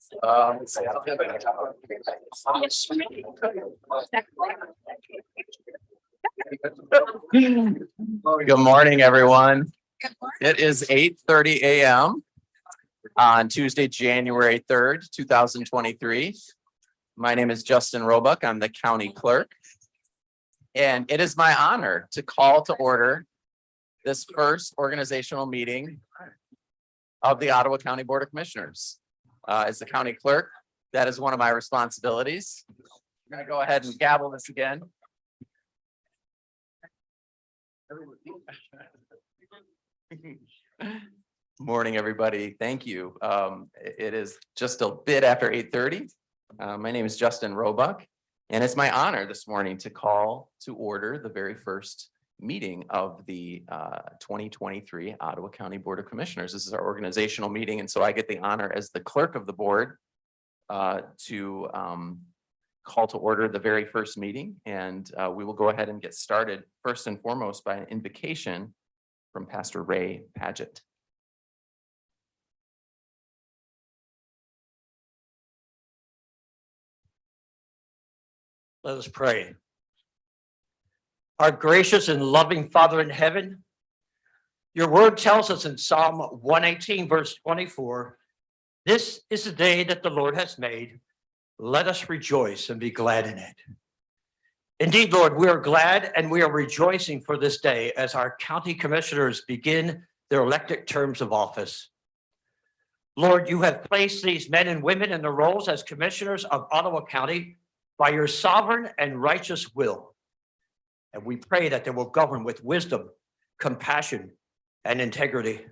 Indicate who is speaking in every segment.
Speaker 1: Good morning, everyone. It is 8:30 a.m. on Tuesday, January 3rd, 2023. My name is Justin Roebuck. I'm the county clerk. And it is my honor to call to order this first organizational meeting of the Ottawa County Board of Commissioners. As the county clerk, that is one of my responsibilities. I'm going to go ahead and gavel this again. Morning, everybody. Thank you. It is just a bit after 8:30. My name is Justin Roebuck, and it's my honor this morning to call to order the very first meeting of the 2023 Ottawa County Board of Commissioners. This is our organizational meeting, and so I get the honor as the clerk of the board to call to order the very first meeting, and we will go ahead and get started first and foremost by an invocation from Pastor Ray Paget.
Speaker 2: Let us pray. Our gracious and loving Father in heaven, your word tells us in Psalm 118, verse 24, this is the day that the Lord has made. Let us rejoice and be glad in it. Indeed, Lord, we are glad and we are rejoicing for this day as our county commissioners begin their elected terms of office. Lord, you have placed these men and women in the roles as commissioners of Ottawa County by your sovereign and righteous will. And we pray that they will govern with wisdom, compassion, and integrity.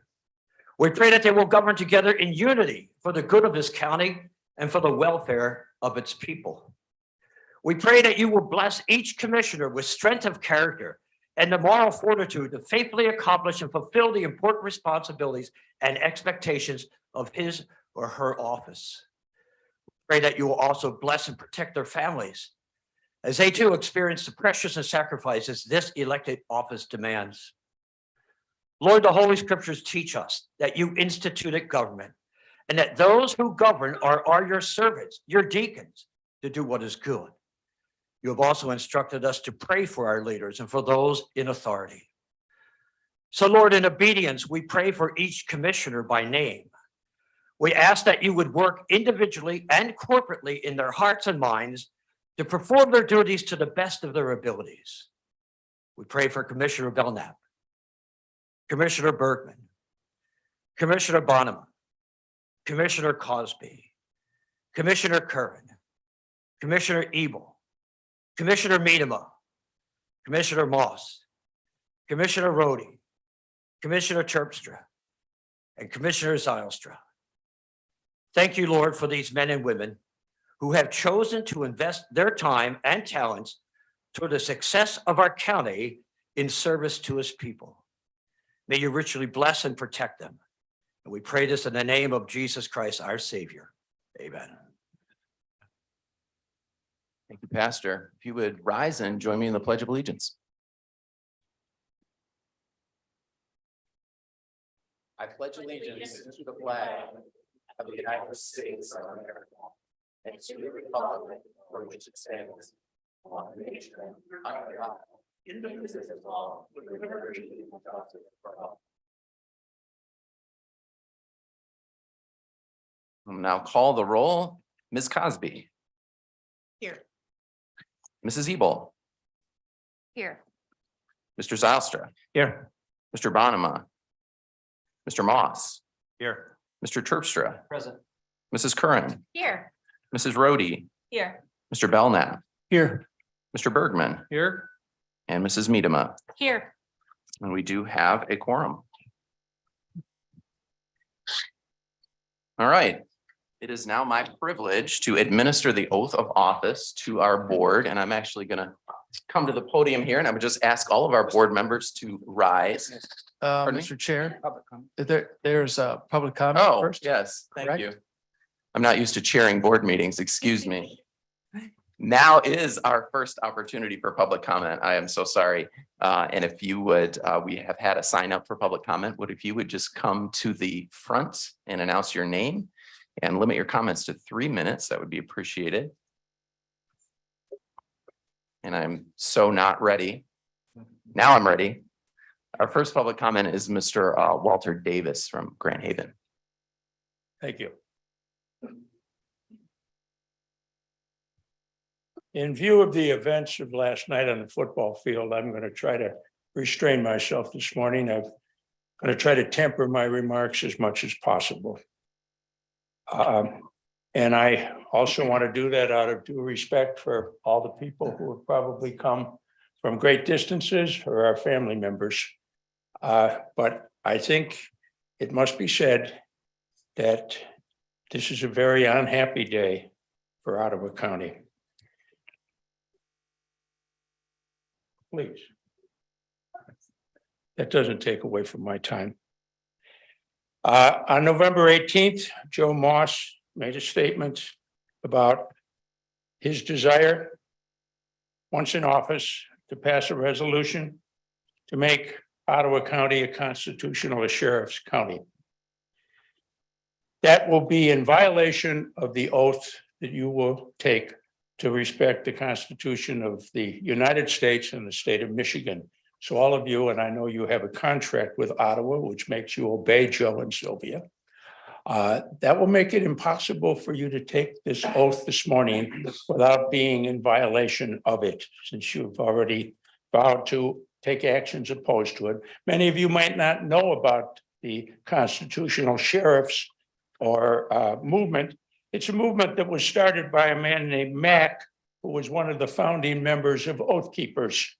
Speaker 2: We pray that they will govern together in unity for the good of this county and for the welfare of its people. We pray that you will bless each commissioner with strength of character and the moral fortitude to faithfully accomplish and fulfill the important responsibilities and expectations of his or her office. Pray that you will also bless and protect their families as they too experience the pressures and sacrifices this elected office demands. Lord, the Holy Scriptures teach us that you instituted government and that those who govern are your servants, your deacons, to do what is good. You have also instructed us to pray for our leaders and for those in authority. So, Lord, in obedience, we pray for each commissioner by name. We ask that you would work individually and corporately in their hearts and minds to perform their duties to the best of their abilities. We pray for Commissioner Belknap, Commissioner Bergman, Commissioner Bonema, Commissioner Cosby, Commissioner Curran, Commissioner Ebel, Commissioner Miedema, Commissioner Moss, Commissioner Rhodey, Commissioner Terpstra, and Commissioner Zylstra. Thank you, Lord, for these men and women who have chosen to invest their time and talents toward the success of our county in service to his people. May you richly bless and protect them. And we pray this in the name of Jesus Christ, our Savior. Amen.
Speaker 1: Thank you, Pastor. If you would rise and join me in the Pledge of Allegiance. I pledge allegiance to the flag of the United States of America and to the republic for which it stands, one nation, under God, indivisible, with liberty and justice for all. I'll now call the roll. Ms. Cosby.
Speaker 3: Here.
Speaker 1: Mrs. Ebel.
Speaker 3: Here.
Speaker 1: Mr. Zylstra.
Speaker 2: Here.
Speaker 1: Mr. Bonema. Mr. Moss.
Speaker 2: Here.
Speaker 1: Mr. Terpstra.
Speaker 2: Present.
Speaker 1: Mrs. Curran.
Speaker 3: Here.
Speaker 1: Mrs. Rhodey.
Speaker 3: Here.
Speaker 1: Mr. Belknap.
Speaker 2: Here.
Speaker 1: Mr. Bergman.
Speaker 2: Here.
Speaker 1: And Mrs. Miedema.
Speaker 3: Here.
Speaker 1: And we do have a quorum. All right. It is now my privilege to administer the oath of office to our board, and I'm actually going to come to the podium here, and I would just ask all of our board members to rise. Pardon me?
Speaker 4: Mr. Chair, there's a public comment
Speaker 1: Oh,
Speaker 4: first.
Speaker 1: yes, thank
Speaker 4: correct?
Speaker 1: you. I'm not used to chairing board meetings, excuse me. Now is our first opportunity for public comment. I am so sorry. And if you would, we have had a sign up for public comment. If you would just come to the front and announce your name And limit your comments to 3 minutes. That would be appreciated. And I'm so not ready. Now I'm ready. Our first public comment is Mr. Walter Davis from Grand Haven.
Speaker 5: Thank you. In view of the events of last night on the football field, I'm going to try to restrain myself this morning. I'm going to try to temper my remarks as much as possible. And I also want to do that out of due respect for all the people who have probably come from great distances or our family members. But I think it must be said that this is a very unhappy day for Ottawa County. Please. That doesn't take away from my time. On November 18th, Joe Moss made a statement about his desire, once in office, to pass a resolution to make Ottawa County a constitutional, a sheriff's county. That will be in violation of the oath that you will take to respect the Constitution of the United States and the state of Michigan. So all of you, and I know you have a contract with Ottawa, which makes you obey Joe and Sylvia. That will make it impossible for you to take this oath this morning without being in violation of it, since you've already vowed to take actions opposed to it. Many of you might not know about the constitutional sheriffs or movement. It's a movement that was started by a man named Mack, who was one of the founding members of Oath Keepers.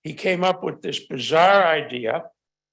Speaker 5: He came up with this bizarre idea,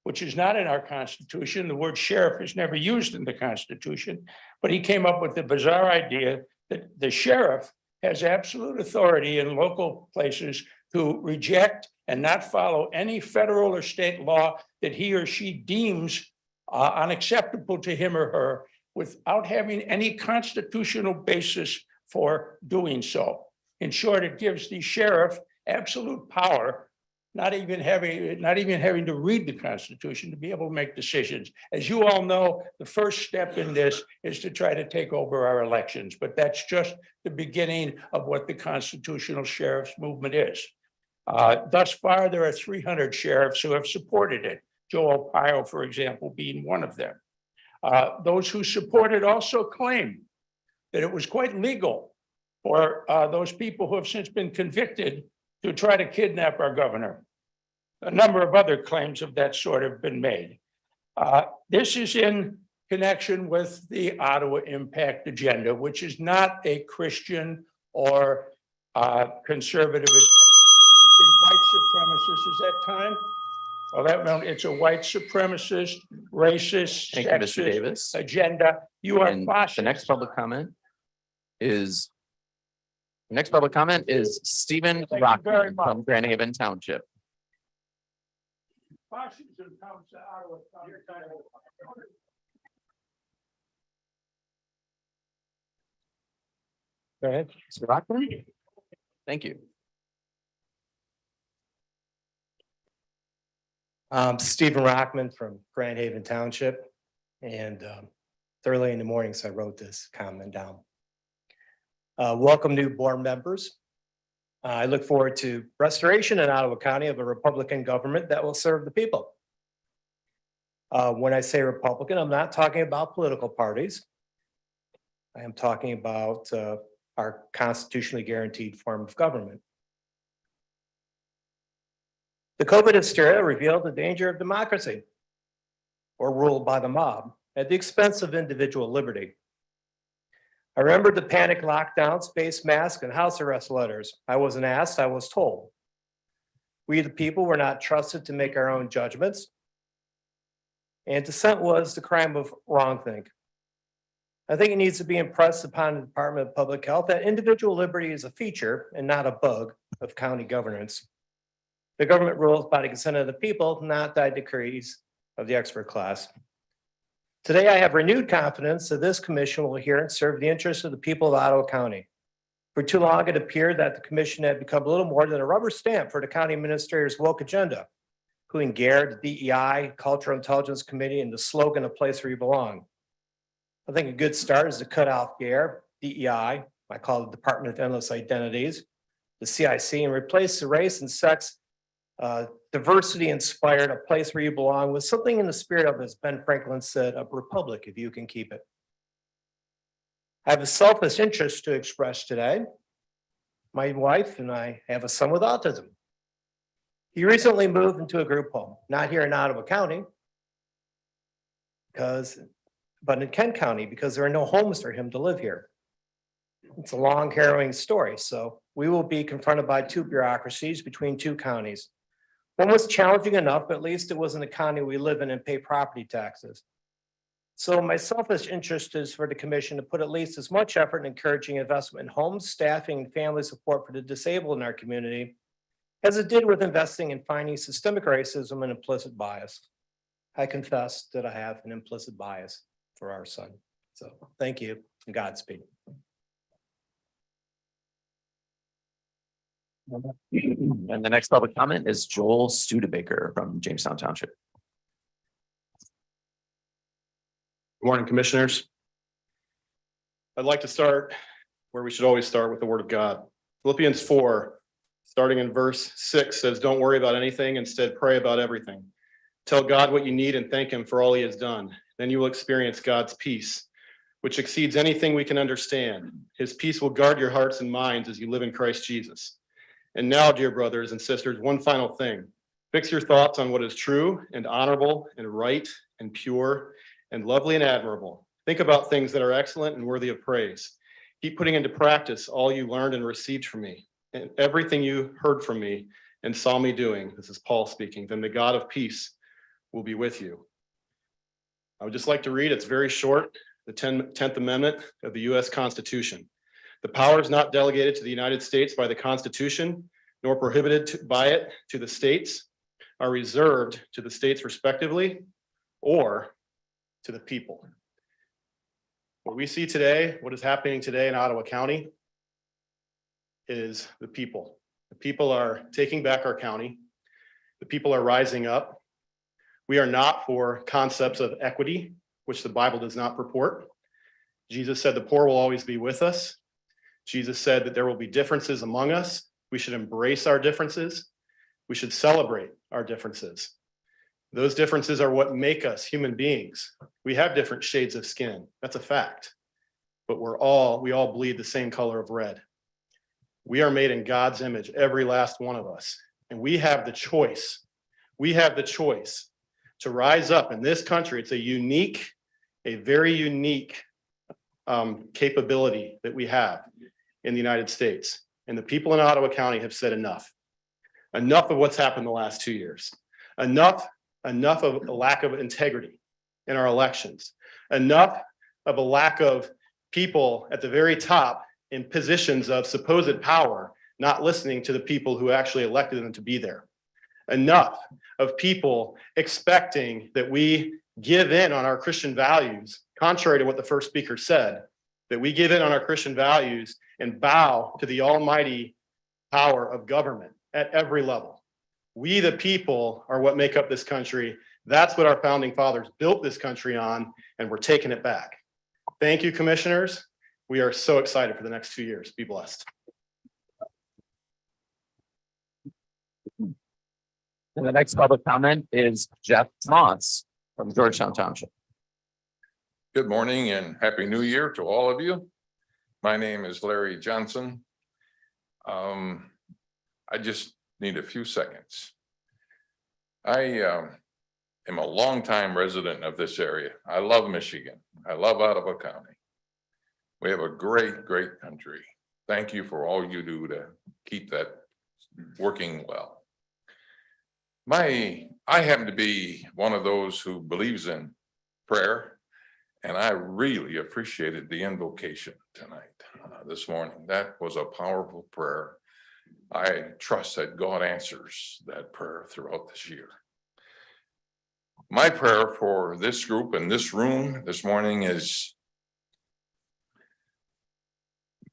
Speaker 5: which is not in our Constitution. The word sheriff is never used in the Constitution, but he came up with the bizarre idea that the sheriff has absolute authority in local places to reject and not follow any federal or state law that he or she deems unacceptable to him or her, without having any constitutional basis for doing so. In short, it gives the sheriff absolute power, not even having to read the Constitution to be able to make decisions. As you all know, the first step in this is to try to take over our elections, but that's just the beginning of what the constitutional sheriff's movement is. Thus far, there are 300 sheriffs who have supported it. Joe Arpaio, for example, being one of them. Those who support it also claim that it was quite legal for those people who have since been convicted to try to kidnap our governor. A number of other claims of that sort have been made. This is in connection with the Ottawa Impact Agenda, which is not a Christian or conservative. It's a white supremacist. Is that time? Well, that meant it's a white supremacist, racist,
Speaker 1: Thank you, Mr.
Speaker 5: sexist
Speaker 1: Davis.
Speaker 5: agenda. You are
Speaker 1: And the
Speaker 5: fascist.
Speaker 1: next public comment is Stephen
Speaker 5: Thank you very
Speaker 1: Rockman
Speaker 5: much.
Speaker 1: from Grand Haven Township.
Speaker 5: Fascism comes to Ottawa.
Speaker 1: Go ahead. Mr. Rockman. Thank you.
Speaker 6: Stephen Rockman from Grand Haven Township, and early in the morning, so I wrote this comment down. Welcome new board members. I look forward to restoration in Ottawa County of a Republican government that will serve the people. When I say Republican, I'm not talking about political parties. I am talking about our constitutionally guaranteed form of government. The COVID hysteria revealed the danger of democracy, or ruled by the mob, at the expense of individual liberty. I remember the panic lockdowns, face masks, and house arrest letters. I wasn't asked, I was told. We, the people, were not trusted to make our own judgments. And dissent was the crime of wrongthink. I think it needs to be impressed upon the Department of Public Health that individual liberty is a feature and not a bug of county governance. The government rules by the consent of the people, not by decrees of the expert class. Today, I have renewed confidence that this commission will hear and serve the interests of the people of Ottawa County. For too long, it appeared that the commission had become a little more than a rubber stamp for the county administrator's woke agenda, including GARE, the DEI, Cultural Intelligence Committee, and the slogan, "A Place Where You Belong." I think a good start is to cut off GARE, DEI, I call it Department of Endless Identities, the CIC, and replace the race and sex diversity inspired, a place where you belong, with something in the spirit of, as Ben Franklin said, a republic, if you can keep it. I have a selfish interest to express today. My wife and I have a son with autism. He recently moved into a group home, not here in Ottawa County, but in Kent County, because there are no homes for him to live here. It's a long, harrowing story. So we will be confronted by two bureaucracies between two counties. One was challenging enough, but at least it was in the county we live in and pay property taxes. So my selfish interest is for the commission to put at least as much effort in encouraging investment in homes, staffing, and family support for the disabled in our community as it did with investing in finding systemic racism and implicit bias. I confess that I have an implicit bias for our son. So thank you and Godspeed.
Speaker 1: And the next public comment is Joel Studebaker from Jamestown Township.
Speaker 7: Good morning, commissioners. I'd like to start where we should always start, with the word of God. Philippians 4, starting in verse 6, says, "Don't worry about anything, instead pray about everything. Tell God what you need and thank him for all he has done. Then you will experience God's peace, which exceeds anything we can understand. His peace will guard your hearts and minds as you live in Christ Jesus. And now, dear brothers and sisters, one final thing. Fix your thoughts on what is true and honorable and right and pure and lovely and admirable. Think about things that are excellent and worthy of praise. Keep putting into practice all you learned and received from me, and everything you heard from me and saw me doing." This is Paul speaking. "Then the God of peace will be with you." I would just like to read, it's very short, the 10th Amendment of the US Constitution. "The powers not delegated to the United States by the Constitution, nor prohibited by it to the states, are reserved to the states respectively or to the people." What we see today, what is happening today in Ottawa County, is the people. The people are taking back our county. The people are rising up. We are not for concepts of equity, which the Bible does not purport. Jesus said the poor will always be with us. Jesus said that there will be differences among us. We should embrace our differences. We should celebrate our differences. Those differences are what make us human beings. We have different shades of skin. That's a fact. But we all bleed the same color of red. We are made in God's image, every last one of us. And we have the choice. We have the choice to rise up in this country. It's a very unique capability that we have in the United States. And the people in Ottawa County have said enough. Enough of what's happened the last 2 years. Enough of a lack of integrity in our elections. Enough of a lack of people at the very top in positions of supposed power, not listening to the people who actually elected them to be there. Enough of people expecting that we give in on our Christian values, contrary to what the first speaker said, that we give in on our Christian values and bow to the almighty power of government at every level. We, the people, are what make up this country. That's what our founding fathers built this country on, and we're taking it back. Thank you, commissioners. We are so excited for the next 2 years. Be blessed.
Speaker 1: And the next public comment is Jeff Moss from Georgetown Township.
Speaker 8: Good morning and Happy New Year to all of you. My name is Larry Johnson. I just need a few seconds. I am a longtime resident of this area. I love Michigan. I love Ottawa County. We have a great, great country. Thank you for all you do to keep that working well. I happen to be one of those who believes in prayer, and I really appreciated the invocation tonight, this morning. That was a powerful prayer. I trust that God answers that prayer throughout this year. My prayer for this group in this room this morning is,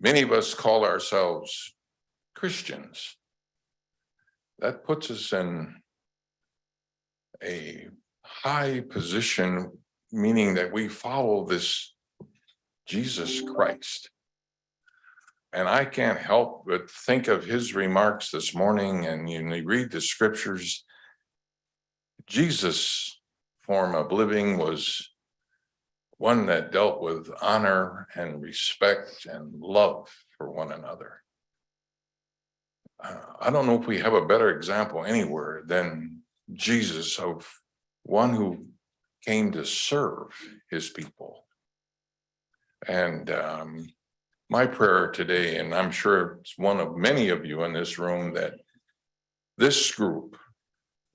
Speaker 8: many of us call ourselves Christians. That puts us in a high position, meaning that we follow this Jesus Christ. And I can't help but think of his remarks this morning, and you read the scriptures. Jesus' form of living was one that dealt with honor and respect and love for one another. I don't know if we have a better example anywhere than Jesus, of one who came to serve his people. And my prayer today, and I'm sure it's one of many of you in this room, that this group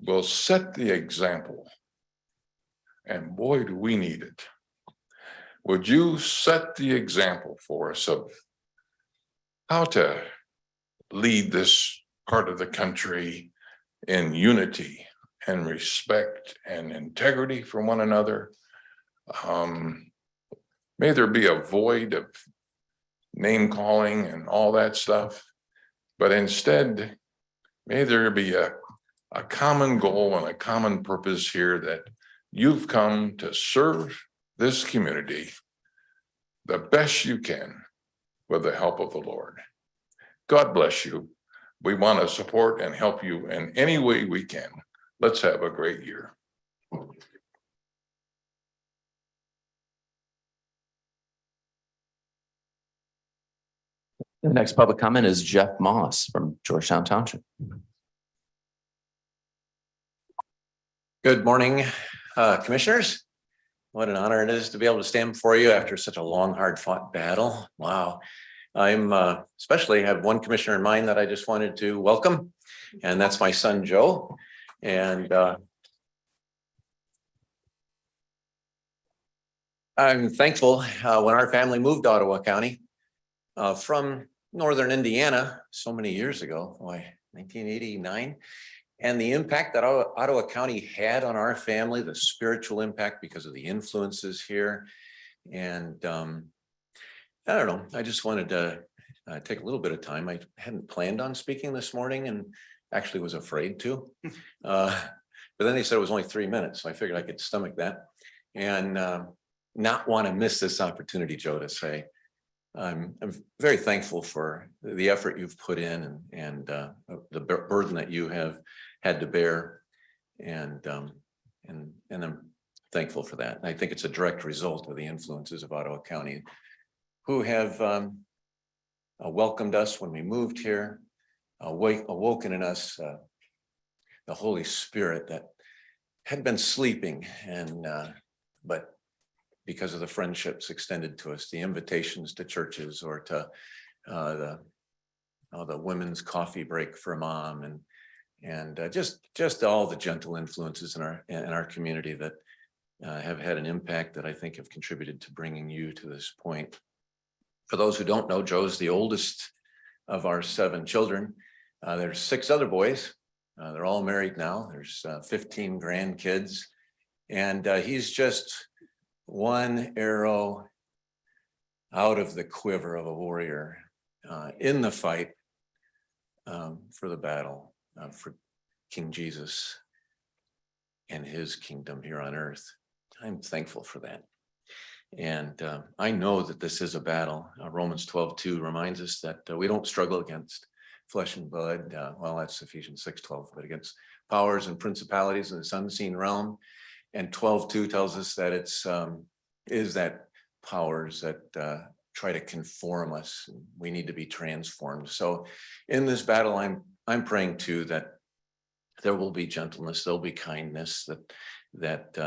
Speaker 8: will set the example. And boy, do we need it. Would you set the example for us of how to lead this part of the country in unity and respect and integrity for one another? May there be a void of name calling and all that stuff, but instead, may there be a common goal and a common purpose here, that you've come to serve this community the best you can with the help of the Lord. God bless you. We want to support and help you in any way we can. Let's have a great year.
Speaker 1: The next public comment is Jeff Moss from Georgetown Township.
Speaker 9: Good morning, commissioners. What an honor it is to be able to stand before you after such a long, hard fought battle. Wow. I'm especially have one commissioner in mind that I just wanted to welcome, and that's my son, Joe. And I'm thankful when our family moved to Ottawa County from northern Indiana so many years ago, 1989. And the impact that Ottawa County had on our family, the spiritual impact because of the influences here. And I don't know, I just wanted to take a little bit of time. I hadn't planned on speaking this morning and actually was afraid to. But then they said it was only 3 minutes, so I figured I could stomach that and not want to miss this opportunity, Joe, to say, I'm very thankful for the effort you've put in and the burden that you have had to bear, and I'm thankful for that. And I think it's a direct result of the influences of Ottawa County, who have welcomed us when we moved here, awoken in us the Holy Spirit that had been sleeping, and but because of the friendships extended to us, the invitations to churches or to the women's coffee break for mom, and just all the gentle influences in our community that have had an impact that I think have contributed to bringing you to this point. For those who don't know, Joe's the oldest of our 7 children. There's 6 other boys. They're all married now. There's 15 grandkids, and he's just one arrow out of the quiver of a warrior in the fight for the battle for King Jesus and his kingdom here on earth. I'm thankful for that. And I know that this is a battle. Romans 12:2 reminds us that we don't struggle against flesh and blood. Well, that's Ephesians 6:12, but against powers and principalities in this unseen realm. And 12:2 tells us that is that powers that try to conform us. We need to be transformed. So in this battle, I'm praying too that there will be gentleness, there'll be kindness, that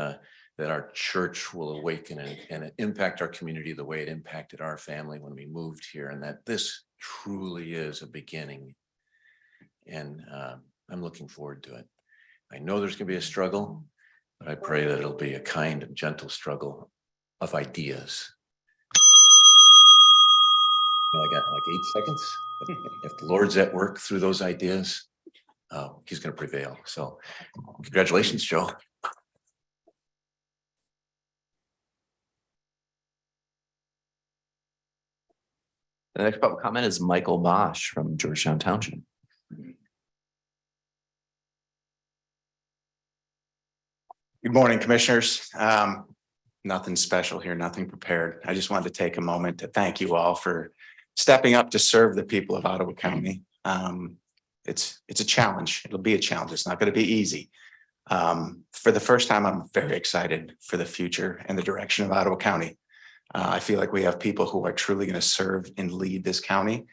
Speaker 9: our church will awaken and impact our community the way it impacted our family when we moved here, and that this truly is a beginning. And I'm looking forward to it. I know there's going to be a struggle, but I pray that it'll be a kind of gentle struggle of ideas. I got like 8 seconds. If the Lord's at work through those ideas, he's going to prevail. So congratulations, Joe.
Speaker 1: The next public comment is Michael Bosch from Georgetown Township.
Speaker 10: Good morning, commissioners. nothing special here, nothing prepared. I just wanted to take a moment to thank you all for stepping up to serve the people of Ottawa County. It's a challenge. It'll be a challenge. It's not going to be easy. For the first time, I'm very excited for the future and the direction of Ottawa County. I feel like we have people who are truly going to serve and lead this county.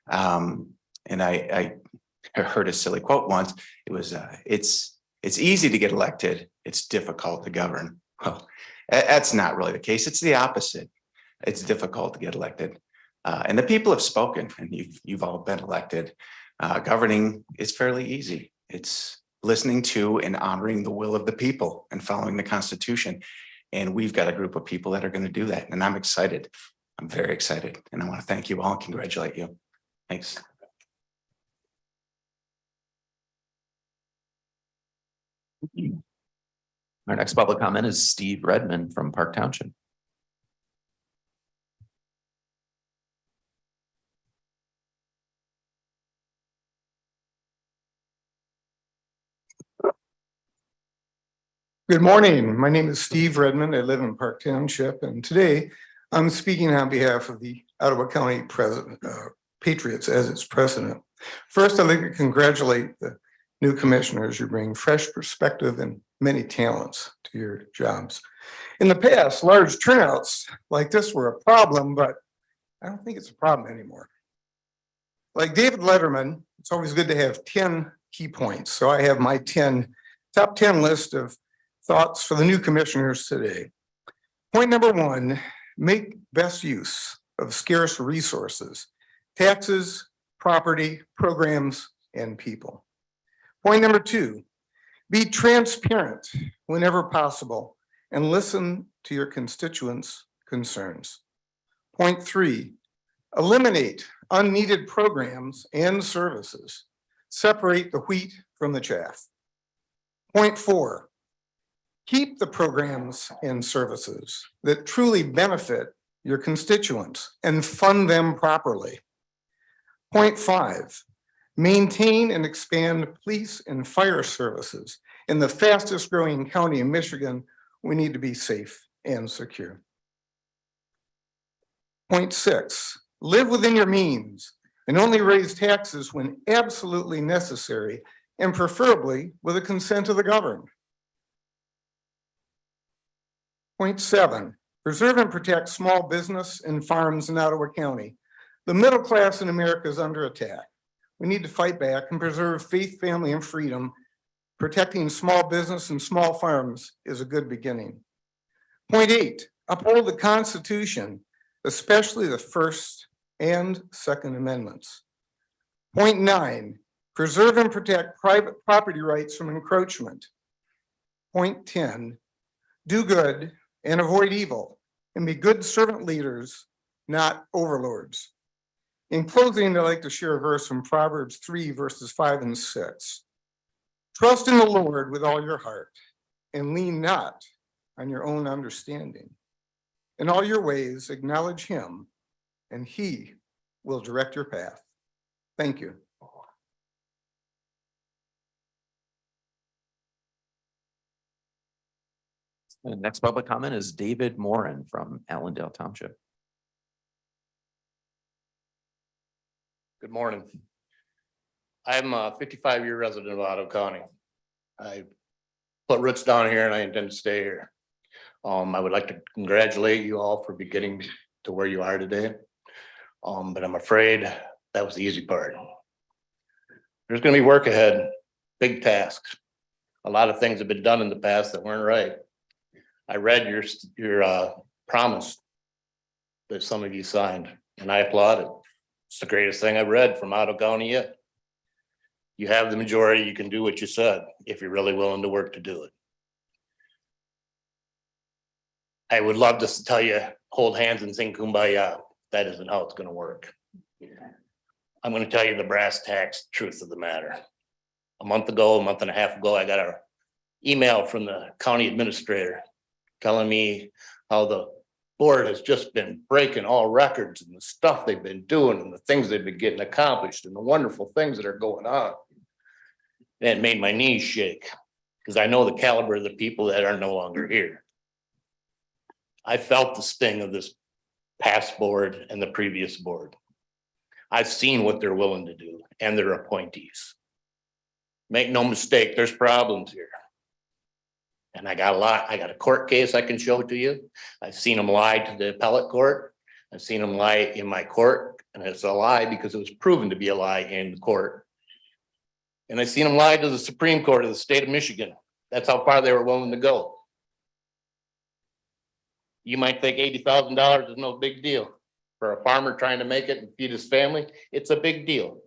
Speaker 10: And I heard a silly quote once. It was, it's easy to get elected. It's difficult to govern. Well, that's not really the case. It's the opposite. It's difficult to get elected. And the people have spoken, and you've all been elected. Governing is fairly easy. It's listening to and honoring the will of the people and following the Constitution. And we've got a group of people that are going to do that. And I'm excited. I'm very excited. And I want to thank you all and congratulate you. Thanks.
Speaker 1: Our next public comment is Steve Redmond from Park Township.
Speaker 11: Good morning. My name is Steve Redmond. I live in Park Township, and today I'm speaking on behalf of the Ottawa County Patriots as its president. First, I'd like to congratulate the new commissioners. You bring fresh perspective and many talents to your jobs. In the past, large turnouts like this were a problem, but I don't think it's a problem anymore. Like David Letterman, it's always good to have 10 key points. So I have my top 10 list of thoughts for the new commissioners today. Point number 1, make best use of scarce resources, taxes, property, programs, and people. Point number 2, be transparent whenever possible and listen to your constituents' concerns. Point 3, eliminate unneeded programs and services. Separate the wheat from the chaff. Point 4, keep the programs and services that truly benefit your constituents and fund them properly. Point 5, maintain and expand police and fire services. In the fastest growing county in Michigan, we need to be safe and secure. Point 6, live within your means and only raise taxes when absolutely necessary and preferably with the consent of the governed. Point 7, preserve and protect small business and farms in Ottawa County. The middle class in America is under attack. We need to fight back and preserve faith, family, and freedom. Protecting small business and small farms is a good beginning. Point 8, uphold the Constitution, especially the First and Second Amendments. Point 9, preserve and protect private property rights from encroachment. Point 10, do good and avoid evil and be good servant leaders, not overlords. In closing, I'd like to share a verse from Proverbs 3, verses 5 and 6. Trust in the Lord with all your heart and lean not on your own understanding. In all your ways, acknowledge him and he will direct your path. Thank you.
Speaker 1: The next public comment is David Moran from Allendale Township.
Speaker 12: Good morning. I'm a 55-year resident of Ottawa County. I put roots down here and I intend to stay here. I would like to congratulate you all for getting to where you are today. But I'm afraid that was the easy part. There's going to be work ahead, big tasks. A lot of things have been done in the past that weren't right. I read your promise that some of you signed, and I applaud it. It's the greatest thing I've read from Ottawa County yet. You have the majority, you can do what you said, if you're really willing to work to do it. I would love to tell you, hold hands and sing Kumbaya. That isn't how it's gonna work. I'm gonna tell you the brass tacks truth of the matter. A month and a half ago, I got an email from the county administrator telling me how the board has just been breaking all records and the stuff they've been doing and the things they've been getting accomplished and the wonderful things that are going on. And it made my knees shake because I know the caliber of the people that are no longer here. I felt the sting of this past board and the previous board. I've seen what they're willing to do and their appointees. Make no mistake, there's problems here. And I got a court case I can show to you. I've seen them lie to the appellate court. I've seen them lie in my court, and it's a lie because it was proven to be a lie in the court. And I've seen them lie to the Supreme Court of the state of Michigan. That's how far they were willing to go. You might think $80,000 is no big deal. For a farmer trying to make it and feed his family, it's a big deal.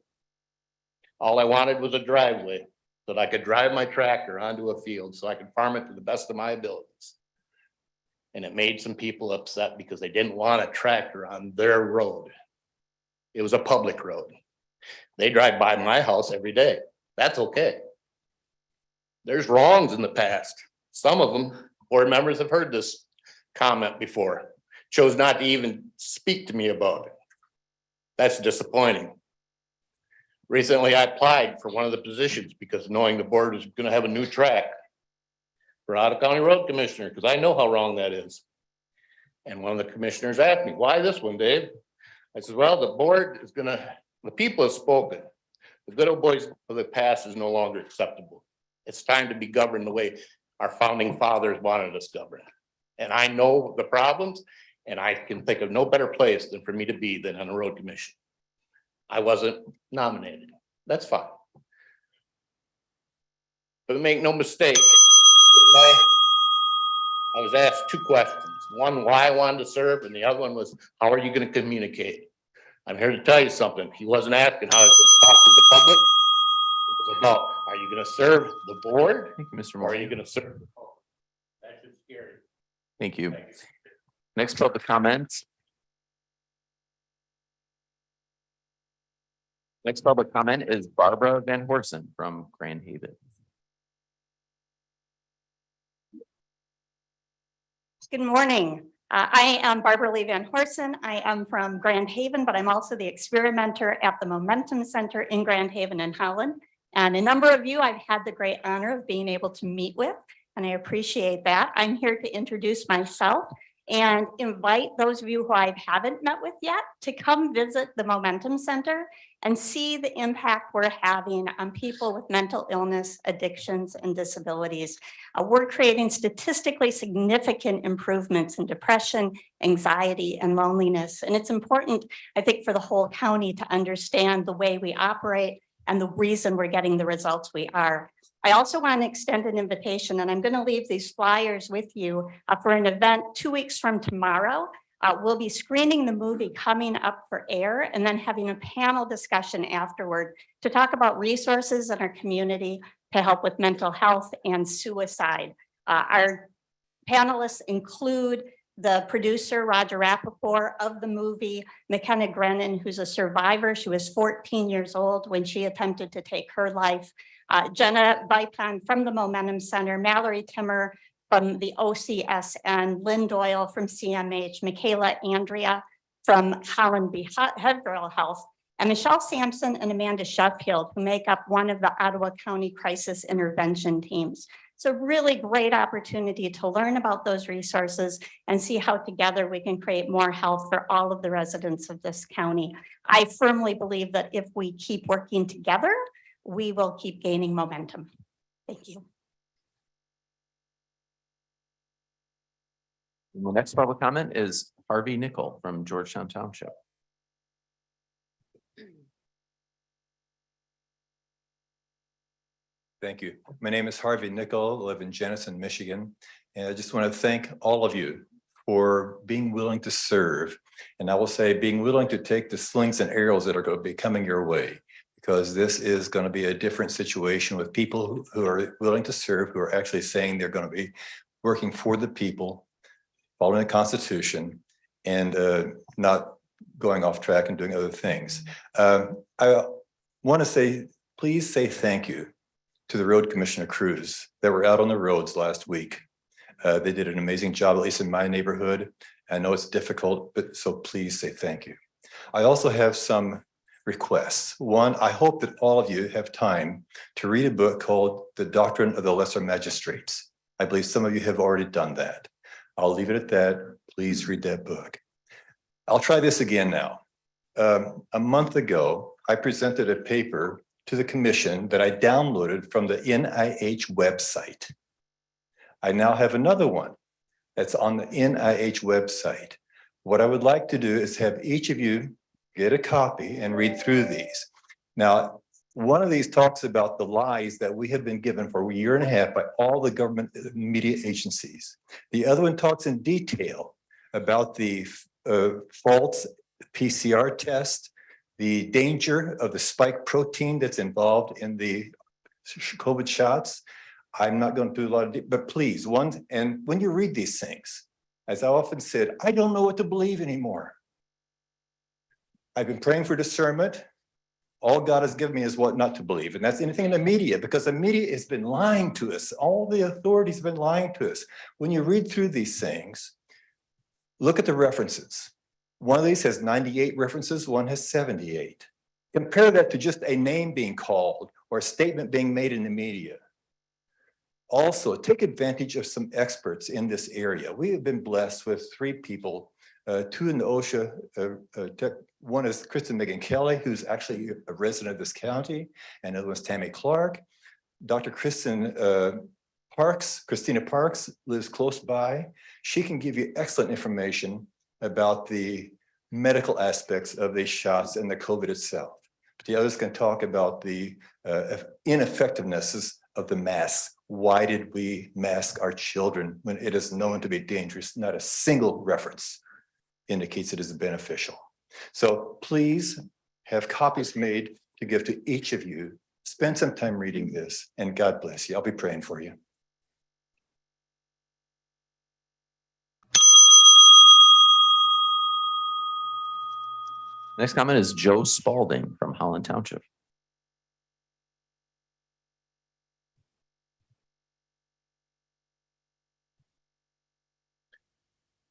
Speaker 12: All I wanted was a driveway so that I could drive my tractor onto a field so I could farm it to the best of my abilities. And it made some people upset because they didn't want a tractor on their road. It was a public road. They drive by my house every day. That's okay. There's wrongs in the past. Some of them, board members have heard this comment before, chose not to even speak to me about it. That's disappointing. Recently, I applied for one of the positions because knowing the board was going to have a new track for Ottawa County Road Commissioner, because I know how wrong that is. And one of the commissioners asked me, why this one, Dave? I said, well, the board is the people have spoken. The good old boys of the past is no longer acceptable. It's time to be governed the way our founding fathers wanted us governed. And I know the problems, and I can think of no better place than for me to be than on a road commission. I wasn't nominated. That's fine. But make no mistake, I was asked two questions. One, why I wanted to serve, and the other one was, how are you going to communicate? I'm here to tell you something. He wasn't asking how I could talk to the public. It was about, are you going to serve the board?
Speaker 1: Thank you, Mr.
Speaker 12: Or are
Speaker 1: Moore.
Speaker 12: you going to serve the public? That's just scary.
Speaker 1: Thank you.
Speaker 12: Thank you.
Speaker 1: Next public comment. Next public comment is Barbara Van Horsen from Grand Haven.
Speaker 3: Good morning. I am Barbara Lee Van Horsen. I am from Grand Haven, but I'm also the experimenter at the Momentum Center in Grand Haven in Holland. And a number of you I've had the great honor of being able to meet with, and I appreciate that. I'm here to introduce myself and invite those of you who I haven't met with yet to come visit the Momentum Center and see the impact we're having on people with mental illness, addictions, and disabilities. We're creating statistically significant improvements in depression, anxiety, and loneliness. And it's important, I think, for the whole county to understand the way we operate and the reason we're getting the results we are. I also want to extend an invitation, and I'm going to leave these flyers with you for an event 2 weeks from tomorrow. We'll be screening the movie coming up for air and then having a panel discussion afterward to talk about resources in our community to help with mental health and suicide. Our panelists include the producer, Roger Rappaport, of the movie, McKenna Grennan, who's a survivor. She was 14 years old when she attempted to take her life. Jenna Vipon from the Momentum Center, Mallory Timmer from the OCS, and Lynn Doyle from CMH, Michaela Andrea from Holland Behavioral Health, and Michelle Sampson and Amanda Sheffield, who make up one of the Ottawa County Crisis Intervention teams. So really great opportunity to learn about those resources and see how together we can create more health for all of the residents of this county. I firmly believe that if we keep working together, we will keep gaining momentum. Thank you.
Speaker 1: And the next public comment is Harvey Nickel from Georgetown Township.
Speaker 13: Thank you. My name is Harvey Nickel, I live in Jenison, Michigan. And I just want to thank all of you for being willing to serve. And I will say being willing to take the slings and arrows that are going to be coming your way, because this is going to be a different situation with people who are willing to serve, who are actually saying they're going to be working for the people, following the Constitution, and not going off track and doing other things. I want to say, please say thank you to the road commissioner crews that were out on the roads last week. They did an amazing job, at least in my neighborhood. I know it's difficult, but so please say thank you. I also have some requests. One, I hope that all of you have time to read a book called The Doctrine of the Lesser Magistrates. I believe some of you have already done that. I'll leave it at that. please read that book. I'll try this again now. A month ago, I presented a paper to the commission that I downloaded from the NIH website. I now have another one that's on the NIH website. What I would like to do is have each of you get a copy and read through these. Now, one of these talks about the lies that we have been given for a year and a half by all the government media agencies. The other one talks in detail about the false PCR test, the danger of the spike protein that's involved in the COVID shots. I'm not going to do a lot of, but please, and when you read these things, as I often said, I don't know what to believe anymore. I've been praying for discernment. All God has given me is what not to believe. And that's anything in the media, because the media has been lying to us. All the authorities have been lying to us. When you read through these things, look at the references. One of these has 98 references, one has 78. Compare that to just a name being called or a statement being made in the media. Also, take advantage of some experts in this area. We have been blessed with 3 people, 2 in the OSHA. One is Kristen Megan Kelly, who's actually a resident of this county, and the other was Tammy Clark. Dr. Christina Parks lives close by. She can give you excellent information about the medical aspects of these shots and the COVID itself. But the others can talk about the ineffectiveness of the masks. Why did we mask our children when it is known to be dangerous? Not a single reference indicates it is beneficial. So please have copies made to give to each of you. Spend some time reading this, and God bless you. I'll be praying for you.
Speaker 1: Next comment is Joe Spalding from Holland Township.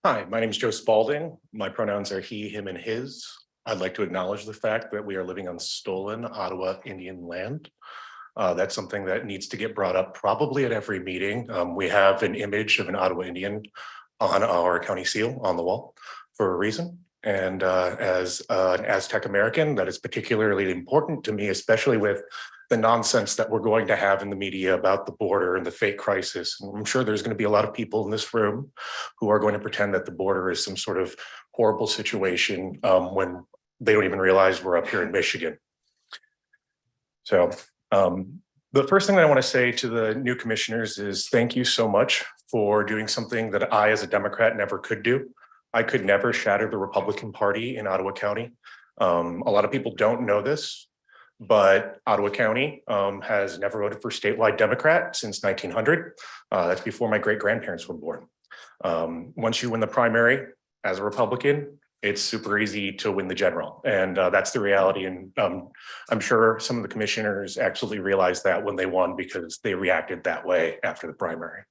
Speaker 14: Hi, my name is Joe Spalding. My pronouns are he, him, and his. I'd like to acknowledge the fact that we are living on stolen Ottawa Indian land. That's something that needs to get brought up probably at every meeting. We have an image of an Ottawa Indian on our county seal on the wall for a reason. And as an Aztec American, that is particularly important to me, especially with the nonsense that we're going to have in the media about the border and the fake crisis. And I'm sure there's going to be a lot of people in this room who are going to pretend that the border is some sort of horrible situation when they don't even realize we're up here in Michigan. So the first thing that I want to say to the new commissioners is thank you so much for doing something that I, as a Democrat, never could do. I could never shatter the Republican Party in Ottawa County. A lot of people don't know this, but Ottawa County has never voted for statewide Democrat since 1900. That's before my great-grandparents were born. Once you win the primary as a Republican, it's super easy to win the general. And that's the reality. And I'm sure some of the commissioners actually realized that when they won because they reacted that way after the primary.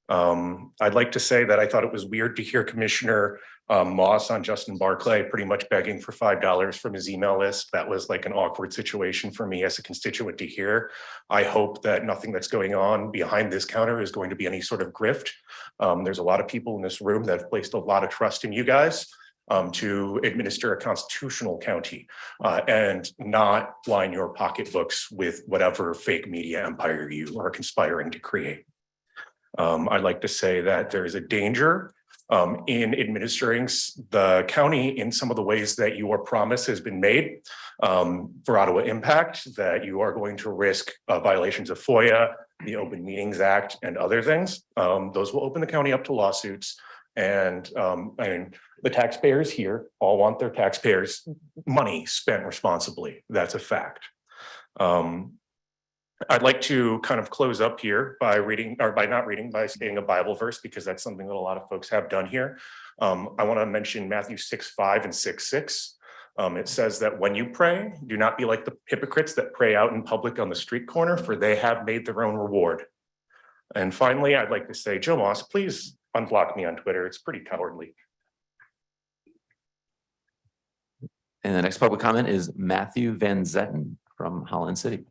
Speaker 14: I'd like to say that I thought it was weird to hear Commissioner Moss on Justin Barclay pretty much begging for $5 from his email list. That was like an awkward situation for me as a constituent to hear. I hope that nothing that's going on behind this counter is going to be any sort of grift. There's a lot of people in this room that have placed a lot of trust in you guys to administer a constitutional county and not line your pocketbooks with whatever fake media empire you are conspiring to create. I'd like to say that there is a danger in administering the county in some of the ways that your promise has been made for Ottawa Impact, that you are going to risk violations of FOIA, the Open Meetings Act, and other things. Those will open the county up to lawsuits. And the taxpayers here all want their taxpayers' money spent responsibly. That's a fact. I'd like to kind of close up here by by stating a Bible verse, because that's something that a lot of folks have done here. I want to mention Matthew 6:5 and 6:6. It says that when you pray, do not be like the hypocrites that pray out in public on the street corner, for they have made their own reward. And finally, I'd like to say, Joe Moss, please unblock me on Twitter. It's pretty cowardly.
Speaker 1: And the next public comment is Matthew Van Zetten from Holland City.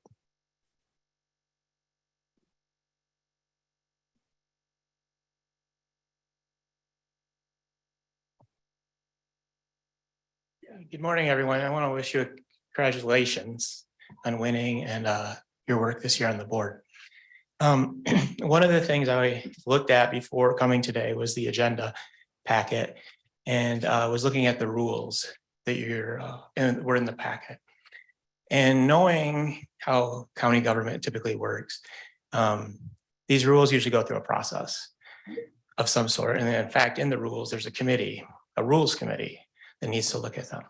Speaker 15: Good morning, everyone. I want to wish you congratulations on winning and your work this year on the board. One of the things I looked at before coming today was the agenda packet and was looking at the rules that were in the packet. And knowing how county government typically works, these rules usually go through a process of some sort. And in fact, in the rules, there's a rules committee that needs to look at them.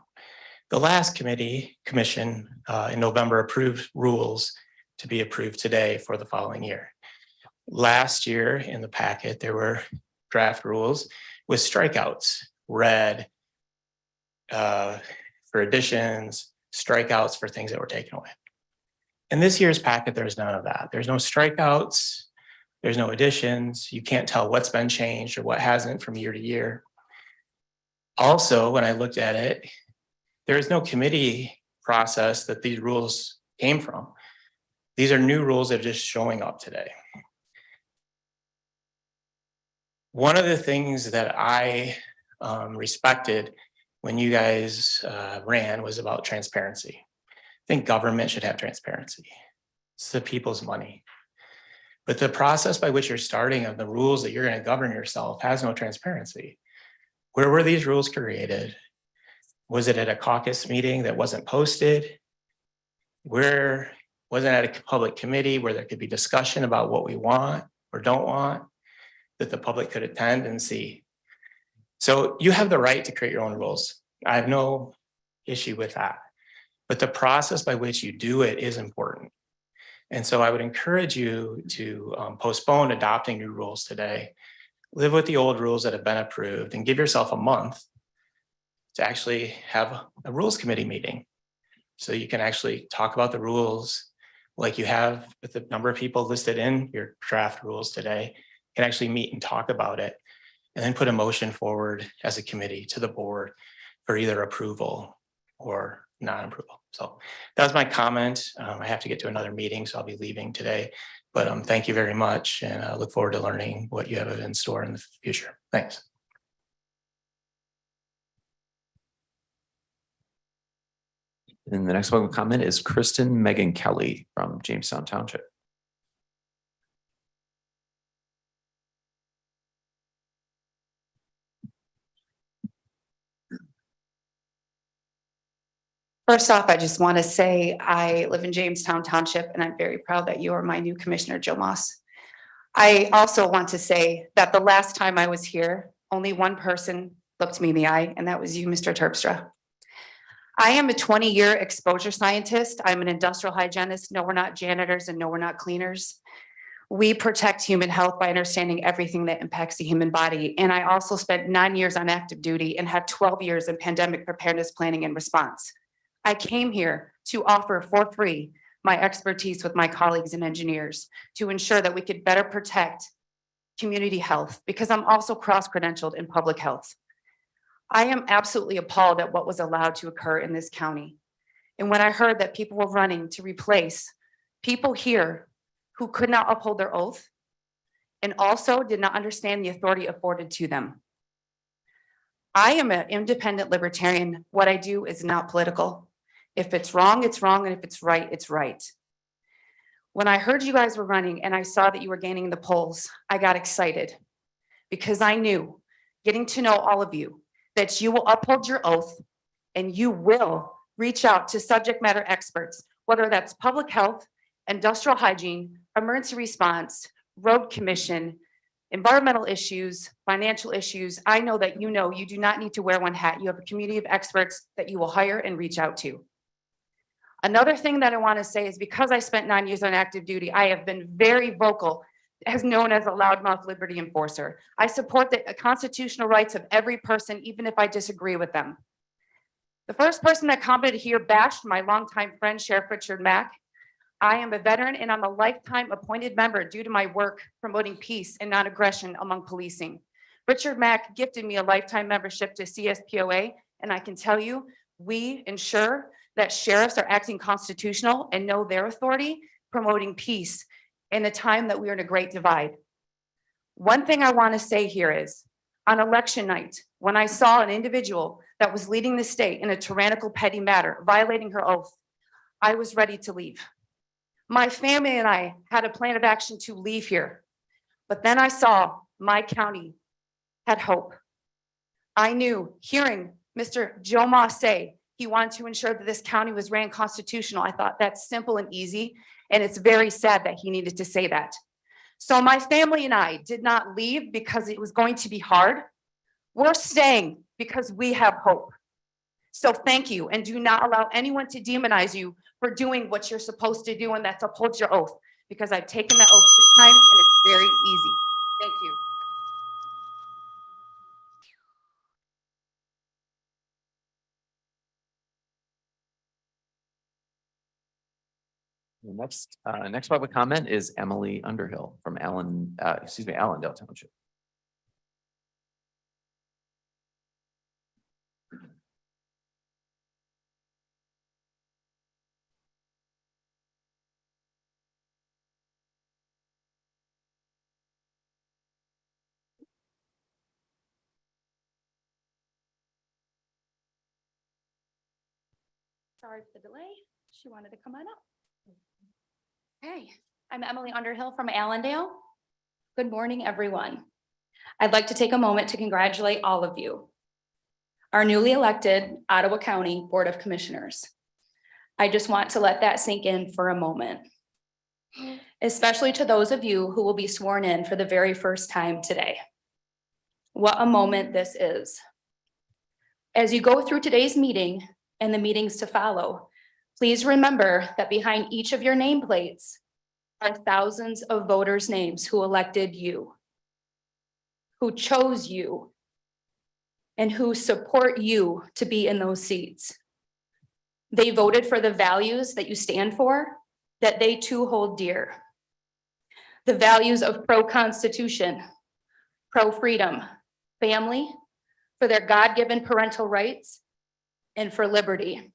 Speaker 15: The last commission in November approved rules to be approved today for the following year. Last year in the packet, there were draft rules with strikeouts, red for additions, strikeouts for things that were taken away. In this year's packet, there's none of that. There's no strikeouts, there's no additions. You can't tell what's been changed or what hasn't from year to year. Also, when I looked at it, there is no committee process that these rules came from. These are new rules that are just showing up today. One of the things that I respected when you guys ran was about transparency. I think government should have transparency. It's the people's money. But the process by which you're starting of the rules that you're going to govern yourself has no transparency. Where were these rules created? Was it at a caucus meeting that wasn't posted? Where wasn't at a public committee where there could be discussion about what we want or don't want that the public could attend and see? So you have the right to create your own rules. I have no issue with that. But the process by which you do it is important. And so I would encourage you to postpone adopting new rules today. Live with the old rules that have been approved and give yourself a month to actually have a rules committee meeting. So you can actually talk about the rules like you have with the number of people listed in your draft rules today. You can actually meet and talk about it and then put a motion forward as a committee to the board for either approval or non-approval. So that was my comment. I have to get to another meeting, so I'll be leaving today. But thank you very much, and I look forward to learning what you have in store in the future. Thanks.
Speaker 1: And the next public comment is Kristen Megan Kelly from Jamestown Township.
Speaker 16: First off, I just want to say I live in Jamestown Township, and I'm very proud that you are my new commissioner, Joe Moss. I also want to say that the last time I was here, only one person looked me in the eye, and that was you, Mr. Terpstra. I am a 20-year exposure scientist. I'm an industrial hygienist. No, we're not janitors, and no, we're not cleaners. We protect human health by understanding everything that impacts the human body. And I also spent 9 years on active duty and had 12 years in pandemic preparedness planning and response. I came here to offer for free my expertise with my colleagues and engineers to ensure that we could better protect community health, because I'm also cross-credentialed in public health. I am absolutely appalled at what was allowed to occur in this county. And when I heard that people were running to replace people here who could not uphold their oath and also did not understand the authority afforded to them. I am an independent libertarian. What I do is not political. If it's wrong, it's wrong. And if it's right, it's right. When I heard you guys were running and I saw that you were gaining the polls, I got excited because I knew, getting to know all of you, that you will uphold your oath and you will reach out to subject matter experts, whether that's public health, industrial hygiene, emergency response, road commission, environmental issues, financial issues. I know that you do not need to wear one hat. You have a community of experts that you will hire and reach out to. Another thing that I want to say is because I spent 9 years on active duty, I have been very vocal, as known as a loudmouth liberty enforcer. I support the constitutional rights of every person, even if I disagree with them. The first person that commented here bashed my longtime friend, Sheriff Richard Mack. I am a veteran and I'm a lifetime appointed member due to my work promoting peace and non-aggression among policing. Richard Mack gifted me a lifetime membership to CSPOA, and I can tell you, we ensure that sheriffs are acting constitutional and know their authority, promoting peace in the time that we are in a great divide. One thing I want to say here is, On election night, when I saw an individual that was leading the state in a tyrannical petty matter, violating her oath, I was ready to leave. My family and I had a plan of action to leave here, but then I saw my county had hope. I knew, hearing Mr. Joe Moss say he wanted to ensure that this county was ran constitutional, I thought that's simple and easy, and it's very sad that he needed to say that. So my family and I did not leave because it was going to be hard. We're staying because we have hope. So thank you, and do not allow anyone to demonize you for doing what you're supposed to do, and that's uphold your oath, because I've taken that oath 3 times and it's very easy. Thank you.
Speaker 1: The next public comment is Emily Underhill from Allendale Township.
Speaker 3: Sorry for the delay. She wanted to come on up. Hey, I'm Emily Underhill from Allendale. Good morning, everyone. I'd like to take a moment to congratulate all of you, our newly elected Ottawa County Board of Commissioners. I just want to let that sink in for a moment, especially to those of you who will be sworn in for the very first time today. What a moment this is. As you go through today's meeting and the meetings to follow, please remember that behind each of your nameplates are thousands of voters' names who elected you, who chose you, and who support you to be in those seats. They voted for the values that you stand for, that they too hold dear. The values of pro-Constitution, pro-freedom, family, for their God-given parental rights, and for liberty.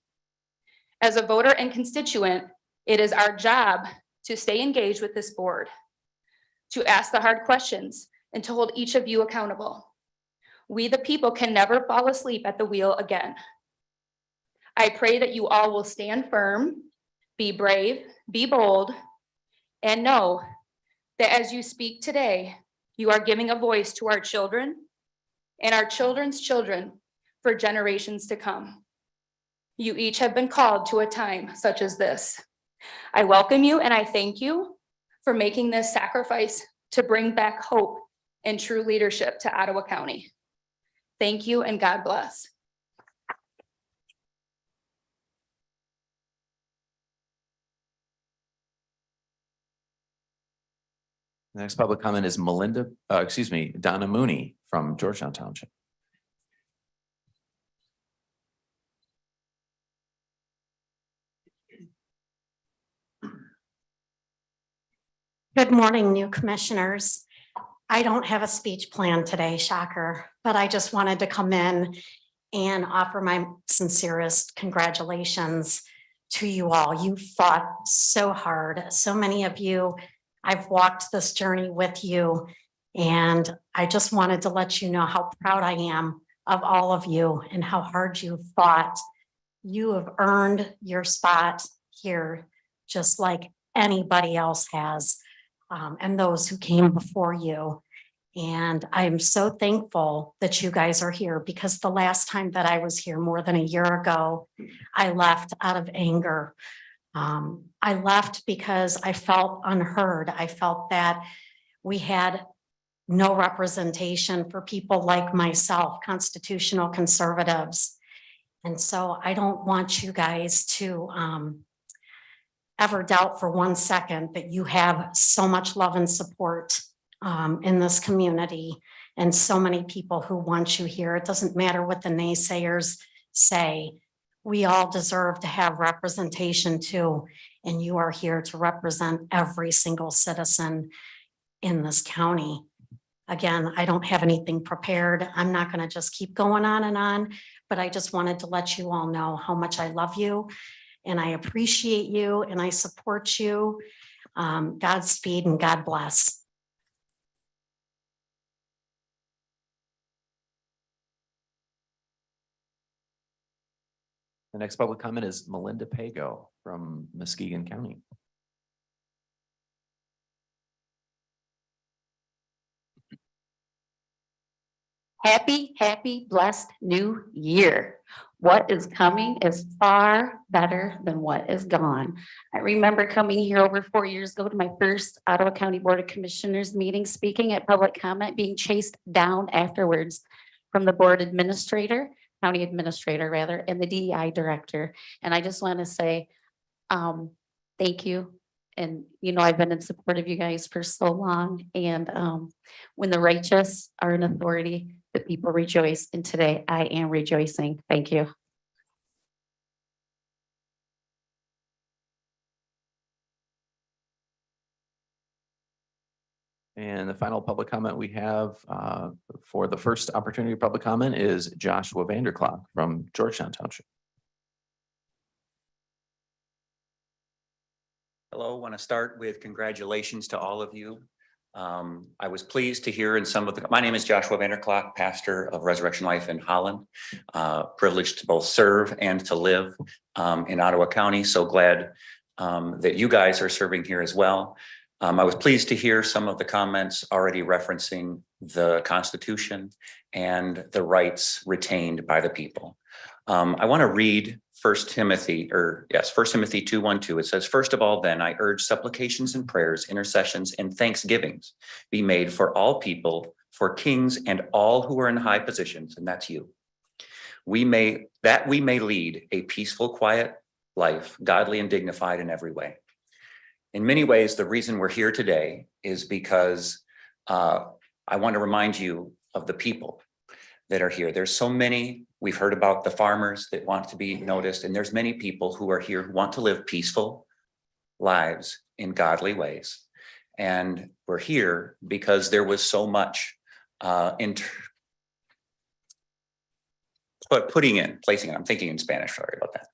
Speaker 3: As a voter and constituent, it is our job to stay engaged with this board, to ask the hard questions, and to hold each of you accountable. We, the people, can never fall asleep at the wheel again. I pray that you all will stand firm, be brave, be bold, and know that as you speak today, you are giving a voice to our children and our children's children for generations to come. You each have been called to a time such as this. I welcome you and I thank you for making this sacrifice to bring back hope and true leadership to Ottawa County. Thank you and God bless.
Speaker 1: The next public comment is Donna Mooney from Georgetown Township.
Speaker 17: Good morning, new commissioners. I don't have a speech plan today, shocker, but I just wanted to come in and offer my sincerest congratulations to you all. You fought so hard. So many of you, I've walked this journey with you, and I just wanted to let you know how proud I am of all of you and how hard you fought. You have earned your spot here just like anybody else has. And those who came before you. And I'm so thankful that you guys are here, because the last time that I was here more than a year ago, I left out of anger. I left because I felt unheard. I felt that we had no representation for people like myself, constitutional conservatives. And so I don't want you guys to ever doubt for 1 second that you have so much love and support in this community, and so many people who want you here. It doesn't matter what the naysayers say. We all deserve to have representation too, and you are here to represent every single citizen in this county. Again, I don't have anything prepared. I'm not going to just keep going on, but I just wanted to let you all know how much I love you. And I appreciate you and I support you. Godspeed and God bless.
Speaker 1: The next public comment is Melinda Pago from Muskegon County.
Speaker 18: Happy, blessed new year. What is coming is far better than what is gone. I remember coming here over 4 years ago to my first Ottawa County Board of Commissioners meeting, speaking at public comment, being chased down afterwards from the board administrator, county administrator rather, and the DEI director. And I just want to say, thank you. And, you know, I've been in support of you guys for so long. And when the righteous are in authority, the people rejoice. And today I am rejoicing. Thank you.
Speaker 1: And the final public comment we have for the first opportunity of public comment is Joshua Vanderklock from Georgetown Township.
Speaker 19: Hello, want to start with congratulations to all of you. I was pleased to hear in some of the, my name is Joshua Vanderklock, pastor of Resurrection Life in Holland. Privileged to both serve and to live in Ottawa County. So glad that you guys are serving here as well. I was pleased to hear some of the comments already referencing the Constitution and the rights retained by the people. I want to read 1 Timothy 2:1-2. It says, first of all, then I urge supplications and prayers, intercessions and thanksgivings be made for all people, for kings and all who are in high positions, and that's you. We may lead a peaceful, quiet life, godly and dignified in every way. In many ways, the reason we're here today is because I want to remind you of the people that are here. There's so many. We've heard about the farmers that want to be noticed, and there's many people who are here who want to live peaceful lives in godly ways. And we're here because there was so much placing, I'm thinking in Spanish, sorry about that.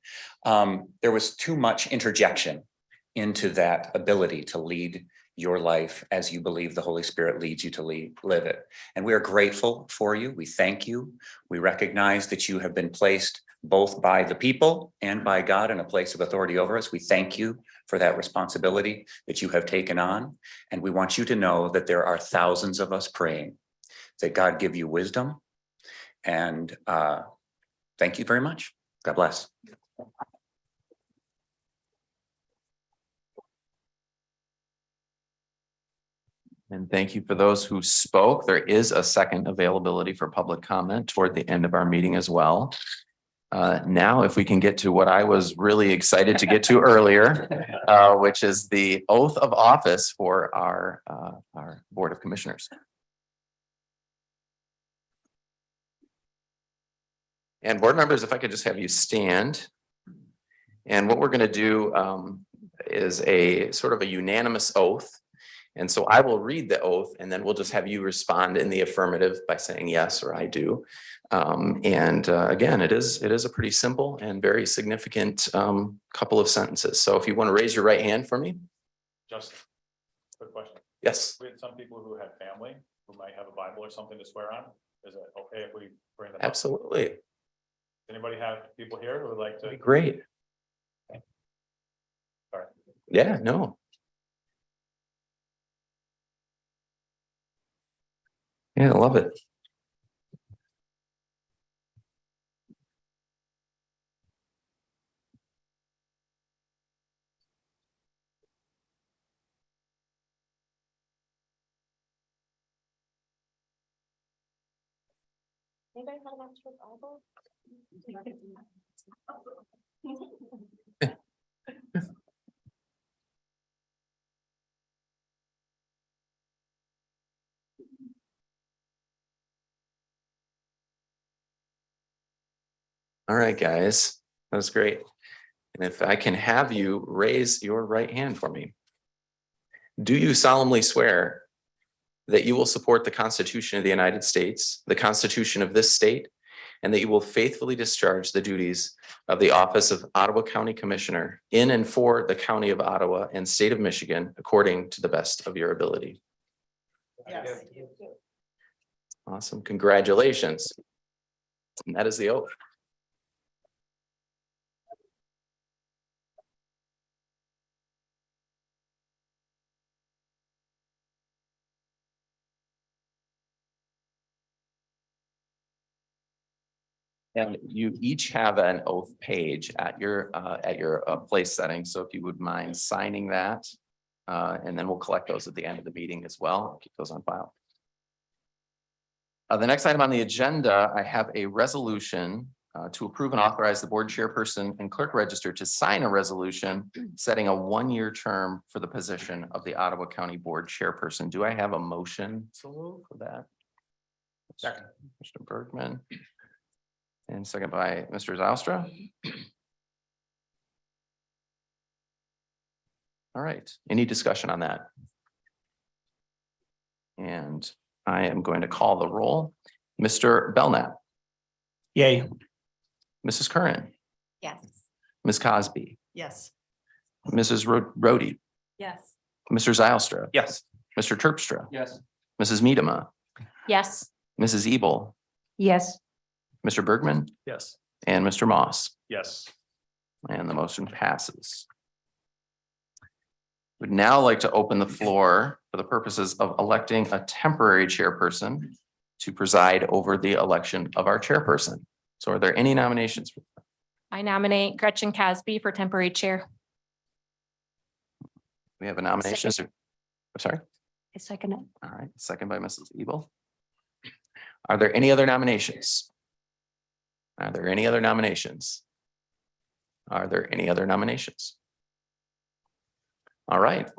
Speaker 19: There was too much interjection into that ability to lead your life as you believe the Holy Spirit leads you to live it. And we are grateful for you. We thank you. We recognize that you have been placed both by the people and by God in a place of authority over us. We thank you for that responsibility that you have taken on. And we want you to know that there are thousands of us praying that God give you wisdom. And thank you very much. God bless.
Speaker 1: And thank you for those who spoke. There is a second availability for public comment toward the end of our meeting as well. Now, if we can get to what I was really excited to get to earlier, which is the oath of office for our Board of Commissioners. And board members, if I could just have you stand. And what we're going to do is a sort of a unanimous oath. And so I will read the oath and then we'll just have you respond in the affirmative by saying yes or I do. Again, it is a pretty simple and very significant couple of sentences. So if you want to raise your right hand for me.
Speaker 20: Justin, quick question.
Speaker 1: Yes.
Speaker 20: We had some people who have family who might have a Bible or something to swear on. Is it okay if we bring them up?
Speaker 1: Absolutely.
Speaker 20: Does anybody have people here who would like to?
Speaker 1: Great.
Speaker 20: Sorry.
Speaker 1: Yeah, no. Yeah, I love it.
Speaker 3: Anybody have an extra Bible?
Speaker 1: All right, guys, that was great. And if I can have you raise your right hand for me. Do you solemnly swear that you will support the Constitution of the United States, the Constitution of this state, and that you will faithfully discharge the duties of the office of Ottawa County Commissioner in and for the County of Ottawa and State of Michigan according to the best of your ability?
Speaker 3: Yes.
Speaker 1: Awesome, congratulations. And that is the oath. And you each have an oath page at your place setting. So if you would mind signing that. And then we'll collect those at the end of the meeting as well. Keep those on file. The next item on the agenda, I have a resolution to approve and authorize the board chairperson and clerk register to sign a resolution setting a one-year term for the position of the Ottawa County Board chairperson. Do I have a motion for that?
Speaker 2: Second.
Speaker 1: Mr. Bergman. And second by Mr. Zylstra. All right, any discussion on that? And I am going to call the roll. Mr. Belknap.
Speaker 2: Yay.
Speaker 1: Mrs. Curran.
Speaker 3: Yes.
Speaker 1: Ms. Cosby.
Speaker 3: Yes.
Speaker 1: Mrs. Rhodey.
Speaker 3: Yes.
Speaker 1: Mr. Zylstra.
Speaker 2: Yes.
Speaker 1: Mr. Terpstra.
Speaker 2: Yes.
Speaker 1: Mrs. Medema.
Speaker 3: Yes.
Speaker 1: Mrs. Ebel.
Speaker 3: Yes.
Speaker 1: Mr. Bergman.
Speaker 20: Yes.
Speaker 1: And Mr. Moss.
Speaker 20: Yes.
Speaker 1: And the motion passes. Would now like to open the floor for the purposes of electing a temporary chairperson to preside over the election of our chairperson. So are there any nominations?
Speaker 21: I nominate Gretchen Casby for temporary chair.
Speaker 1: We have a nomination. I'm sorry.
Speaker 21: I second it.
Speaker 1: All right, second by Mrs. Ebel. Are there any other nominations? Are there any other nominations? Are there any other nominations? All right,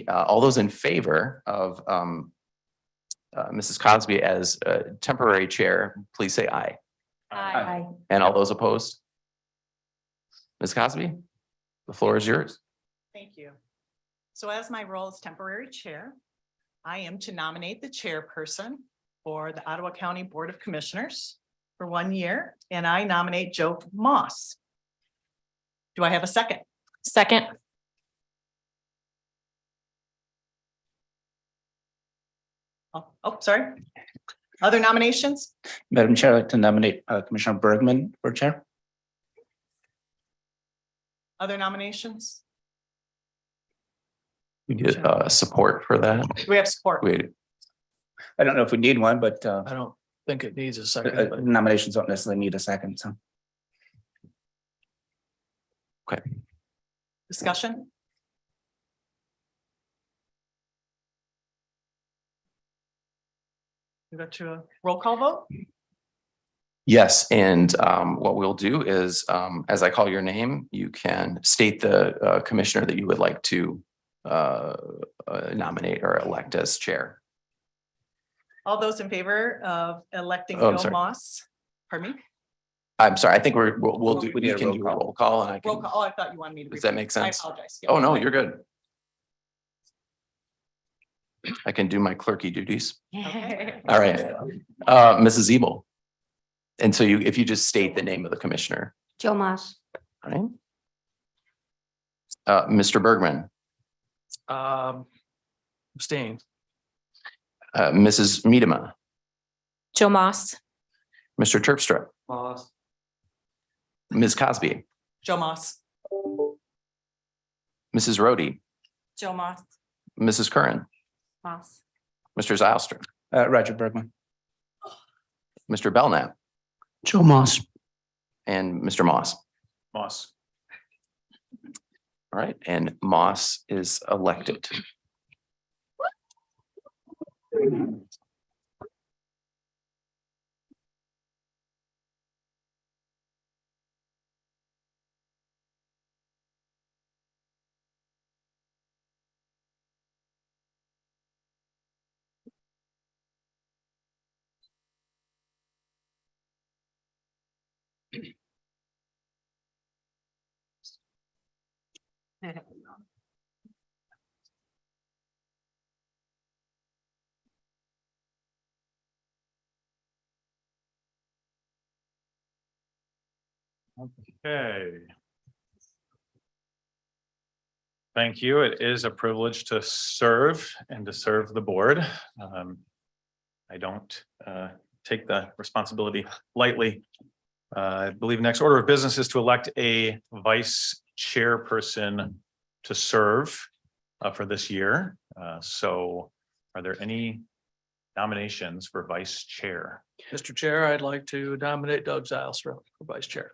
Speaker 1: all those in favor of Mrs. Cosby as temporary chair, please say aye.
Speaker 21: Aye.
Speaker 1: And all those opposed? Ms. Cosby, the floor is yours.
Speaker 22: Thank you. So as my role as temporary chair, I am to nominate the chairperson for the Ottawa County Board of Commissioners for 1 year, and I nominate Joe Moss. Do I have a second?
Speaker 21: Second.
Speaker 22: Oh, sorry. Other nominations?
Speaker 2: Madam Chair, I'd like to nominate Commissioner Bergman for chair.
Speaker 22: Other nominations?
Speaker 1: We get support for that.
Speaker 22: Do we have support?
Speaker 1: Wait,
Speaker 2: I don't know if we need one, but
Speaker 4: I don't think it needs a second. but-
Speaker 2: nominations don't necessarily need a second, so.
Speaker 22: Discussion? We go to a roll call vote?
Speaker 1: yes, and what we'll do is, as I call your name, you can state the commissioner that you would like to nominate or elect as chair.
Speaker 22: All those in favor of electing
Speaker 1: Oh, I'm
Speaker 22: Joe
Speaker 1: sorry.
Speaker 22: Moss? Pardon me?
Speaker 1: I'm sorry, I think we'll do,
Speaker 2: We need
Speaker 1: we
Speaker 2: a
Speaker 1: can
Speaker 2: roll
Speaker 1: do a
Speaker 2: call.
Speaker 1: roll call and I
Speaker 22: Roll
Speaker 1: can,
Speaker 22: call. Oh, I thought you wanted me to.
Speaker 1: does that
Speaker 22: repeat.
Speaker 1: make sense?
Speaker 22: I apologize.
Speaker 1: Oh, no, you're good. I can do my clerky duties.
Speaker 22: Okay.
Speaker 1: All right, Mrs. Ebel. And so if you just state the name of the commissioner,
Speaker 21: Joe Moss.
Speaker 1: all right? Mr. Bergman,
Speaker 4: Abstain.
Speaker 1: Mrs. Medema,
Speaker 21: Joe Moss.
Speaker 1: Mr. Terpstra,
Speaker 2: Moss.
Speaker 1: Ms. Cosby,
Speaker 22: Joe Moss.
Speaker 1: Mrs. Rhodey,
Speaker 22: Joe Moss.
Speaker 1: Mrs. Curran,
Speaker 22: Moss.
Speaker 1: Mr. Zylstra,
Speaker 2: Roger Bergman.
Speaker 1: Mr. Belknap,
Speaker 2: Joe Moss.
Speaker 1: and Mr. Moss.
Speaker 20: Moss.
Speaker 1: All right, and Moss is elected.
Speaker 20: Okay. Thank you. It is a privilege to serve and to serve the board. I don't take the responsibility lightly. I believe next order of business is to elect a vice chairperson to serve for this year. So are there any nominations for vice chair.
Speaker 4: Mr. Chair, I'd like to nominate Doug Zylstra for vice chair.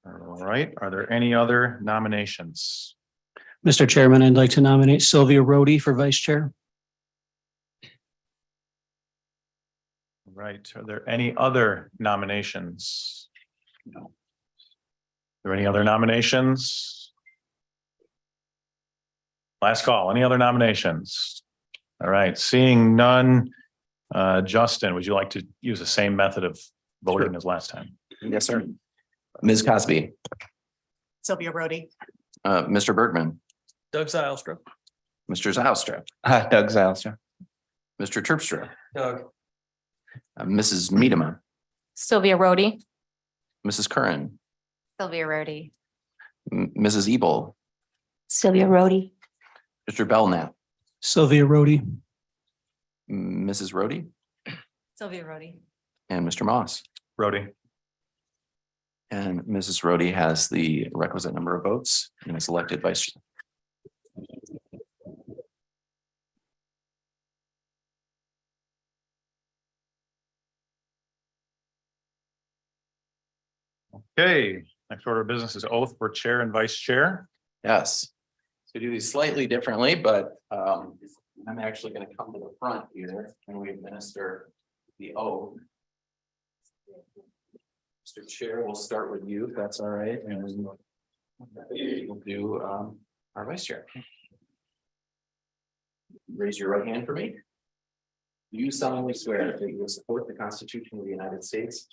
Speaker 20: All right, are there any other nominations?
Speaker 5: Mr. Chairman, I'd like to nominate Sylvia Rhodey for vice chair.
Speaker 20: Right, are there any other nominations? No. Are there any other nominations? Last call, any other nominations? All right, seeing none. Justin, would you like to use the same method of voting as last time?
Speaker 1: Yes, sir. Ms. Cosby,
Speaker 22: Sylvia Brody.
Speaker 1: Mr. Bergman,
Speaker 4: Doug Zylstra.
Speaker 1: Mr. Zylstra,
Speaker 10: Doug Zylstra.
Speaker 1: Mr. Terpstra,
Speaker 4: Doug.
Speaker 1: Mrs. Medema,
Speaker 21: Sylvia Rhodey.
Speaker 1: Mrs. Curran,
Speaker 18: Sylvia Rhodey.
Speaker 1: Mrs. Ebel,
Speaker 18: Sylvia Rhodey.
Speaker 1: Mr. Belknap,
Speaker 5: Sylvia Rhodey.
Speaker 1: Mrs. Rhodey,
Speaker 21: Sylvia Rhodey.
Speaker 1: and Mr. Moss.
Speaker 20: Rhodey.
Speaker 1: And Mrs. Rhodey has the requisite number of votes and is elected vice chair.
Speaker 20: Okay, next order of business is oath for chair and vice chair.
Speaker 1: Yes. So do these slightly differently, but I'm actually going to come to the front here and we administer the oath. Mr. Chair, we'll start with you, if that's all right, and we'll do our vice chair. Raise your right hand for me. Do you solemnly swear that you will support the Constitution of the United States,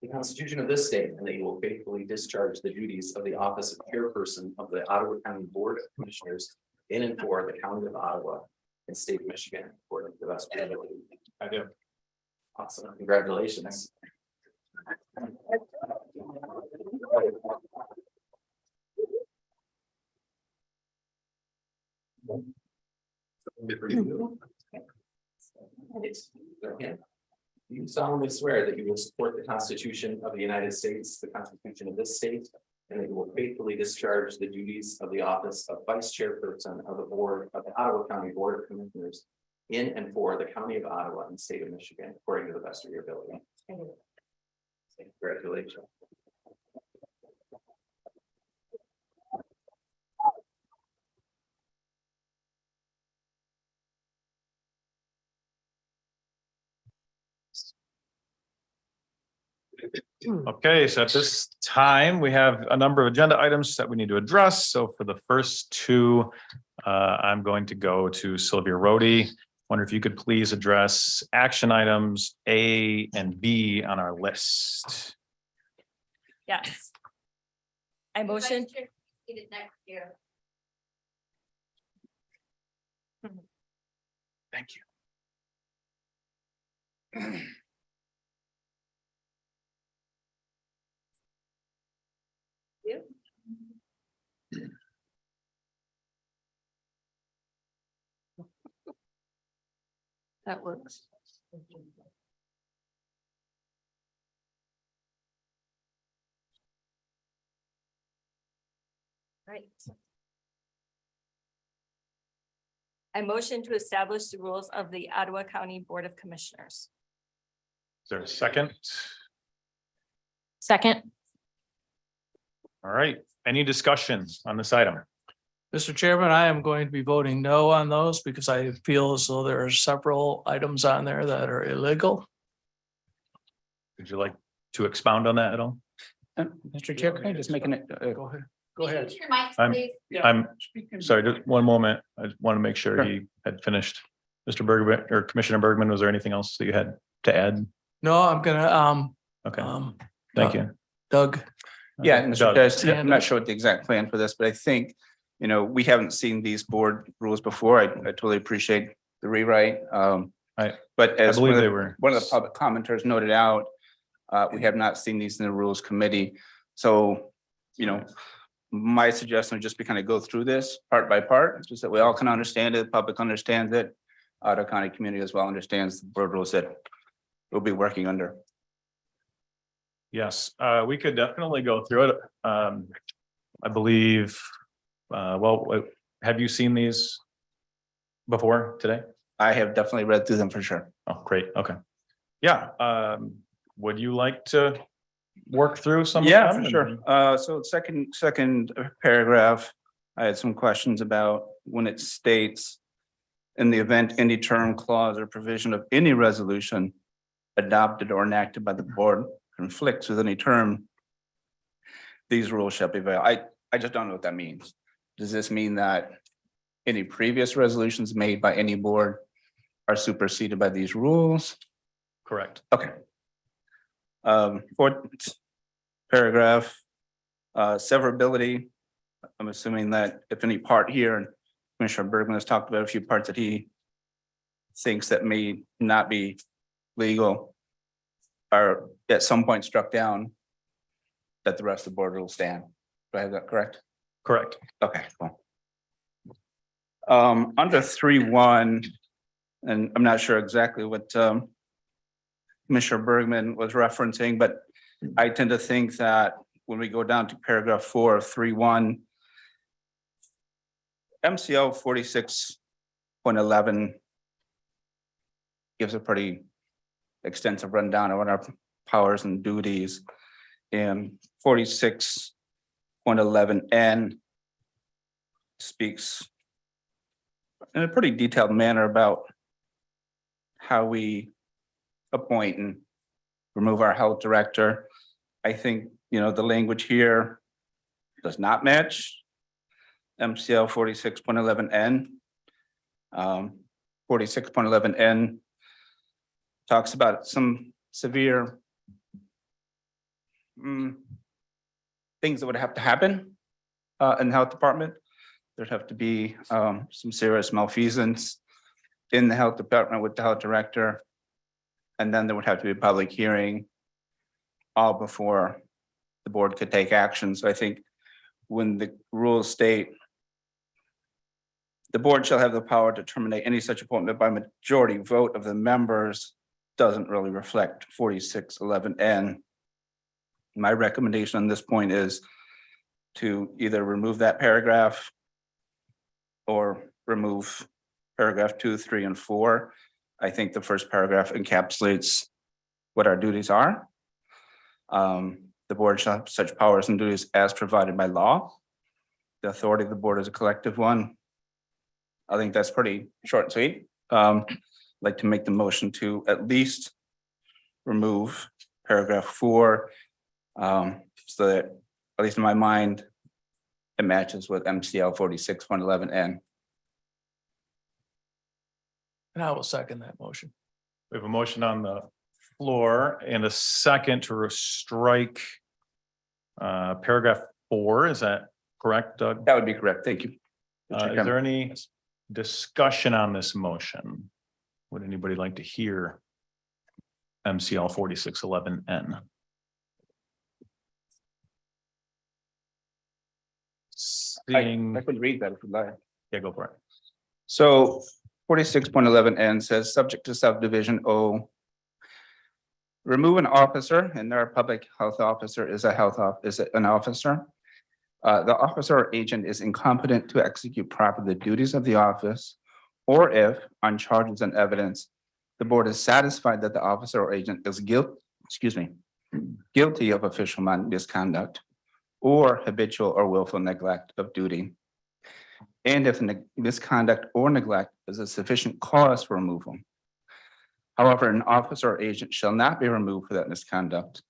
Speaker 1: the Constitution of this state, and that you will faithfully discharge the duties of the office of chairperson of the Ottawa County Board of Commissioners in and for the County of Ottawa and State of Michigan, according to the best of your ability?
Speaker 20: I do.
Speaker 1: Awesome, congratulations. Do you solemnly swear that you will support the Constitution of the United States, the Constitution of this state, and that you will faithfully discharge the duties of the office of vice chairperson of the board of the Ottawa County Board of Commissioners in and for the County of Ottawa and State of Michigan, according to the best of your ability? Congratulations.
Speaker 20: Okay, so at this time, we have a number of agenda items that we need to address. So for the first two, I'm going to go to Sylvia Rhodey. Wonder if you could please address action items A and B on our list.
Speaker 21: Yes. I motion.
Speaker 20: Thank you.
Speaker 18: That works.
Speaker 21: Right. I motion to establish the rules of the Ottawa County Board of Commissioners.
Speaker 20: Is there a second?
Speaker 21: Second.
Speaker 20: All right, any discussion on this item?
Speaker 4: Mr. Chairman, I am going to be voting no on those because I feel as though there are several items on there that are illegal.
Speaker 20: Would you like to expound on that at all?
Speaker 10: Mr. Chair, can I just make an?
Speaker 4: Go ahead. Go ahead.
Speaker 20: I'm sorry, just one moment. I just want to make sure he had finished. Mr. Bergman or Commissioner Bergman, was there anything else that you had to add?
Speaker 4: No, I'm gonna,
Speaker 20: Okay, thank you.
Speaker 4: Doug.
Speaker 10: Yeah, Mr.
Speaker 20: Doug.
Speaker 10: Chair, I'm not sure what the exact plan for this, but I think, you know, we haven't seen these board rules before. I totally appreciate the rewrite. But as
Speaker 20: believe
Speaker 10: one of
Speaker 20: they
Speaker 10: the-
Speaker 20: were.
Speaker 10: one of the public commenters noted out, we have not seen these in the rules committee. So, you know, my suggestion would just be kind of go through this part by part, just that we all can understand it, the public understands it. Ottawa County community as well understands the board rules that we'll be working under.
Speaker 20: Yes, we could definitely go through it. I believe, well, have you seen these? before today?
Speaker 6: I have definitely read through them for sure.
Speaker 20: Oh, great. Okay. Yeah. Would you like to work through some? of
Speaker 6: Yeah,
Speaker 20: them
Speaker 6: for sure. So second paragraph, I had some questions about when it states in the event any term, clause, or provision of any resolution adopted or enacted by the board conflicts with any term, these rules shall be valid. I just don't know what that means. Does this mean that any previous resolutions made by any board are superseded by these rules?
Speaker 20: Correct.
Speaker 6: Okay. Fourth paragraph, severability. I'm assuming that if any part here, and Commissioner Bergman has talked about a few parts that he thinks that may not be legal, are at some point struck down, that the rest of the board will stand. Do I have that correct?
Speaker 20: Correct.
Speaker 6: Okay, cool. Under 3.1, and I'm not sure exactly what Commissioner Bergman was referencing, but I tend to think that when we go down to paragraph 4 of 3.1, MCL 46.11 gives a pretty extensive rundown of what our powers and duties, and 46.11N speaks in a pretty detailed manner about how we appoint and remove our health director. I think, the language here does not match MCL 46.11N. 46.11N talks about some severe things that would have to happen in the health department. There'd have to be some serious malfeasance in the health department with the health director. And then there would have to be a public hearing all before the board could take action. So I think when the rules state the board shall have the power to terminate any such appointment by majority vote of the members, doesn't really reflect 46.11N. My recommendation on this point is to either remove that paragraph or remove paragraph 2, 3, and 4. I think the first paragraph encapsulates what our duties are. The board shall have such powers and duties as provided by law. The authority of the board is a collective one. I think that's pretty short and sweet. I'd like to make the motion to at least remove paragraph 4. So that, at least in my mind, it matches with MCL 46.11N.
Speaker 4: And I will second that motion.
Speaker 20: We have a motion on the floor and a second to strike paragraph 4. Is that correct, Doug?
Speaker 6: That would be correct. Thank you.
Speaker 20: Is there any discussion on this motion? Would anybody like to hear MCL 46.11N? Seeing,
Speaker 6: I could read that if you'd like.
Speaker 20: yeah, go for it.
Speaker 6: So 46.11N says, subject to subdivision O, remove an officer, and our public health officer is an officer. The officer or agent is incompetent to execute properly the duties of the office, or if on charges and evidence, the board is satisfied that the officer or agent is guilty of official misconduct or habitual or willful neglect of duty. And if misconduct or neglect is a sufficient cause for removal. However, an officer or agent shall not be removed for that misconduct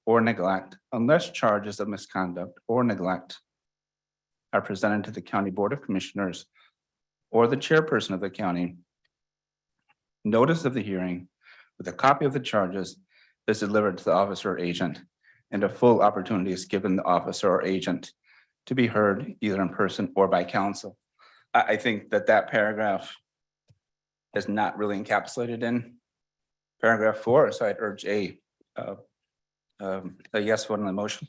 Speaker 6: or neglect unless charges of misconduct or neglect are presented to the County Board of Commissioners or the chairperson of the county. Notice of the hearing with a copy of the charges is delivered to the officer or agent, and a full opportunity is given the officer or agent to be heard either in person or by counsel. I think that paragraph is not really encapsulated in paragraph 4, so I'd urge a yes vote on the motion.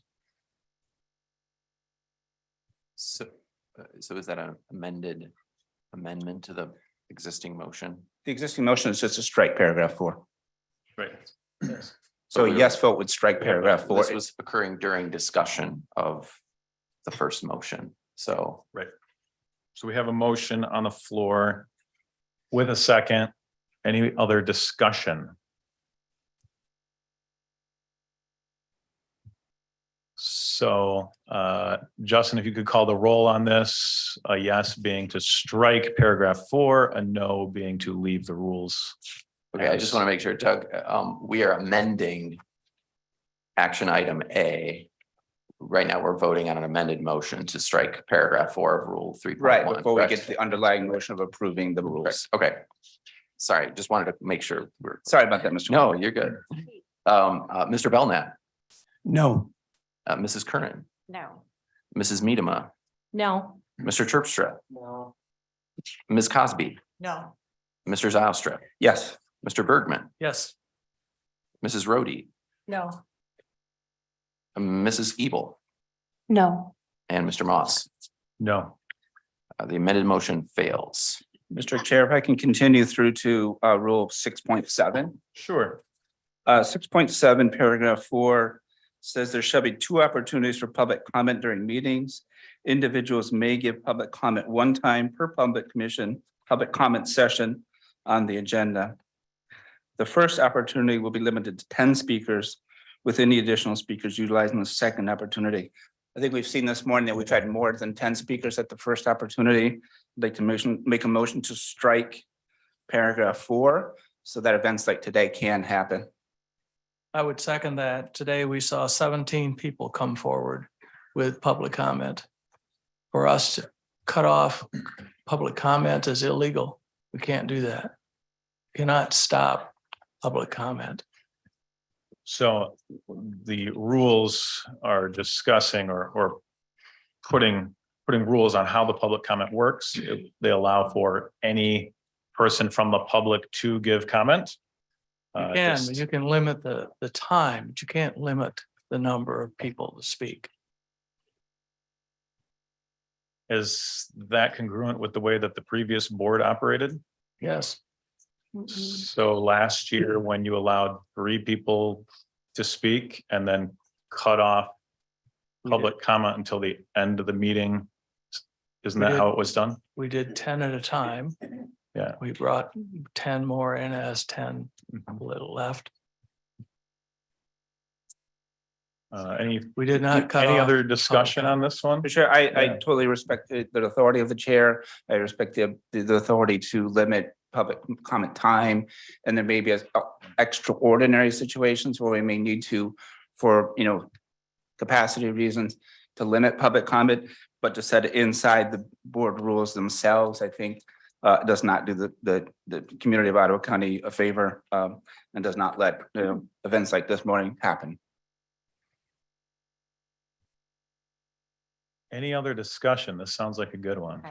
Speaker 1: So is that an amendment to the existing motion?
Speaker 6: The existing motion is just to strike paragraph 4.
Speaker 20: Right.
Speaker 6: So a yes vote would strike paragraph 4.
Speaker 1: This was occurring during discussion of the first motion, so.
Speaker 20: Right. So we have a motion on the floor With a second, any other discussion? So, Justin, if you could call the roll on this, a yes being to strike paragraph 4, a no being to leave the rules.
Speaker 1: Okay, I just want to make sure, Doug, we are amending action item A. Right now, we're voting on an amended motion to strike paragraph 4 of rule 3.1.
Speaker 6: Right, before we get
Speaker 1: correct?
Speaker 6: to the underlying motion of approving the rules.
Speaker 1: Okay. Sorry, just wanted to make sure we're.
Speaker 6: Sorry about that, Mr.
Speaker 1: No, you're good. Mr. Belknap,
Speaker 5: No.
Speaker 1: Mrs. Curran,
Speaker 21: No.
Speaker 1: Mrs. Medema,
Speaker 21: No.
Speaker 1: Mr. Terpstra,
Speaker 2: No.
Speaker 1: Ms. Cosby,
Speaker 22: No.
Speaker 1: Mr. Zylstra,
Speaker 6: Yes.
Speaker 1: Mr. Bergman,
Speaker 4: Yes.
Speaker 1: Mrs. Rhodey,
Speaker 21: No.
Speaker 1: Mrs. Ebel,
Speaker 21: No.
Speaker 1: and Mr. Moss.
Speaker 20: No.
Speaker 1: The amended motion fails.
Speaker 6: Mr. Chair, if I can continue through to rule 6.7.
Speaker 20: Sure.
Speaker 6: 6.7, paragraph 4 says there shall be 2 opportunities for public comment during meetings. Individuals may give public comment 1 time per public comment session on the agenda. The first opportunity will be limited to 10 speakers, with any additional speakers utilizing the second opportunity. I think we've seen this morning that we've had more than 10 speakers at the first opportunity. I'd like to make a motion to strike paragraph 4 so that events like today can happen.
Speaker 4: I would second that. Today we saw 17 people come forward with public comment. For us to cut off public comment is illegal. We can't do that. Cannot stop public comment.
Speaker 20: So the rules are discussing or putting rules on how the public comment works. They allow for any person from the public to give comment.
Speaker 4: You can limit the time, but you can't limit the number of people to speak.
Speaker 20: Is that congruent with the way that the previous board operated?
Speaker 4: Yes.
Speaker 20: So last year, when you allowed 3 people to speak and then cut off public comment until the end of the meeting, isn't that how it was done?
Speaker 4: We did 10 at a time.
Speaker 20: Yeah.
Speaker 4: We brought 10 more in as 10 little left. We did not cut
Speaker 20: Any
Speaker 4: off
Speaker 20: other discussion on this one?
Speaker 6: For sure, I totally respect the authority of the chair. I respect the authority to limit public comment time. And there may be extraordinary situations where we may need to, for, capacity reasons, to limit public comment, but to set it inside the board rules themselves, I think does not do the community of Ottawa County a favor, and does not let events like this morning happen.
Speaker 20: Any other discussion? This sounds like a good one.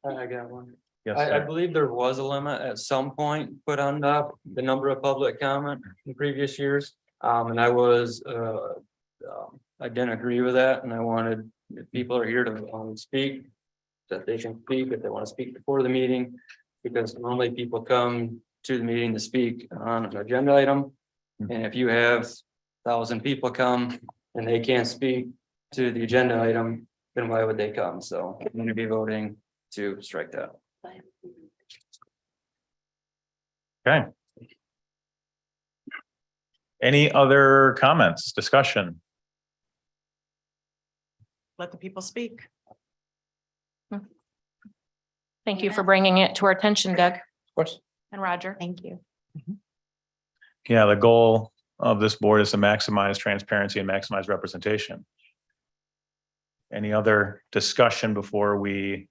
Speaker 7: I got one.
Speaker 20: Yes,
Speaker 7: I
Speaker 20: sir.
Speaker 7: believe there was a limit at some point put on the number of public comment in previous years. And I was, I didn't agree with that, and I wanted, if people are here to speak, that they can speak if they want to speak before the meeting, because normally people come to the meeting to speak on an agenda item. And if you have 1,000 people come and they can't speak to the agenda item, then why would they come? So I'm going to be voting to strike that.
Speaker 20: Okay. Any other comments, discussion?
Speaker 22: Let the people speak.
Speaker 21: Thank you for bringing it to our attention, Doug.
Speaker 6: Of course.
Speaker 21: And Roger. Thank you.
Speaker 20: Yeah, the goal of this board is to maximize transparency and maximize representation. Any other discussion before we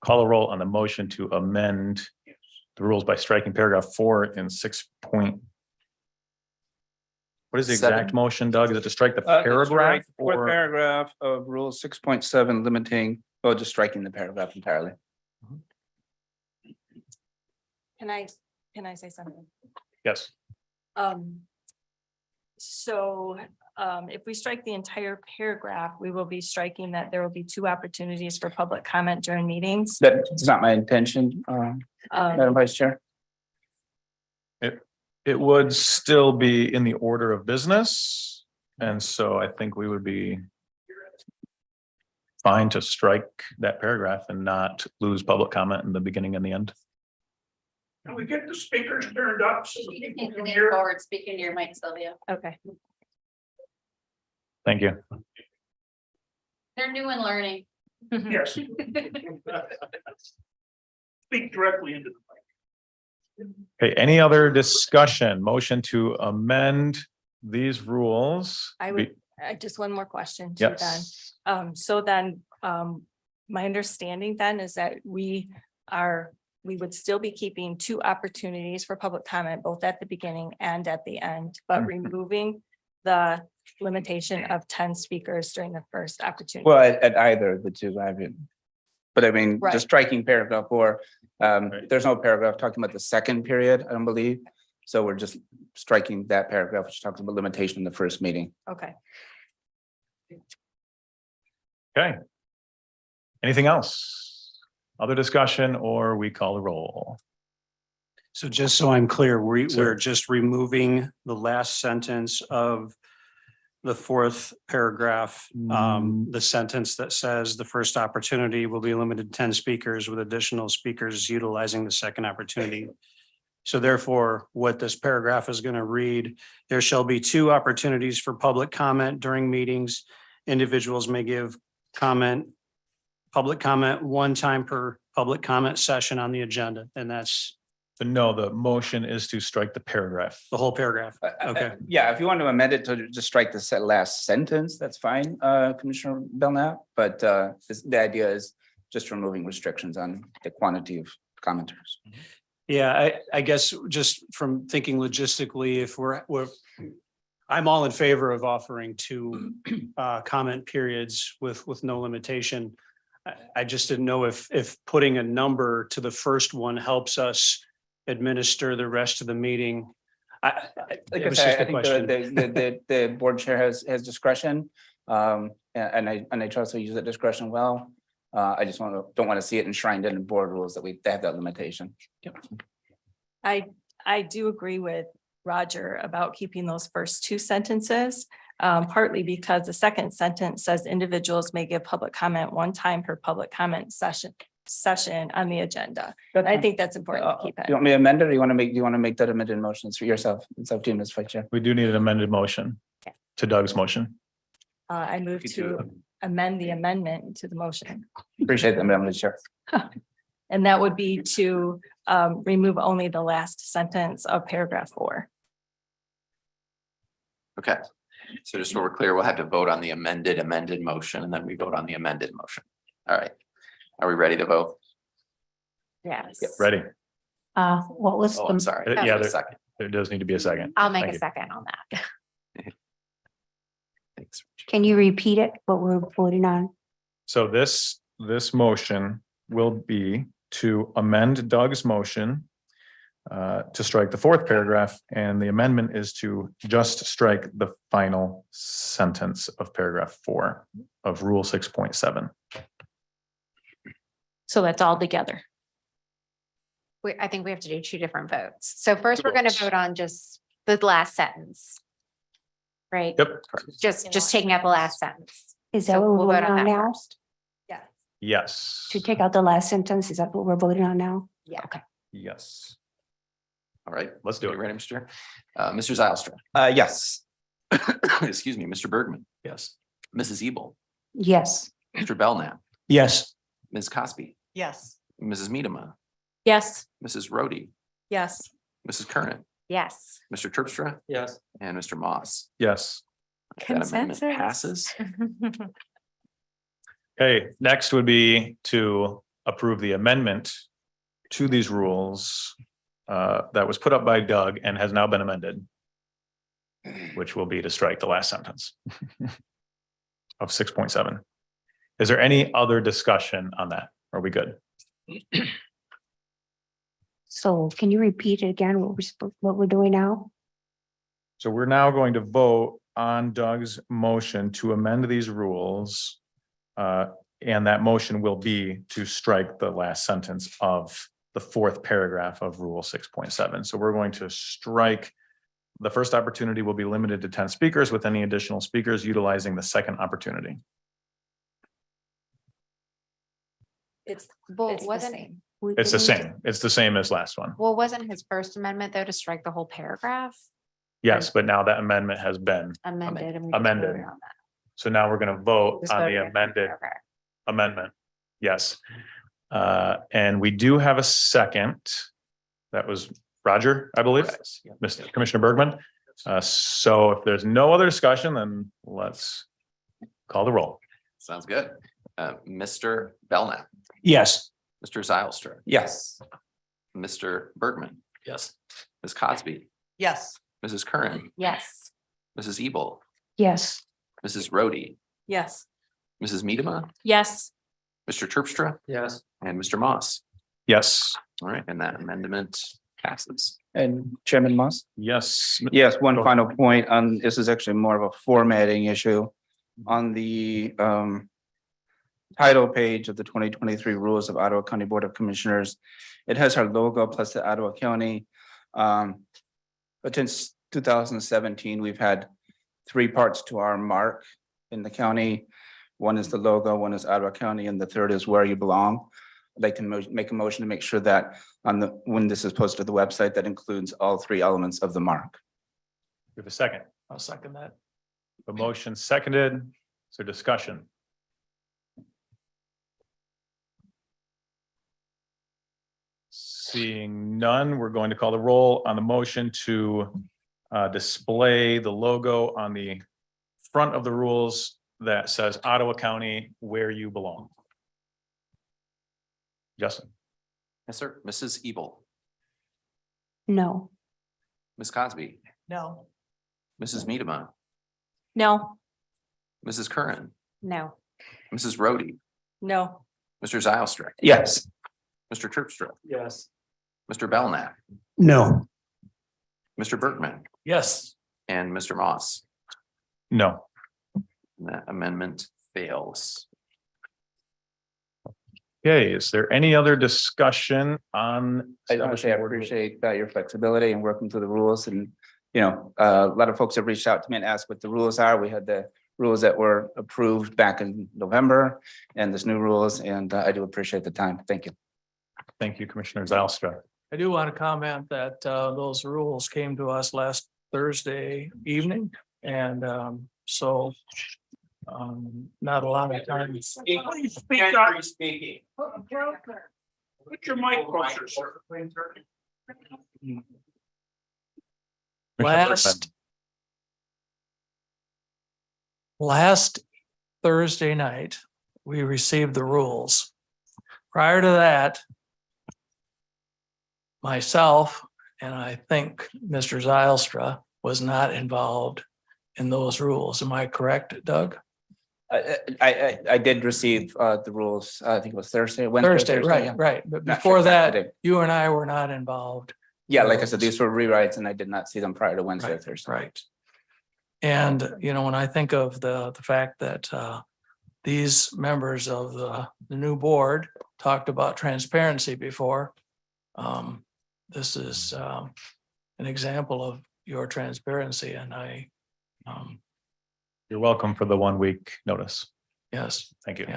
Speaker 20: call a roll on the motion to amend the rules by striking paragraph 4 in 6 point? What is the exact motion, Doug? Is it to strike the paragraph?
Speaker 6: Fourth
Speaker 20: Or
Speaker 6: paragraph of rule 6.7 limiting, just striking the paragraph entirely.
Speaker 21: Can I say something?
Speaker 20: yes,
Speaker 21: So if we strike the entire paragraph, we will be striking that there will be 2 opportunities for public comment during meetings.
Speaker 6: That's not my intention, Madam Vice Chair.
Speaker 20: it would still be in the order of business. And so I think we would be fine to strike that paragraph and not lose public comment in the beginning and the end.
Speaker 2: Can we get the speakers turned up so we
Speaker 18: Lean forward, speak into your mic, Sylvia.
Speaker 21: Okay.
Speaker 20: Thank you.
Speaker 18: They're new and learning.
Speaker 2: Yes. Speak directly into the mic.
Speaker 20: Okay, any other discussion, motion to amend these rules?
Speaker 21: I would, just one more question too then.
Speaker 20: Yes.
Speaker 21: So then, my understanding then is that we would still be keeping 2 opportunities for public comment, both at the beginning and at the end, but removing the limitation of 10 speakers during the first opportunity.
Speaker 6: Well, at either of the two, I haven't. But I mean,
Speaker 21: Right.
Speaker 6: just striking paragraph 4, there's no paragraph talking about the second period, I don't believe. So we're just striking that paragraph, which talks about limitation in the first meeting.
Speaker 21: Okay.
Speaker 20: Okay. Anything else? Other discussion, or we call the roll?
Speaker 5: So just so I'm clear,
Speaker 20: Sir.
Speaker 5: we're just removing the last sentence of the 4th paragraph, the sentence that says the first opportunity will be limited to 10 speakers with additional speakers utilizing the second opportunity. So therefore, what this paragraph is going to read, there shall be 2 opportunities for public comment during meetings. Individuals may give public comment 1 time per public comment session on the agenda, and that's
Speaker 20: No, the motion is to strike the paragraph.
Speaker 5: the whole paragraph. Okay.
Speaker 6: Yeah, if you want to amend it to just strike the last sentence, that's fine, Commissioner Belknap. But the idea is just removing restrictions on the quantity of commenters.
Speaker 5: Yeah, I guess just from thinking logistically, if I'm all in favor of offering 2 comment periods with no limitation. I just didn't know if putting a number to the first one helps us administer the rest of the meeting.
Speaker 6: Like
Speaker 5: It
Speaker 6: I
Speaker 5: was
Speaker 6: said,
Speaker 5: just
Speaker 6: I
Speaker 5: a
Speaker 6: think
Speaker 5: question.
Speaker 6: the board chair has discretion. And I trust they use that discretion well. I just don't want to see it enshrined in the board rules that they have that limitation.
Speaker 21: I do agree with Roger about keeping those first 2 sentences, partly because the second sentence says individuals may give public comment 1 time per public comment session on the agenda. I think that's important to keep
Speaker 6: Do
Speaker 21: it.
Speaker 6: you want me to amend it, or do you want to make that amended motions for yourself? It's up to you, Ms. Vice Chair.
Speaker 20: We do need an amended motion to Doug's motion.
Speaker 21: I move to amend the amendment to the motion.
Speaker 6: Appreciate that, Madam Chair.
Speaker 21: And that would be to remove only the last sentence of paragraph 4.
Speaker 1: Okay, so just so we're clear, we'll have to vote on the amended motion, and then we vote on the amended motion. All right. Are we ready to vote?
Speaker 21: Yes.
Speaker 20: Ready?
Speaker 17: What was
Speaker 1: Oh, I'm sorry.
Speaker 20: Yeah,
Speaker 1: A second.
Speaker 20: there does need to be a second.
Speaker 18: I'll make
Speaker 20: Thank
Speaker 18: a
Speaker 20: you.
Speaker 18: second on that.
Speaker 1: Thanks.
Speaker 18: Can you repeat it, what we're voting on?
Speaker 20: So this motion will be to amend Doug's motion to strike the 4th paragraph, and the amendment is to just strike the final sentence of paragraph 4 of Rule 6.7.
Speaker 17: So that's all together.
Speaker 8: I think we have to do 2 different votes. So first, we're going to vote on just the last sentence. Right?
Speaker 20: Yep.
Speaker 8: Just taking out the last sentence.
Speaker 18: Is
Speaker 8: So
Speaker 18: that what
Speaker 8: we'll
Speaker 18: we're
Speaker 8: vote
Speaker 18: voting
Speaker 8: on
Speaker 18: on
Speaker 8: that
Speaker 18: now?
Speaker 8: first.
Speaker 21: Yeah.
Speaker 20: Yes.
Speaker 18: To take out the last sentence, is that what we're voting on now?
Speaker 8: Yeah.
Speaker 18: Okay.
Speaker 20: Yes.
Speaker 1: All right,
Speaker 20: Let's do it.
Speaker 1: You ready, Mr. Mr. Zylstra?
Speaker 6: Yes.
Speaker 1: Excuse me, Mr. Bergman,
Speaker 20: Yes.
Speaker 1: Mrs. Ebel,
Speaker 18: Yes.
Speaker 1: Mr. Belknap,
Speaker 5: Yes.
Speaker 1: Ms. Cosby,
Speaker 22: Yes.
Speaker 1: Mrs. Miedema,
Speaker 17: Yes.
Speaker 1: Mrs. Rhodey,
Speaker 21: Yes.
Speaker 1: Mrs. Kernan,
Speaker 8: Yes.
Speaker 1: Mr. Terpstra,
Speaker 7: Yes.
Speaker 1: and Mr. Moss.
Speaker 20: Yes.
Speaker 1: That amendment
Speaker 18: Consensus.
Speaker 1: passes.
Speaker 20: Okay, next would be to approve the amendment to these rules that was put up by Doug and has now been amended, which will be to strike the last sentence of 6.7. Is there any other discussion on that? Are we good?
Speaker 18: So can you repeat it again, what we're doing now?
Speaker 20: So we're now going to vote on Doug's motion to amend these rules. And that motion will be to strike the last sentence of the 4th paragraph of Rule 6.7. So we're going to strike, the first opportunity will be limited to 10 speakers, with any additional speakers utilizing the second opportunity.
Speaker 21: It's
Speaker 8: Well,
Speaker 21: the
Speaker 8: wasn't
Speaker 21: same.
Speaker 20: It's the same. It's the same as last one.
Speaker 8: Well, wasn't his first amendment though to strike the whole paragraph
Speaker 20: Yes, but now that amendment has been
Speaker 8: amended? and we just
Speaker 20: amended.
Speaker 8: voted on that.
Speaker 20: So now we're gonna vote
Speaker 8: Just
Speaker 20: on
Speaker 8: voted
Speaker 20: the
Speaker 8: on it.
Speaker 20: amended
Speaker 8: Okay.
Speaker 20: amendment. Yes. And we do have a second. That was Roger, I believe. Mr. Commissioner Bergman. So if there's no other discussion, then let's call the roll.
Speaker 1: Sounds good. Mr. Belknap,
Speaker 2: Yes.
Speaker 1: Mr. Zylstra,
Speaker 6: Yes.
Speaker 1: Mr. Bergman,
Speaker 4: Yes.
Speaker 1: Ms. Cosby,
Speaker 22: Yes.
Speaker 1: Mrs. Curran,
Speaker 8: Yes.
Speaker 1: Mrs. Ebel,
Speaker 8: Yes.
Speaker 1: Mrs. Rhodey,
Speaker 22: Yes.
Speaker 1: Mrs. Medema,
Speaker 21: Yes.
Speaker 1: Mr. Terpstra,
Speaker 2: Yes.
Speaker 1: and Mr. Moss.
Speaker 20: Yes.
Speaker 1: All right, and that amendment passes.
Speaker 6: And Chairman Moss?
Speaker 20: Yes.
Speaker 6: Yes, one
Speaker 20: Go
Speaker 6: final point on, this is actually more of a formatting issue. On the title page of the 2023 Rules of Ottawa County Board of Commissioners, it has our logo plus the Ottawa County. But since 2017, we've had three parts to our mark in the county. One is the logo, one is Ottawa County, and the third is where you belong. I'd like to make a motion to make sure that on the, when this is posted to the website, that includes all three elements of the mark.
Speaker 20: We have a second.
Speaker 4: I'll second that.
Speaker 20: A motion seconded. Is there discussion? Seeing none, we're going to call the roll on the motion to display the logo on the front of the rules that says Ottawa County, where you belong. Justin?
Speaker 1: Yes, sir. Mrs. Ebel,
Speaker 21: No.
Speaker 1: Ms. Cosby,
Speaker 22: No.
Speaker 1: Mrs. Medema,
Speaker 21: No.
Speaker 1: Mrs. Curran,
Speaker 8: No.
Speaker 1: Mrs. Rhodey,
Speaker 21: No.
Speaker 1: Mr. Zylstra,
Speaker 6: Yes.
Speaker 1: Mr. Terpstra,
Speaker 2: Yes.
Speaker 1: Mr. Belknap,
Speaker 2: No.
Speaker 1: Mr. Bergman,
Speaker 4: Yes.
Speaker 1: and Mr. Moss.
Speaker 20: No.
Speaker 1: And that amendment fails.
Speaker 20: Okay, is there any other discussion on?
Speaker 6: I want to say I appreciate your flexibility and working through the rules, and, you know, a lot of folks have reached out to me and asked what the rules are. We had the rules that were approved back in November and this new rules, and I do appreciate the time. Thank you.
Speaker 20: Thank you, Commissioner Zylstra.
Speaker 4: I do want to comment that those rules came to us last Thursday evening, and so not a lot of time.
Speaker 2: Please speak up. Speaking. Put your mic closer, sir.
Speaker 4: Last Thursday night, we received the rules. Prior to that, myself, and I think Mr. Zylstra was not involved in those rules. Am I correct, Doug?
Speaker 6: I did receive the rules, I think it was Thursday, Wednesday.
Speaker 4: Thursday, right,
Speaker 6: yeah.
Speaker 4: right. But
Speaker 6: Not
Speaker 4: before
Speaker 6: sure
Speaker 4: that,
Speaker 6: exactly.
Speaker 4: you and I were not involved.
Speaker 6: Yeah, like I said, these were rewrites and I did not see them prior to Wednesday or
Speaker 4: Right,
Speaker 6: Thursday.
Speaker 4: right. And, you know, when I think of the fact that these members of the new board talked about transparency before, this is an example of your transparency, and
Speaker 20: You're welcome for the 1 week notice.
Speaker 4: yes,
Speaker 20: Thank you.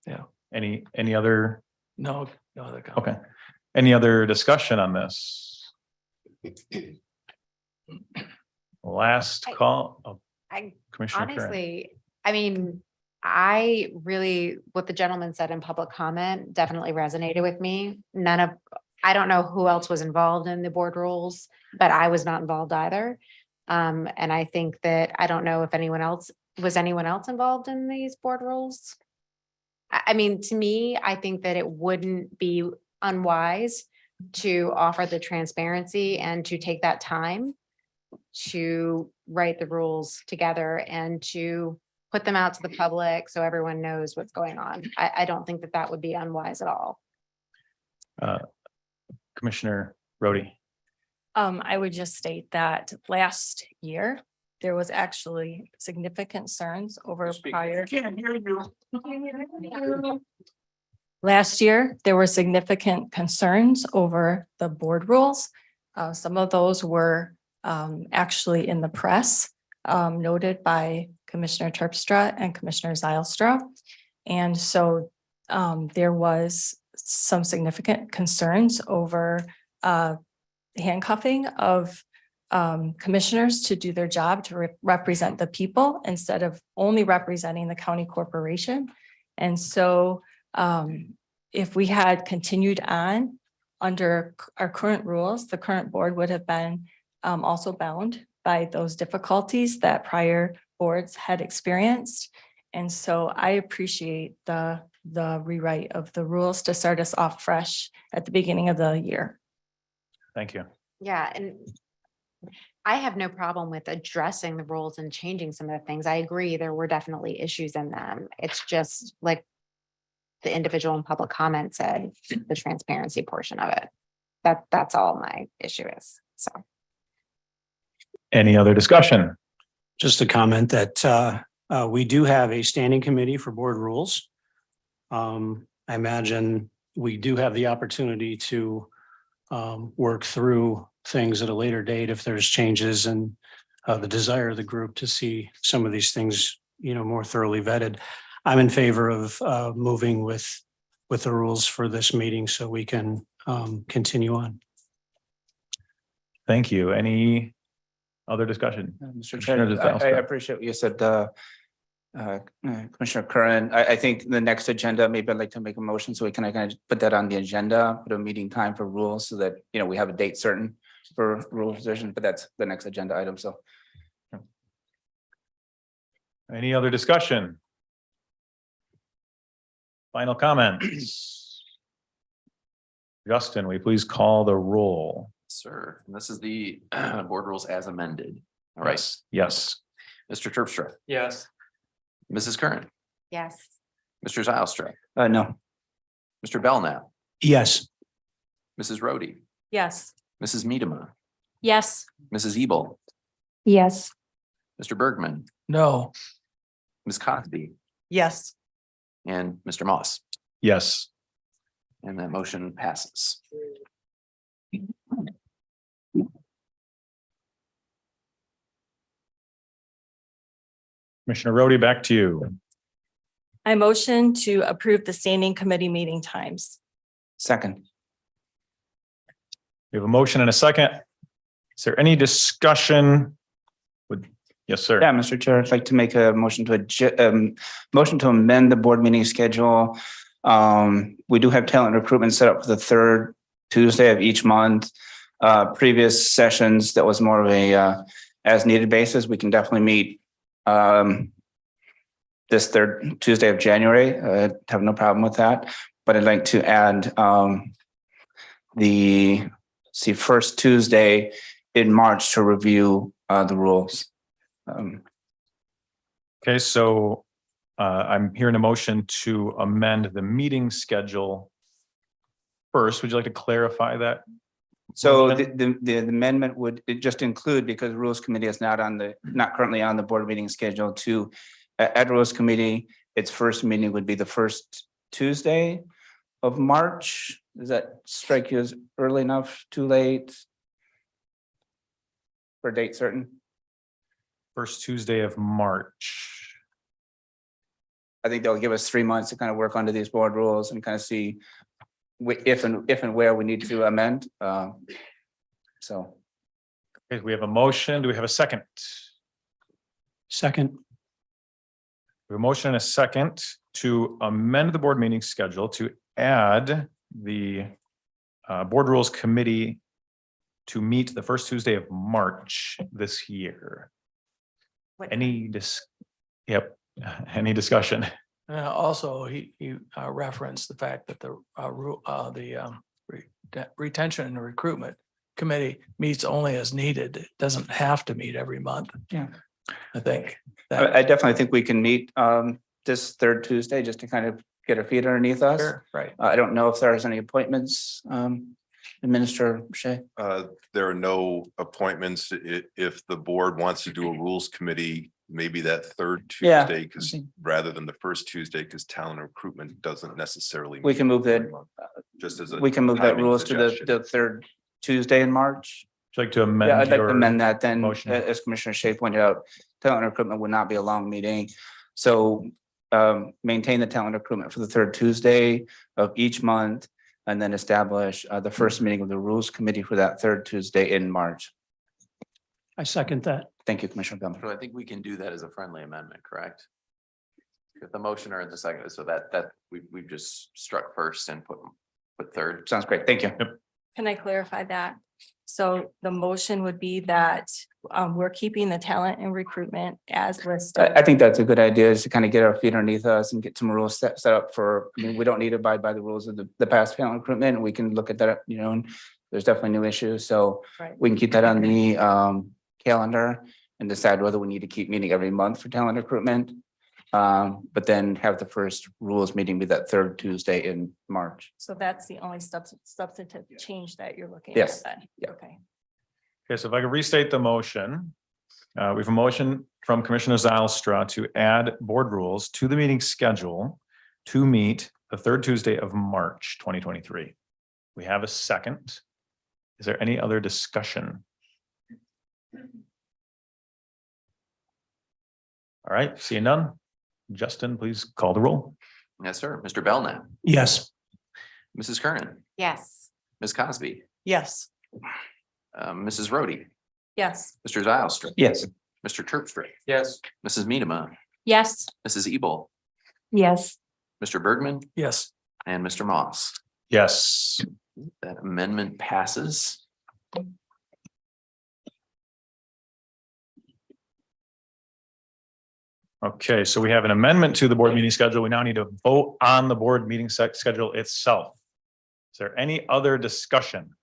Speaker 4: yeah.
Speaker 20: Any other,
Speaker 4: No other comment.
Speaker 20: okay. Any other discussion on this? Last call. Oh,
Speaker 8: I
Speaker 20: Commissioner Curran.
Speaker 8: honestly, I mean, I really, what the gentleman said in public comment definitely resonated with me. I don't know who else was involved in the board rules, but I was not involved either. And I think that, I don't know if anyone else involved in these board rules? I mean, to me, I think that it wouldn't be unwise to offer the transparency and to take that time to write the rules together and to put them out to the public so everyone knows what's going on. I don't think that would be unwise at all.
Speaker 20: Commissioner Rhodey.
Speaker 21: I would just state that last year, there was actually significant concerns over prior.
Speaker 2: Can't hear you.
Speaker 21: Last year, there were significant concerns over the board rules. Some of those were actually in the press, noted by Commissioner Terpstra and Commissioner Zylstra. And so there was some significant concerns over handcuffing of commissioners to do their job to represent the people instead of only representing the county corporation. And so if we had continued on under our current rules, the current board would have been also bound by those difficulties that prior boards had experienced. And so I appreciate the rewrite of the rules to start us off fresh at the beginning of the year.
Speaker 20: Thank you.
Speaker 8: Yeah, and I have no problem with addressing the rules and changing some of the things. I agree, there were definitely issues in them. It's just like the individual and public comment said, the transparency portion of it. That's all my issue is, so.
Speaker 20: Any other discussion?
Speaker 5: Just a comment that we do have a standing committee for board rules. I imagine we do have the opportunity to work through things at a later date if there's changes and the desire of the group to see some of these things, more thoroughly vetted. I'm in favor of moving with the rules for this meeting so we can continue on.
Speaker 20: Thank you. Any other discussion?
Speaker 6: Mr.
Speaker 20: Commissioner
Speaker 6: Chair, I
Speaker 20: Zastro.
Speaker 6: appreciate what you said, Commissioner Curran. I think the next agenda, maybe I'd like to make a motion so we can kind of put that on the agenda, put a meeting time for rules so that, we have a date certain for rule position, but that's the next agenda item, so.
Speaker 20: Any other discussion? Final comments? Justin, will you please call the roll?
Speaker 1: Sir, and this is the board rules as amended. All right,
Speaker 20: Yes.
Speaker 1: Mr. Terpstra,
Speaker 7: Yes.
Speaker 1: Mrs. Curran,
Speaker 8: Yes.
Speaker 1: Mr. Zylstra,
Speaker 6: No.
Speaker 1: Mr. Belknap,
Speaker 5: Yes.
Speaker 1: Mrs. Rhodey,
Speaker 21: Yes.
Speaker 1: Mrs. Medema,
Speaker 21: Yes.
Speaker 1: Mrs. Ebel,
Speaker 8: Yes.
Speaker 1: Mr. Bergman,
Speaker 4: No.
Speaker 1: Ms. Cosby,
Speaker 22: Yes.
Speaker 1: and Mr. Moss.
Speaker 20: Yes.
Speaker 1: And that motion passes.
Speaker 20: Commissioner Rhodey, back to you.
Speaker 21: I motion to approve the standing committee meeting times.
Speaker 6: Second.
Speaker 20: We have a motion and a second. Is there any discussion? Yes, sir.
Speaker 6: Yeah, Mr. Chair, I'd like to make a motion to amend the board meeting schedule. We do have talent recruitment set up for the third Tuesday of each month. Previous sessions, that was more of a as needed basis. We can definitely meet this third Tuesday of January. I have no problem with that, but I'd like to add the first Tuesday in March to review the rules.
Speaker 20: Okay, so I'm hearing a motion to amend the meeting schedule. First, would you like to clarify that?
Speaker 6: So
Speaker 20: motion?
Speaker 6: the amendment would just include, because the Rules Committee is not currently on the board meeting schedule, to at Rules Committee, its first meeting would be the first Tuesday of March. Does that strike you as early enough, too late? For a date certain?
Speaker 20: First Tuesday of March.
Speaker 6: I think they'll give us 3 months to kind of work under these board rules and kind of see if and where we need to amend. So.
Speaker 20: Okay, we have a motion. Do we have a second?
Speaker 5: Second.
Speaker 20: We have a motion and a second to amend the board meeting schedule to add the Board Rules Committee to meet the first Tuesday of March this year. Any discussion?
Speaker 4: Also, he referenced the fact that the retention and recruitment committee meets only as needed. It doesn't have to meet every month.
Speaker 6: Yeah.
Speaker 4: I think.
Speaker 6: I definitely think we can meet this third Tuesday just to kind of get our feet underneath us.
Speaker 4: Sure, right.
Speaker 6: I don't know if there's any appointments, Administrator Shea.
Speaker 9: There are no appointments. If the board wants to do a rules committee, maybe that third
Speaker 6: Yeah.
Speaker 9: Tuesday, because rather than the first Tuesday, because talent recruitment doesn't necessarily.
Speaker 6: We can move that.
Speaker 9: Just as a.
Speaker 6: We can move that
Speaker 9: timing
Speaker 6: rules to
Speaker 9: suggestion.
Speaker 6: the third Tuesday in March.
Speaker 20: Would you like to amend?
Speaker 6: Yeah, I'd like
Speaker 20: your
Speaker 6: to amend that then,
Speaker 20: motion?
Speaker 6: as Commissioner Shea pointed out, talent recruitment would not be a long meeting. So maintain the talent recruitment for the third Tuesday of each month. And then establish the first meeting of the Rules Committee for that third Tuesday in March.
Speaker 5: I second that.
Speaker 6: Thank you, Commissioner Bellman.
Speaker 1: So I think we can do that as a friendly amendment, correct? If the motioner in the second, so that we've just struck first and put third.
Speaker 6: Sounds great. Thank you.
Speaker 21: Can I clarify that? So the motion would be that we're keeping the talent and recruitment as listed.
Speaker 6: I think that's a good idea, is to kind of get our feet underneath us and get some rules set up for, I mean, we don't need to abide by the rules of the past talent recruitment. We can look at that, you know, and there's definitely new issues. So
Speaker 21: Right.
Speaker 6: we can keep that on the calendar and decide whether we need to keep meeting every month for talent recruitment. But then have the first rules meeting be that third Tuesday in March.
Speaker 21: So that's the only substantive change that you're looking at
Speaker 6: Yes.
Speaker 21: then?
Speaker 6: Yeah.
Speaker 21: Okay.
Speaker 20: Okay, so if I could restate the motion. We have a motion from Commissioner Zylstra to add board rules to the meeting schedule to meet the third Tuesday of March 2023. We have a second. Is there any other discussion? All right, seeing none. Justin, please call the roll.
Speaker 1: Yes, sir. Mr. Belknap,
Speaker 5: Yes.
Speaker 1: Mrs. Kernan,
Speaker 8: Yes.
Speaker 1: Ms. Cosby,
Speaker 22: Yes.
Speaker 1: Mrs. Rhodey,
Speaker 21: Yes.
Speaker 1: Mr. Zylstra,
Speaker 6: Yes.
Speaker 1: Mr. Terpstra,
Speaker 7: Yes.
Speaker 1: Mrs. Medema,
Speaker 21: Yes.
Speaker 1: Mrs. Ebel,
Speaker 21: Yes.
Speaker 1: Mr. Bergman,
Speaker 4: Yes.
Speaker 1: and Mr. Moss.
Speaker 20: Yes.
Speaker 1: That amendment passes.
Speaker 20: Okay, so we have an amendment to the board meeting schedule. We now need to vote on the board meeting schedule itself. Is there any other discussion?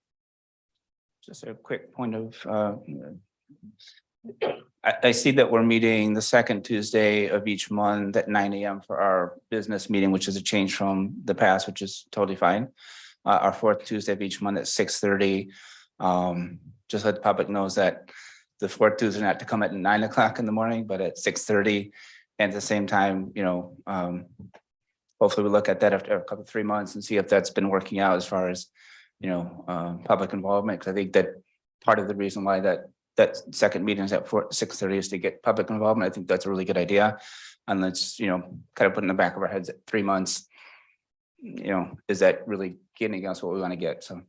Speaker 6: Just a quick point of, I see that we're meeting the second Tuesday of each month at 9 AM for our business meeting, which is a change from the past, which is totally fine. Our fourth Tuesday of each month at 6:30. Just let the public knows that the fourth Tuesday not to come at 9 o'clock in the morning, but at 6:30. And at the same time, you know, hopefully we look at that after a couple, 3 months and see if that's been working out as far as, you know, public involvement. Because I think that part of the reason why that second meeting is at 6:30 is to get public involvement. I think that's a really good idea. And let's, you know, kind of put in the back of our heads at 3 months. You know, is that really getting us what we want to get? So.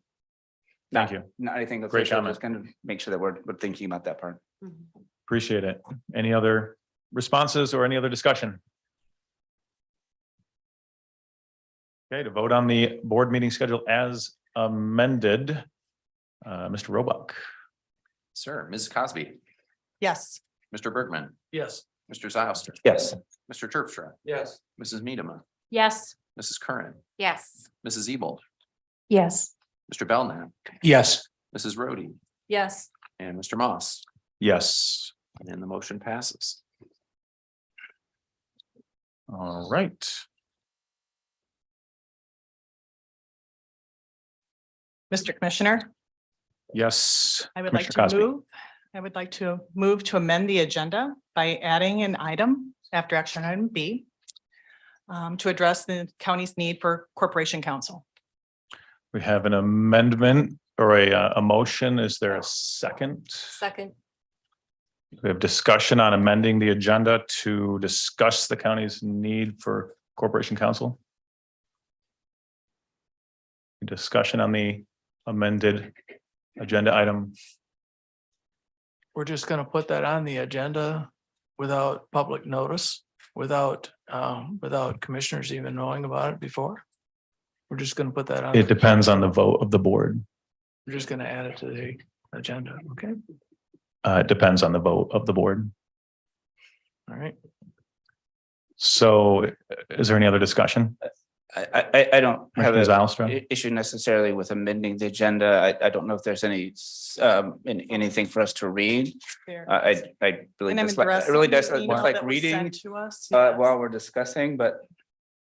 Speaker 20: Thank you.
Speaker 6: Not anything
Speaker 20: Great
Speaker 6: official,
Speaker 20: comment.
Speaker 6: just kind of make sure that we're thinking about that part.
Speaker 20: Appreciate it. Any other responses or any other discussion? Okay, to vote on the board meeting schedule as amended, Mr. Roebuck.
Speaker 1: Sir, Ms. Cosby,
Speaker 22: Yes.
Speaker 1: Mr. Bergman,
Speaker 4: Yes.
Speaker 1: Mr. Zylstra,
Speaker 6: Yes.
Speaker 1: Mr. Terpstra,
Speaker 7: Yes.
Speaker 1: Mrs. Medema,
Speaker 21: Yes.
Speaker 1: Mrs. Curran,
Speaker 8: Yes.
Speaker 1: Mrs. Ebel,
Speaker 21: Yes.
Speaker 1: Mr. Belknap,
Speaker 5: Yes.
Speaker 1: Mrs. Rhodey,
Speaker 21: Yes.
Speaker 1: and Mr. Moss.
Speaker 20: Yes.
Speaker 1: And the motion passes.
Speaker 20: All right.
Speaker 22: Mr. Commissioner,
Speaker 20: Yes.
Speaker 22: I would like
Speaker 20: Commissioner
Speaker 22: to
Speaker 20: Cosby.
Speaker 22: move to amend the agenda by adding an item after action item B to address the county's need for corporation counsel.
Speaker 20: We have an amendment or a motion. Is there a second?
Speaker 21: Second.
Speaker 20: We have discussion on amending the agenda to discuss the county's need for corporation counsel. Discussion on the amended agenda item.
Speaker 4: We're just gonna put that on the agenda without public notice, without commissioners even knowing about it before. We're just gonna put that on.
Speaker 20: It depends on the vote of the board.
Speaker 4: We're just gonna add it to the agenda, okay?
Speaker 20: It depends on the vote of the board.
Speaker 4: All right.
Speaker 20: So is there any other discussion?
Speaker 6: I don't have
Speaker 20: Commissioner
Speaker 6: an
Speaker 20: Zylstra?
Speaker 6: issue necessarily with amending the agenda. I don't know if there's anything for us to read. I really
Speaker 22: And I'm
Speaker 6: dislike, I
Speaker 22: addressing
Speaker 6: really
Speaker 22: the
Speaker 6: dislike
Speaker 22: email
Speaker 6: dislike
Speaker 22: that was
Speaker 6: reading
Speaker 22: sent to us.
Speaker 6: while we're discussing, but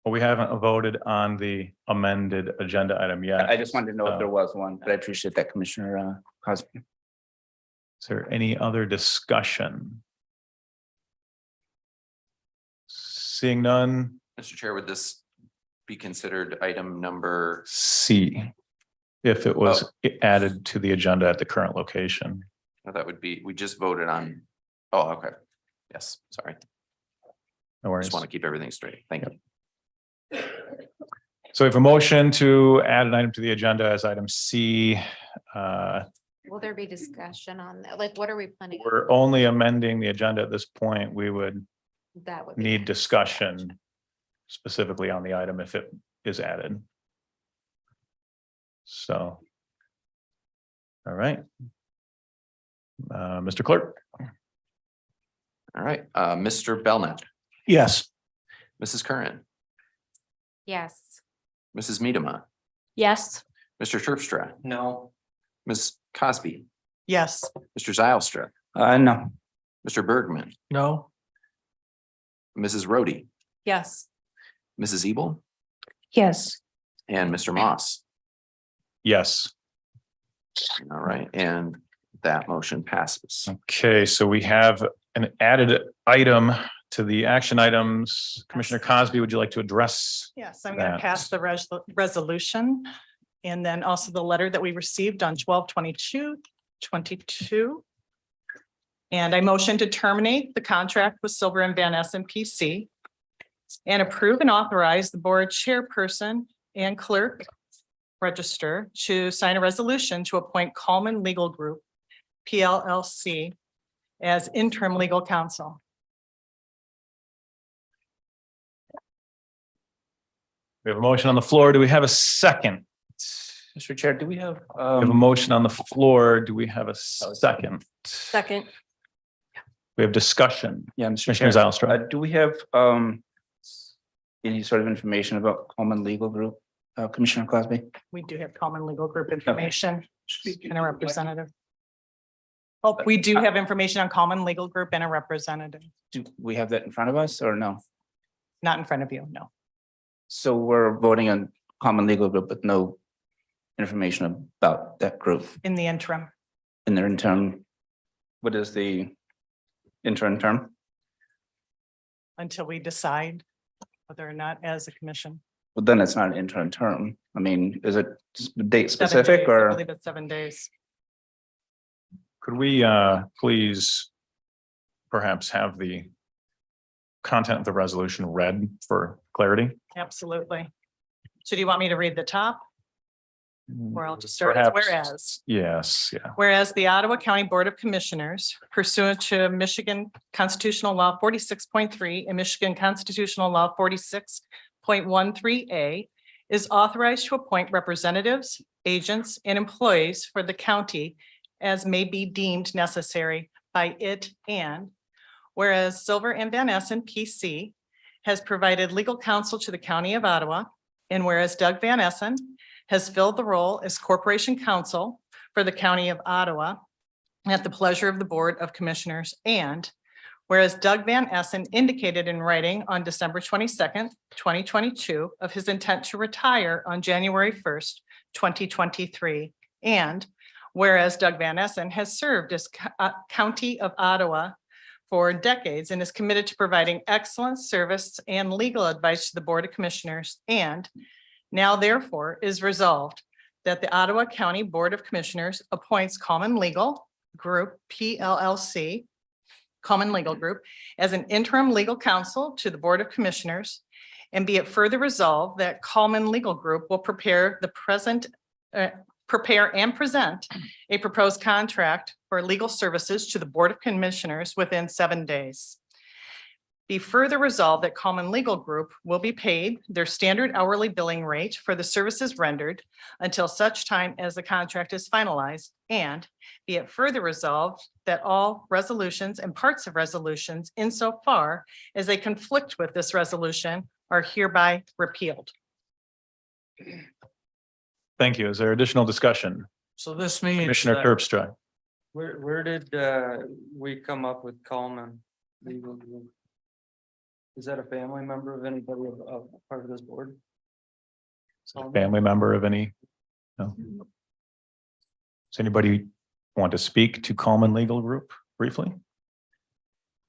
Speaker 20: Well, we haven't voted on the amended agenda item yet.
Speaker 6: I just wanted to know if there was one, but I appreciate that, Commissioner Cosby.
Speaker 20: Is there any other discussion? Seeing none,
Speaker 1: Mr. Chair, would this be considered item number?
Speaker 20: C. If it was added to the agenda at the current location.
Speaker 1: That would be, we just voted on. Oh, okay. Yes, sorry.
Speaker 20: No worries.
Speaker 1: Just want to keep everything straight. Thank you.
Speaker 20: So we have a motion to add an item to the agenda as item C.
Speaker 8: Will there be discussion on that? Like, what are we planning?
Speaker 20: We're only amending the agenda at this point. We would
Speaker 8: That would be
Speaker 20: need
Speaker 8: nice.
Speaker 20: discussion specifically on the item if it is added. So. All right. Mr. Clerk?
Speaker 1: All right, Mr. Belknap,
Speaker 20: Yes.
Speaker 1: Mrs. Curran,
Speaker 8: Yes.
Speaker 1: Mrs. Medema,
Speaker 21: Yes.
Speaker 1: Mr. Terpstra,
Speaker 7: No.
Speaker 1: Ms. Cosby,
Speaker 22: Yes.
Speaker 1: Mr. Zylstra,
Speaker 6: No.
Speaker 1: Mr. Bergman,
Speaker 4: No,
Speaker 1: Mrs. Rhodey,
Speaker 21: Yes.
Speaker 1: Mrs. Ebel,
Speaker 21: Yes.
Speaker 1: and Mr. Moss.
Speaker 20: Yes.
Speaker 1: All right, and that motion passes.
Speaker 20: Okay, so we have an added item to the action items. Commissioner Cosby, would you like to address?
Speaker 22: Yes, I'm going to
Speaker 20: that?
Speaker 22: pass the resolution. And then also the letter that we received on 12/22/22. And I motion to terminate the contract with Silver and Van Essen PC and approve and authorize the board chairperson and clerk register to sign a resolution to appoint Coleman Legal Group, PLLC, as interim legal counsel.
Speaker 20: We have a motion on the floor. Do we have a second?
Speaker 6: Mr. Chair, do we have,
Speaker 20: We have a motion on the floor. Do we have a second?
Speaker 21: Second.
Speaker 20: We have discussion.
Speaker 6: yeah, Mr.
Speaker 20: Commissioner
Speaker 6: Chair,
Speaker 20: Zylstra.
Speaker 6: do we have, any sort of information about Coleman Legal Group, Commissioner Cosby?
Speaker 22: We do have Common Legal Group information and a representative. Oh, we do have information on Common Legal Group and a representative.
Speaker 6: Do we have that in front of us or no?
Speaker 22: Not in front of you, no.
Speaker 6: So we're voting on Common Legal Group, but no information about that group
Speaker 22: In the interim,
Speaker 6: in their interim. What is the interim term?
Speaker 22: until we decide whether or not as a commission.
Speaker 6: Well, then it's not an interim term. I mean, is it date
Speaker 22: 7
Speaker 6: specific
Speaker 22: days, I
Speaker 6: or?
Speaker 22: believe it's 7 days.
Speaker 20: Could we please perhaps have the content of the resolution read for clarity?
Speaker 22: Absolutely. So do you want me to read the top? Or I'll just start as
Speaker 20: Perhaps.
Speaker 22: whereas.
Speaker 20: Yes, yeah.
Speaker 22: Whereas the Ottawa County Board of Commissioners pursuant to Michigan Constitutional Law 46.3 and Michigan Constitutional Law 46.13A is authorized to appoint representatives, agents, and employees for the county as may be deemed necessary by it, and whereas Silver and Van Essen PC has provided legal counsel to the County of Ottawa, and whereas Doug Van Essen has filled the role as Corporation Counsel for the County of Ottawa at the pleasure of the Board of Commissioners, and whereas Doug Van Essen indicated in writing on December 22nd, 2022 of his intent to retire on January 1st, 2023, and whereas Doug Van Essen has served as County of Ottawa for decades and is committed to providing excellent service and legal advice to the Board of Commissioners, and now therefore is resolved that the Ottawa County Board of Commissioners appoints Common Legal Group, PLLC, Common Legal Group, as an interim legal counsel to the Board of Commissioners, and be it further resolved that Common Legal Group will prepare and present a proposed contract for legal services to the Board of Commissioners within 7 days. Be further resolved that Common Legal Group will be paid their standard hourly billing rate for the services rendered until such time as the contract is finalized, and be it further resolved that all resolutions and parts of resolutions insofar as they conflict with this resolution are hereby repealed.
Speaker 20: Thank you. Is there additional discussion?
Speaker 4: so this means.
Speaker 20: Commissioner
Speaker 4: that-
Speaker 20: Terpstra.
Speaker 7: Where did we come up with Coleman Legal Group? Is that a family member of anybody of part of this board?
Speaker 20: Family member of any? No. Does anybody want to speak to Coleman Legal Group briefly?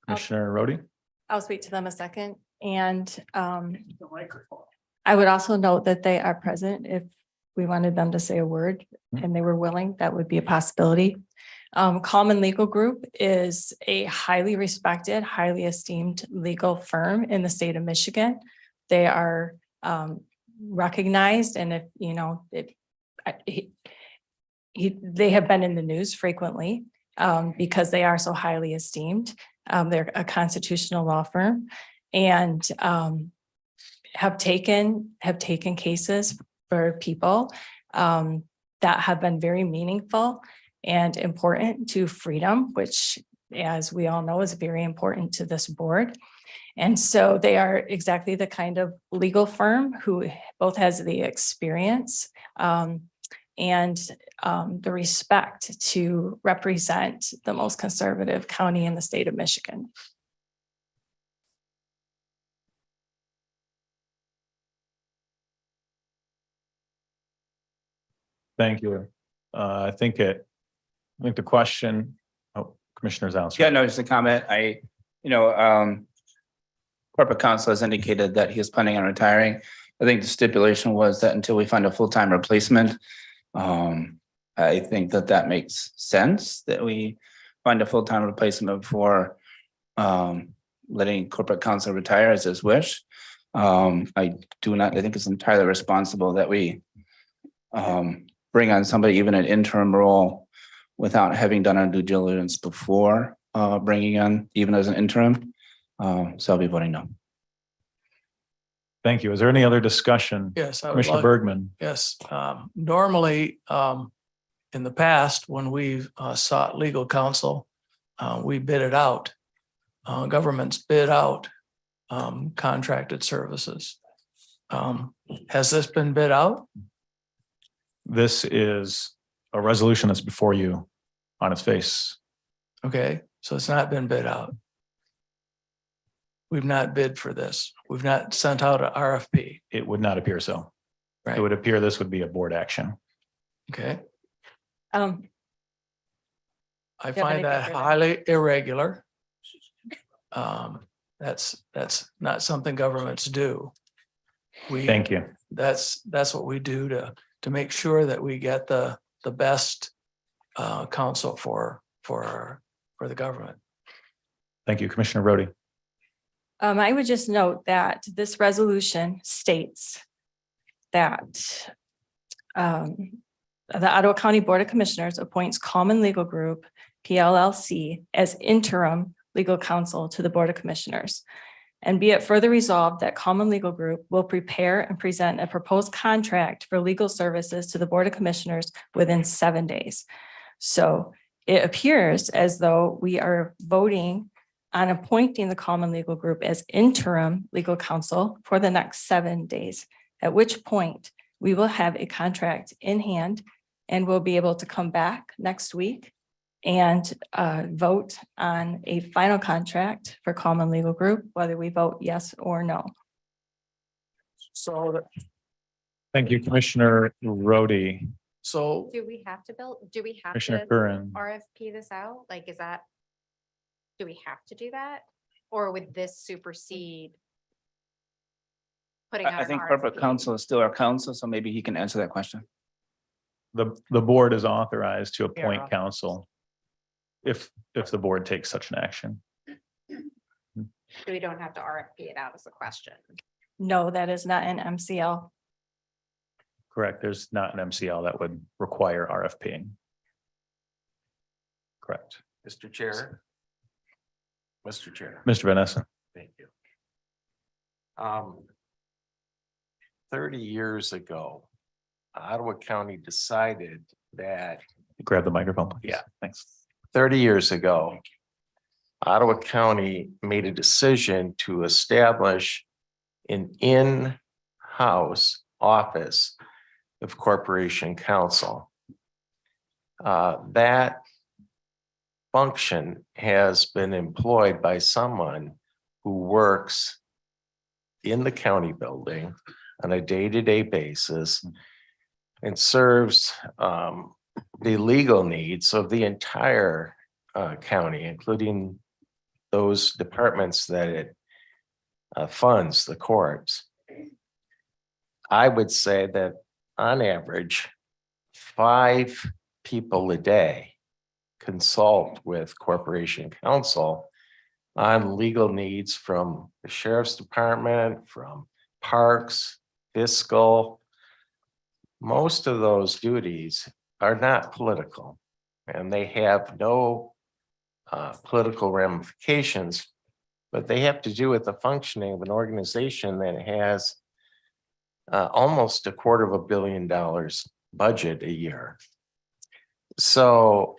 Speaker 20: Commissioner Rhodey?
Speaker 21: I'll speak to them a second. And I would also note that they are present if we wanted them to say a word and they were willing, that would be a possibility. Common Legal Group is a highly respected, highly esteemed legal firm in the state of Michigan. They are recognized, and if, you know, they have been in the news frequently because they are so highly esteemed. They're a constitutional law firm and have taken cases for people that have been very meaningful and important to freedom, which, as we all know, is very important to this board. And so they are exactly the kind of legal firm who both has the experience and the respect to represent the most conservative county in the state of Michigan.
Speaker 20: Thank you. I think the question, Commissioner's answer.
Speaker 6: Yeah, no, just a comment. Corporate counsel has indicated that he is planning on retiring. I think the stipulation was that until we find a full-time replacement. I think that makes sense, that we find a full-time replacement before letting corporate counsel retire as his wish. I think it's entirely responsible that we bring on somebody, even an interim role, without having done our due diligence before bringing on, even as an interim. So I'll be voting no.
Speaker 20: Thank you. Is there any other discussion?
Speaker 4: Yes. I would
Speaker 20: Commissioner
Speaker 4: like-
Speaker 20: Bergman.
Speaker 4: Yes, normally, in the past, when we've sought legal counsel, we bid it out. Governments bid out contracted services. Has this been bid out?
Speaker 20: This is a resolution that's before you on its face.
Speaker 4: Okay, so it's not been bid out. We've not bid for this. We've not sent out a RFP.
Speaker 20: It would not appear so.
Speaker 4: Right.
Speaker 20: It would appear this would be a board action.
Speaker 4: Okay, I
Speaker 21: have
Speaker 4: find that
Speaker 21: anything further?
Speaker 4: highly irregular. That's not something governments do.
Speaker 20: Thank you.
Speaker 4: That's what we do to make sure that we get the best counsel for the government.
Speaker 20: Thank you, Commissioner Rhodey.
Speaker 21: I would just note that this resolution states that the Ottawa County Board of Commissioners appoints Common Legal Group, PLLC, as interim legal counsel to the Board of Commissioners. And be it further resolved that Common Legal Group will prepare and present a proposed contract for legal services to the Board of Commissioners within 7 days. So it appears as though we are voting on appointing the Common Legal Group as interim legal counsel for the next 7 days, at which point we will have a contract in hand and we'll be able to come back next week and vote on a final contract for Common Legal Group, whether we vote yes or no.
Speaker 4: So,
Speaker 20: Thank you, Commissioner Rhodey.
Speaker 4: so
Speaker 8: Do we have
Speaker 20: Commissioner
Speaker 8: to
Speaker 20: Curran.
Speaker 8: RFP this out? Like, do we have to do that? Or would this supersede putting out
Speaker 6: I
Speaker 8: an
Speaker 6: think corporate
Speaker 8: RFP?
Speaker 6: counsel is still our counsel, so maybe he can answer that question.
Speaker 20: The board is authorized to appoint
Speaker 21: Yeah.
Speaker 20: counsel if the board takes such an action.
Speaker 8: So we don't have to RFP it out as a question.
Speaker 21: No, that is not an MCL.
Speaker 20: Correct. There's not an MCL that would require RFP. Correct.
Speaker 1: Mr. Chair. Mr. Chair.
Speaker 20: Mr. Vanessa.
Speaker 11: Thank you. 30 years ago, Ottawa County decided that,
Speaker 20: Grab the microphone. Please.
Speaker 11: Yeah.
Speaker 20: Thanks.
Speaker 11: 30 years ago, Ottawa County made a decision to establish an in-house office of corporation counsel. That function has been employed by someone who works in the county building on a day-to-day basis and serves the legal needs of the entire county, including those departments that it funds, the courts. I would say that on average, 5 people a day consult with corporation counsel on legal needs from the sheriff's department, from parks, fiscal. Most of those duties are not political, and they have no political ramifications, but they have to do with the functioning of an organization that has almost $250 million budget a year. So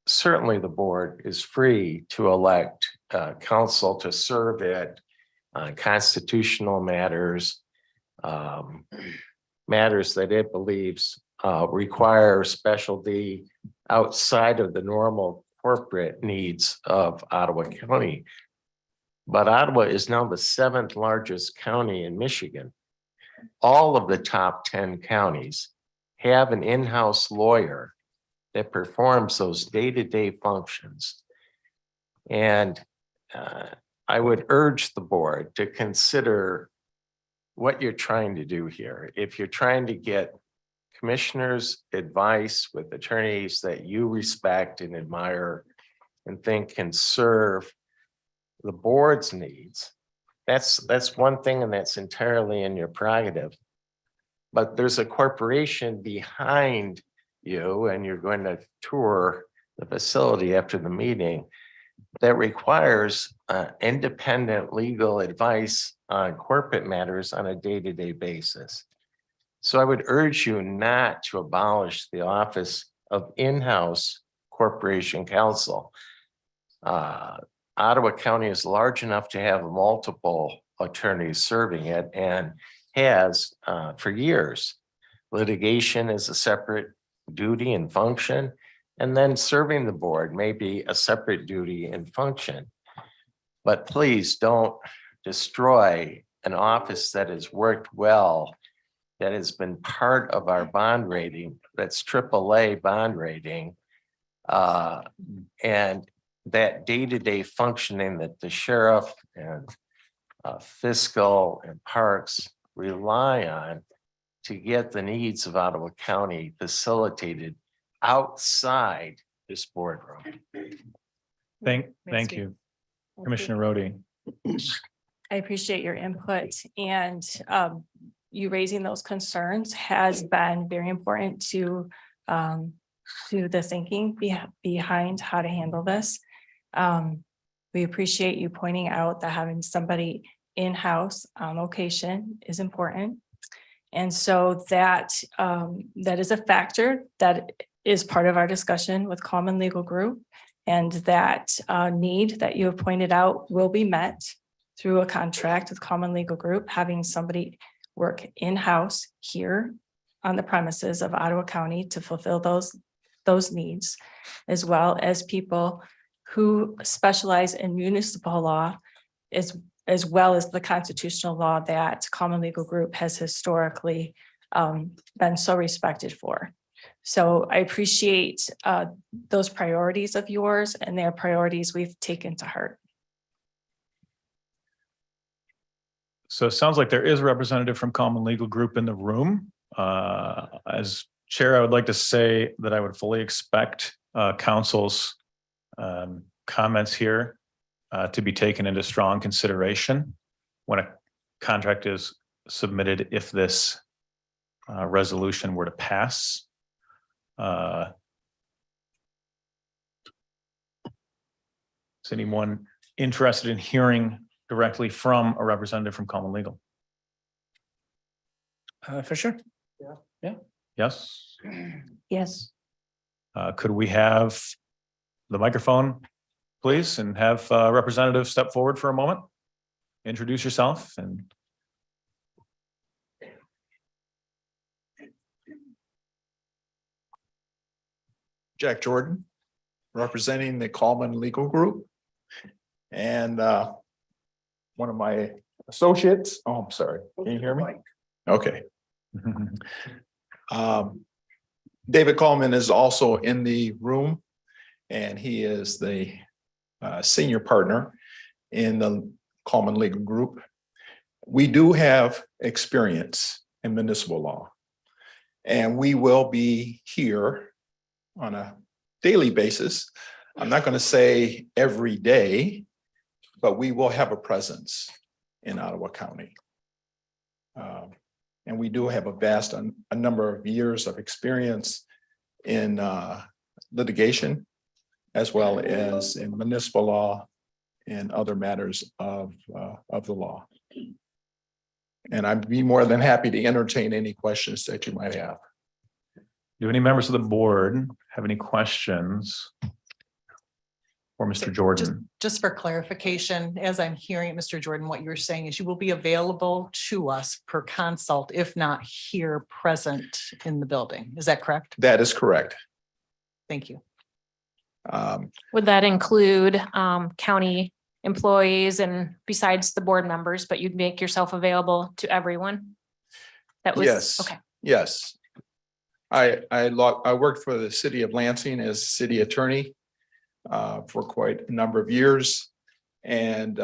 Speaker 11: certainly the board is free to elect counsel to serve it on constitutional matters, matters that it believes require specialty outside of the normal corporate needs of Ottawa County. But Ottawa is now the 7th largest county in Michigan. All of the top 10 counties have an in-house lawyer that performs those day-to-day functions. And I would urge the board to consider what you're trying to do here. If you're trying to get commissioners' advice with attorneys that you respect and admire and think can serve the board's needs, that's one thing, and that's entirely in your prerogative. But there's a corporation behind you, and you're going to tour the facility after the meeting, that requires independent legal advice on corporate matters on a day-to-day basis. So I would urge you not to abolish the office of in-house corporation counsel. Ottawa County is large enough to have multiple attorneys serving it, and has for years. Litigation is a separate duty and function, and then serving the board may be a separate duty and function. But please don't destroy an office that has worked well, that has been part of our bond rating, that's AAA bond rating, and that day-to-day functioning that the sheriff and fiscal and parks rely on to get the needs of Ottawa County facilitated outside this boardroom.
Speaker 20: Thank you. Commissioner Rhodey.
Speaker 21: I appreciate your input, and you raising those concerns has been very important to the thinking behind how to handle this. We appreciate you pointing out that having somebody in-house on location is important. And so that is a factor that is part of our discussion with Common Legal Group. And that need that you have pointed out will be met through a contract with Common Legal Group, having somebody work in-house here on the premises of Ottawa County to fulfill those needs, as well as people who specialize in municipal law, as well as the constitutional law that Common Legal Group has historically been so respected for. So I appreciate those priorities of yours, and their priorities we've taken to heart.
Speaker 20: So it sounds like there is a representative from Common Legal Group in the room. As chair, I would like to say that I would fully expect council's comments here to be taken into strong consideration when a contract is submitted, if this resolution were to pass. Is anyone interested in hearing directly from a representative from Common Legal?
Speaker 2: For sure.
Speaker 20: Yeah. Yes.
Speaker 21: Yes.
Speaker 20: Could we have the microphone, please, and have a representative step forward for a moment? Introduce yourself and.
Speaker 12: Jack Jordan, representing the Common Legal Group. And one of my associates, I'm sorry, can you hear me? Okay. David Coleman is also in the room, and he is the senior partner in the Common Legal Group. We do have experience in municipal law, and we will be here on a daily basis. I'm not going to say every day, but we will have a presence in Ottawa County. And we do have a number of years of experience in litigation, as well as in municipal law and other matters of the law. And I'd be more than happy to entertain any questions that you might have.
Speaker 20: Do any members of the board have any questions for Mr. Jordan?
Speaker 22: Just for clarification, as I'm hearing it, Mr. Jordan, what you're saying is you will be available to us per consult, if not here present in the building. Is that correct?
Speaker 12: That is correct.
Speaker 22: Thank you.
Speaker 13: Would that include county employees and besides the board members, but you'd make yourself available to everyone? That was,
Speaker 12: Yes.
Speaker 13: okay.
Speaker 12: Yes. I worked for the city of Lansing as city attorney for quite a number of years. And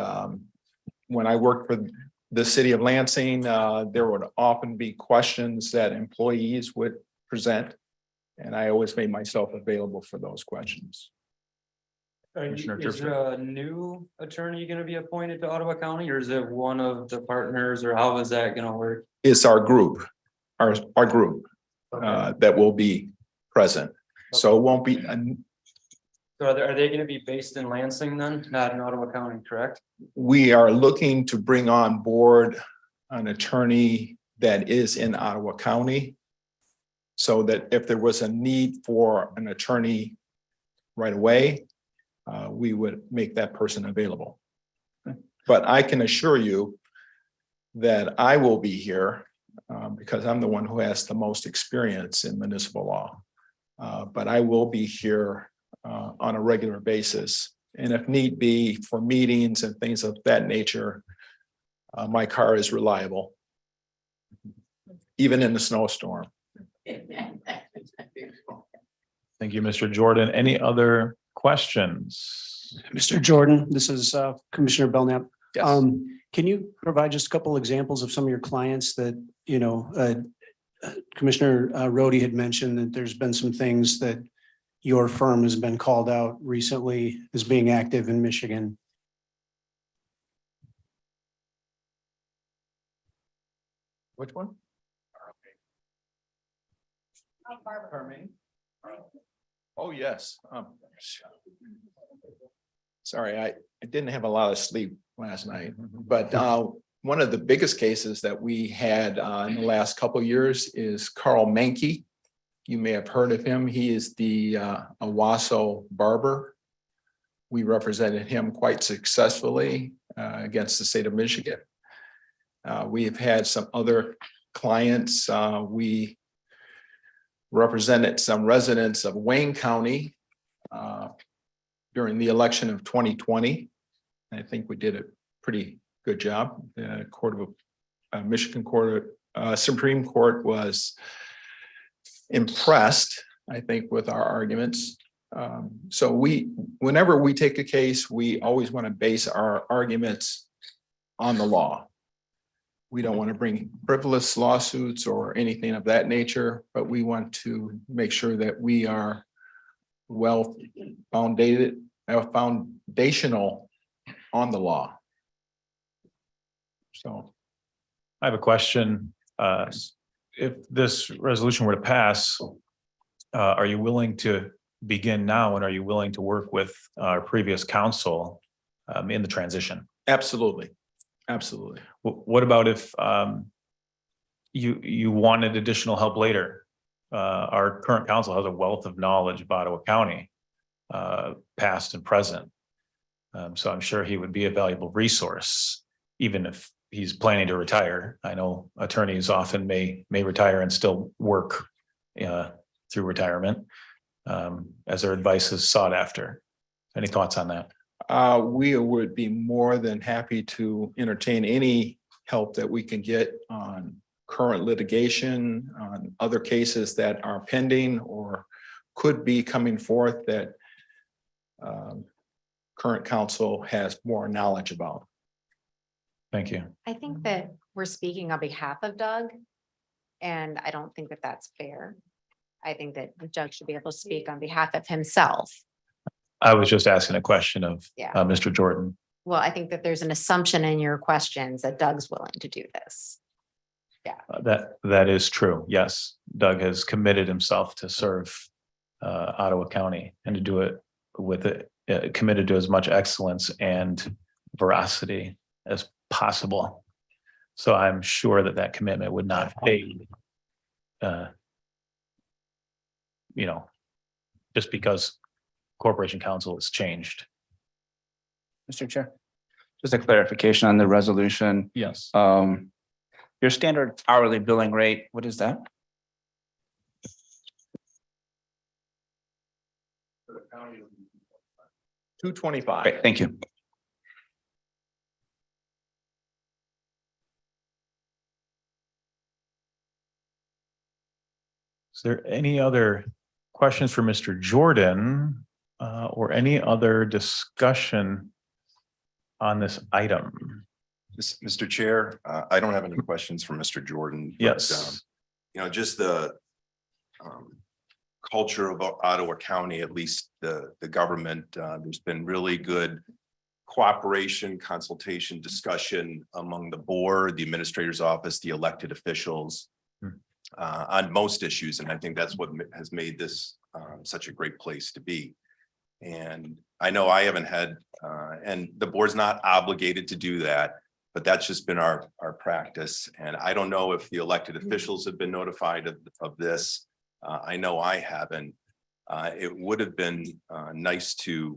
Speaker 12: when I worked for the city of Lansing, there would often be questions that employees would present. And I always made myself available for those questions.
Speaker 20: Commissioner
Speaker 7: Is
Speaker 20: Joseph.
Speaker 7: a new attorney gonna be appointed to Ottawa County, or is it one of the partners, or how is that gonna work?
Speaker 12: It's our group, our group that will be present. So it won't be,
Speaker 7: So are they gonna be based in Lansing then, not in Ottawa County, correct?
Speaker 12: we are looking to bring on board an attorney that is in Ottawa County. So that if there was a need for an attorney right away, we would make that person available. But I can assure you that I will be here because I'm the one who has the most experience in municipal law. But I will be here on a regular basis. And if need be for meetings and things of that nature, my car is reliable, even in the snowstorm.
Speaker 20: Thank you, Mr. Jordan. Any other questions?
Speaker 5: Mr. Jordan, this is Commissioner Belknap.
Speaker 12: Yes.
Speaker 5: Can you provide just a couple examples of some of your clients that, you know, Commissioner Rhodey had mentioned that there's been some things that your firm has been called out recently as being active in Michigan.
Speaker 12: Which one? Oh, yes. Sorry, I didn't have a lot of sleep last night, but one of the biggest cases that we had in the last couple of years is Carl Menke. You may have heard of him. He is the Owasso barber. We represented him quite successfully against the state of Michigan. We have had some other clients. We represented some residents of Wayne County during the election of 2020. I think we did a pretty good job. The Michigan Supreme Court was impressed, I think, with our arguments. So whenever we take a case, we always want to base our arguments on the law. We don't want to bring frivolous lawsuits or anything of that nature, but we want to make sure that we are well foundational on the law. So
Speaker 20: I have a question. If this resolution were to pass, are you willing to begin now and are you willing to work with our previous counsel in the transition?
Speaker 12: absolutely, absolutely.
Speaker 20: What about if you wanted additional help later? Our current counsel has a wealth of knowledge of Ottawa County, past and present. So I'm sure he would be a valuable resource, even if he's planning to retire. I know attorneys often may retire and still work through retirement as their advice is sought after. Any thoughts on that?
Speaker 12: We would be more than happy to entertain any help that we can get on current litigation, on other cases that are pending or could be coming forth that current counsel has more knowledge about.
Speaker 20: Thank you.
Speaker 8: I think that we're speaking on behalf of Doug, and I don't think that that's fair. I think that the judge should be able to speak on behalf of himself.
Speaker 20: I was just asking a question of
Speaker 8: Yeah.
Speaker 20: Mr. Jordan.
Speaker 8: Well, I think that there's an assumption in your questions that Doug's willing to do this.
Speaker 20: That is true. Yes, Doug has committed himself to serve Ottawa County and to do it with it, committed to as much excellence and veracity as possible. So I'm sure that that commitment would not fade. Just because corporation counsel has changed.
Speaker 6: Mr. Chair, just a clarification on the resolution.
Speaker 20: Yes.
Speaker 6: Your standard hourly billing rate, what is that?
Speaker 12: $225.
Speaker 6: Great, thank you.
Speaker 20: Is there any other questions for Mr. Jordan or any other discussion on this item?
Speaker 9: Mr. Chair, I don't have any questions for Mr. Jordan. But,
Speaker 20: Yes.
Speaker 9: Just the culture of Ottawa County, at least the government, there's been really good cooperation, consultation, discussion among the board, the administrator's office, the elected officials on most issues. And I think that's what has made this such a great place to be. And I know I haven't had, and the board's not obligated to do that, but that's just been our practice. And I don't know if the elected officials have been notified of this. I know I haven't. It would have been nice to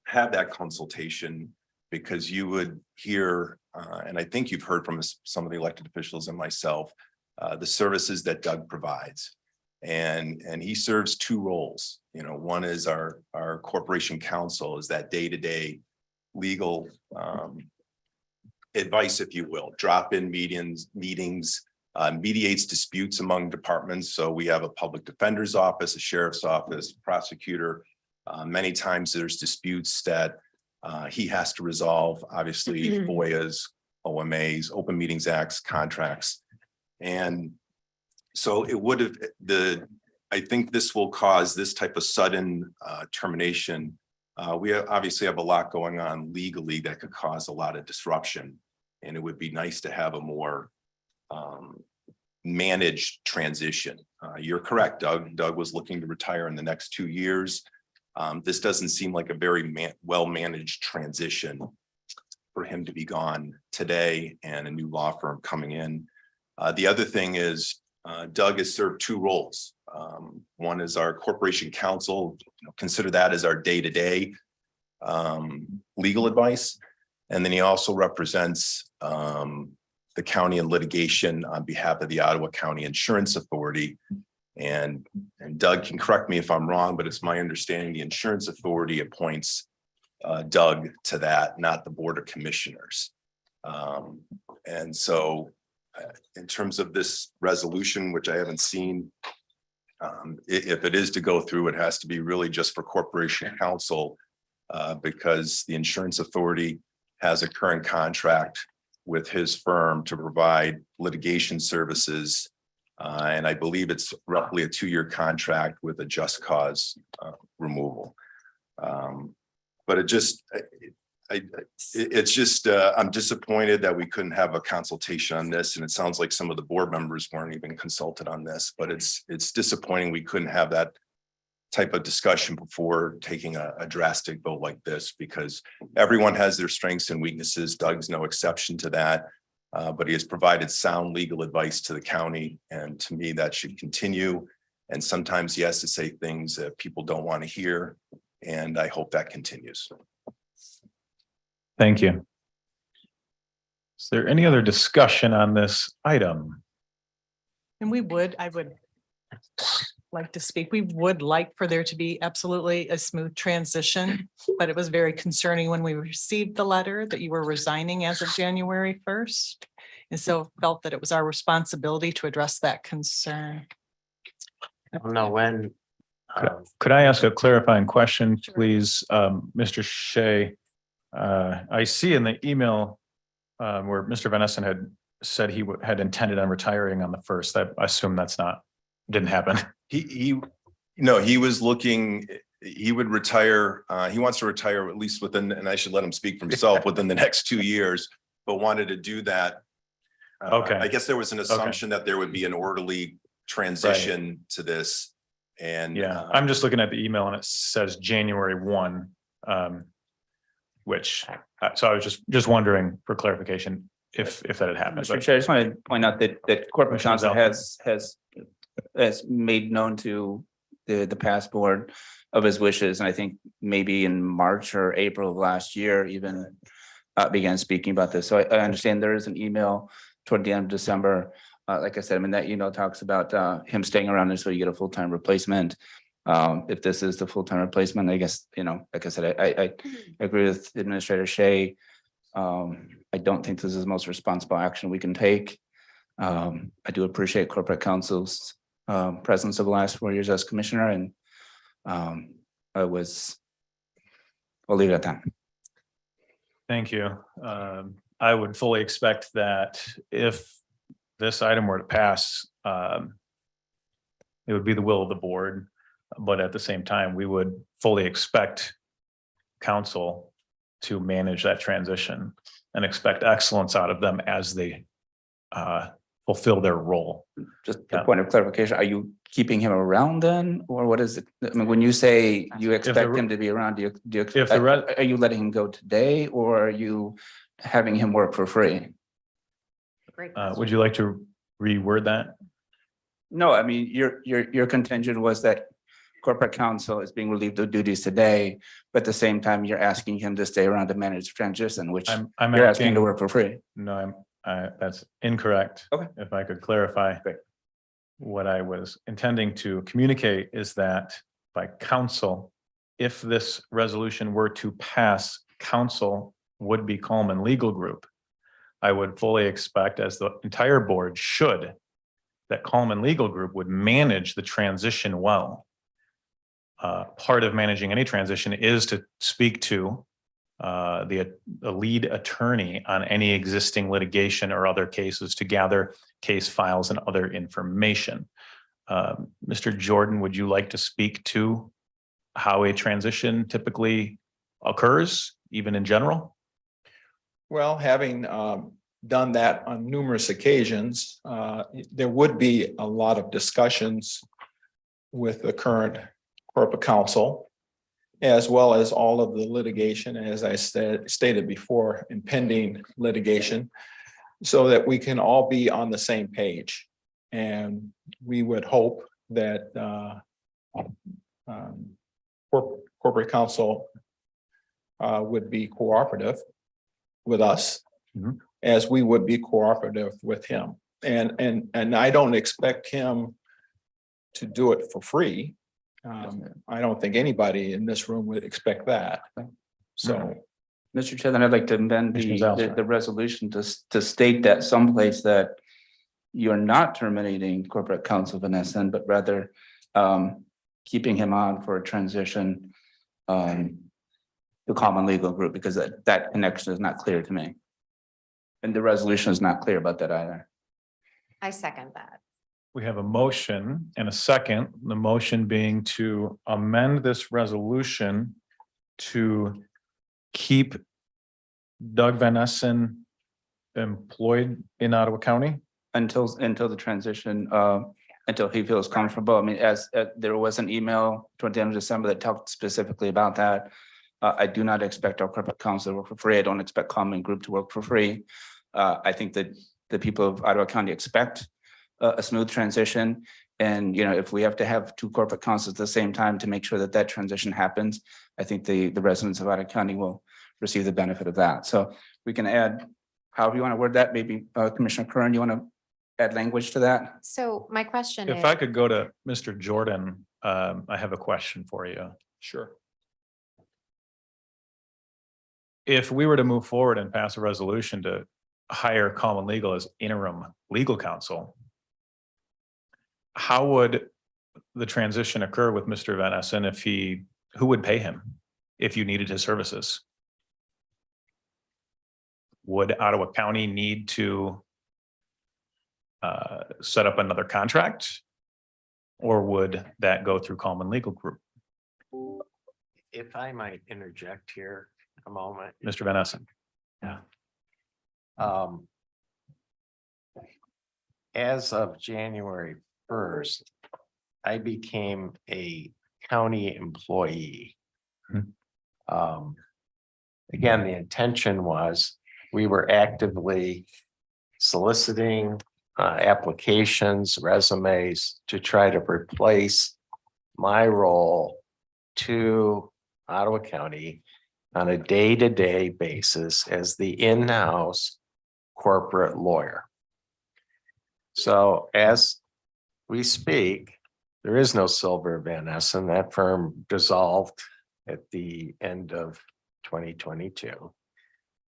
Speaker 9: have that consultation because you would hear, and I think you've heard from some of the elected officials and myself, the services that Doug provides. And he serves two roles. One is our corporation counsel, is that day-to-day legal advice, if you will, drop-in meetings, mediates disputes among departments. So we have a public defender's office, a sheriff's office, prosecutor. Many times there's disputes that he has to resolve, obviously FOIAs, OMAs, Open Meetings Acts, contracts. And so it would have, I think this will cause this type of sudden termination. We obviously have a lot going on legally that could cause a lot of disruption. And it would be nice to have a more managed transition. You're correct, Doug. Doug was looking to retire in the next 2 years. This doesn't seem like a very well-managed transition for him to be gone today and a new law firm coming in. The other thing is Doug has served two roles. One is our corporation counsel, consider that as our day-to-day legal advice. And then he also represents the county in litigation on behalf of the Ottawa County Insurance Authority. And Doug can correct me if I'm wrong, but it's my understanding the Insurance Authority appoints Doug to that, not the Board of Commissioners. And so in terms of this resolution, which I haven't seen, if it is to go through, it has to be really just for corporation counsel because the Insurance Authority has a current contract with his firm to provide litigation services. And I believe it's roughly a 2-year contract with a just cause removal. But I'm disappointed that we couldn't have a consultation on this. And it sounds like some of the board members weren't even consulted on this, but it's disappointing we couldn't have that type of discussion before taking a drastic vote like this, because everyone has their strengths and weaknesses. Doug's no exception to that, but he has provided sound legal advice to the county. And to me, that should continue. And sometimes he has to say things that people don't want to hear. And I hope that continues.
Speaker 20: Thank you. Is there any other discussion on this item?
Speaker 22: And I would like to speak. We would like for there to be absolutely a smooth transition, but it was very concerning when we received the letter that you were resigning as of January 1st. And so felt that it was our responsibility to address that concern.
Speaker 2: I don't know when.
Speaker 20: Could I ask a clarifying question, please? Mr. Shea, I see in the email where Mr. Van Essen had said he had intended on retiring on the 1st. I assume didn't happen.
Speaker 9: he was looking, he would retire, he wants to retire at least within, and I should let him speak for himself, within the next 2 years, but wanted to do that.
Speaker 20: Okay.
Speaker 9: I guess there was an assumption that there would be an orderly transition to this. And
Speaker 20: Yeah, I'm just looking at the email and it says January 1. Which, so I was just wondering for clarification if that had happened.
Speaker 6: Mr.
Speaker 20: but-
Speaker 6: Chair, I just want to point out that corporate
Speaker 20: Commissioner
Speaker 6: counsel has made known to the past board of his wishes, and I think maybe in March or April of last year even began speaking about this. So I understand there is an email toward the end of December. Like I said, I mean, that email talks about him staying around until you get a full-time replacement. If this is the full-time replacement, I guess, like I said, I agree with Administrator Shea. I don't think this is the most responsible action we can take. I do appreciate corporate counsel's presence over the last 4 years as commissioner, and I'll leave it at that.
Speaker 20: Thank you. I would fully expect that if this item were to pass, it would be the will of the board. But at the same time, we would fully expect council to manage that transition and expect excellence out of them as they fulfill their role.
Speaker 6: Just a point of clarification, are you keeping him around then, or what is it? I mean, when you say you expect him to be around, are you letting him go today, or are you having him work for free?
Speaker 20: Would you like to reword that?
Speaker 6: No, I mean, your contention was that corporate counsel is being relieved of duties today, but at the same time, you're asking him to stay around to manage the transition, which
Speaker 20: I'm
Speaker 6: you're asking to work for free.
Speaker 20: No, that's incorrect.
Speaker 6: Okay.
Speaker 20: If I could clarify.
Speaker 6: Great.
Speaker 20: What I was intending to communicate is that by council, if this resolution were to pass, council would be Coleman Legal Group. I would fully expect, as the entire board should, that Coleman Legal Group would manage the transition well. Part of managing any transition is to speak to the lead attorney on any existing litigation or other cases to gather case files and other information. Mr. Jordan, would you like to speak to how a transition typically occurs, even in general?
Speaker 12: Well, having done that on numerous occasions, there would be a lot of discussions with the current corporate counsel, as well as all of the litigation, as I stated before, impending litigation, so that we can all be on the same page. And we would hope that corporate counsel would be cooperative with us, as we would be cooperative with him. And I don't expect him to do it for free. I don't think anybody in this room would expect that. So,
Speaker 6: Mr. Chair, then I'd like to amend the resolution to state that someplace that you're not terminating corporate counsel Vanessa, but rather keeping him on for a transition to Common Legal Group, because that connection is not clear to me. And the resolution is not clear about that either.
Speaker 8: I second that.
Speaker 20: We have a motion and a second, the motion being to amend this resolution to keep Doug Van Essen employed in Ottawa County?
Speaker 6: Until the transition, until he feels comfortable. I mean, as there was an email toward the end of December that talked specifically about that. I do not expect our corporate counsel to work for free. I don't expect Common Group to work for free. I think that the people of Ottawa County expect a smooth transition. And, if we have to have two corporate counsels at the same time to make sure that that transition happens, I think the residents of Ottawa County will receive the benefit of that. So we can add, however you want to word that, maybe Commissioner Curran, you want to add language to that?
Speaker 8: So my question is.
Speaker 20: If I could go to Mr. Jordan, I have a question for you.
Speaker 12: sure.
Speaker 20: If we were to move forward and pass a resolution to hire Common Legal as interim legal counsel, how would the transition occur with Mr. Van Essen who would pay him if you needed his services? Would Ottawa County need to set up another contract? Or would that go through Coleman Legal Group?
Speaker 11: If I might interject here a moment.
Speaker 20: Mr. Van Essen?
Speaker 11: Yeah. As of January 1st, I became a county employee. Again, the intention was we were actively soliciting applications, resumes to try to replace my role to Ottawa County on a day-to-day basis as the in-house corporate lawyer. So as we speak, there is no Silver Van Essen. That firm dissolved at the end of 2022.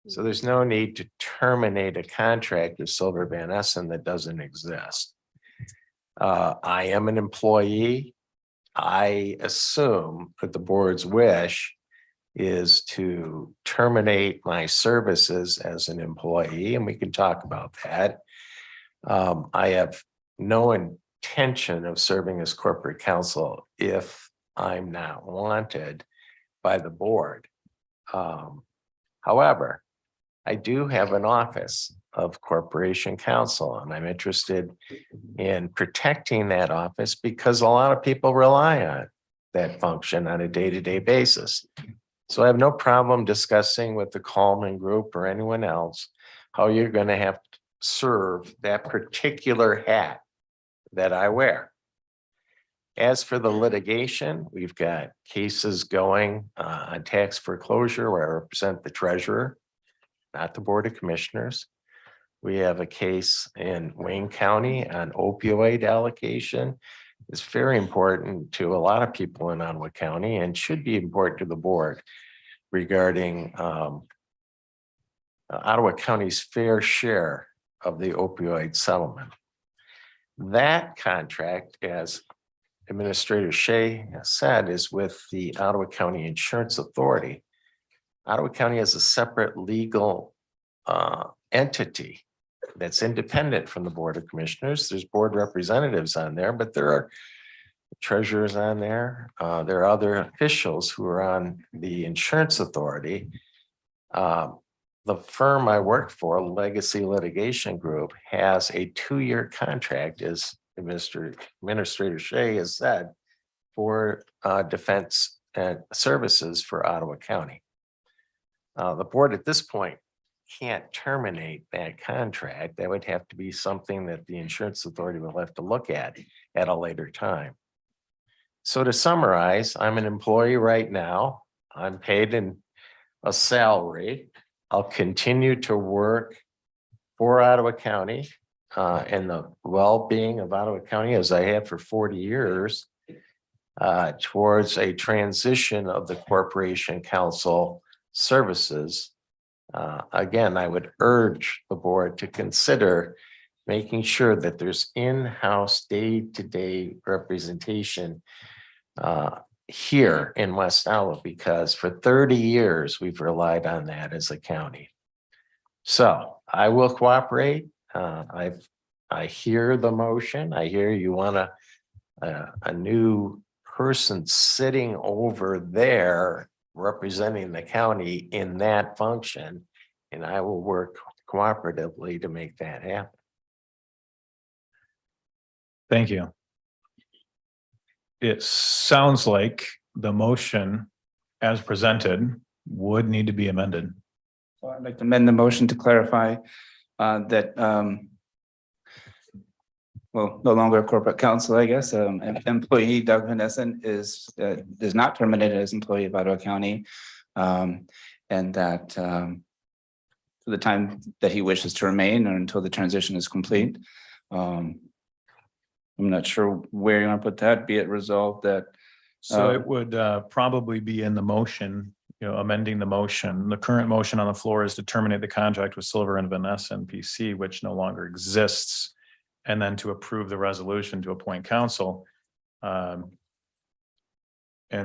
Speaker 11: So there's no need to terminate a contract with Silver Van Essen that doesn't exist. I am an employee. I assume that the board's wish is to terminate my services as an employee, and we can talk about that. I have no intention of serving as corporate counsel if I'm not wanted by the board. However, I do have an office of corporation counsel, and I'm interested in protecting that office because a lot of people rely on that function on a day-to-day basis. So I have no problem discussing with the Coleman Group or anyone else how you're going to have to serve that particular hat that I wear. As for the litigation, we've got cases going on tax foreclosure where I represent the treasurer, not the Board of Commissioners. We have a case in Wayne County on opioid allocation. It's very important to a lot of people in Ottawa County and should be important to the board regarding Ottawa County's fair share of the opioid settlement. That contract, as Administrator Shea said, is with the Ottawa County Insurance Authority. Ottawa County has a separate legal entity that's independent from the Board of Commissioners. There's board representatives on there, but there are treasurers on there. There are other officials who are on the insurance authority. The firm I work for, Legacy Litigation Group, has a 2-year contract, as Administrator Shea has said, for defense and services for Ottawa County. The board at this point can't terminate that contract. That would have to be something that the insurance authority will have to look at a later time. So to summarize, I'm an employee right now. I'm paid in a salary. I'll continue to work for Ottawa County and the well-being of Ottawa County, as I have for 40 years, towards a transition of the corporation counsel services. Again, I would urge the board to consider making sure that there's in-house day-to-day representation here in West Ottawa, because for 30 years, we've relied on that as a county. So I will cooperate. I hear the motion. I hear you want a new person sitting over there representing the county in that function, and I will work cooperatively to make that happen.
Speaker 20: Thank you. It sounds like the motion as presented would need to be amended.
Speaker 6: So I'd like to amend the motion to clarify that well, no longer a corporate counsel, I guess, employee Doug Van Essen is not terminated as employee of Ottawa County. And that for the time that he wishes to remain or until the transition is complete. I'm not sure where you want to put that, be it resolved that.
Speaker 20: So it would probably be in the motion, amending the motion. The current motion on the floor is to terminate the contract with Silver and Van Essen PC, which no longer exists. And then to approve the resolution to appoint counsel. And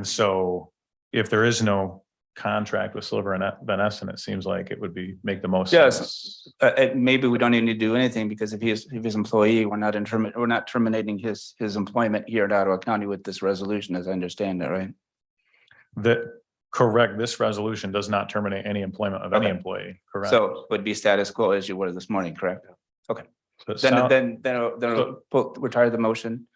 Speaker 20: so if there is no contract with Silver and Van Essen, it seems like it would be, make the most
Speaker 6: Yes.
Speaker 20: sense.
Speaker 6: Maybe we don't even need to do anything because if his employee, we're not terminating his employment here at Ottawa County with this resolution, as I understand it, right?
Speaker 20: That, correct, this resolution does not terminate any employment of any
Speaker 6: Okay.
Speaker 20: employee, correct?
Speaker 6: So would be status quo as you were this morning, correct? Okay.
Speaker 20: So it
Speaker 6: Then,
Speaker 20: sound-
Speaker 6: then we'll retire the motion,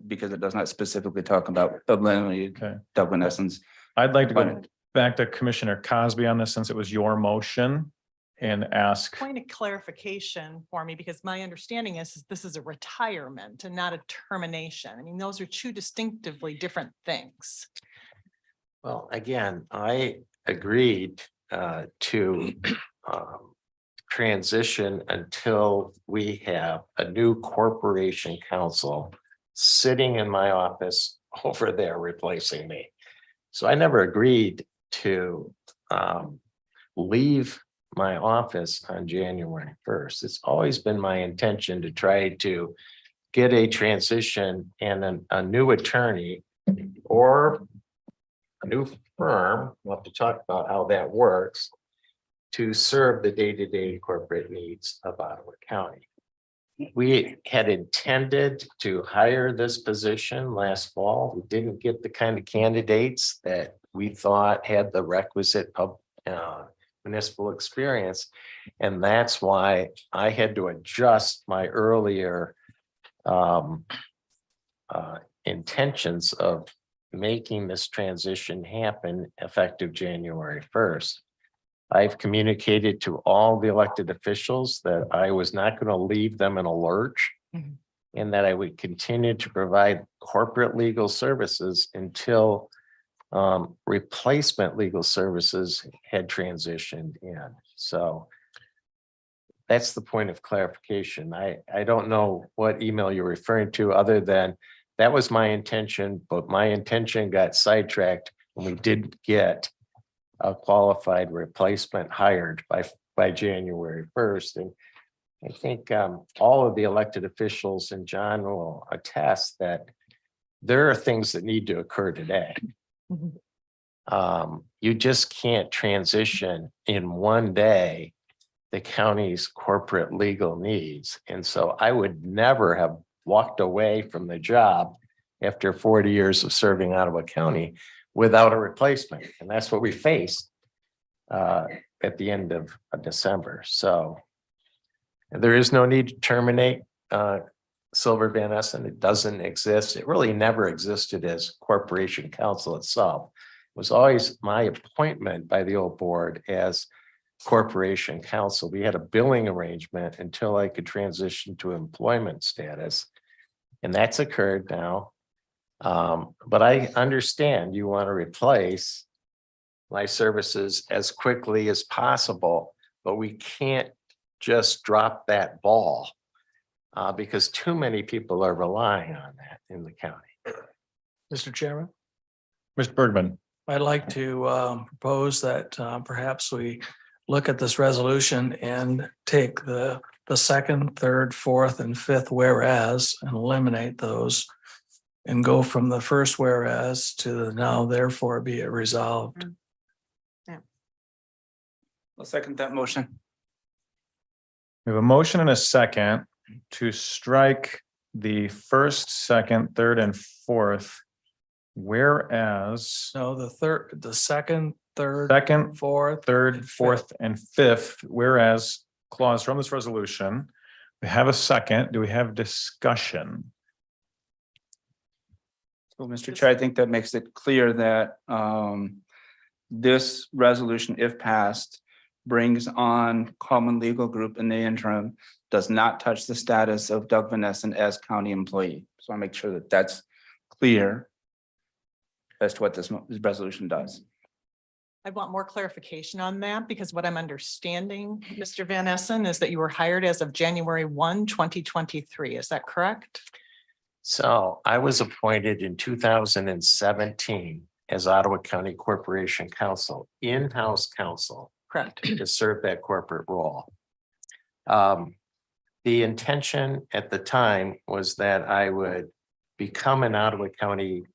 Speaker 6: because it does not specifically talk about
Speaker 20: Okay.
Speaker 6: Doug Van Essen's.
Speaker 20: I'd like to go
Speaker 6: appointment.
Speaker 20: back to Commissioner Cosby on this, since it was your motion, and ask,
Speaker 22: Point of clarification for me, because my understanding is this is a retirement and not a termination. I mean, those are two distinctively different things.
Speaker 11: Well, again, I agreed to transition until we have a new corporation counsel sitting in my office over there replacing me. So I never agreed to leave my office on January 1st. It's always been my intention to try to get a transition and a new attorney or a new firm, we'll have to talk about how that works, to serve the day-to-day corporate needs of Ottawa County. We had intended to hire this position last fall. We didn't get the kind of candidates that we thought had the requisite municipal experience. And that's why I had to adjust my earlier intentions of making this transition happen effective January 1st. I've communicated to all the elected officials that I was not going to leave them in a lurch and that I would continue to provide corporate legal services until replacement legal services had transitioned in. So that's the point of clarification. I don't know what email you're referring to other than that was my intention, but my intention got sidetracked when we didn't get a qualified replacement hired by January 1st. And I think all of the elected officials and John will attest that there are things that need to occur today. You just can't transition in one day the county's corporate legal needs. And so I would never have walked away from the job after 40 years of serving Ottawa County without a replacement. And that's what we faced at the end of December. So there is no need to terminate Silver Van Essen. It doesn't exist. It really never existed as corporation counsel itself. It was always my appointment by the old board as corporation counsel. We had a billing arrangement until I could transition to employment status. And that's occurred now. But I understand you want to replace my services as quickly as possible, but we can't just drop that ball because too many people are relying on that in the county.
Speaker 4: Mr. Chairman,
Speaker 20: Mr. Bergman.
Speaker 4: I'd like to propose that perhaps we look at this resolution and take the second, third, fourth, and fifth whereas and eliminate those and go from the first whereas to the now therefore be it resolved.
Speaker 6: I'll second that motion.
Speaker 20: We have a motion and a second to strike the first, second, third, and fourth. Whereas
Speaker 4: No, the second, third,
Speaker 20: second,
Speaker 4: fourth,
Speaker 20: third, fourth, and fifth, whereas clause from this resolution. We have a second. Do we have discussion?
Speaker 6: So, Mr. Chair, I think that makes it clear that this resolution, if passed, brings on common legal group in the interim, does not touch the status of Doug Van Essen as county employee. So I make sure that that's clear as to what this resolution does.
Speaker 22: I want more clarification on that because what I'm understanding, Mr. Van Essen, is that you were hired as of January 1, 2023. Is that correct?
Speaker 11: So I was appointed in 2017 as Ottawa County Corporation Counsel, in-house counsel.
Speaker 22: Correct.
Speaker 11: To serve that corporate role. The intention at the time was that I would become an Ottawa County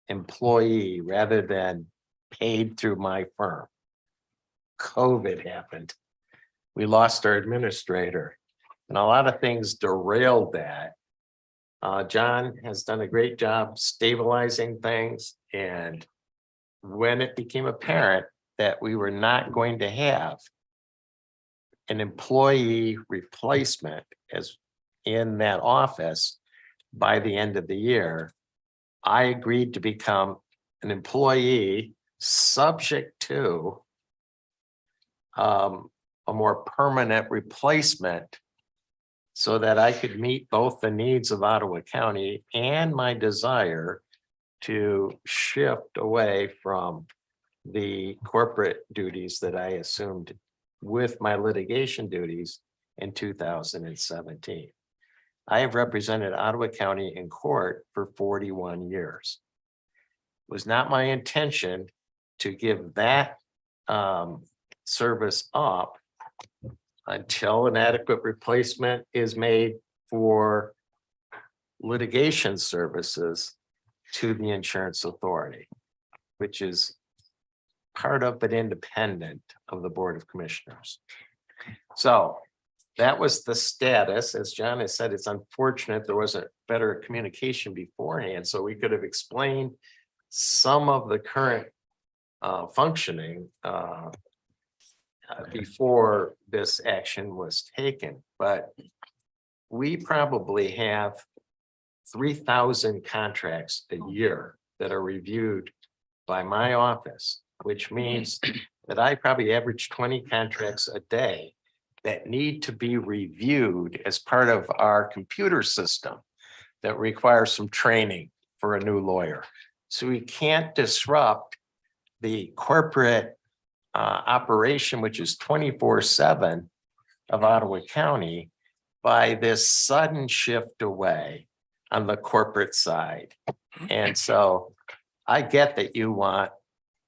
Speaker 11: employee rather than paid through my firm. COVID happened. We lost our administrator and a lot of things derailed that. John has done a great job stabilizing things, and when it became apparent that we were not going to have an employee replacement as in that office by the end of the year, I agreed to become an employee subject to a more permanent replacement so that I could meet both the needs of Ottawa County and my desire to shift away from the corporate duties that I assumed with my litigation duties in 2017. I have represented Ottawa County in court for 41 years. It was not my intention to give that service up until an adequate replacement is made for litigation services to the insurance authority, which is part of but independent of the Board of Commissioners. So that was the status. As John has said, it's unfortunate there wasn't better communication beforehand, so we could have explained some of the current functioning before this action was taken. But we probably have 3,000 contracts a year that are reviewed by my office, which means that I probably average 20 contracts a day that need to be reviewed as part of our computer system that requires some training for a new lawyer. So we can't disrupt the corporate operation, which is 24/7 of Ottawa County, by this sudden shift away on the corporate side. And so I get that you want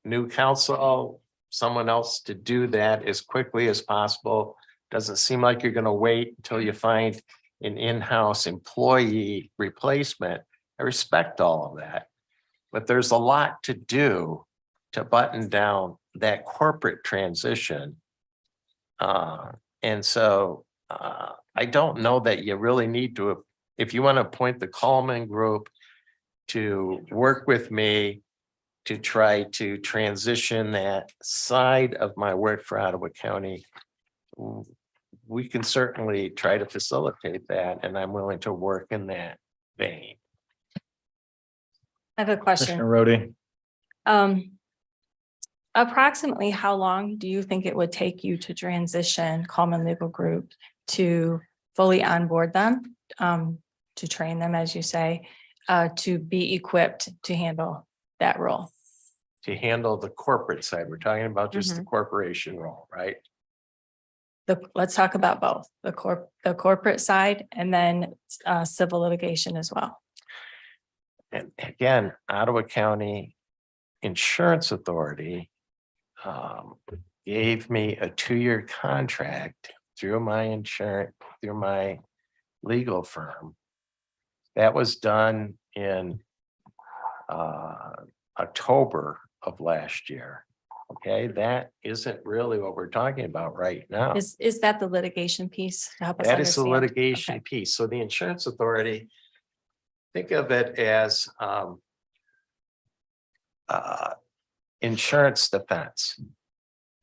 Speaker 11: new counsel, someone else to do that as quickly as possible. Doesn't seem like you're going to wait until you find an in-house employee replacement. I respect all of that, but there's a lot to do to button down that corporate transition. And so I don't know that you really need to, if you want to appoint the Coleman Group to work with me to try to transition that side of my work for Ottawa County, we can certainly try to facilitate that, and I'm willing to work in that vein.
Speaker 21: I have a question.
Speaker 20: Commissioner Rhodey.
Speaker 21: Approximately how long do you think it would take you to transition Coleman Legal Group to fully onboard them, to train them, as you say, to be equipped to handle that role?
Speaker 11: To handle the corporate side, we're talking about just the corporation role, right?
Speaker 21: Let's talk about both, the corporate side and then civil litigation as well.
Speaker 11: And again, Ottawa County Insurance Authority gave me a 2-year contract through my legal firm. That was done in October of last year. Okay, that isn't really what we're talking about right now.
Speaker 21: Is that the litigation piece to help us
Speaker 11: That is the
Speaker 21: understand?
Speaker 11: litigation
Speaker 21: Okay.
Speaker 11: piece. So the insurance authority, think of it as insurance defense.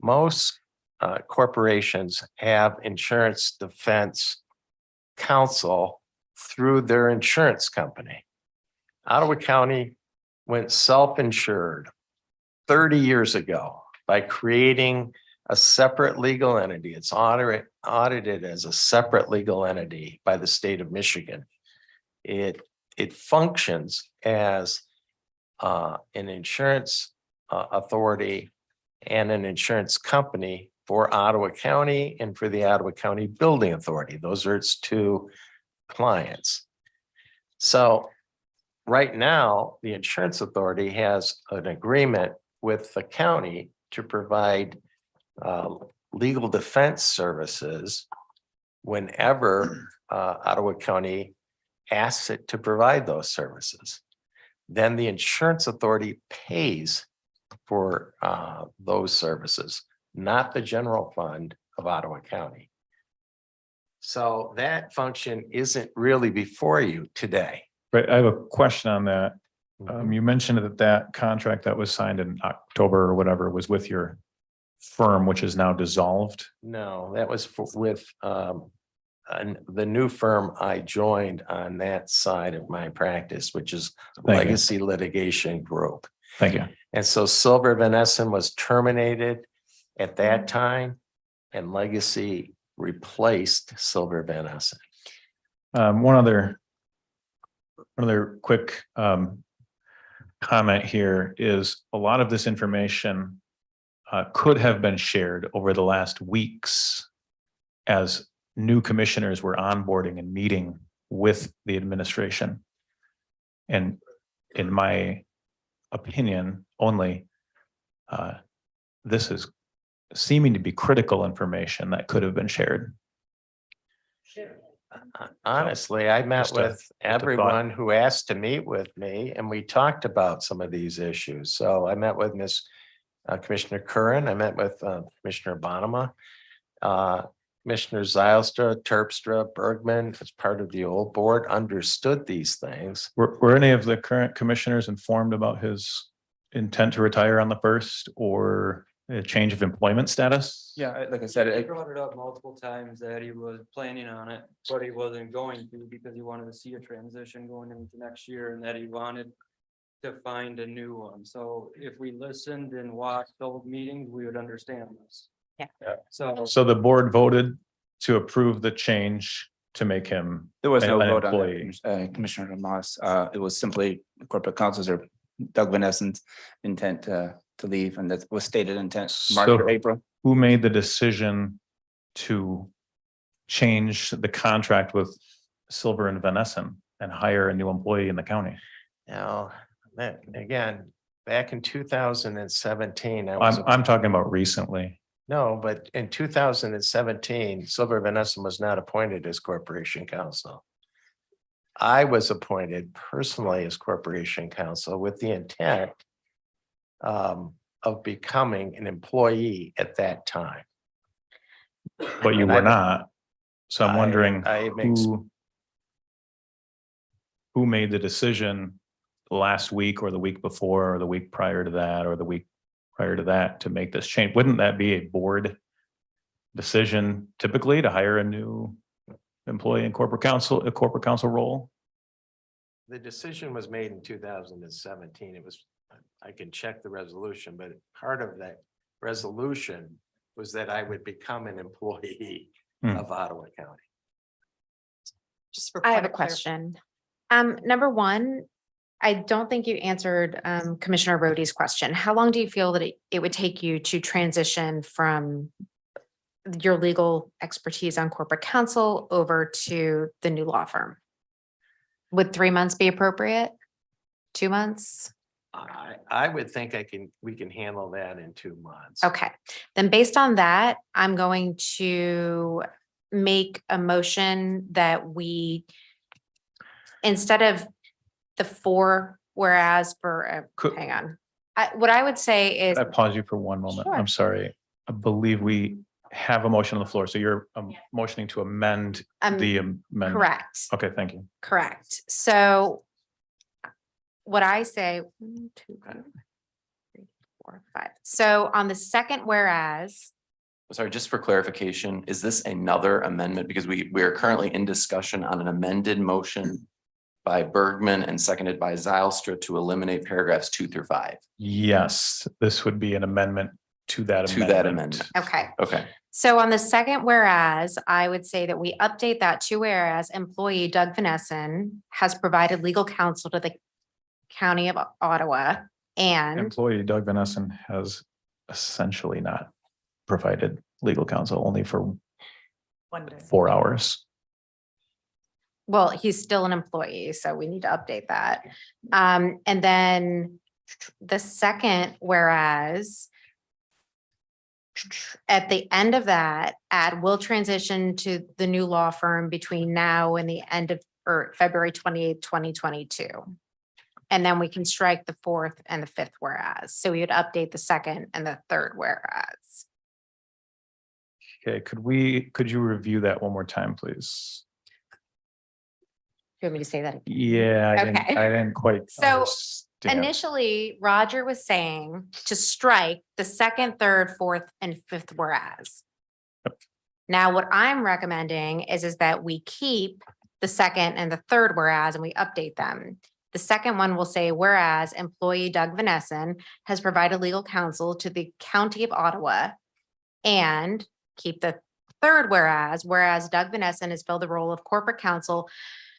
Speaker 11: Most corporations have insurance defense counsel through their insurance company. Ottawa County went self-insured 30 years ago by creating a separate legal entity. It's audited as a separate legal entity by the state of Michigan. It functions as an insurance authority and an insurance company for Ottawa County and for the Ottawa County Building Authority. Those are its two clients. So right now, the insurance authority has an agreement with the county to provide legal defense services whenever Ottawa County asks it to provide those services. Then the insurance authority pays for those services, not the general fund of Ottawa County. So that function isn't really before you today.
Speaker 20: Right, I have a question on that. You mentioned that that contract that was signed in October or whatever was with your firm, which is now dissolved.
Speaker 11: No, that was with the new firm I joined on that side of my practice, which is
Speaker 20: Thank you.
Speaker 11: Legacy Litigation Group.
Speaker 20: Thank you.
Speaker 11: And so Silver Van Essen was terminated at that time, and Legacy replaced Silver Van Essen.
Speaker 20: One other quick comment here is a lot of this information could have been shared over the last weeks as new commissioners were onboarding and meeting with the administration. And in my opinion, only this is seeming to be critical information that could have been shared.
Speaker 11: Honestly, I met
Speaker 20: Just a-
Speaker 11: with
Speaker 20: just a
Speaker 11: everyone who asked to meet with me, and we talked about some of these issues. So I met with Commissioner Curran, I met with Commissioner Bonema, Commissioner Zylstra, Terpstra, Bergman, as part of the old board, understood these things.
Speaker 20: Were any of the current commissioners informed about his intent to retire on the 1st or a change of employment status?
Speaker 7: Yeah, like I said, I brought it up multiple times that he was planning on it, but he wasn't going to because he wanted to see a transition going into next year and that he wanted to find a new one. So if we listened and watched old meetings, we would understand this.
Speaker 8: Yeah.
Speaker 7: So
Speaker 20: The board voted to approve the change to make him
Speaker 6: There was no
Speaker 20: an
Speaker 6: vote on
Speaker 20: employee.
Speaker 6: that, Commissioner Moss. It was simply corporate counsels or Doug Van Essen's intent to leave, and that was stated intent March
Speaker 20: So
Speaker 6: or April.
Speaker 20: who made the decision to change the contract with Silver and Van Essen and hire a new employee in the county?
Speaker 11: Now, again, back in 2017,
Speaker 20: I'm talking about recently.
Speaker 11: No, but in 2017, Silver Van Essen was not appointed as corporation counsel. I was appointed personally as corporation counsel with the intent of becoming an employee at that time.
Speaker 20: But you
Speaker 11: And
Speaker 20: were not. So I'm wondering
Speaker 11: I make
Speaker 20: who made the decision last week or the week before or the week prior to that or the week prior to that to make this change? Wouldn't that be a board decision typically to hire a new employee in corporate counsel, a corporate counsel role?
Speaker 11: The decision was made in 2017. It was, I can check the resolution, but part of that resolution was that I would become an employee of Ottawa County.
Speaker 21: Just for.
Speaker 8: I have
Speaker 21: point
Speaker 8: a
Speaker 21: of clar-
Speaker 8: question. Number one, I don't think you answered Commissioner Rody's question. How long do you feel that it would take you to transition from your legal expertise on corporate counsel over to the new law firm? Would 3 months be appropriate? 2 months?
Speaker 11: I would think we can handle that in 2 months.
Speaker 8: Okay, then based on that, I'm going to make a motion that we, instead of the 4 whereas for, hang on. What I would say is,
Speaker 20: I pause you for one moment.
Speaker 8: Sure.
Speaker 20: I'm sorry. I believe we have a motion on the floor. So you're motioning to amend the amendment.
Speaker 8: correct,
Speaker 20: Okay, thank you.
Speaker 8: correct. So what I say, 1, 2, 3, 4, 5. So on the second whereas,
Speaker 1: Sorry, just for clarification, is this another amendment? Because we are currently in discussion on an amended motion by Bergman and seconded by Zylstra to eliminate paragraphs 2 through 5.
Speaker 20: Yes, this would be an amendment to that
Speaker 1: To that amendment.
Speaker 8: okay.
Speaker 1: Okay.
Speaker 8: So on the second whereas, I would say that we update that to whereas employee Doug Van Essen has provided legal counsel to the County of Ottawa and
Speaker 20: Employee Doug Van Essen has essentially not provided legal counsel only for
Speaker 22: 1 day.
Speaker 20: 4 hours.
Speaker 8: well, he's still an employee, so we need to update that. And then the second whereas at the end of that, add will transition to the new law firm between now and the end of or February 28th, 2022. And then we can strike the fourth and the fifth whereas. So we would update the second and the third whereas.
Speaker 20: Okay, could you review that one more time, please?
Speaker 8: You want me to say that? Again?
Speaker 20: Yeah,
Speaker 8: Okay.
Speaker 20: I didn't quite.
Speaker 8: So
Speaker 20: understand.
Speaker 8: initially, Roger was saying to strike the second, third, fourth, and fifth whereas. Now, what I'm recommending is that we keep the second and the third whereas and we update them. The second one will say, whereas employee Doug Van Essen has provided legal counsel to the County of Ottawa, and keep the third whereas Doug Van Essen has filled the role of corporate counsel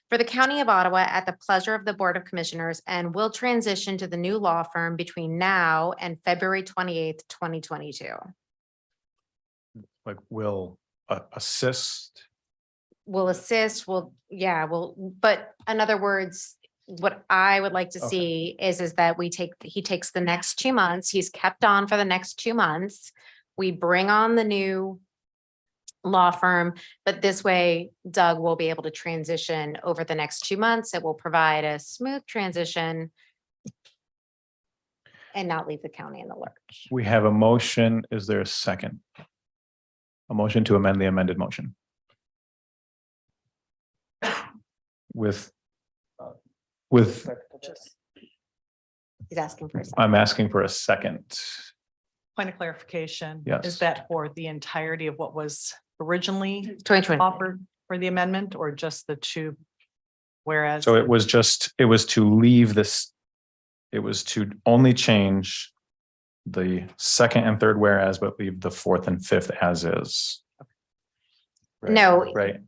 Speaker 8: for the County of Ottawa at the pleasure of the Board of Commissioners and will transition to the new law firm between now and February 28th, 2022.
Speaker 20: Like will assist.
Speaker 8: Will assist, but in other words, what I would like to
Speaker 20: Okay.
Speaker 8: see is that he takes the next 2 months, he's kept on for the next 2 months. We bring on the new law firm, but this way Doug will be able to transition over the next 2 months. It will provide a smooth transition and not leave the county in the lurch.
Speaker 20: We have a motion. Is there a second? A motion to amend the amended motion. With
Speaker 8: He's asking for a second.
Speaker 20: I'm asking for a second.
Speaker 22: Point of clarification.
Speaker 20: Yes.
Speaker 22: Is that for the entirety of what was originally
Speaker 8: 2020.
Speaker 22: offered for the amendment or just the two? Whereas.
Speaker 20: So it was to leave this, it was to only change the second and third whereas, but leave the fourth and fifth as is.
Speaker 8: No,
Speaker 20: Right.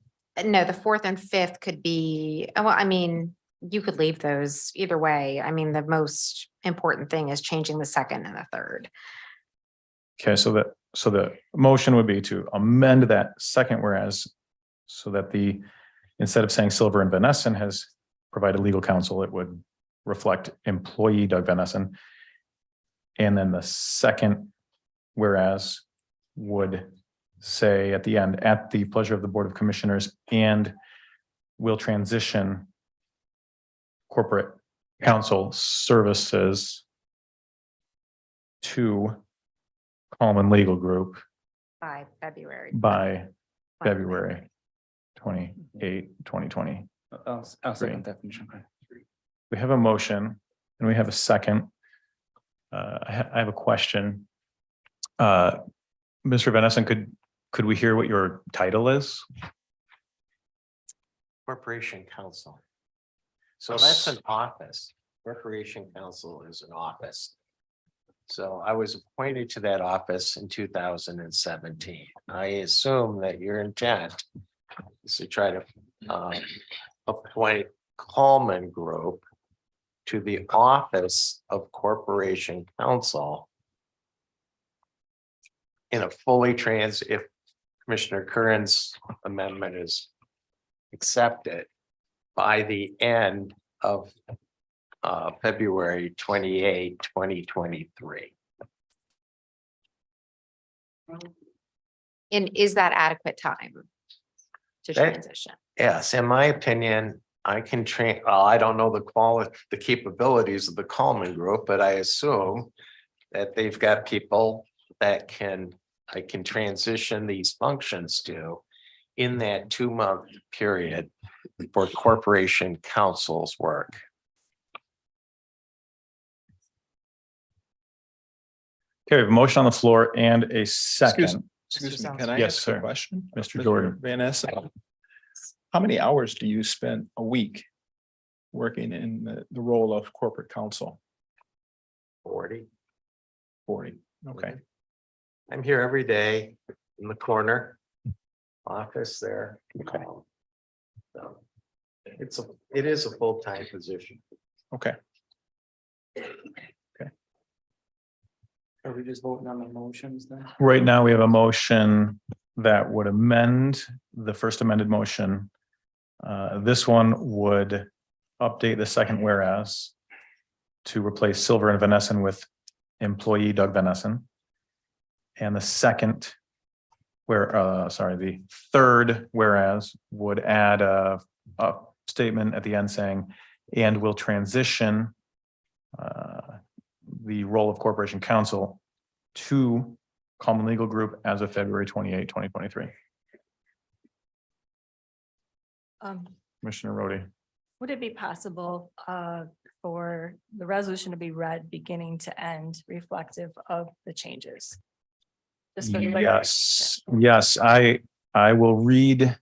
Speaker 8: no, the fourth and fifth could be, well, I mean, you could leave those either way. I mean, the most important thing is changing the second and the third.
Speaker 20: Okay, so the motion would be to amend that second whereas so that instead of saying Silver and Van Essen has provided legal counsel, it would reflect employee Doug Van Essen. And then the second whereas would say at the end, at the pleasure of the Board of Commissioners, and will transition corporate counsel services to Coleman Legal Group
Speaker 8: By February.
Speaker 20: by February 28, 2020.
Speaker 6: I'll second that. Commissioner.
Speaker 20: We have a motion and we have a second. I have a question. Mr. Van Essen, could we hear what your title is?
Speaker 11: Corporation counsel. So that's an office. Corporation counsel is an office. So I was appointed to that office in 2017. I assume that your intent is to try to appoint Coleman Group to the office of corporation counsel in a if Commissioner Curran's amendment is accepted by the end of February 28, 2023.
Speaker 8: And is that adequate time to
Speaker 11: That-
Speaker 8: transition?
Speaker 11: Yes, in my opinion, I can train, well, I don't know the capabilities of the Coleman Group, but I assume that they've got people that I can transition these functions to in that 2-month period for corporation counsel's work.
Speaker 20: Okay, we have a motion on the floor and a second.
Speaker 12: Excuse me, can I
Speaker 20: Yes,
Speaker 12: ask
Speaker 20: sir.
Speaker 12: a question?
Speaker 20: Mr. Jordan.
Speaker 12: Van Essen, how many hours do you spend a week working in the role of corporate counsel?
Speaker 11: 40.
Speaker 12: 40, okay.
Speaker 11: I'm here every day in the corner office there.
Speaker 12: Okay.
Speaker 11: So it is a full-time position.
Speaker 12: Okay.
Speaker 7: Are we just voting on the motions then?
Speaker 20: Right now, we have a motion that would amend the first amended motion. This one would update the second whereas to replace Silver and Van Essen with employee Doug Van Essen. And the second the third whereas would add a statement at the end saying, and will transition the role of corporation counsel to Common Legal Group as of February 28, 2023. Commissioner Rhodey.
Speaker 21: Would it be possible for the resolution to be read beginning to end, reflective of the changes? Just for the record.
Speaker 20: Yes, I will read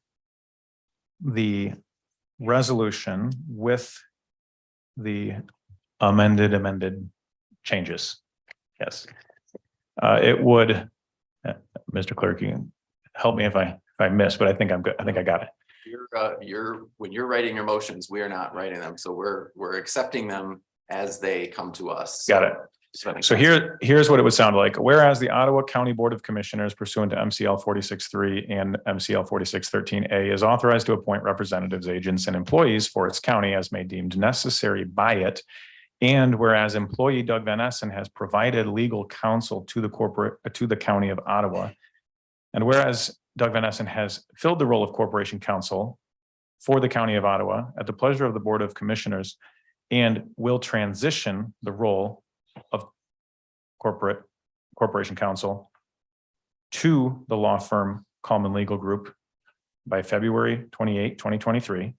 Speaker 20: the resolution with the amended changes. Yes. It would, Mr. Clerk, you can help me if I miss, but I think I'm good. I think I got it.
Speaker 1: When you're writing your motions, we are not writing them, so we're accepting them as they come to us.
Speaker 20: Got it. So here's what it would sound like. Whereas the Ottawa County Board of Commissioners pursuant to MCL 46.3 and MCL 46.13A is authorized to appoint representatives, agents, and employees for its county as may deemed necessary by it. And whereas employee Doug Van Essen has provided legal counsel to the county of Ottawa. And whereas Doug Van Essen has filled the role of corporation counsel for the county of Ottawa at the pleasure of the Board of Commissioners and will transition the role of corporation counsel to the law firm Common Legal Group by February 28, 2023.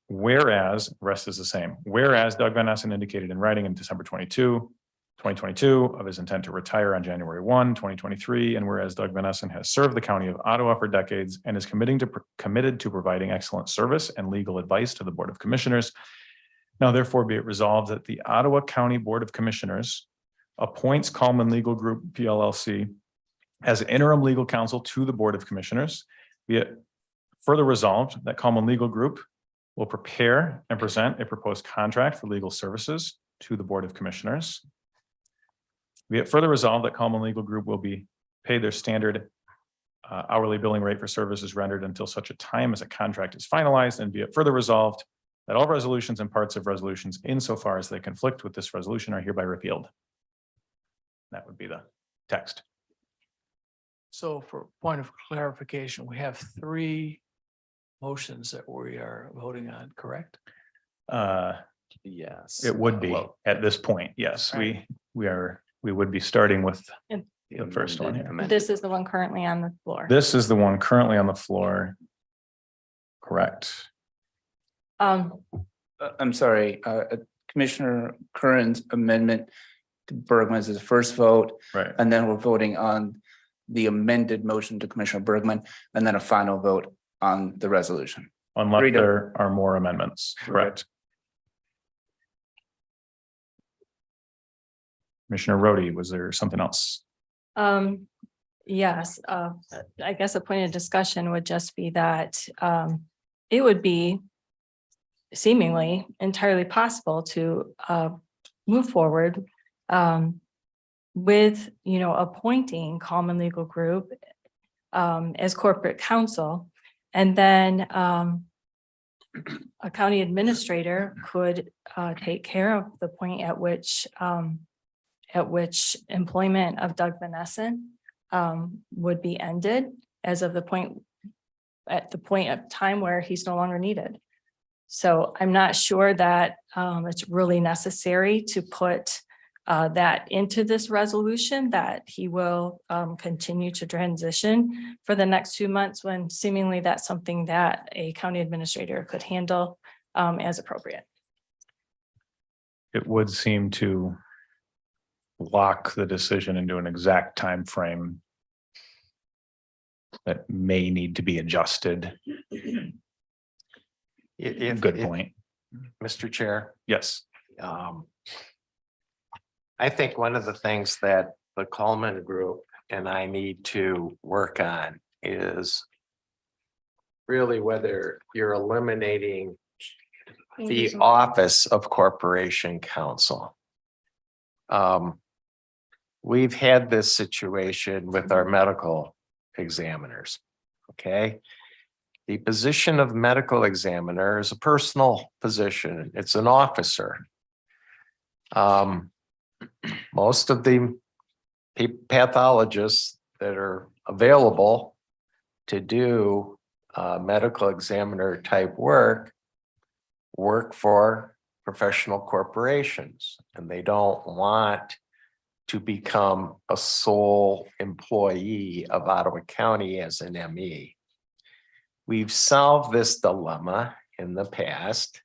Speaker 20: Whereas, rest is the same, whereas Doug Van Essen indicated in writing in December 2022 of his intent to retire on January 1, 2023, and whereas Doug Van Essen has served the county of Ottawa for decades and is committed to providing excellent service and legal advice to the Board of Commissioners. Now therefore be it resolved that the Ottawa County Board of Commissioners appoints Common Legal Group PLLC as interim legal counsel to the Board of Commissioners. Be it further resolved that Common Legal Group will prepare and present a proposed contract for legal services to the Board of Commissioners. Be it further resolved that Common Legal Group will be paid their standard hourly billing rate for services rendered until such a time as a contract is finalized, and be it further resolved that all resolutions and parts of resolutions insofar as they conflict with this resolution are hereby repealed. That would be the text.
Speaker 4: So for point of clarification, we have 3 motions that we are voting on, correct?
Speaker 1: Yes.
Speaker 20: It would be at this point. Yes,
Speaker 4: Right.
Speaker 20: we would be starting with
Speaker 21: And
Speaker 20: the first one here.
Speaker 21: this is the one currently on the floor.
Speaker 20: This is the one currently on the floor. Correct.
Speaker 6: I'm sorry, Commissioner Curran's amendment to Bergman's is the first vote.
Speaker 20: Right.
Speaker 6: And then we're voting on the amended motion to Commissioner Bergman, and then a final vote on the resolution.
Speaker 20: Unless there are more amendments. Correct. Commissioner Rhodey, was there something else?
Speaker 21: Yes, I guess a point of discussion would just be that it would be seemingly entirely possible to move forward with, appointing Common Legal Group as corporate counsel. And then a county administrator could take care of the point at which employment of Doug Van Essen would be ended as of the point of time where he's no longer needed. So I'm not sure that it's really necessary to put that into this resolution, that he will continue to transition for the next 2 months, when seemingly that's something that a county administrator could handle as appropriate.
Speaker 20: It would seem to lock the decision into an exact time frame that may need to be adjusted. Good point.
Speaker 11: Mr. Chair.
Speaker 20: Yes.
Speaker 11: I think one of the things that the Coleman Group and I need to work on is really whether you're eliminating the office of corporation counsel. We've had this situation with our medical examiners, okay? The position of medical examiner is a personal position. It's an officer. Most of the pathologists that are available to do medical examiner type work for professional corporations, and they don't want to become a sole employee of Ottawa County as an ME. We've solved this dilemma in the past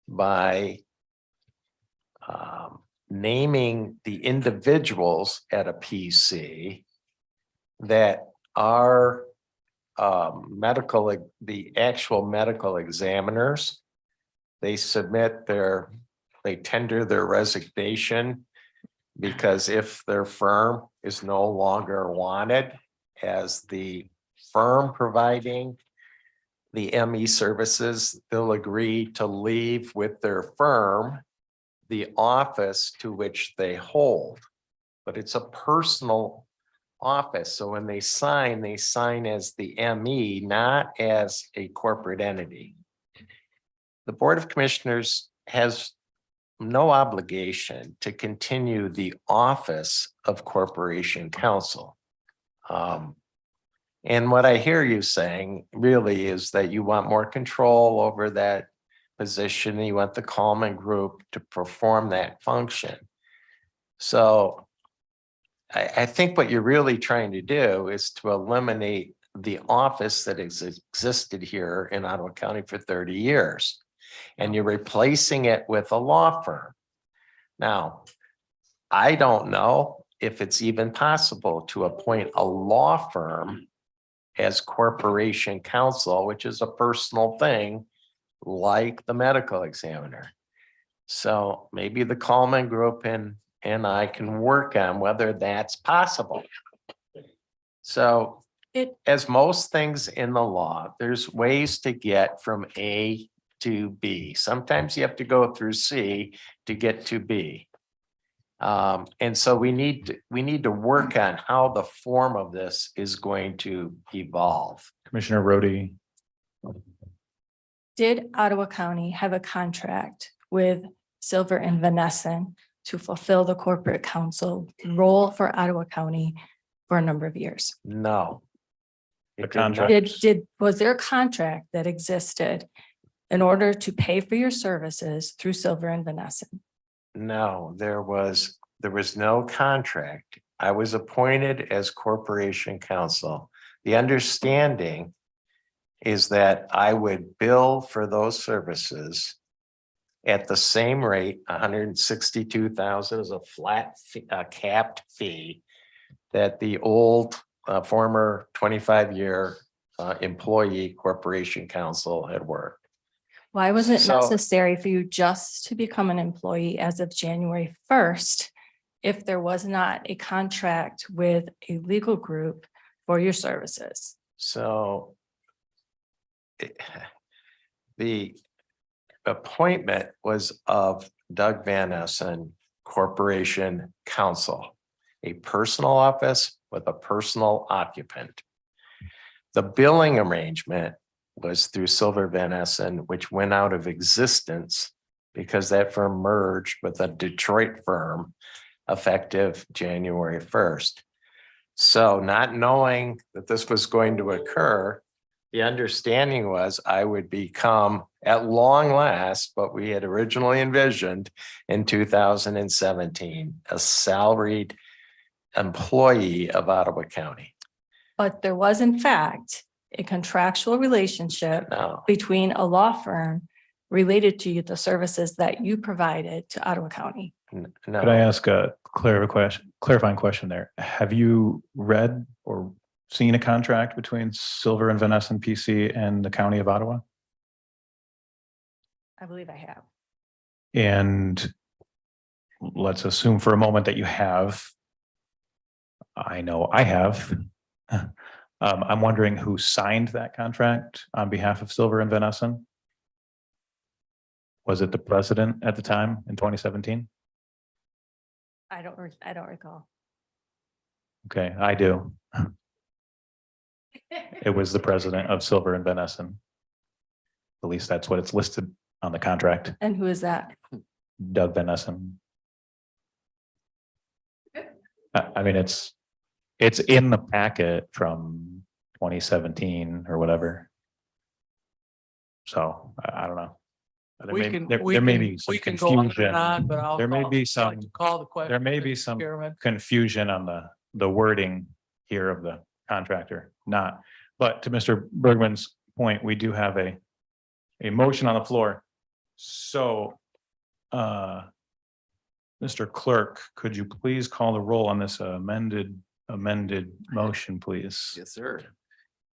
Speaker 11: by naming the individuals at a PC that are the actual medical examiners. They they tender their resignation because if their firm is no longer wanted as the firm providing the ME services, they'll agree to leave with their firm the office to which they hold. But it's a personal office. So when they sign as the ME, not as a corporate entity. The Board of Commissioners has no obligation to continue the office of corporation counsel. And what I hear you saying really is that you want more control over that position. You want the Coleman Group to perform that function. So I think what you're really trying to do is to eliminate the office that has existed here in Ottawa County for 30 years. And you're replacing it with a law firm. Now, I don't know if it's even possible to appoint a law firm as corporation counsel, which is a personal thing, like the medical examiner. So maybe the Coleman Group and I can work on whether that's possible. So as most things in the law, there's ways to get from A to B. Sometimes you have to go through C to get to B. And so we need to work on how the form of this is going to evolve.
Speaker 20: Commissioner Rhodey.
Speaker 21: Did Ottawa County have a contract with Silver and Vanessa to fulfill the corporate counsel role for Ottawa County for a number of years?
Speaker 11: No.
Speaker 20: The contract.
Speaker 21: Was there a contract that existed in order to pay for your services through Silver and Vanessa?
Speaker 11: No, there was no contract. I was appointed as corporation counsel. The understanding is that I would bill for those services at the same rate, $162,000 is a flat capped fee that the old former 25-year employee corporation counsel had worked.
Speaker 21: Why was it
Speaker 11: So-
Speaker 21: necessary for you just to become an employee as of January 1st if there was not a contract with a legal group for your services?
Speaker 11: So the appointment was of Doug Van Essen, Corporation Counsel, a personal office with a personal occupant. The billing arrangement was through Silver Van Essen, which went out of existence because that firm merged with a Detroit firm effective January 1st. So not knowing that this was going to occur, the understanding was I would become at long last what we had originally envisioned in 2017, a salaried employee of Ottawa County.
Speaker 21: But there was in fact a contractual relationship
Speaker 11: No,
Speaker 21: between a law firm related to the services that you provided to Ottawa County.
Speaker 11: no.
Speaker 20: Could I ask a clarifying question there? Have you read or seen a contract between Silver and Vanessa and PC and the County of Ottawa?
Speaker 21: I believe I have.
Speaker 20: And let's assume for a moment that you have. I know I have. I'm wondering who signed that contract on behalf of Silver and Vanessa? Was it the president at the time in 2017?
Speaker 21: I don't recall.
Speaker 20: Okay, I do. It was the president of Silver and Vanessa. At least that's what it's listed on the contract,
Speaker 21: And who is that?
Speaker 20: Doug Van Essen. I mean, it's in the packet from 2017 or whatever. So I don't know. There
Speaker 4: We
Speaker 20: may,
Speaker 4: can,
Speaker 20: there
Speaker 4: we
Speaker 20: there may
Speaker 4: can,
Speaker 20: be some
Speaker 4: we can go on and
Speaker 20: confusion.
Speaker 4: on, but I'll.
Speaker 20: There may
Speaker 4: call-
Speaker 20: be
Speaker 4: I'd like
Speaker 20: some,
Speaker 4: to Call the question.
Speaker 20: there may be some
Speaker 4: Chairman.
Speaker 20: confusion on the wording here of the contractor, not. But to Mr. Bergman's point, we do have a motion on the floor. So, Mr. Clerk, could you please call the roll on this amended motion, please?
Speaker 1: Yes, sir.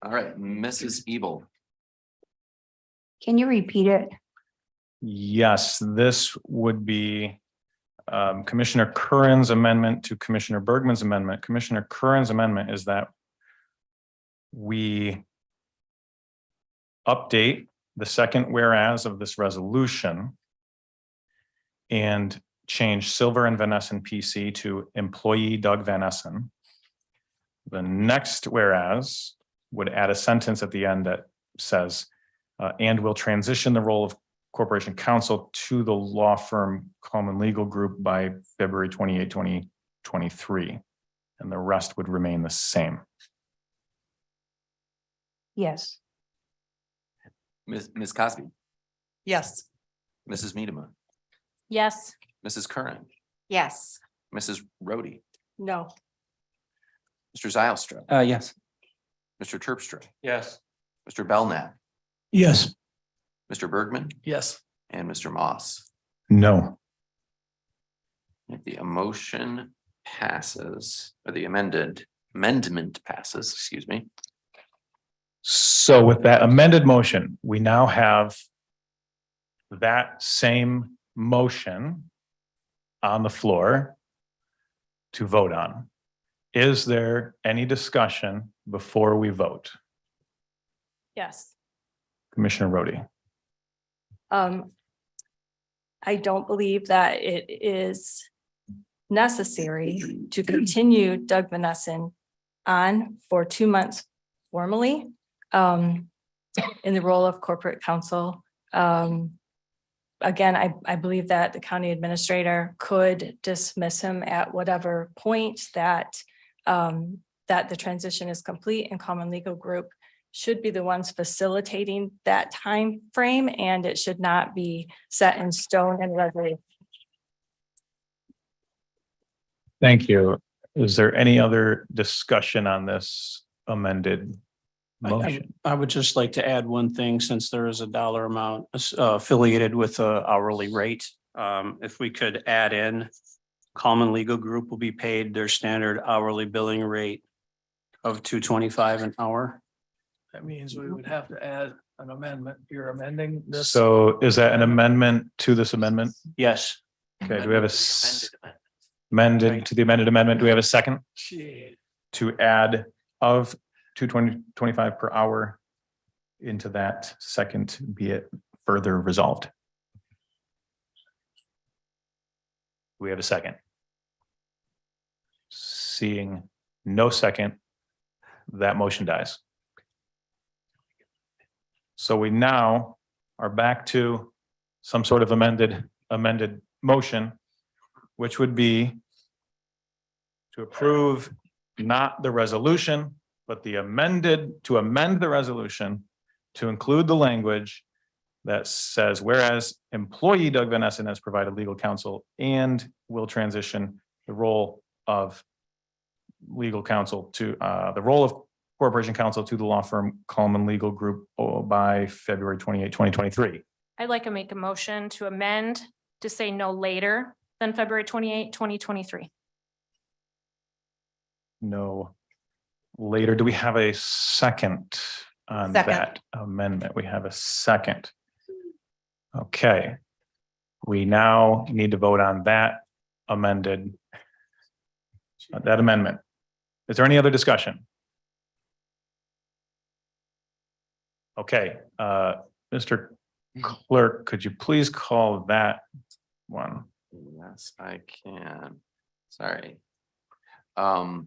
Speaker 1: All right, Mrs. Ebel,
Speaker 18: Can you repeat it?
Speaker 20: Yes, this would be Commissioner Curran's amendment to Commissioner Bergman's amendment. Commissioner Curran's amendment is that we update the second whereas of this resolution and change Silver and Van Essen PC to employee Doug Van Essen. The next whereas would add a sentence at the end that says, and will transition the role of corporation counsel to the law firm Coleman Legal Group by February 28, 2023. And the rest would remain the same.
Speaker 18: Yes.
Speaker 1: Ms. Cosby,
Speaker 22: Yes.
Speaker 1: Mrs. Medema,
Speaker 13: Yes.
Speaker 1: Mrs. Curran,
Speaker 8: Yes.
Speaker 1: Mrs. Rhodey,
Speaker 21: No.
Speaker 1: Mr. Zylstra,
Speaker 6: Yes.
Speaker 1: Mr. Terpstra,
Speaker 7: Yes.
Speaker 1: Mr. Belknap,
Speaker 5: Yes.
Speaker 1: Mr. Bergman,
Speaker 4: Yes.
Speaker 1: and Mr. Moss.
Speaker 20: No.
Speaker 1: If the motion passes, or the amendment passes, excuse me.
Speaker 20: So with that amended motion, we now have that same motion on the floor to vote on. Is there any discussion before we vote?
Speaker 21: Yes.
Speaker 20: Commissioner Rhodey?
Speaker 21: I don't believe that it is necessary to continue Doug Van Essen on for 2 months formally in the role of corporate counsel. Again, I believe that the county administrator could dismiss him at whatever point that that the transition is complete, and Common Legal Group should be the ones facilitating that time frame, and it should not be set in stone and resolution.
Speaker 20: Thank you. Is there any other discussion on this amended motion?
Speaker 5: I would just like to add one thing, since there is a dollar amount affiliated with a hourly rate. If we could add in, Common Legal Group will be paid their standard hourly billing rate of $2.25 an hour.
Speaker 4: That means we would have to add an amendment. You're amending this.
Speaker 20: So is that an amendment to this amendment?
Speaker 5: Yes.
Speaker 20: Okay, do we have amended to the amended amendment? Do we have a second
Speaker 4: Gee.
Speaker 20: to add of 220.25 per hour into that second, be it further resolved? We have a second. Seeing no second, that motion dies. So we now are back to some sort of amended motion, which would be to approve not the resolution, but to amend the resolution to include the language that says, whereas employee Doug Van Essen has provided legal counsel and will transition the role of legal counsel to the role of corporation counsel to the law firm Coleman Legal Group by February 28, 2023.
Speaker 13: I'd like to make a motion to amend to say no later than February 28, 2023.
Speaker 20: No later. Do we have a second on
Speaker 22: Second.
Speaker 20: that amendment? We have a second. Okay. We now need to vote on that amendment. Is there any other discussion? Okay, Mr. Clerk, could you please call that one?
Speaker 1: Yes, I can. Sorry. Mr.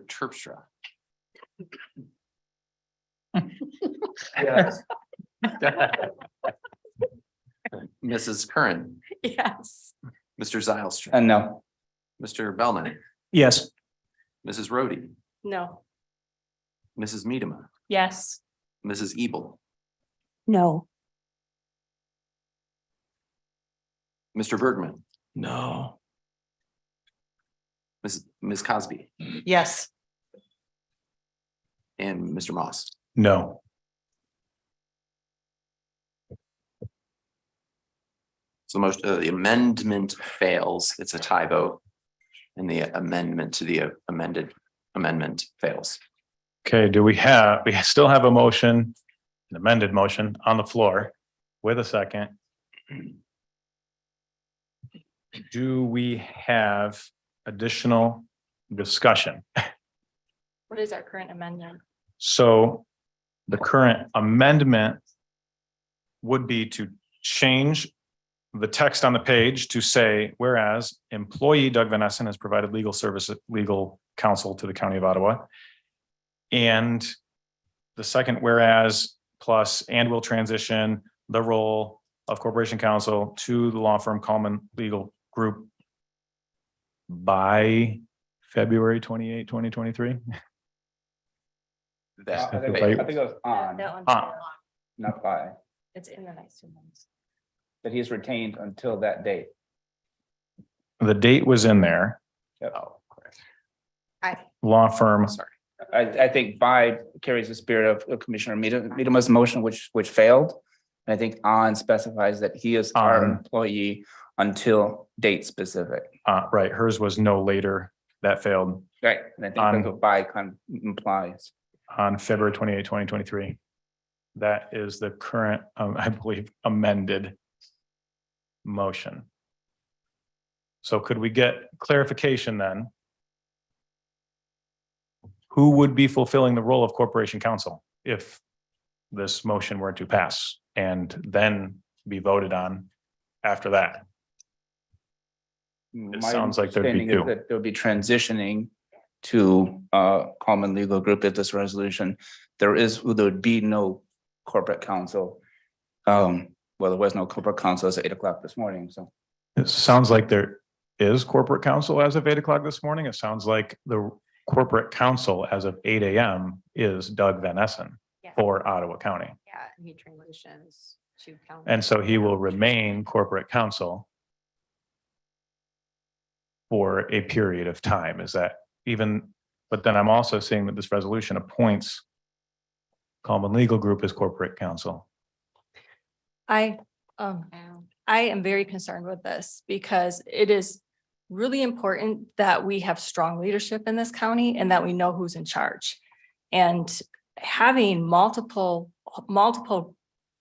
Speaker 1: Terpstra.
Speaker 7: Yes.
Speaker 1: Mrs. Curran,
Speaker 21: Yes.
Speaker 1: Mr. Zylstra,
Speaker 6: No.
Speaker 1: Mr. Bellman,
Speaker 5: Yes.
Speaker 1: Mrs. Rhodey,
Speaker 21: No.
Speaker 1: Mrs. Medema,
Speaker 13: Yes.
Speaker 1: Mrs. Ebel,
Speaker 18: No.
Speaker 1: Mr. Bergman,
Speaker 4: No.
Speaker 1: Ms. Cosby,
Speaker 22: Yes.
Speaker 1: and Mr. Moss.
Speaker 20: No.
Speaker 1: So the amendment fails. It's a tie vote. And the amendment to the amendment fails.
Speaker 20: Okay, we still have a motion, an amended motion on the floor with a second. Do we have additional discussion?
Speaker 21: What is our current amendment?
Speaker 20: So the current amendment would be to change the text on the page to say, whereas employee Doug Van Essen has provided legal counsel to the County of Ottawa. And the second whereas plus and will transition the role of corporation counsel to the law firm Coleman Legal Group by February 28, 2023.
Speaker 1: That
Speaker 6: I think it was on,
Speaker 21: That one's
Speaker 20: Ah.
Speaker 6: not by,
Speaker 21: It's in the next 2 months.
Speaker 6: that he is retained until that date.
Speaker 20: The date was in there,
Speaker 1: Oh,
Speaker 20: law firm.
Speaker 1: sorry.
Speaker 6: I think by carries the spirit of Commissioner Miedema's motion, which failed. I think on specifies that he is our
Speaker 20: On.
Speaker 6: employee until date specific.
Speaker 20: Right, hers was no later, that failed
Speaker 6: Right, and I think that's what by implies.
Speaker 20: on February 28, 2023. That is the current, I believe, amended motion. So could we get clarification then? Who would be fulfilling the role of corporation counsel if this motion were to pass and then be voted on after that?
Speaker 6: My
Speaker 20: sounds like there'd be
Speaker 6: understanding is
Speaker 20: two.
Speaker 6: that they'll be transitioning to Common Legal Group if this resolution. There would be no corporate counsel. Well, there was no corporate counsel as at 8 o'clock this morning, so.
Speaker 20: It sounds like there is corporate counsel as of 8 o'clock this morning. It sounds like the corporate counsel as of 8 a.m. is Doug Van Essen
Speaker 8: Yeah.
Speaker 20: for Ottawa County.
Speaker 8: Yeah, and he transitions to council.
Speaker 20: And so he will remain corporate counsel for a period of time. Is that even, but then I'm also seeing that this resolution appoints Common Legal Group as corporate counsel.
Speaker 21: I am very concerned with this because it is really important that we have strong leadership in this county and that we know who's in charge. And having multiple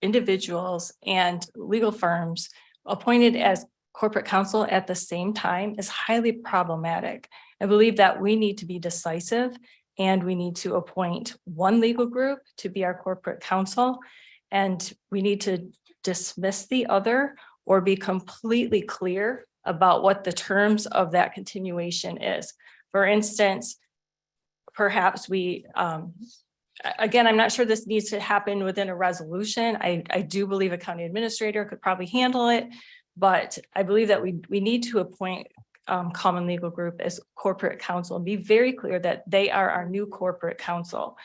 Speaker 21: individuals and legal firms appointed as corporate counsel at the same time is highly problematic. I believe that we need to be decisive and we need to appoint one legal group to be our corporate counsel. And we need to dismiss the other or be completely clear about what the terms of that continuation is. For instance, perhaps we, again, I'm not sure this needs to happen within a resolution. I do believe a county administrator could probably handle it, but I believe that we need to appoint Common Legal Group as corporate counsel and be very clear that they are our new corporate counsel.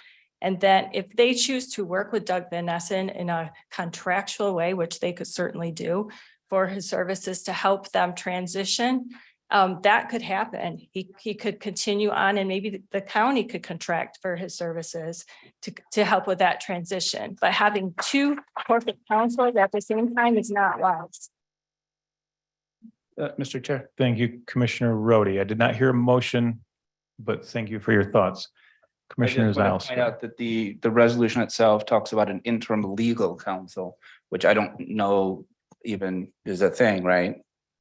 Speaker 21: And then if they choose to work with Doug Van Essen in a contractual way, which they could certainly do for his services to help them transition, that could happen. He could continue on and maybe the county could contract for his services to help with that transition. But having two corporate counsels at the same time is not wise.
Speaker 6: Mr. Chair.
Speaker 20: Thank you, Commissioner Rhodey. I did not hear a motion, but thank you for your thoughts. Commissioner
Speaker 6: I just want to point
Speaker 20: Zalesky.
Speaker 6: out that the resolution itself talks about an interim legal counsel, which I don't know even is a thing, right?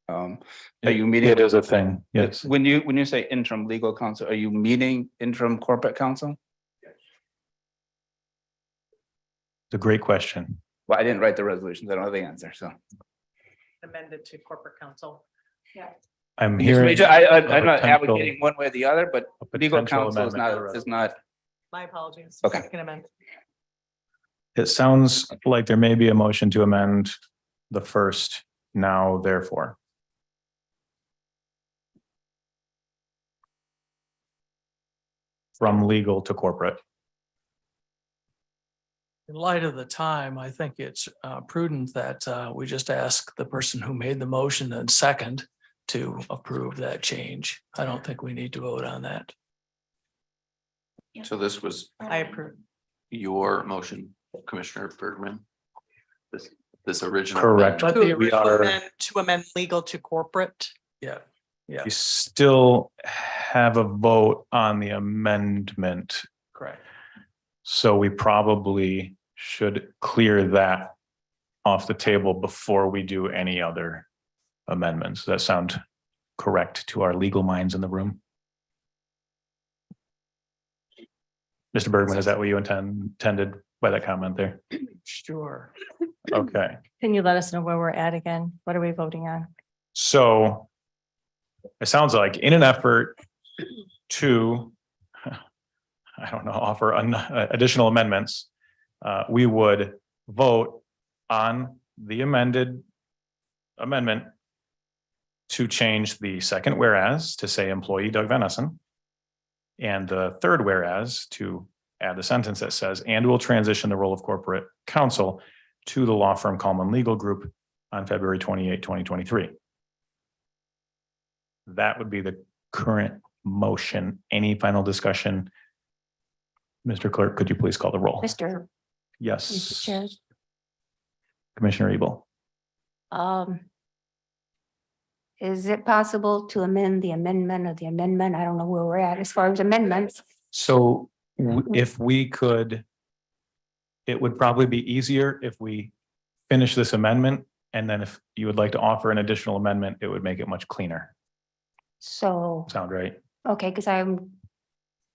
Speaker 6: Are you meeting?
Speaker 20: It is a thing, yes.
Speaker 6: When you say interim legal counsel, are you meeting interim corporate counsel?
Speaker 20: It's a great question.
Speaker 6: Well, I didn't write the resolutions. I don't have the answer, so.
Speaker 22: Amended to corporate counsel. Yeah.
Speaker 20: I'm
Speaker 6: I'm
Speaker 20: hearing.
Speaker 6: not
Speaker 20: a potential-
Speaker 6: advocating one way or the other, but
Speaker 20: a
Speaker 6: legal
Speaker 20: potential
Speaker 6: counsel is
Speaker 20: amendment to the
Speaker 6: not,
Speaker 22: My apologies.
Speaker 6: Okay.
Speaker 22: Second amendment.
Speaker 20: It sounds like there may be a motion to amend the first now therefore. From legal to corporate.
Speaker 4: In light of the time, I think it's prudent that we just ask the person who made the motion and second to approve that change. I don't think we need to vote on that.
Speaker 1: So this was
Speaker 22: I approve.
Speaker 1: your motion, Commissioner Bergman? This original.
Speaker 20: Correct.
Speaker 4: But the
Speaker 20: We are,
Speaker 22: To amend legal to corporate.
Speaker 4: Yeah, yeah,
Speaker 20: we still have a vote on the amendment.
Speaker 4: correct.
Speaker 20: So we probably should clear that off the table before we do any other amendments. Does that sound correct to our legal minds in the room? Mr. Bergman, is that what you intended by that comment there?
Speaker 4: Sure.
Speaker 20: Okay,
Speaker 21: Can you let us know where we're at again? What are we voting on?
Speaker 20: so it sounds like in an effort to, I don't know, offer additional amendments, we would vote on the amendment to change the second whereas to say employee Doug Van Essen, and the third whereas to add the sentence that says, and will transition the role of corporate counsel to the law firm Coleman Legal Group on February 28, 2023. That would be the current motion. Any final discussion? Mr. Clerk, could you please call the roll?
Speaker 18: Mr.
Speaker 20: Yes.
Speaker 18: Chair.
Speaker 20: Commissioner Ebel.
Speaker 18: Is it possible to amend the amendment of the amendment? I don't know where we're at as far as amendments.
Speaker 20: So if we could, it would probably be easier if we finish this amendment. And then if you would like to offer an additional amendment, it would make it much cleaner.
Speaker 18: So,
Speaker 20: Sound right?
Speaker 18: okay, because I'm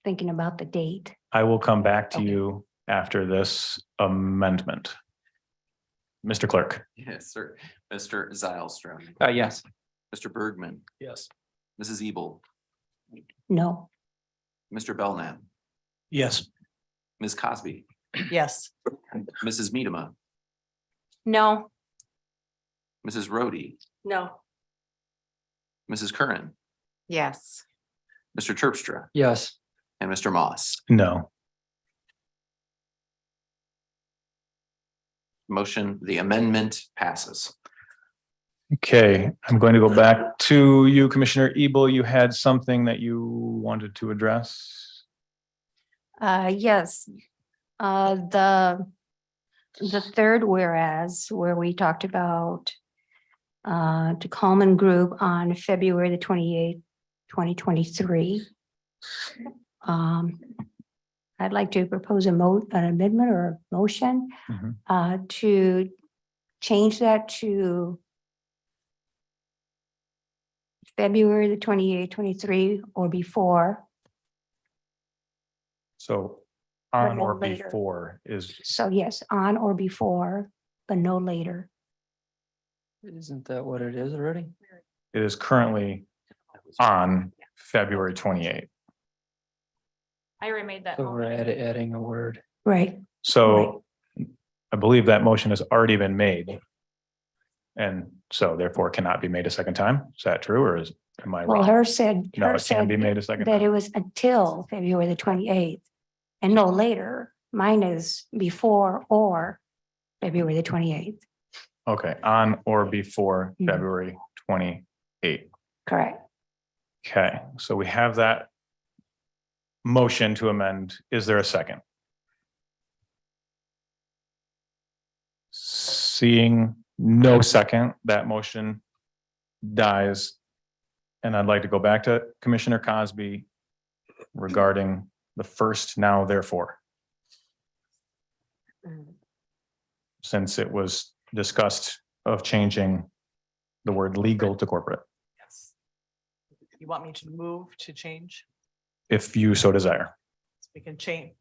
Speaker 18: thinking about the date.
Speaker 20: I will come back to
Speaker 18: Okay.
Speaker 20: you after this amendment. Mr. Clerk.
Speaker 1: Yes, sir. Mr. Zylstrom,
Speaker 19: Yes.
Speaker 1: Mr. Bergman,
Speaker 4: Yes.
Speaker 1: Mrs. Ebel,
Speaker 18: No.
Speaker 1: Mr. Belknap,
Speaker 2: Yes.
Speaker 1: Ms. Cosby,
Speaker 22: Yes.
Speaker 1: Mrs. Medema,
Speaker 21: No.
Speaker 1: Mrs. Rhodey,
Speaker 21: No.
Speaker 1: Mrs. Curran,
Speaker 16: Yes.
Speaker 1: Mr. Terpstra,
Speaker 2: Yes.
Speaker 1: and Mr. Moss.
Speaker 20: No.
Speaker 1: Motion, the amendment passes.
Speaker 20: Okay, I'm going to go back to you, Commissioner Ebel. You had something that you wanted to address?
Speaker 18: Yes. The third whereas, where we talked about to Coleman Group on February the 28th, 2023. I'd like to propose an amendment or a motion to change that to February the 28th, 23 or before.
Speaker 20: So
Speaker 18: But
Speaker 20: on
Speaker 18: no
Speaker 20: or
Speaker 18: later.
Speaker 20: before is,
Speaker 18: So yes, on or before, but no later.
Speaker 2: Isn't that what it is already?
Speaker 20: it is currently on February 28th.
Speaker 13: I remade that.
Speaker 2: So we're
Speaker 13: motion.
Speaker 2: adding a word.
Speaker 18: Right.
Speaker 20: So I believe that motion has already been made. And so therefore cannot be made a second time. Is that true or am I
Speaker 18: Well,
Speaker 20: wrong?
Speaker 18: her said,
Speaker 20: No,
Speaker 18: her
Speaker 20: it can be
Speaker 18: said
Speaker 20: made a second
Speaker 18: that
Speaker 20: time.
Speaker 18: it was until February the 28th and no later. Mine is before or February the 28th.
Speaker 20: Okay, on or before
Speaker 18: Mhm.
Speaker 20: February 28th.
Speaker 18: Correct.
Speaker 20: Okay, so we have that motion to amend. Is there a second? Seeing no second, that motion dies. And I'd like to go back to Commissioner Cosby regarding the first now therefore. Since it was discussed of changing the word legal to corporate,
Speaker 22: Yes. You want me to move to change?
Speaker 20: if you so desire.
Speaker 22: We can change,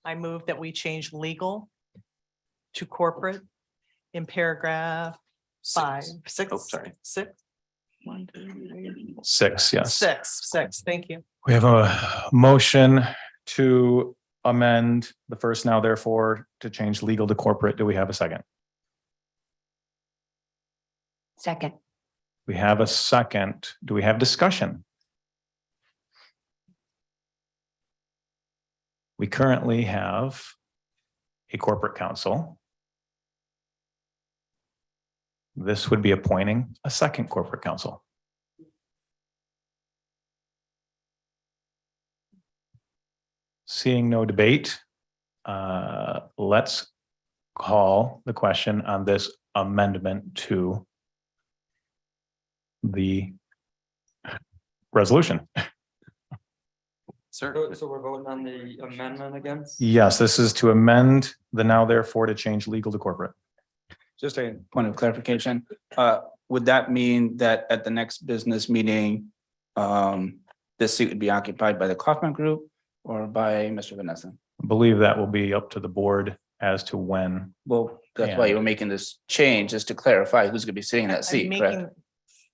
Speaker 22: I move that we change legal to corporate in paragraph 5, 6.
Speaker 1: Oh, sorry.
Speaker 22: 6. 1, 2, 3.
Speaker 20: 6, yes.
Speaker 22: 6, thank you.
Speaker 20: We have a motion to amend the first now therefore to change legal to corporate. Do we have a second?
Speaker 18: Second.
Speaker 20: We have a second. Do we have discussion? We currently have a corporate counsel. This would be appointing a second corporate counsel. Seeing no debate, let's call the question on this amendment to the resolution.
Speaker 1: Sir,
Speaker 7: So we're voting on the amendment again?
Speaker 20: Yes, this is to amend the now therefore to change legal to corporate.
Speaker 6: Just a point of clarification, would that mean that at the next business meeting, this seat would be occupied by the Kaufman Group or by Mr. Vanessa?
Speaker 20: I believe that will be up to the board as to when.
Speaker 6: Well, that's why
Speaker 20: And-
Speaker 6: you're making this change, just to clarify who's gonna be sitting in that
Speaker 22: I'm
Speaker 6: seat, correct?
Speaker 22: making,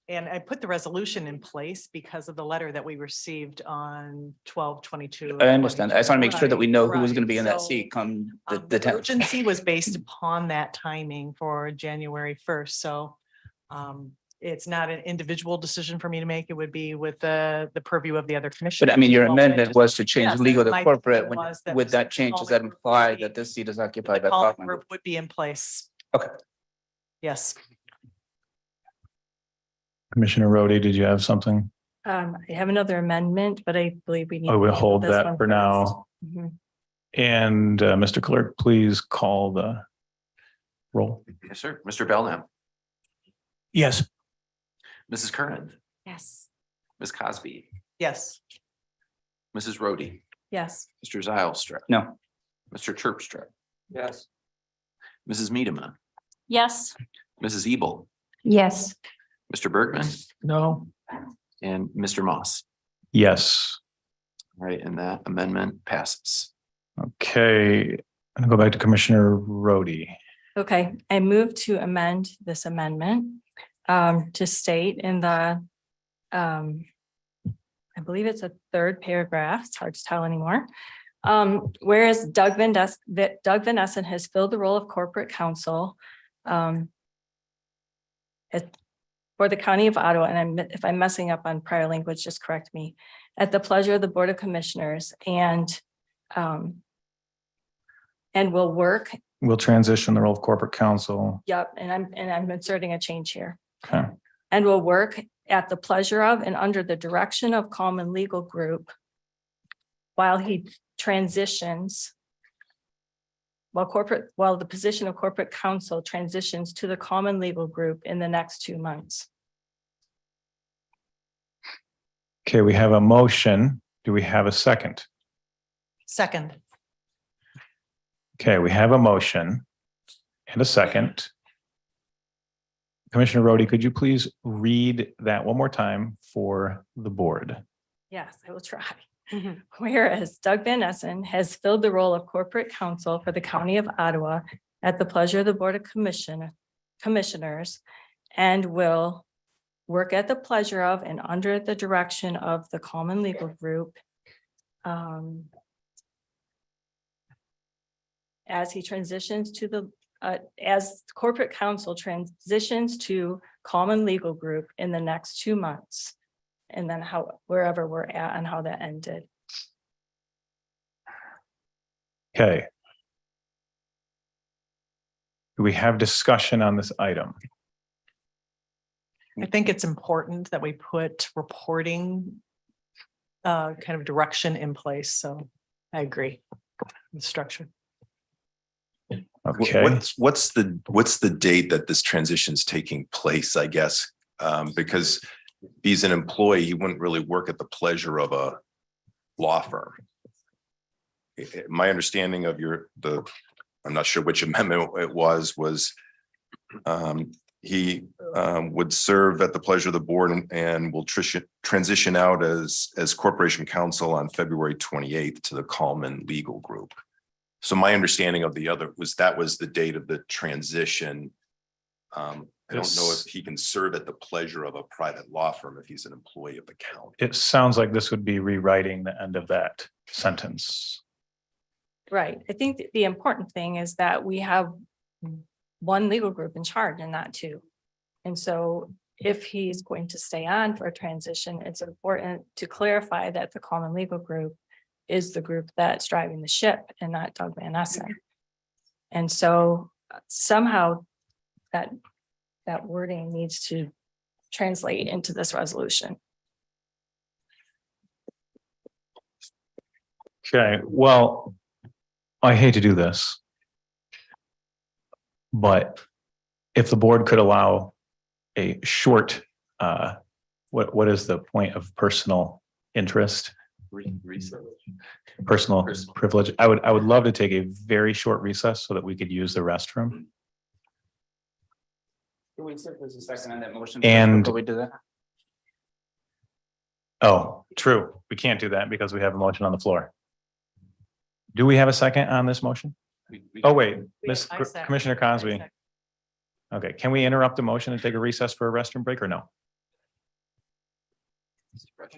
Speaker 22: and I put the resolution in place because of the letter that we received on 12/22.
Speaker 6: I understand. I just want to make sure that we know who was
Speaker 22: Right,
Speaker 6: gonna be in that
Speaker 22: so,
Speaker 6: seat come the
Speaker 22: The
Speaker 6: 10th.
Speaker 22: urgency was based upon that timing for January 1st, so it's not an individual decision for me to make. It would be with the purview of the other commission.
Speaker 6: But I mean, your amendment was to change
Speaker 22: Yes,
Speaker 6: legal to
Speaker 22: my
Speaker 6: corporate.
Speaker 22: thinking was that
Speaker 6: With that change, does that imply that this seat is occupied by
Speaker 22: Call
Speaker 6: Kaufman Group?
Speaker 22: group would be in place.
Speaker 6: Okay.
Speaker 22: Yes.
Speaker 20: Commissioner Rhodey, did you have something?
Speaker 21: I have another amendment, but I believe we need.
Speaker 20: I
Speaker 21: to
Speaker 20: would
Speaker 21: handle
Speaker 20: hold
Speaker 21: this
Speaker 20: that
Speaker 21: one
Speaker 20: for
Speaker 21: first.
Speaker 20: now.
Speaker 21: Mhm.
Speaker 20: And Mr. Clerk, please call the roll.
Speaker 1: yes, sir. Mr. Belknap,
Speaker 2: Yes.
Speaker 1: Mrs. Curran,
Speaker 8: Yes.
Speaker 1: Ms. Cosby,
Speaker 22: Yes.
Speaker 1: Mrs. Rhodey,
Speaker 21: Yes.
Speaker 1: Mr. Zylstra,
Speaker 6: No.
Speaker 1: Mr. Terpstra,
Speaker 7: Yes.
Speaker 1: Mrs. Medema,
Speaker 13: Yes.
Speaker 1: Mrs. Ebel,
Speaker 18: Yes.
Speaker 1: Mr. Bergman,
Speaker 2: No.
Speaker 1: and Mr. Moss.
Speaker 20: Yes.
Speaker 1: All right, and that amendment passes.
Speaker 20: Okay, I'm gonna go back to Commissioner Rhodey.
Speaker 21: Okay, I move to amend this amendment to state in the I believe it's a third paragraph, it's hard to tell anymore. Whereas Doug Van Essen has filled the role of corporate counsel for the County of Ottawa, and if I'm messing up on prior language, just correct me, at the pleasure of the Board of Commissioners and will work,
Speaker 20: We'll transition the role of corporate counsel.
Speaker 21: yep, and I'm inserting a change here.
Speaker 20: Okay,
Speaker 21: And will work at the pleasure of and under the direction of Common Legal Group while he transitions, while the position of corporate counsel transitions to the Common Legal Group in the next 2 months.
Speaker 20: okay, we have a motion. Do we have a second?
Speaker 22: Second.
Speaker 20: Okay, we have a motion and a second. Commissioner Rhodey, could you please read that one more time for the board?
Speaker 21: Yes, I will try. Whereas Doug Van Essen has filled the role of corporate counsel for the County of Ottawa at the pleasure of the Board of Commissioners and will work at the pleasure of and under the direction of the Common Legal Group as he transitions to the as corporate counsel transitions to Common Legal Group in the next 2 months. And then wherever we're at and how that ended.
Speaker 20: Okay. Do we have discussion on this item?
Speaker 22: I think it's important that we put reporting kind of direction in place, so I agree with structure.
Speaker 20: Okay,
Speaker 9: What's the date that this transition is taking place, I guess? Because if he's an employee, he wouldn't really work at the pleasure of a law firm. My understanding of I'm not sure which amendment it was he would serve at the pleasure of the board and will transition out as corporation counsel on February 28th to the Common Legal Group. So my understanding of that was the date of the transition. I don't know if he can serve at the pleasure of a private law firm if he's an employee of the county.
Speaker 20: it sounds like this would be rewriting the end of that sentence.
Speaker 21: Right. I think the important thing is that we have one legal group in charge and not two. And so if he's going to stay on for a transition, it's important to clarify that the Common Legal Group is the group that's driving the ship and not Doug Van Essen. And so somehow that wording needs to translate into this resolution.
Speaker 20: Okay, well, I hate to do this. But if the board could allow a short, what is the point of personal interest? Personal privilege. I would love to take a very short recess so that we could use the restroom.
Speaker 6: Can we say there's a second on that motion?
Speaker 20: And-
Speaker 6: Before we do that?
Speaker 20: Oh, true. We can't do that because we have a motion on the floor. Do we have a second on this motion? Oh, wait, Commissioner Cosby. Okay, can we interrupt the motion and take a recess for a restroom break or no?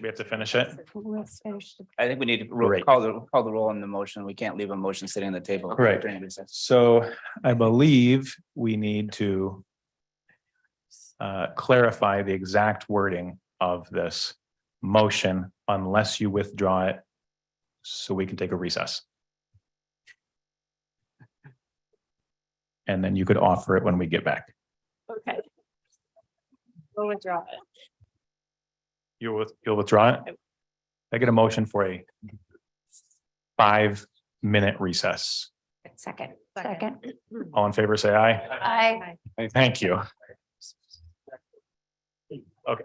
Speaker 20: We have to finish it?
Speaker 6: I think we need to
Speaker 20: Great.
Speaker 6: call the roll on the motion. We can't leave a motion sitting on the table.
Speaker 20: Correct.
Speaker 6: during recess.
Speaker 20: So I believe we need to clarify the exact wording of this motion unless you withdraw it so we can take a recess. And then you could offer it when we get back.
Speaker 21: Okay. We'll withdraw it.
Speaker 20: You'll withdraw it? I get a motion for a 5-minute recess.
Speaker 8: Second.
Speaker 21: Second.
Speaker 20: All in favor, say aye.
Speaker 21: Aye.
Speaker 20: Hey, thank you. Okay.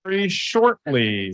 Speaker 20: very shortly.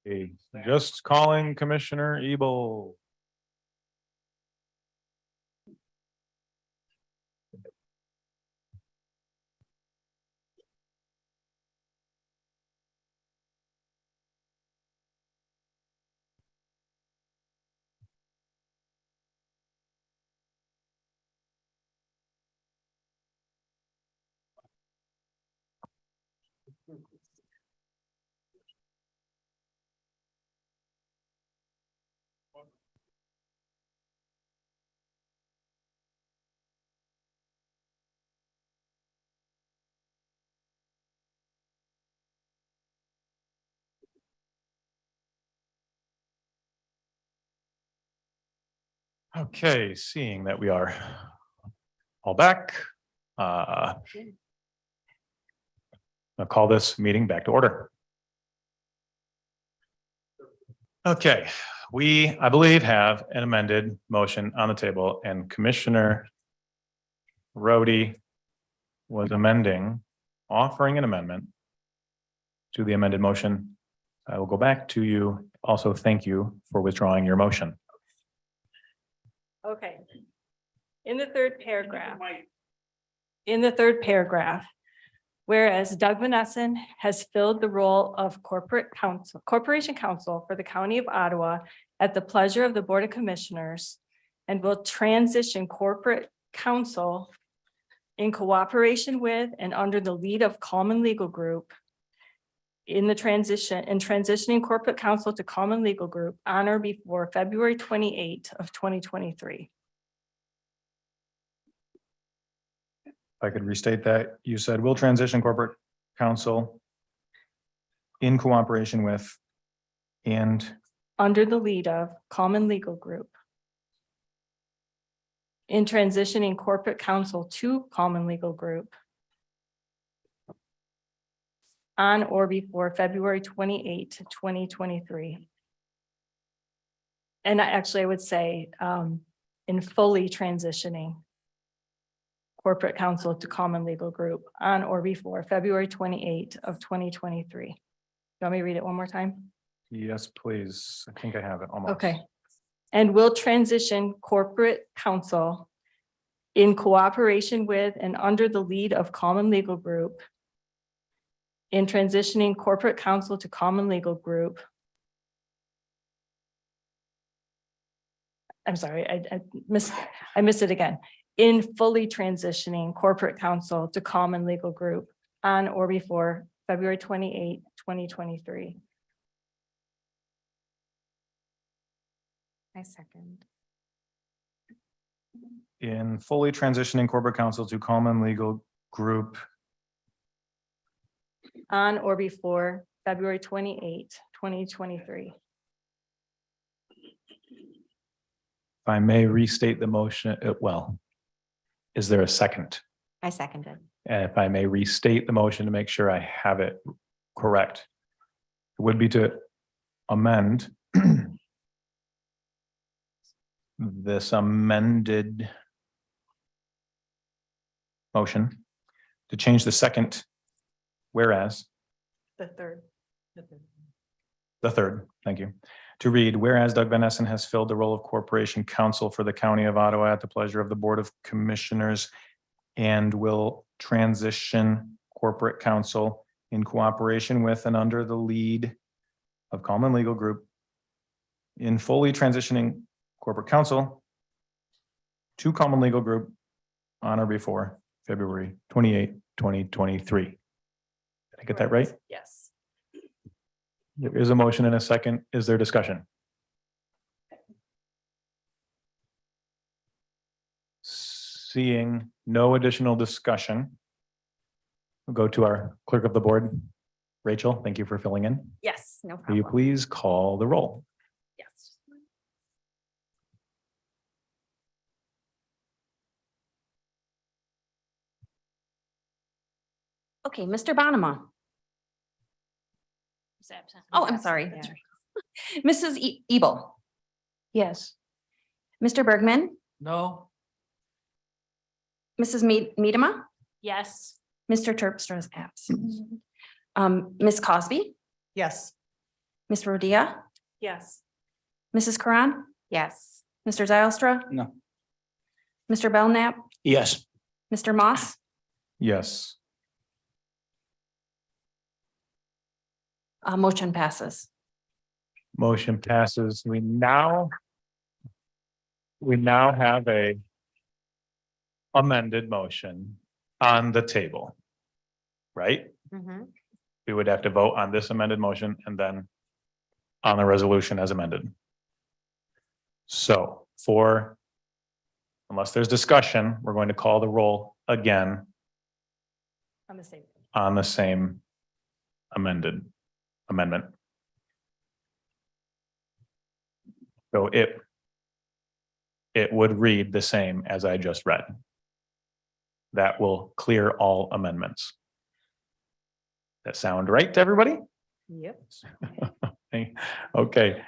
Speaker 20: Okay, just calling Commissioner Ebel. Okay, seeing that we are all back. I'll call this meeting back to order. Okay, we, I believe, have an amended motion on the table, and Commissioner Rhodey was offering an amendment to the amended motion. I will go back to you. Also, thank you for withdrawing your motion.
Speaker 21: Okay. In the third paragraph, whereas Doug Monessen has filled the role of corporation counsel for the County of Ottawa at the pleasure of the Board of Commissioners and will transition corporate counsel in cooperation with and under the lead of Common Legal Group transitioning corporate counsel to Common Legal Group on or before February 28 of 2023.
Speaker 20: If I could restate that, you said we'll transition corporate counsel in cooperation with and
Speaker 21: Under the lead of Common Legal Group. In transitioning corporate counsel to Common Legal Group. On or before February 28, 2023. And I would say, in fully transitioning corporate counsel to Common Legal Group on or before February 28 of 2023. You want me to read it one more time?
Speaker 20: yes, please. I think I have it almost.
Speaker 21: Okay. And will transition corporate counsel in cooperation with and under the lead of Common Legal Group in transitioning corporate counsel to Common Legal Group. I'm sorry, I missed it again. In fully transitioning corporate counsel to Common Legal Group on or before February 28, 2023.
Speaker 8: I second.
Speaker 20: In fully transitioning corporate counsel to Common Legal Group
Speaker 21: On or before February 28, 2023.
Speaker 20: If I may restate the motion, is there a second?
Speaker 8: I seconded.
Speaker 20: And if I may restate the motion to make sure I have it correct. would be to amend this amended motion to change the second whereas,
Speaker 22: The third.
Speaker 20: the third, thank you, to read, whereas Doug Van Essen has filled the role of corporation counsel for the county of Ottawa at the pleasure of the Board of Commissioners and will transition corporate counsel in cooperation with and under the lead of Common Legal Group in fully transitioning corporate counsel to Common Legal Group on or before February 28, 2023. Did I get that right?
Speaker 21: Yes.
Speaker 20: There is a motion and a second. Is there discussion? Seeing no additional discussion, we'll go to our clerk of the board. Rachel, thank you for filling in.
Speaker 21: Yes, no
Speaker 20: Will you
Speaker 21: problem.
Speaker 20: please call the roll?
Speaker 21: Yes. Okay, Mr. Bonema. Oh, I'm sorry. Mrs. Ebel.
Speaker 13: Yes.
Speaker 21: Mr. Bergman,
Speaker 4: No.
Speaker 21: Mrs. Medema,
Speaker 13: Yes.
Speaker 21: Mr. Terpstra is absent. Ms. Cosby,
Speaker 22: Yes.
Speaker 21: Ms. Rodia, Yes. Mrs. Karan,
Speaker 8: Yes.
Speaker 21: Mr. Zylstra,
Speaker 6: No.
Speaker 21: Mr. Belknap,
Speaker 2: Yes.
Speaker 21: Mr. Moss,
Speaker 20: Yes.
Speaker 21: motion passes.
Speaker 20: Motion passes. We now have a amended motion on the table, right?
Speaker 8: Mhm.
Speaker 20: We would have to vote on this amended motion and then on the resolution as amended. So unless there's discussion, we're going to call the roll again
Speaker 21: On the same.
Speaker 20: on the same amendment. So it would read the same as I just read. That will clear all amendments. That sound right to everybody?
Speaker 21: Yep.
Speaker 20: Okay.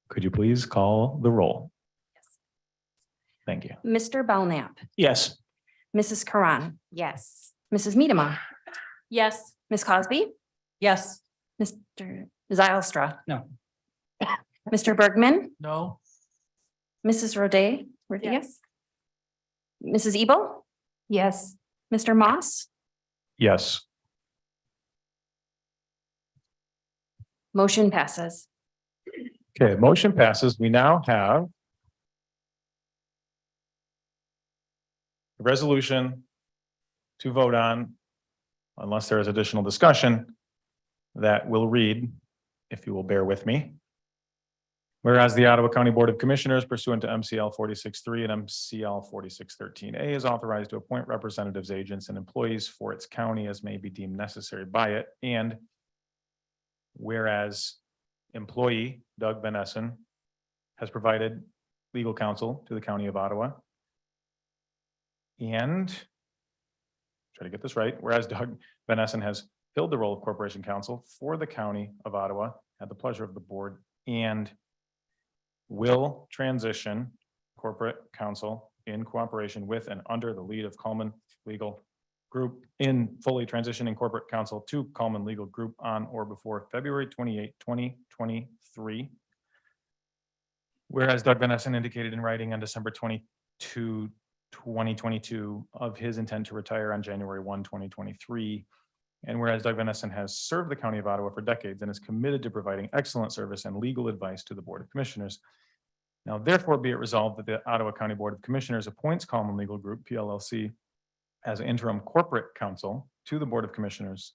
Speaker 20: Could you please call the roll? Thank you.
Speaker 21: Mr. Belknap,
Speaker 2: Yes.
Speaker 21: Mrs. Karan,
Speaker 8: Yes.
Speaker 21: Mrs. Medema,
Speaker 13: Yes.
Speaker 21: Ms. Cosby,
Speaker 22: Yes.
Speaker 21: Mr. Zylstra.
Speaker 6: No.
Speaker 21: Mr. Bergman,
Speaker 4: No.
Speaker 21: Mrs. Roday. Yes. Mrs. Ebel,
Speaker 8: Yes.
Speaker 21: Mr. Moss,
Speaker 20: Yes.
Speaker 21: motion passes.
Speaker 20: Okay, motion passes. We now have a resolution to vote on, unless there is additional discussion, that will read, if you will bear with me. Whereas the Ottawa County Board of Commissioners pursuant to MCL 46.3 and MCL 46.13A is authorized to appoint representatives, agents, and employees for its county as may be deemed necessary by it. And whereas employee Doug Van Essen has provided legal counsel to the County of Ottawa. And try to get this right, whereas Doug Van Essen has filled the role of corporation counsel for the County of Ottawa at the pleasure of the board and will transition corporate counsel in cooperation with and under the lead of Coleman Legal Group in fully transitioning corporate counsel to Coleman Legal Group on or before February 28, 2023. Whereas Doug Van Essen indicated in writing on December 22, 2022 of his intent to retire on January 1, 2023. And whereas Doug Van Essen has served the County of Ottawa for decades and is committed to providing excellent service and legal advice to the Board of Commissioners. Now therefore be it resolved that the Ottawa County Board of Commissioners appoints Coleman Legal Group, PLLC, as interim corporate counsel to the Board of Commissioners.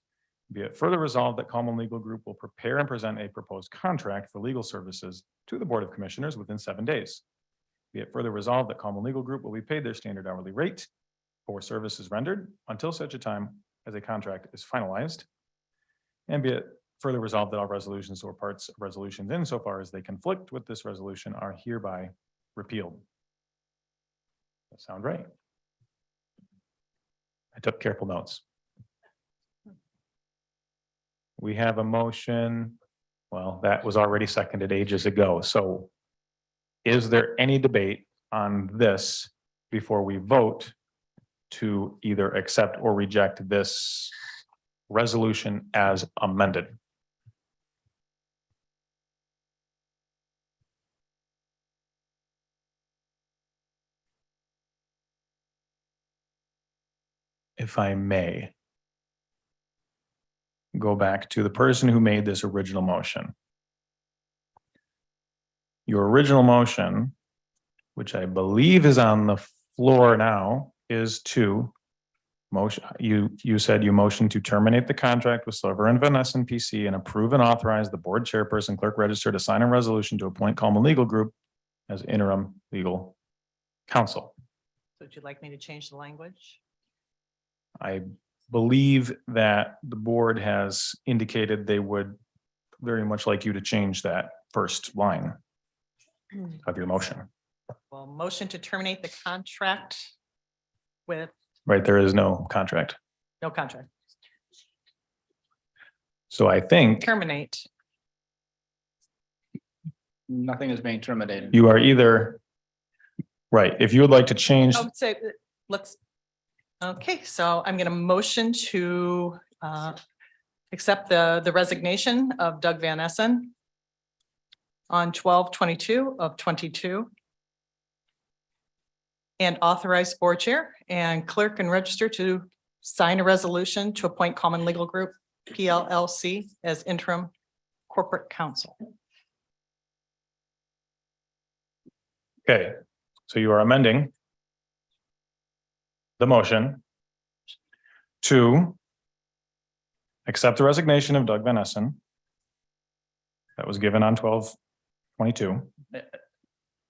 Speaker 20: Be it further resolved that Coleman Legal Group will prepare and present a proposed contract for legal services to the Board of Commissioners within 7 days. Be it further resolved that Coleman Legal Group will be paid their standard hourly rate for services rendered until such a time as a contract is finalized. And be it further resolved that all resolutions or parts of resolutions insofar as they conflict with this resolution are hereby repealed. That sound right? I took careful notes. We have a motion. Well, that was already seconded ages ago, so. Is there any debate on this before we vote to either accept or reject this resolution as amended? If I may go back to the person who made this original motion. Your original motion, which I believe is on the floor now, is to motion, you said you motioned to terminate the contract with Silver and Van Essen PC and approve and authorize the board chairperson, clerk register to sign a resolution to appoint Coleman Legal Group as interim legal counsel.
Speaker 22: So would you like me to change the language?
Speaker 20: I believe that the board has indicated they would very much like you to change that first line of your motion.
Speaker 22: Well, motion to terminate the contract with
Speaker 20: Right, there is no contract.
Speaker 22: no contract.
Speaker 20: So I think
Speaker 22: Terminate.
Speaker 6: Nothing is being terminated.
Speaker 20: you are either, right, if you would like to change,
Speaker 22: I would say, let's, okay, so I'm going to motion to accept the resignation of Doug Van Essen on 12/22/22 and authorize board chair and clerk and register to sign a resolution to appoint Common Legal Group PLLC as interim corporate counsel.
Speaker 20: okay, so you are amending the motion to accept the resignation of Doug Van Essen that was given on 12/22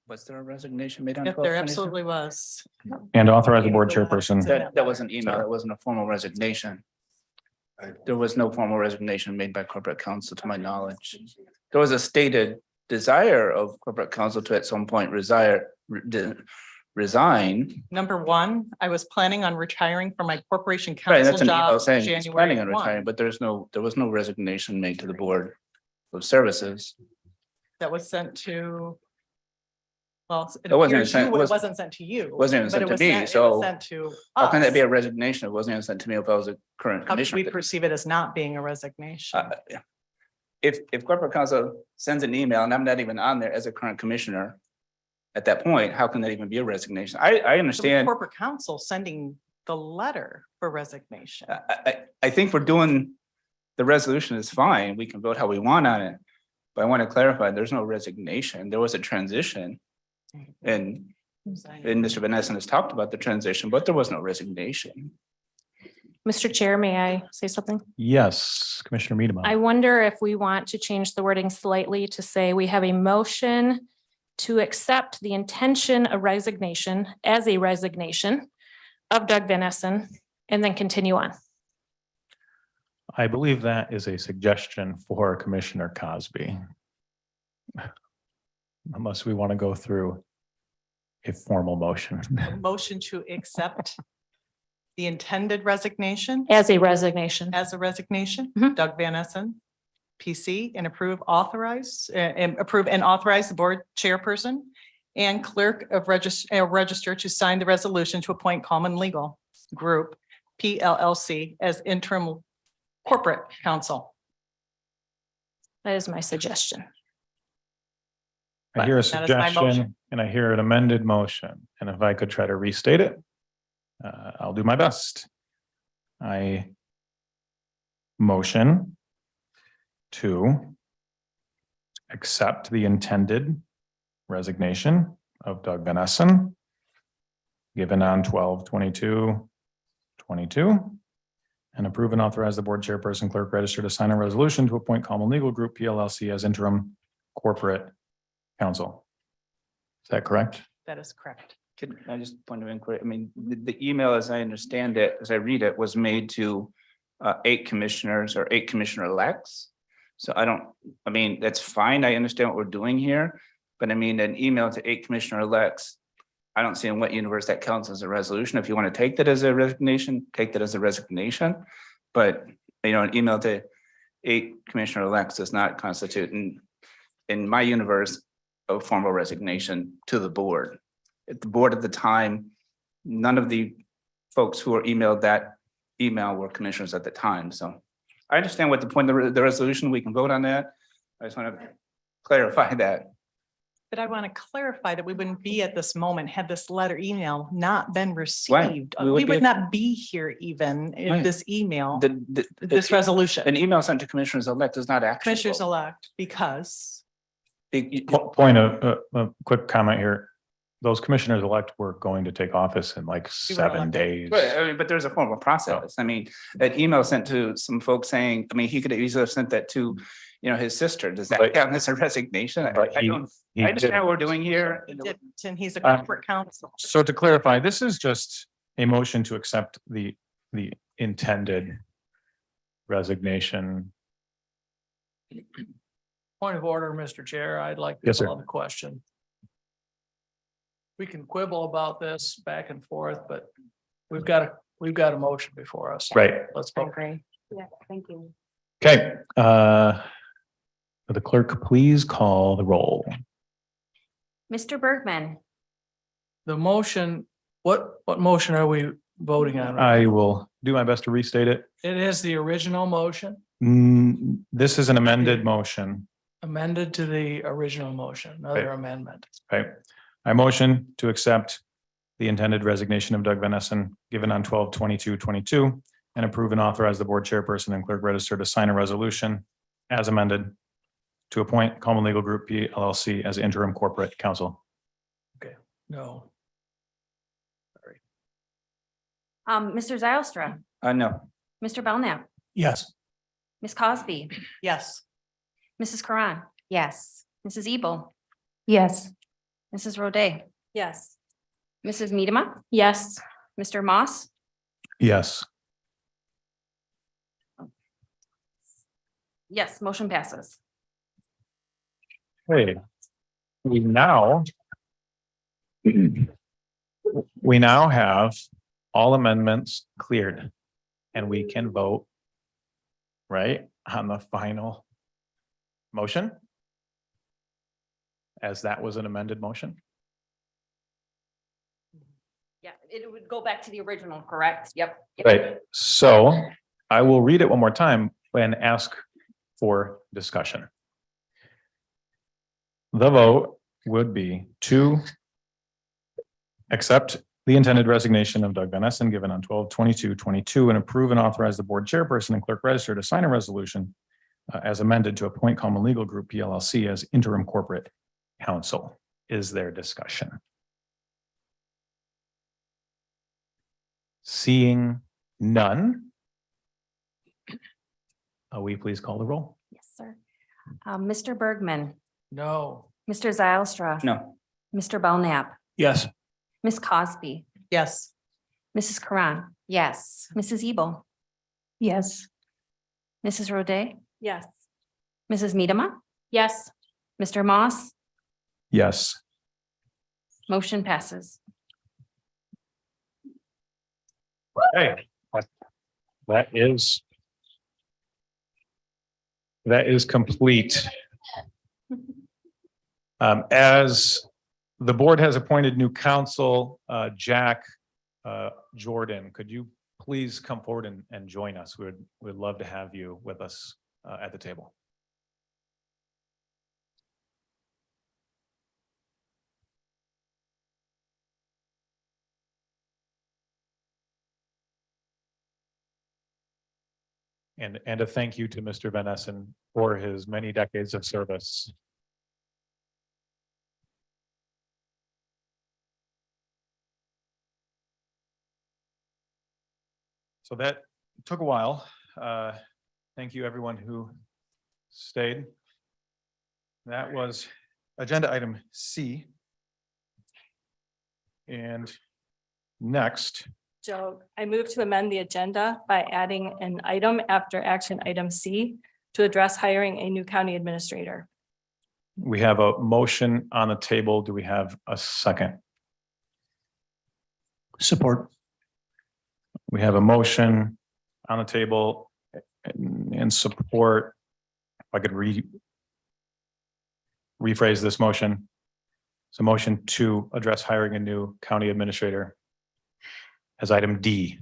Speaker 6: Was there a resignation made on?
Speaker 22: If there
Speaker 6: 12/22?
Speaker 22: absolutely was.
Speaker 20: and authorize the board chairperson.
Speaker 6: That was an email. That wasn't a formal resignation. There was no formal resignation made by corporate counsel to my knowledge. There was a stated desire of corporate counsel to at some point resign.
Speaker 22: Number one, I was planning on retiring from my corporation
Speaker 6: Right,
Speaker 22: counsel
Speaker 6: that's an email
Speaker 22: job
Speaker 6: saying he's planning
Speaker 22: January
Speaker 6: on retiring,
Speaker 22: 1.
Speaker 6: but there was no resignation made to the board of services.
Speaker 22: That was sent to. Well, it
Speaker 6: It wasn't
Speaker 22: appears
Speaker 6: sent-
Speaker 22: you- it wasn't sent to you.
Speaker 6: Wasn't even
Speaker 22: but
Speaker 6: sent
Speaker 22: it
Speaker 6: to
Speaker 22: was
Speaker 6: me,
Speaker 22: sent- it
Speaker 6: so
Speaker 22: was Sent to
Speaker 6: How can that be
Speaker 22: us.
Speaker 6: a resignation? It wasn't even sent to me if I was a current
Speaker 22: How could we
Speaker 6: commissioner.
Speaker 22: perceive it as not being a resignation?
Speaker 6: If corporate counsel sends an email and I'm not even on there as a current commissioner, at that point, how can that even be a resignation? I
Speaker 22: It was
Speaker 6: understand.
Speaker 22: corporate counsel sending the letter for resignation.
Speaker 6: I think we're doing, the resolution is fine. We can vote how we want on it. But I want to clarify, there's no resignation. There was a transition. And Mr. Van Essen has talked about the transition, but there was no resignation.
Speaker 13: Mr. Chair, may I say something?
Speaker 20: Yes, Commissioner Miedema.
Speaker 13: I wonder if we want to change the wording slightly to say we have a motion to accept the intention of resignation as a resignation of Doug Van Essen and then continue on.
Speaker 20: I believe that is a suggestion for Commissioner Cosby. Unless we want to go through a formal motion.
Speaker 22: Motion to accept the intended resignation
Speaker 13: As a resignation.
Speaker 22: as a resignation,
Speaker 13: Mhm.
Speaker 22: Doug Van Essen, PC, and approve and authorize the board chairperson and clerk of register to sign the resolution to appoint Common Legal Group PLLC as interim corporate counsel.
Speaker 13: That is my suggestion.
Speaker 20: I hear a
Speaker 22: That is my motion.
Speaker 20: suggestion and I hear an amended motion. And if I could try to restate it, I'll do my best. I motion to accept the intended resignation of Doug Van Essen given on 12/22/22 and approve and authorize the board chairperson clerk register to sign a resolution to appoint Common Legal Group PLLC as interim corporate counsel. Is that correct?
Speaker 22: That is correct.
Speaker 6: Can I just point of inquiry? I mean, the email, as I understand it, as I read it, was made to 8 commissioners or 8 commissioner elects. So I mean, that's fine. I understand what we're doing here. But I mean, an email to 8 commissioner elects, I don't see in what universe that counts as a resolution. If you want to take that as a resignation, take that as a resignation. But, an email to 8 commissioner elects does not constitute in my universe, a formal resignation to the board. At the board at the time, none of the folks who were emailed that email were commissioners at the time, so. I understand what the point of the resolution, we can vote on that. I just want to clarify that.
Speaker 22: But I want to clarify that we wouldn't be at this moment had this letter email not been received.
Speaker 6: We would
Speaker 22: We
Speaker 6: be-
Speaker 22: would not be here even if
Speaker 6: Right.
Speaker 22: this email,
Speaker 6: The-
Speaker 22: this resolution.
Speaker 6: An email sent to commissioners elect is not actionable.
Speaker 22: Commissioners elect because
Speaker 20: Point of, a quick comment here. Those commissioners elect were going to take office in like
Speaker 22: We were
Speaker 20: 7
Speaker 22: elected.
Speaker 20: days.
Speaker 6: But there's a formal process. I mean, an email sent to some folks saying, I mean, he could have easily have sent that to, his sister. Does that
Speaker 20: But-
Speaker 6: count as a resignation?
Speaker 20: But
Speaker 6: I
Speaker 20: he-
Speaker 6: don't,
Speaker 20: he
Speaker 6: I understand
Speaker 20: didn't.
Speaker 6: what we're doing here.
Speaker 22: he didn't, and he's a
Speaker 20: Uh,
Speaker 22: corporate counsel.
Speaker 20: So to clarify, this is just a motion to accept the intended resignation.
Speaker 4: Point of order, Mr. Chair, I'd like to
Speaker 20: Yes, sir.
Speaker 4: call the question. We can quibble about this back and forth, but we've got a motion before us.
Speaker 20: Right.
Speaker 4: Let's
Speaker 8: I
Speaker 4: vote.
Speaker 8: agree. Yeah, thank you.
Speaker 20: Okay, will the clerk please call the roll?
Speaker 8: Mr. Bergman,
Speaker 4: The motion, what motion are we voting on?
Speaker 20: I will do my best to restate it.
Speaker 4: It is the original motion
Speaker 20: This is an amended motion.
Speaker 4: amended to the original motion, another amendment.
Speaker 20: Okay, I motion to accept the intended resignation of Doug Van Essen given on 12/22/22 and approve and authorize the board chairperson and clerk register to sign a resolution as amended to appoint Common Legal Group P LLC as interim corporate counsel.
Speaker 4: No.
Speaker 8: Mr. Zylstra,
Speaker 6: No.
Speaker 8: Mr. Belknap,
Speaker 20: Yes.
Speaker 8: Ms. Cosby,
Speaker 22: Yes.
Speaker 8: Mrs. Karan. Yes. Mrs. Ebel,
Speaker 18: Yes.
Speaker 8: Mrs. Roday,
Speaker 21: Yes.
Speaker 8: Mrs. Medema,
Speaker 13: Yes.
Speaker 8: Mr. Moss,
Speaker 20: Yes.
Speaker 8: yes, motion passes.
Speaker 20: Okay. We now have all amendments cleared and we can vote right on the final motion as that was an amended motion.
Speaker 8: Yeah, it would go back to the original, correct? Yep.
Speaker 20: Right, so I will read it one more time and ask for discussion. The vote would be to accept the intended resignation of Doug Van Essen given on 12/22/22 and approve and authorize the board chairperson and clerk register to sign a resolution as amended to appoint Common Legal Group PLLC as interim corporate counsel. Is there discussion? Seeing none. Will you please call the roll?
Speaker 8: Yes, sir. Mr. Bergman,
Speaker 4: No.
Speaker 8: Mr. Zylstra.
Speaker 6: No.
Speaker 8: Mr. Belknap,
Speaker 20: Yes.
Speaker 8: Ms. Cosby,
Speaker 22: Yes.
Speaker 8: Mrs. Karan. Yes. Mrs. Ebel,
Speaker 18: Yes.
Speaker 8: Mrs. Roday,
Speaker 21: Yes.
Speaker 8: Mrs. Medema,
Speaker 13: Yes.
Speaker 8: Mr. Moss,
Speaker 20: Yes.
Speaker 8: motion passes.
Speaker 20: Okay. That is complete. As the board has appointed new counsel, Jack Jordan, could you please come forward and join us? We'd love to have you with us at the table. And a thank you to Mr. Van Essen for his many decades of service. So that took a while. Thank you, everyone who stayed. That was agenda item C. And next,
Speaker 21: Joe, I move to amend the agenda by adding an item after action item C to address hiring a new county administrator.
Speaker 20: we have a motion on the table. Do we have a second? Support. We have a motion on the table in support, if I could rephrase this motion. It's a motion to address hiring a new county administrator as item D.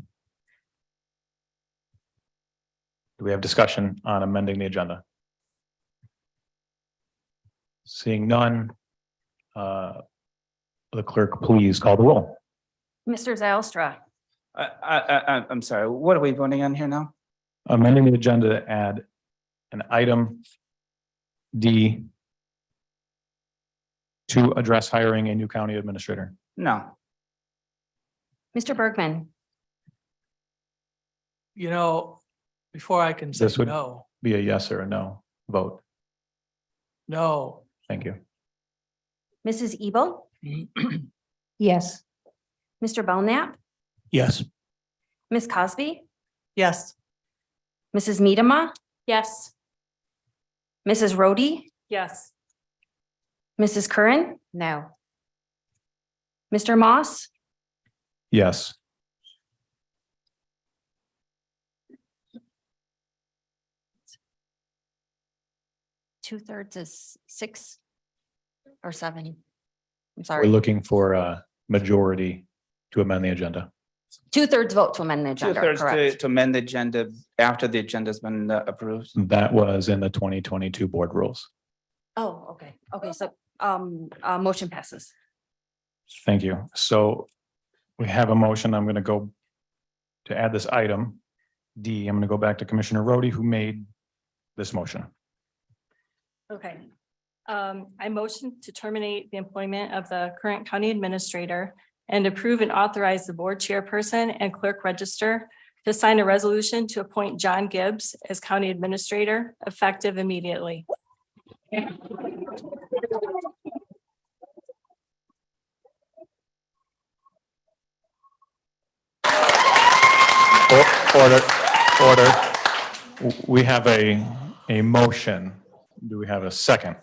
Speaker 20: Do we have discussion on amending the agenda? Seeing none, the clerk, please call the roll.
Speaker 3: Mr. Zylstra,
Speaker 6: I'm sorry, what are we voting on here now?
Speaker 20: Amending the agenda to add an item D to address hiring a new county administrator.
Speaker 6: No,
Speaker 3: Mr. Bergman,
Speaker 4: You know, before I can say
Speaker 20: This would-
Speaker 4: no,
Speaker 20: Be a yes or a no vote.
Speaker 4: no.
Speaker 20: Thank you.
Speaker 3: Mrs. Ebel,
Speaker 8: Yes.
Speaker 3: Mr. Belknap,
Speaker 20: Yes.
Speaker 3: Ms. Cosby,
Speaker 22: Yes.
Speaker 3: Mrs. Medema,
Speaker 13: Yes.
Speaker 3: Mrs. Rhodey,
Speaker 21: Yes.
Speaker 3: Mrs. Curran,
Speaker 8: No.
Speaker 3: Mr. Moss,
Speaker 20: Yes.
Speaker 3: two-thirds is 6 or 7. I'm
Speaker 20: We're
Speaker 3: sorry,
Speaker 20: looking for a majority to amend the agenda.
Speaker 3: two-thirds vote to amend the agenda,
Speaker 6: two-thirds
Speaker 3: correct?
Speaker 6: to amend the agenda after the agenda's been approved.
Speaker 20: That was in the 2022 board rules.
Speaker 3: Oh, okay, okay, so, motion passes.
Speaker 20: Thank you. So we have a motion. I'm going to go to add this item D. I'm going to go back to Commissioner Rhodey, who made this motion.
Speaker 13: Okay. I motion to terminate the employment of the current county administrator and approve and authorize the board chairperson and clerk register to sign a resolution to appoint John Gibbs as county administrator effective immediately.
Speaker 20: Order. We have a motion. Do we have a second?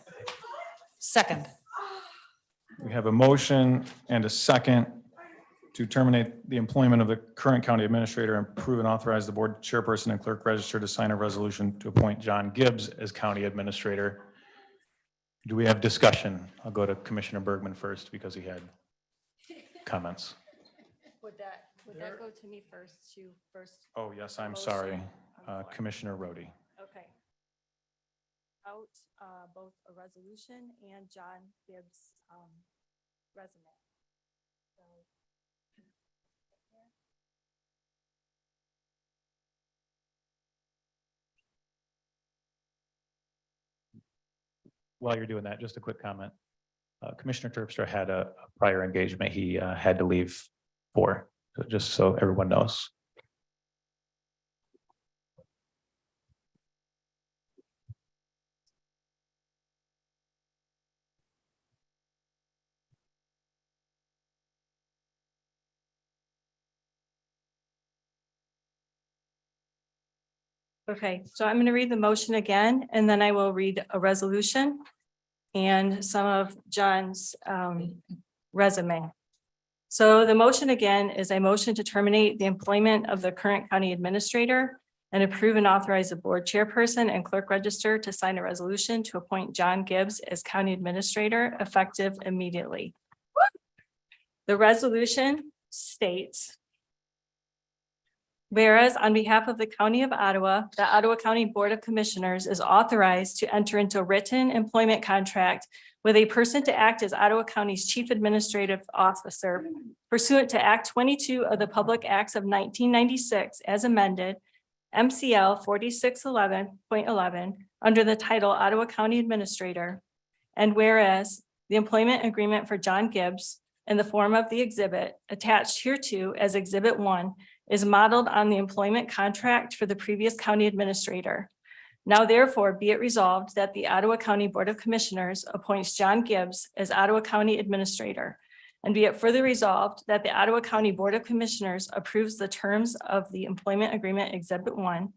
Speaker 22: Second.
Speaker 20: We have a motion and a second to terminate the employment of the current county administrator and approve and authorize the board chairperson and clerk register to sign a resolution to appoint John Gibbs as county administrator. Do we have discussion? I'll go to Commissioner Bergman first because he had comments.
Speaker 13: Would that go to me first first?
Speaker 20: Oh, yes, I'm
Speaker 13: Motion.
Speaker 20: sorry.
Speaker 13: I'm sorry.
Speaker 20: Commissioner Rhodey.
Speaker 13: Okay. Out both a resolution and John Gibbs' resume. So,
Speaker 20: While you're doing that, just a quick comment. Commissioner Terpstra had a prior engagement he had to leave for, so just so everyone knows.
Speaker 13: Okay, so I'm going to read the motion again, and then I will read a resolution and some of John's resume. So the motion again is a motion to terminate the employment of the current county administrator and approve and authorize the board chairperson and clerk register to sign a resolution to appoint John Gibbs as county administrator effective immediately. The resolution states, whereas on behalf of the County of Ottawa, the Ottawa County Board of Commissioners is authorized to enter into a written employment contract with a person to act as Ottawa County's Chief Administrative Officer pursuant to Act 22 of the Public Acts of 1996 as amended, MCL 4611.11, under the title Ottawa County Administrator. And whereas the employment agreement for John Gibbs in the form of the exhibit attached hereto as Exhibit 1 is modeled on the employment contract for the previous county administrator. Now therefore be it resolved that the Ottawa County Board of Commissioners appoints John Gibbs as Ottawa County Administrator. And be it further resolved that the Ottawa County Board of Commissioners approves the terms of the employment agreement Exhibit 1.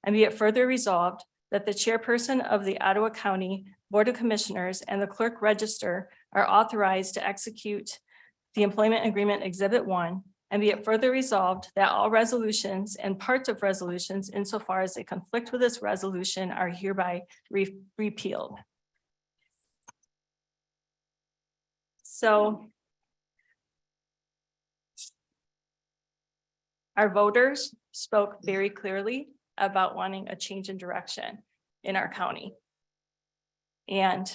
Speaker 13: And be it further resolved that the chairperson of the Ottawa County Board of Commissioners and the clerk register are authorized to execute the employment agreement Exhibit 1. And be it further resolved that all resolutions and parts of resolutions insofar as they conflict with this resolution are hereby repealed. So our voters spoke very clearly about wanting a change in direction in our county. And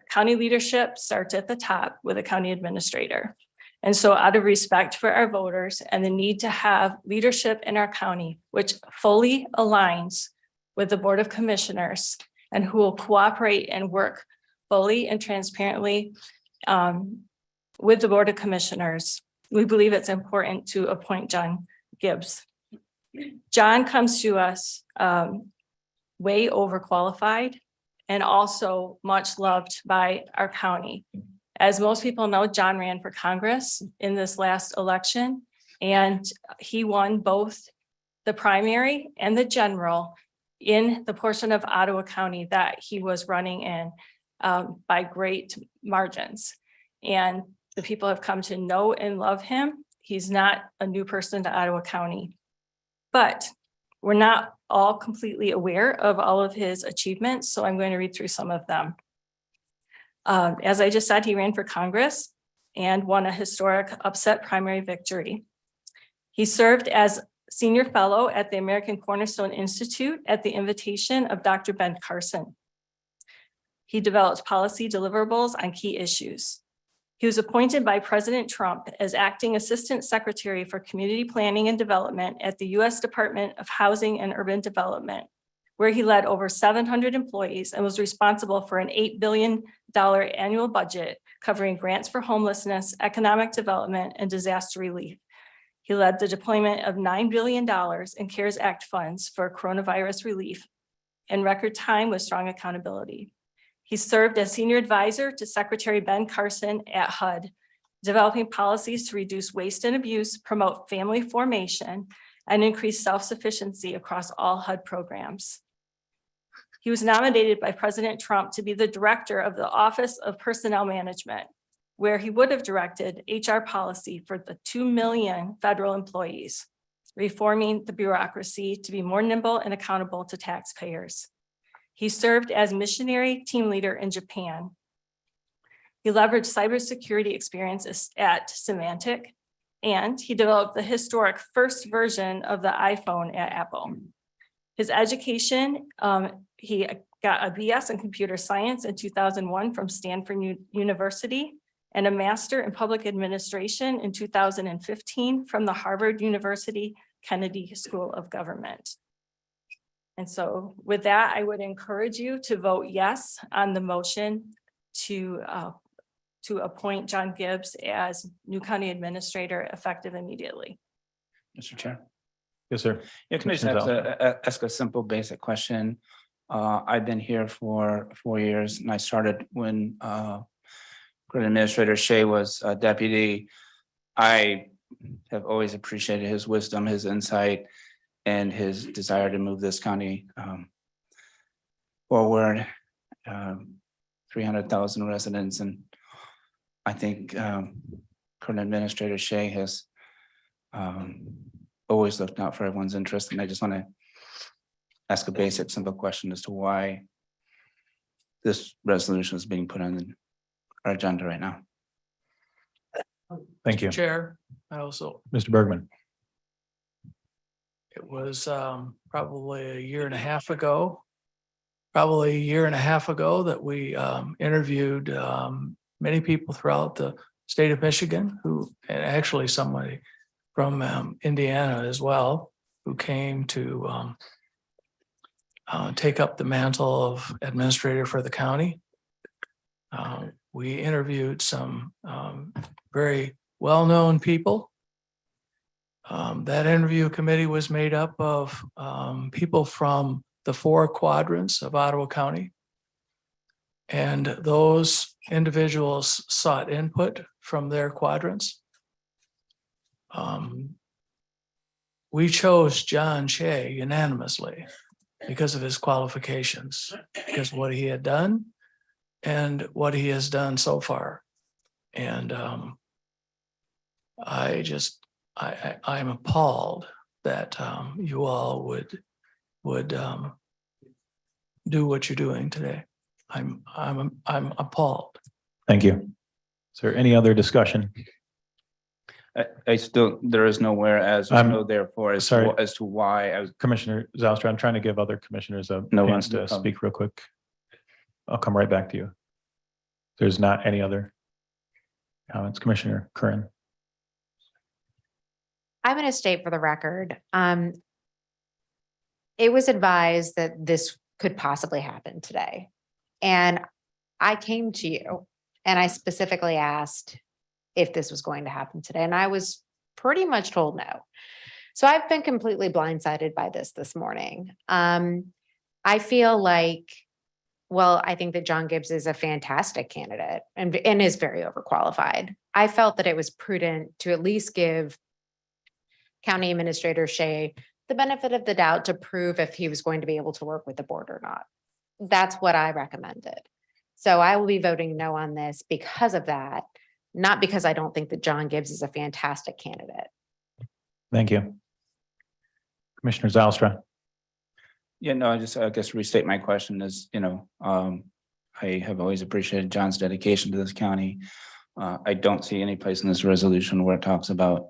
Speaker 13: county leadership starts at the top with a county administrator. And so out of respect for our voters and the need to have leadership in our county, which fully aligns with the Board of Commissioners and who will cooperate and work fully and transparently with the Board of Commissioners, we believe it's important to appoint John Gibbs. John comes to us way overqualified and also much loved by our county. As most people know, John ran for Congress in this last election, and he won both the primary and the general in the portion of Ottawa County that he was running in by great margins. And the people have come to know and love him. He's not a new person to Ottawa County, but we're not all completely aware of all of his achievements, so I'm going to read through some of them. As I just said, he ran for Congress and won a historic upset primary victory. He served as senior fellow at the American Cornerstone Institute at the invitation of Dr. Ben Carson. He developed policy deliverables on key issues. He was appointed by President Trump as acting assistant secretary for community planning and development at the U.S. Department of Housing and Urban Development, where he led over 700 employees and was responsible for an $8 billion annual budget covering grants for homelessness, economic development, and disaster relief. He led the deployment of $9 billion in CARES Act funds for coronavirus relief in record time with strong accountability. He served as senior advisor to Secretary Ben Carson at HUD, developing policies to reduce waste and abuse, promote family formation, and increase self-sufficiency across all HUD programs. He was nominated by President Trump to be the director of the Office of Personnel Management, where he would have directed HR policy for the 2 million federal employees, reforming the bureaucracy to be more nimble and accountable to taxpayers. He served as missionary team leader in Japan. He leveraged cybersecurity experience at Symantec, and he developed the historic first version of the iPhone at Apple. His education, he got a BS in computer science in 2001 from Stanford University and a master in public administration in 2015 from the Harvard University Kennedy School of Government. And so with that, I would encourage you to vote yes on the motion to appoint John Gibbs as new county administrator effective immediately.
Speaker 6: Mr. Chair.
Speaker 20: Yes, sir.
Speaker 6: Yeah, can I just ask a simple basic question? I've been here for 4 years and I started when Current Administrator Shea was deputy. I have always appreciated his wisdom, his insight, and his desire to move this county forward. 300,000 residents, and I think Current Administrator Shea has always looked out for everyone's interest, and I just want to ask a basic, simple question as to why this resolution is being put on our agenda right now.
Speaker 20: Thank you.
Speaker 4: Chair, I also,
Speaker 20: Mr. Bergman.
Speaker 4: it was probably a year and a half ago that we interviewed many people throughout the state of Michigan and actually somebody from Indiana as well, who came to take up the mantle of administrator for the county. We interviewed some very well-known people. That interview committee was made up of people from the 4 quadrants of Ottawa County. And those individuals sought input from their quadrants. We chose John Shea unanimously because of his qualifications, because of what he had done and what he has done so far. And I just I'm appalled that you all would do what you're doing today. I'm appalled.
Speaker 20: Thank you. Is there any other discussion?
Speaker 6: I still, there is no whereas,
Speaker 20: I'm
Speaker 6: no therefore,
Speaker 20: sorry.
Speaker 6: as to why I was.
Speaker 20: Commissioner Zalstra, I'm trying to give other commissioners a
Speaker 6: No,
Speaker 20: chance
Speaker 6: no
Speaker 20: to
Speaker 6: problem.
Speaker 20: speak real quick. I'll come right back to you. There's not any other comments. Commissioner Curran.
Speaker 8: I'm going to state for the record, it was advised that this could possibly happen today. And I came to you and I specifically asked if this was going to happen today. And I was pretty much told no. So I've been completely blindsided by this morning. I feel like, well, I think that John Gibbs is a fantastic candidate and is very overqualified. I felt that it was prudent to at least give County Administrator Shea the benefit of the doubt to prove if he was going to be able to work with the board or not. That's what I recommended. So I will be voting no on this because of that, not because I don't think that John Gibbs is a fantastic candidate.
Speaker 20: Thank you. Commissioner Zalstra.
Speaker 6: Yeah, no, I guess restate my question is, I have always appreciated John's dedication to this county. I don't see any place in this resolution where it talks about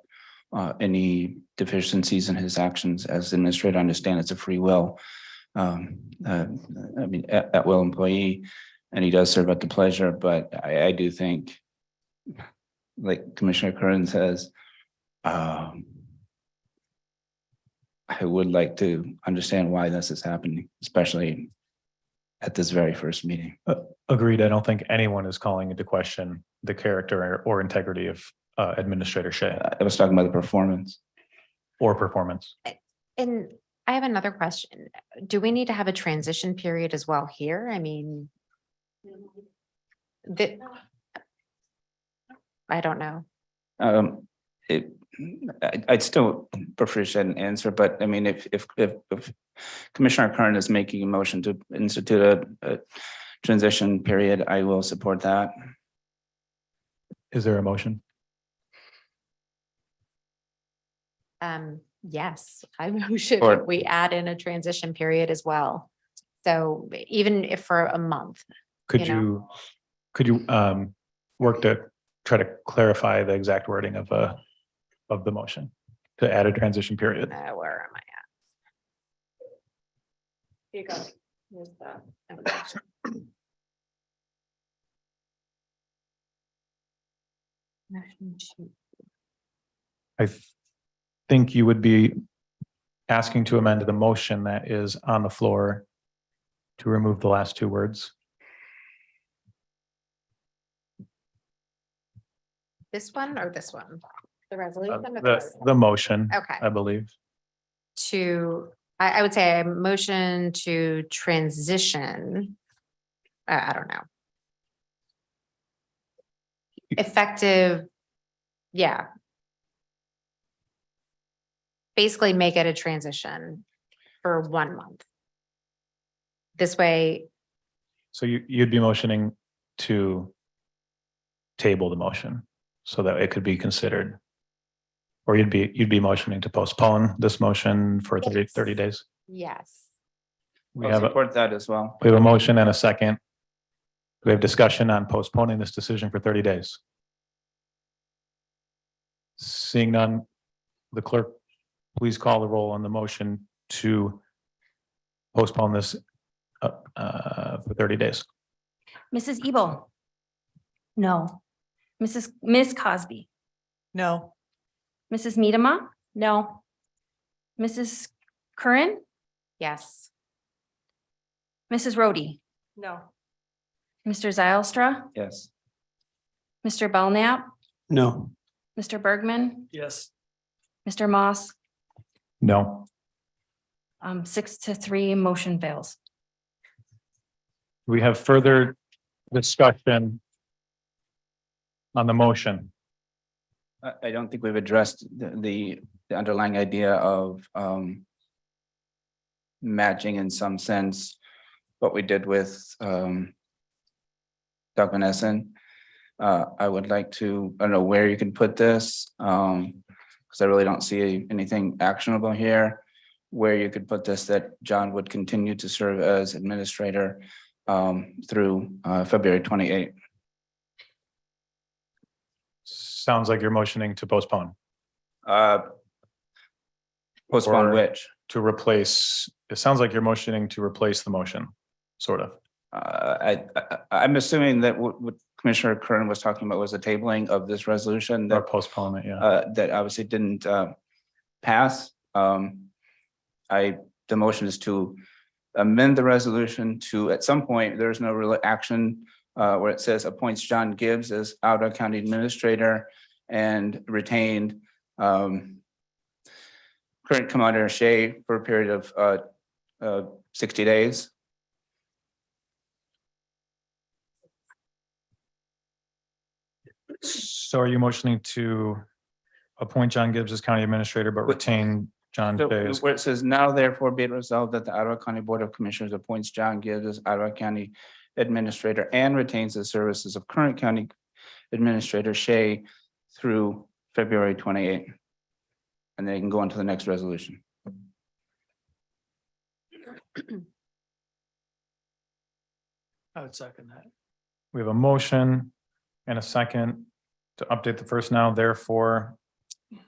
Speaker 6: any deficiencies in his actions. As the administrator, I understand it's a free will. At will employee, and he does serve at the pleasure, but I do think, like Commissioner Curran says, I would like to understand why this is happening, especially at this very first meeting.
Speaker 20: Agreed. I don't think anyone is calling into question the character or integrity of Administrator Shea.
Speaker 6: I was talking about the performance.
Speaker 20: Or performance.
Speaker 8: And I have another question. Do we need to have a transition period as well here? I mean, I don't know.
Speaker 6: I'd still prefer to an answer, but I mean, if Commissioner Curran is making a motion to institute a transition period, I will support that.
Speaker 20: Is there a motion?
Speaker 8: Yes, I motion
Speaker 6: Or-
Speaker 8: that we add in a transition period as well. So even if for a month.
Speaker 20: Could
Speaker 8: you
Speaker 20: you work to try to clarify the exact wording of the motion to add a transition period?
Speaker 8: Where am I at? Here you go. Here's the.
Speaker 20: I think you would be asking to amend the motion that is on the floor to remove the last two words.
Speaker 8: This one or this one? The resolution? or this?
Speaker 20: The motion,
Speaker 8: Okay.
Speaker 20: I believe.
Speaker 8: I would say a motion to transition. I don't know. Effective. Yeah. Basically make it a transition for 1 month. This way,
Speaker 20: So you'd be motioning to table the motion so that it could be considered. Or you'd be motioning to postpone this motion for 30 days.
Speaker 8: yes.
Speaker 20: We
Speaker 6: I'll
Speaker 20: have
Speaker 6: support that as well.
Speaker 20: a motion and a second. We have discussion on postponing this decision for 30 days. Seeing none, the clerk, please call the roll on the motion to postpone this for 30 days.
Speaker 13: Mrs. Ebel? No. Ms. Cosby?
Speaker 22: No.
Speaker 13: Mrs. Medema? No. Mrs. Curran?
Speaker 8: Yes.
Speaker 13: Mrs. Rhodey?
Speaker 22: No.
Speaker 13: Mr. Zylstra?
Speaker 6: Yes.
Speaker 13: Mr. Belknap?
Speaker 5: No.
Speaker 13: Mr. Bergman?
Speaker 4: Yes.
Speaker 13: Mr. Moss?
Speaker 20: No.
Speaker 13: 6-3, motion fails.
Speaker 20: We have further discussion on the motion.
Speaker 6: I don't think we've addressed the underlying idea of matching in some sense what we did with Doug Van Essen. I would like to, I don't know where you can put this, because because I really don't see anything actionable here where you could put this, that John would continue to serve as administrator through February 28th.
Speaker 20: Sounds like you're motioning to postpone.
Speaker 6: Postpone
Speaker 20: Or
Speaker 6: which?
Speaker 20: To replace, it sounds like you're motioning to replace the motion, sort of.
Speaker 6: I'm assuming that what Commissioner Kern was talking about was the tabling of this resolution
Speaker 20: Or
Speaker 6: that
Speaker 20: postpone it, yeah.
Speaker 6: that obviously didn't pass. The motion is to amend the resolution to, at some point, there's no real action where it says appoints John Gibbs as Ottawa County Administrator and retained current Commander Shea for a period of 60 days.
Speaker 20: So are you motioning to appoint John Gibbs as county administrator, but retain John
Speaker 6: So
Speaker 20: Shea as?
Speaker 6: where it says now therefore be it resolved that the Ottawa County Board of Commissioners appoints John Gibbs as Ottawa County Administrator and retains the services of current County Administrator Shea through February 28th. And then you can go on to the next resolution.
Speaker 4: I would second that.
Speaker 20: We have a motion and a second to update the first now, therefore,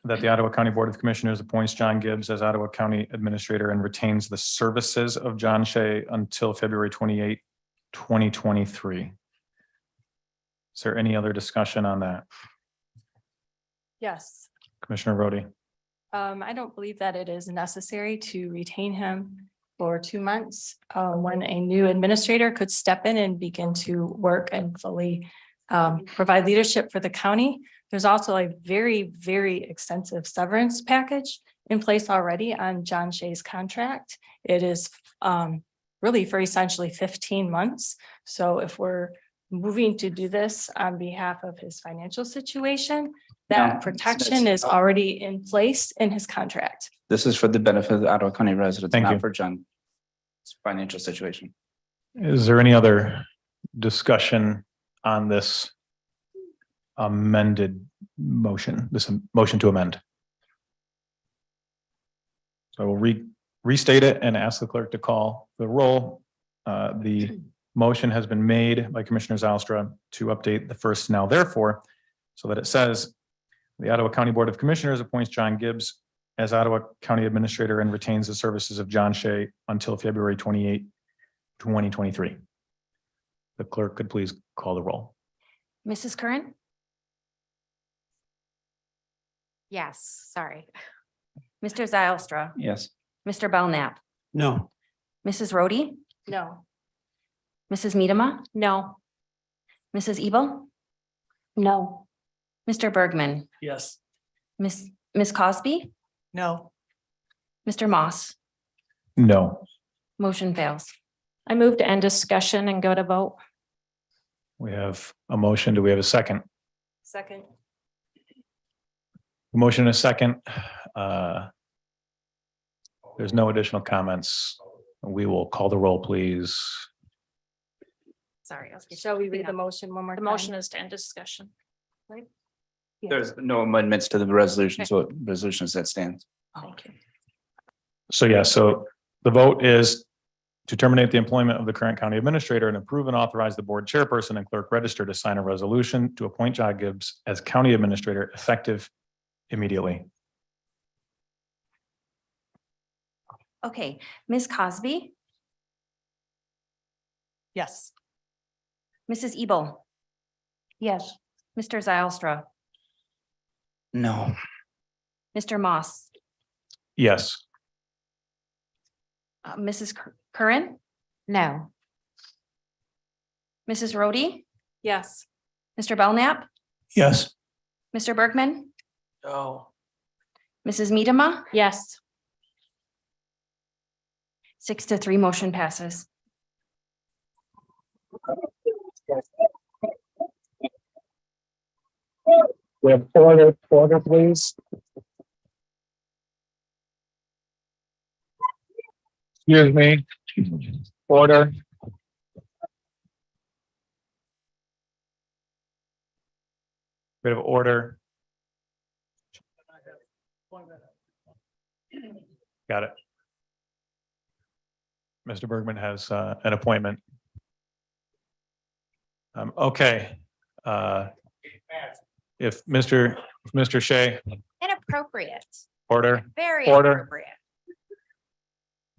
Speaker 20: that the Ottawa County Board of Commissioners appoints John Gibbs as Ottawa County Administrator and retains the services of John Shea until February 28, 2023. Is there any other discussion on that?
Speaker 21: Yes.
Speaker 20: Commissioner Rhodey?
Speaker 21: I don't believe that it is necessary to retain him for 2 months, when a new administrator could step in and begin to work and fully provide leadership for the county. There's also a very, very extensive severance package in place already on John Shea's contract. It is really for essentially 15 months. So if we're moving to do this on behalf of his financial situation, that
Speaker 6: No,
Speaker 21: protection is already in place in his contract.
Speaker 6: This is for the benefit of the Ottawa County residents,
Speaker 20: Thank you.
Speaker 6: not for John's financial situation.
Speaker 20: Is there any other discussion on this amended motion, this motion to amend? So I will restate it and ask the clerk to call the roll. The motion has been made by Commissioner Zylstra to update the first now therefore, so that it says the Ottawa County Board of Commissioners appoints John Gibbs as Ottawa County Administrator and retains the services of John Shea until February 28, 2023. The clerk could please call the roll.
Speaker 8: Mrs. Curran? Yes, sorry.
Speaker 18: Mr. Zylstra,
Speaker 6: Yes.
Speaker 18: Mr. Belknap,
Speaker 5: No.
Speaker 18: Mrs. Rhodey,
Speaker 21: No.
Speaker 18: Mrs. Medema,
Speaker 21: No.
Speaker 18: Mrs. Ebel,
Speaker 21: No.
Speaker 18: Mr. Bergman,
Speaker 4: Yes.
Speaker 18: Ms. Cosby,
Speaker 22: No.
Speaker 18: Mr. Moss.
Speaker 20: No.
Speaker 18: Motion fails.
Speaker 13: I move to end discussion and go to vote.
Speaker 20: We have a motion. Do we have a second?
Speaker 21: Second.
Speaker 20: Motion and a second. There's no additional comments. We will call the roll, please.
Speaker 8: Sorry. I was getting-
Speaker 13: Shall we read the motion one more
Speaker 21: The
Speaker 13: time?
Speaker 21: motion is to end discussion. Right?
Speaker 6: There's no amendments to the resolution, so resolution as that stands.
Speaker 21: Thank you.
Speaker 20: So yeah, so the vote is to terminate the employment of the current county administrator and approve and authorize the board chairperson and clerk register to sign a resolution to appoint John Gibbs as county administrator effective immediately.
Speaker 18: Okay, Ms. Cosby,
Speaker 22: Yes.
Speaker 18: Mrs. Ebel. Yes. Mr. Zylstra,
Speaker 6: No.
Speaker 18: Mr. Moss,
Speaker 20: Yes.
Speaker 18: Mrs. Curran,
Speaker 8: No.
Speaker 18: Mrs. Rhodey,
Speaker 21: Yes.
Speaker 18: Mr. Belknap,
Speaker 20: Yes.
Speaker 18: Mr. Bergman,
Speaker 4: Oh,
Speaker 18: Mrs. Medema,
Speaker 13: Yes.
Speaker 18: 6-3 motion passes.
Speaker 5: We have order, please. Excuse me. Order.
Speaker 20: Bit of order. Got it. Mr. Bergman has an appointment. Okay. If Mr. Shea,
Speaker 8: Inappropriate,
Speaker 20: order,
Speaker 8: very
Speaker 20: Order.
Speaker 8: inappropriate.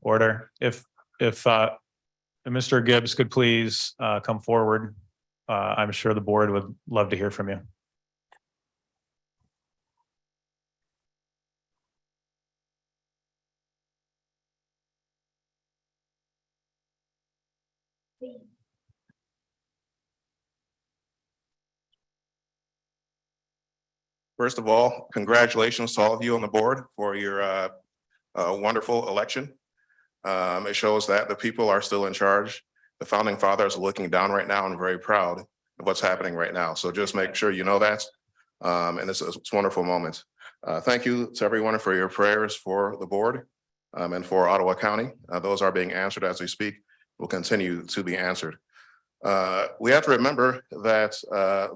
Speaker 20: order. If Mr. Gibbs could please come forward. I'm sure the board would love to hear from you.
Speaker 9: First of all, congratulations to all of you on the board for your wonderful election. It shows that the people are still in charge. The founding fathers are looking down right now and very proud of what's happening right now. So just make sure you know that. And it's a wonderful moment. Thank you to everyone for your prayers for the board and for Ottawa County. Those are being answered as we speak, will continue to be answered. We have to remember that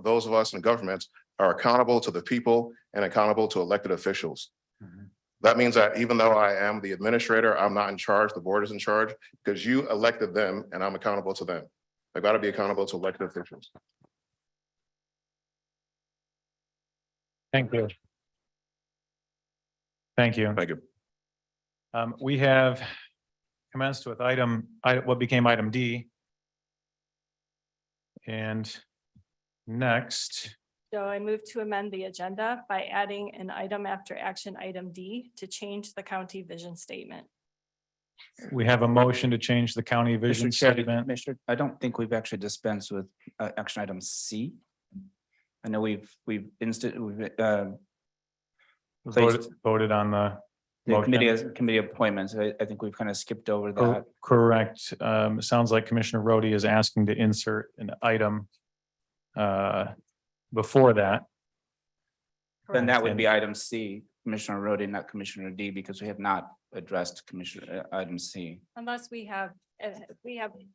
Speaker 9: those of us in government are accountable to the people and accountable to elected officials. That means that even though I am the administrator, I'm not in charge, the board is in charge, because you elected them and I'm accountable to them. I've got to be accountable to elected officials.
Speaker 20: Thank you. Thank you.
Speaker 9: Thank you.
Speaker 20: We have commenced with what became item D. And next,
Speaker 21: So I move to amend the agenda by adding an item after action item D to change the county vision statement.
Speaker 20: we have a motion to change the county vision
Speaker 6: Mr. Chair,
Speaker 20: statement.
Speaker 6: Commissioner, I don't think we've actually dispensed with action item C. I know we've placed
Speaker 20: Voted on the
Speaker 6: the committee
Speaker 20: motion.
Speaker 6: as committee appointments. I think we've kind of skipped over that.
Speaker 20: Correct. It sounds like Commissioner Rhodey is asking to insert an item before that.
Speaker 6: Then that would be
Speaker 20: And-
Speaker 6: item C, Commissioner Rhodey, not Commissioner D, because we have not addressed Commissioner item C.
Speaker 21: Unless we have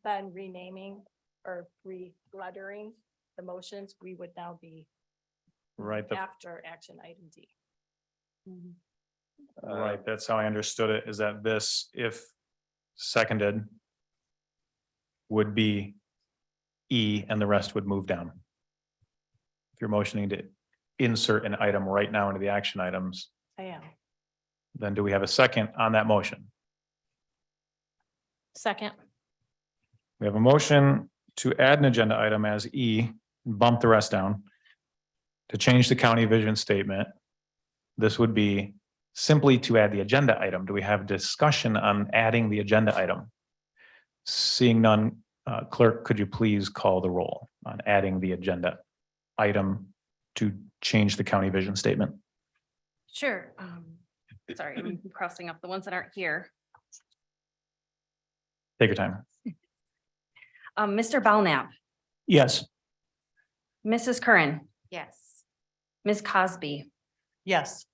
Speaker 21: been renaming or re-lettering the motions, we would now be
Speaker 20: Right,
Speaker 21: after action item D.
Speaker 20: right. That's how I understood it, is that this, if seconded, would be E and the rest would move down. If you're motioning to insert an item right now into the action items,
Speaker 21: I am.
Speaker 20: then do we have a second on that motion?
Speaker 13: Second.
Speaker 20: We have a motion to add an agenda item as E, bump the rest down, to change the county vision statement. This would be simply to add the agenda item. Do we have discussion on adding the agenda item? Seeing none, clerk, could you please call the roll on adding the agenda item to change the county vision statement?
Speaker 14: Sure. Sorry, I'm crossing off the ones that aren't here.
Speaker 20: Take your time.
Speaker 14: Mr. Belknap,
Speaker 20: Yes.
Speaker 14: Mrs. Curran,
Speaker 8: Yes.
Speaker 14: Ms. Cosby,
Speaker 22: Yes.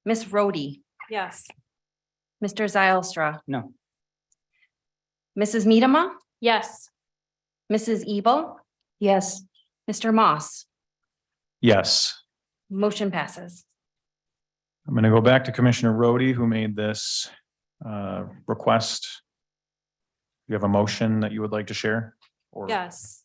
Speaker 14: Ms. Rhodey,
Speaker 21: Yes.
Speaker 14: Mr. Zylstra,
Speaker 6: No.
Speaker 14: Mrs. Medema,
Speaker 13: Yes.
Speaker 14: Mrs. Ebel,
Speaker 18: Yes.
Speaker 14: Mr. Moss.
Speaker 20: Yes.
Speaker 14: Motion passes.
Speaker 20: I'm going to go back to Commissioner Rhodey, who made this request. You have a motion that you would like to share? Or-
Speaker 21: Yes.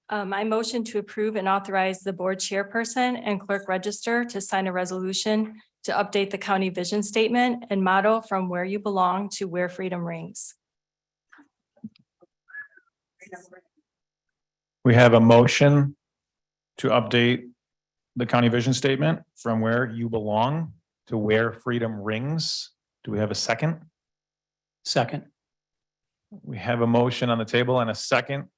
Speaker 21: I motion to approve and authorize the board chairperson and clerk register to sign a resolution to update the county vision statement and motto from where you belong to where freedom rings.
Speaker 20: We have a motion to update the county vision statement from where you belong to where freedom rings. Do we have a second?
Speaker 2: Second.
Speaker 20: We have a motion on the table and a second.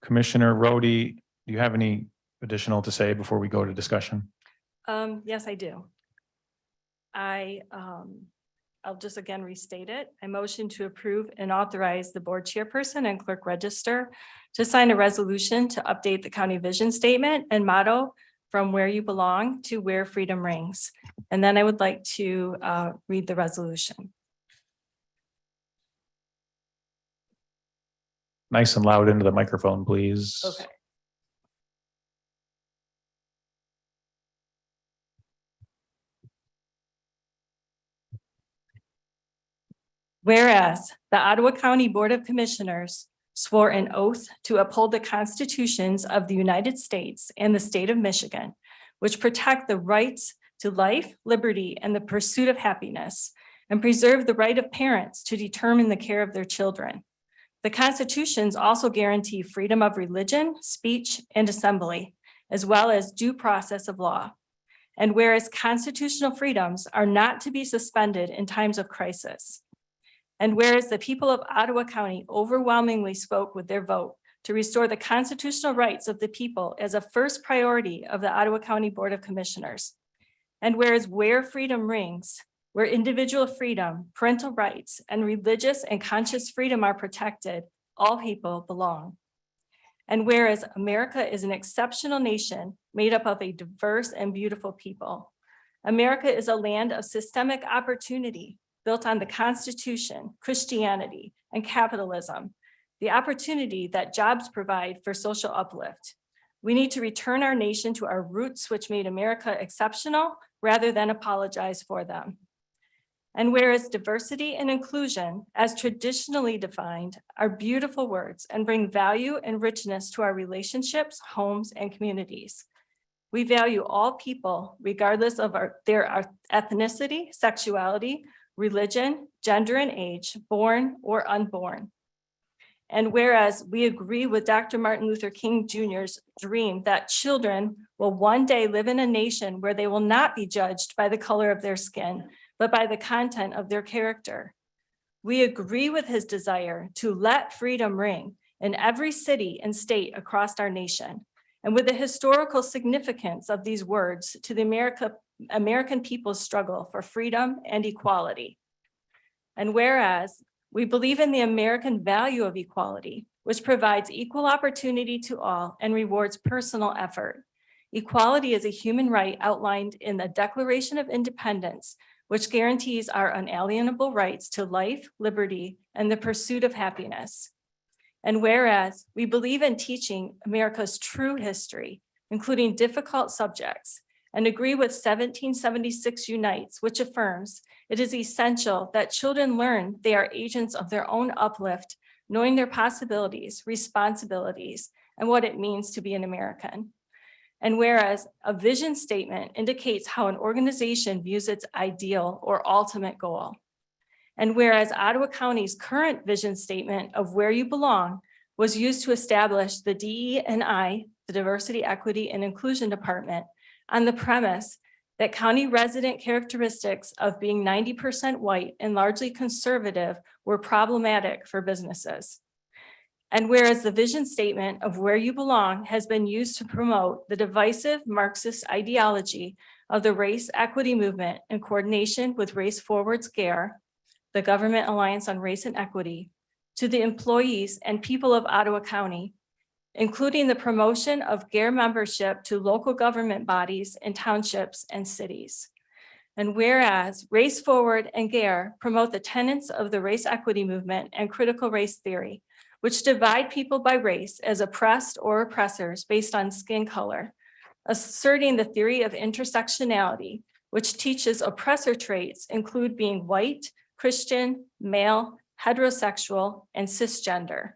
Speaker 20: Commissioner Rhodey, do you have any additional to say before we go to discussion?
Speaker 21: Yes, I do. I'll just again restate it. I motion to approve and authorize the board chairperson and clerk register to sign a resolution to update the county vision statement and motto from where you belong to where freedom rings. And then I would like to read the resolution.
Speaker 20: Nice and loud into the microphone, please.
Speaker 21: Okay. Whereas the Ottawa County Board of Commissioners swore an oath to uphold the constitutions of the United States and the state of Michigan, which protect the rights to life, liberty, and the pursuit of happiness, and preserve the right of parents to determine the care of their children. The constitutions also guarantee freedom of religion, speech, and assembly, as well as due process of law. And whereas constitutional freedoms are not to be suspended in times of crisis. And whereas the people of Ottawa County overwhelmingly spoke with their vote to restore the constitutional rights of the people as a first priority of the Ottawa County Board of Commissioners. And whereas where freedom rings, where individual freedom, parental rights, and religious and conscious freedom are protected, all people belong. And whereas America is an exceptional nation made up of a diverse and beautiful people, America is a land of systemic opportunity built on the Constitution, Christianity, and capitalism, the opportunity that jobs provide for social uplift. We need to return our nation to our roots, which made America exceptional, rather than apologize for them. And whereas diversity and inclusion, as traditionally defined, are beautiful words and bring value and richness to our relationships, homes, and communities. We value all people, regardless of their ethnicity, sexuality, religion, gender, and age, born or unborn. And whereas we agree with Dr. Martin Luther King Jr.'s dream that children will one day live in a nation where they will not be judged by the color of their skin, but by the content of their character. We agree with his desire to let freedom ring in every city and state across our nation, and with the historical significance of these words to the American people's struggle for freedom and equality. And whereas we believe in the American value of equality, which provides equal opportunity to all and rewards personal effort. Equality is a human right outlined in the Declaration of Independence, which guarantees our unalienable rights to life, liberty, and the pursuit of happiness. And whereas we believe in teaching America's true history, including difficult subjects, and agree with 1776 Unites, which affirms it is essential that children learn they are agents of their own uplift, knowing their possibilities, responsibilities, and what it means to be an American. And whereas a vision statement indicates how an organization views its ideal or ultimate goal. And whereas Ottawa County's current vision statement of where you belong was used to establish the DE&I, the Diversity, Equity, and Inclusion Department, on the premise that county resident characteristics of being 90% white and largely conservative were problematic for businesses. And whereas the vision statement of where you belong has been used to promote the divisive Marxist ideology of the race equity movement in coordination with Race Forward's GARE, the Government Alliance on Race and Equity, to the employees and people of Ottawa County, including the promotion of GARE membership to local government bodies in townships and cities. And whereas Race Forward and GARE promote the tenets of the race equity movement and critical race theory, which divide people by race as oppressed or oppressors based on skin color, asserting the theory of intersectionality, which teaches oppressor traits include being white, Christian, male, heterosexual, and cisgender.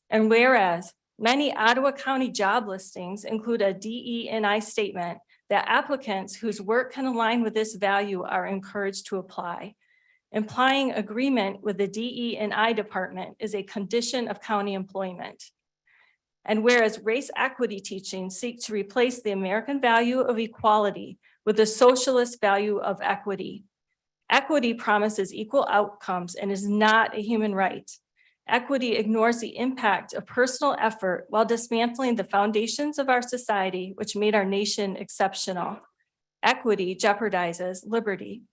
Speaker 21: And whereas many Ottawa County job listings include a DE&I statement that applicants whose work can align with this value are encouraged to apply. Implying agreement with the DE&I department is a condition of county employment. And whereas race equity teachings seek to replace the American value of equality with the socialist value of equity. Equity promises equal outcomes and is not a human right. Equity ignores the impact of personal effort while dismantling the foundations of our society, which made our nation exceptional. Equity jeopardizes liberty.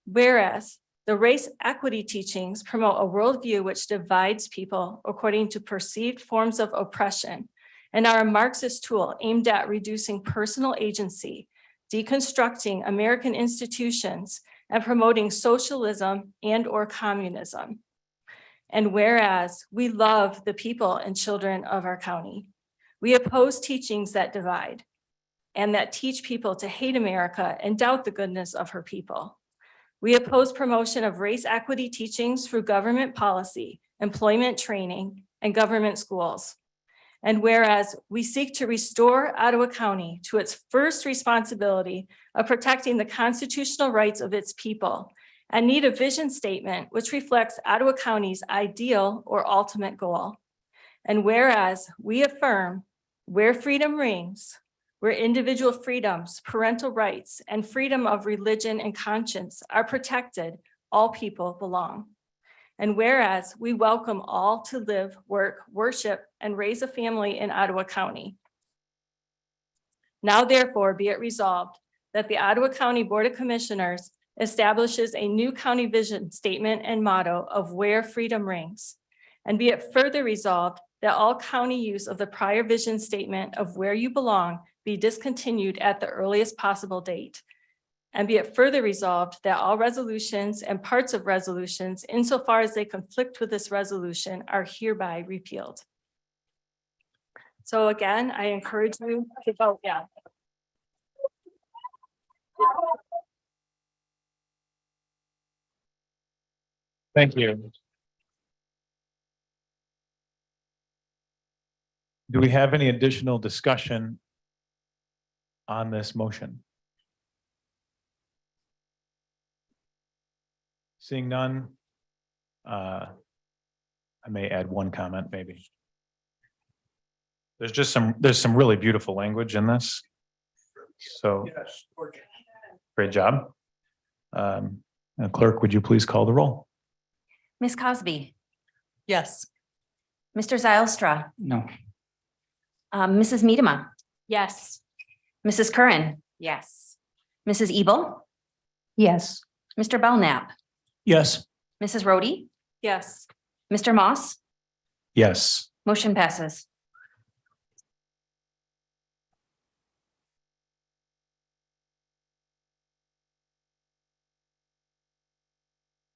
Speaker 21: Whereas the race equity teachings promote a worldview which divides people according to perceived forms of oppression and are a Marxist tool aimed at reducing personal agency, deconstructing American institutions, and promoting socialism and/or communism. And whereas we love the people and children of our county, we oppose teachings that divide and that teach people to hate America and doubt the goodness of her people. We oppose promotion of race equity teachings through government policy, employment training, and government schools. And whereas we seek to restore Ottawa County to its first responsibility of protecting the constitutional rights of its people and need a vision statement which reflects Ottawa County's ideal or ultimate goal. And whereas we affirm where freedom rings, where individual freedoms, parental rights, and freedom of religion and conscience are protected, all people belong. And whereas we welcome all to live, work, worship, and raise a family in Ottawa County. Now therefore be it resolved that the Ottawa County Board of Commissioners establishes a new county vision statement and motto of where freedom rings. And be it further resolved that all county use of the prior vision statement of where you belong be discontinued at the earliest possible date. And be it further resolved that all resolutions and parts of resolutions insofar as they conflict with this resolution are hereby repealed. So again, I encourage you to vote yeah.
Speaker 20: Thank you. Do we have any additional discussion on this motion? Seeing none, I may add one comment, maybe. There's some really beautiful language in this. So, great job. Clerk, would you please call the roll?
Speaker 18: Ms. Cosby,
Speaker 22: Yes.
Speaker 18: Mr. Zylstra,
Speaker 6: No.
Speaker 18: Mrs. Medema,
Speaker 21: Yes.
Speaker 18: Mrs. Curran,
Speaker 8: Yes.
Speaker 18: Mrs. Ebel,
Speaker 8: Yes.
Speaker 18: Mr. Belknap,
Speaker 4: Yes.
Speaker 18: Mrs. Rhodey,
Speaker 21: Yes.
Speaker 18: Mr. Moss,
Speaker 20: Yes.
Speaker 18: motion passes.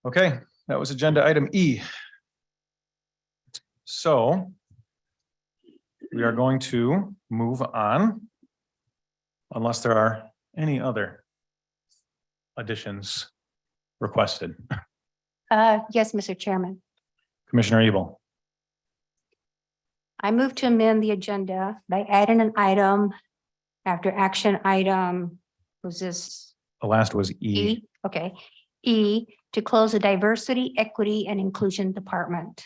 Speaker 20: Okay, that was agenda item E. So we are going to move on unless there are any other additions requested.
Speaker 17: Yes, Mr. Chairman.
Speaker 20: Commissioner Ebel,
Speaker 17: I move to amend the agenda by adding an item after action item, was this
Speaker 20: the last was E.
Speaker 17: E? Okay, E, to close the diversity, equity, and inclusion department.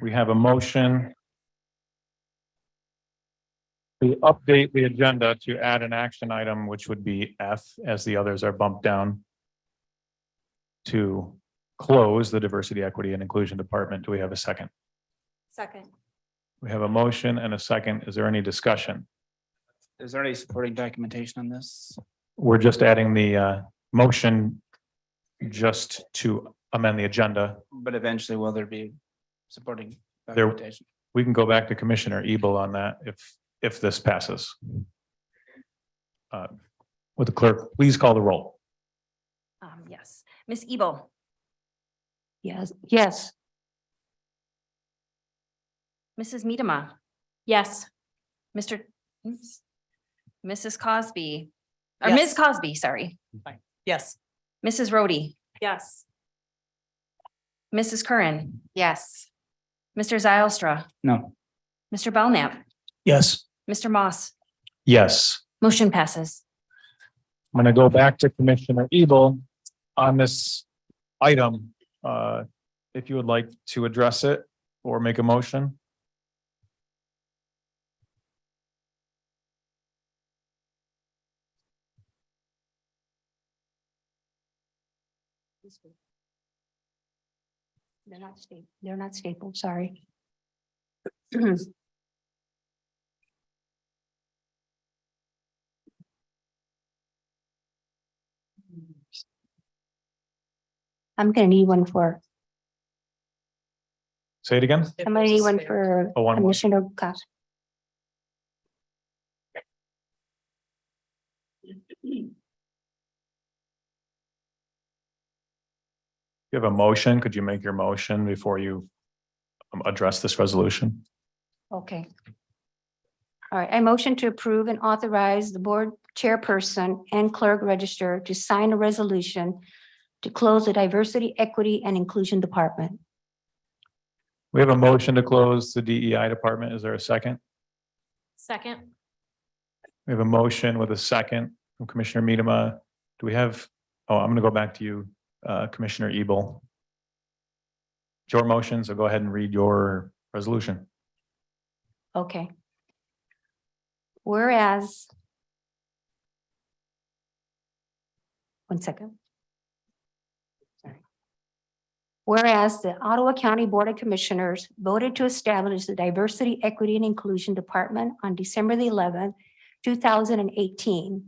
Speaker 20: We have a motion to update the agenda to add an action item, which would be F, as the others are bumped down, to close the diversity, equity, and inclusion department. Do we have a second?
Speaker 21: Second.
Speaker 20: We have a motion and a second. Is there any discussion?
Speaker 6: Is there any supporting documentation on this?
Speaker 20: We're just adding the motion just to amend the agenda.
Speaker 6: But eventually will there be supporting
Speaker 20: There-
Speaker 6: documentation?
Speaker 20: We can go back to Commissioner Ebel on that if this passes. Would the clerk please call the roll?
Speaker 18: Yes, Ms. Ebel,
Speaker 17: Yes. Yes.
Speaker 18: Mrs. Medema,
Speaker 21: Yes.
Speaker 18: Mr. oops, Mrs. Cosby, or
Speaker 22: Yes.
Speaker 18: Ms. Cosby, sorry,
Speaker 22: Yes.
Speaker 18: Mrs. Rhodey,
Speaker 21: Yes.
Speaker 18: Mrs. Curran,
Speaker 8: Yes.
Speaker 18: Mr. Zylstra,
Speaker 6: No.
Speaker 18: Mr. Belknap,
Speaker 4: Yes.
Speaker 18: Mr. Moss,
Speaker 20: Yes.
Speaker 18: motion passes.
Speaker 20: I'm going to go back to Commissioner Ebel on this item. If you would like to address it or make a motion.
Speaker 17: They're not stapled, sorry. I'm gonna need one for,
Speaker 20: Say it again.
Speaker 17: I'm gonna need one for
Speaker 20: Oh, one more.
Speaker 17: Commissioner Cox.
Speaker 20: You have a motion. Could you make your motion before you address this resolution?
Speaker 17: Okay.
Speaker 10: All right, I motion to approve and authorize the board chairperson and clerk register to sign a resolution to close the diversity, equity, and inclusion department.
Speaker 20: We have a motion to close the DEI department. Is there a second?
Speaker 13: Second.
Speaker 20: We have a motion with a second from Commissioner Miedema. Do we have, oh, I'm gonna go back to you, Commissioner Ebel. Your motion, so go ahead and read your resolution.
Speaker 10: Okay. Whereas. One second. Sorry. Whereas the Ottawa County Board of Commissioners voted to establish the Diversity, Equity, and Inclusion Department on December the 11th, 2018.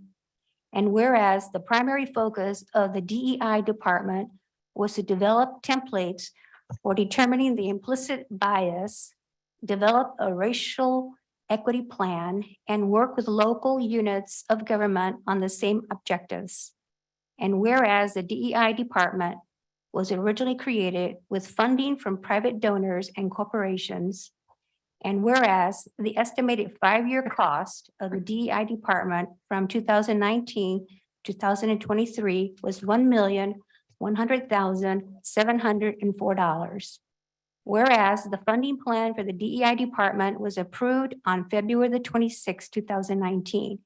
Speaker 10: And whereas the primary focus of the DEI department was to develop templates for determining the implicit bias, develop a racial equity plan, and work with local units of government on the same objectives. And whereas the DEI department was originally created with funding from private donors and corporations, and whereas the estimated 5-year cost of the DEI department from 2019 to 2023 was $1,100,704. Whereas the funding plan for the DEI department was approved on February the 26th, 2019.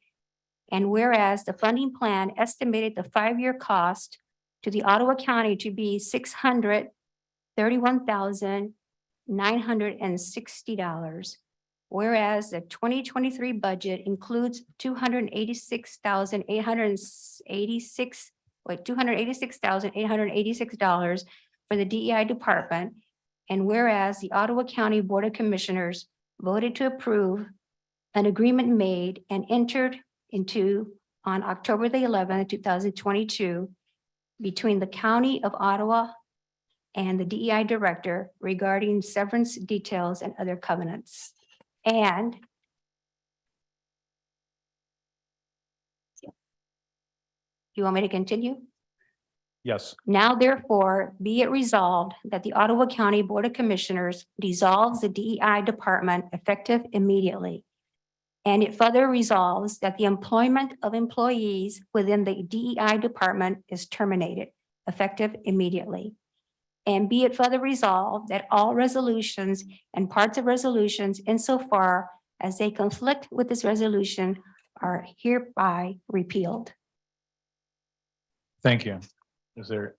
Speaker 10: And whereas the funding plan estimated the 5-year cost to the Ottawa County to be $631,960. Whereas the 2023 budget includes $286,886 for the DEI department. And whereas the Ottawa County Board of Commissioners voted to approve an agreement made and entered into on October the 11th, 2022, between the County of Ottawa and the DEI director regarding severance details and other covenants. And you want me to continue?
Speaker 20: Yes.
Speaker 10: Now therefore, be it resolved that the Ottawa County Board of Commissioners dissolves the DEI department effective immediately. And it further resolves that the employment of employees within the DEI department is terminated effective immediately. And be it further resolved that all resolutions and parts of resolutions insofar as they conflict with this resolution are hereby repealed.
Speaker 20: Thank you. Is there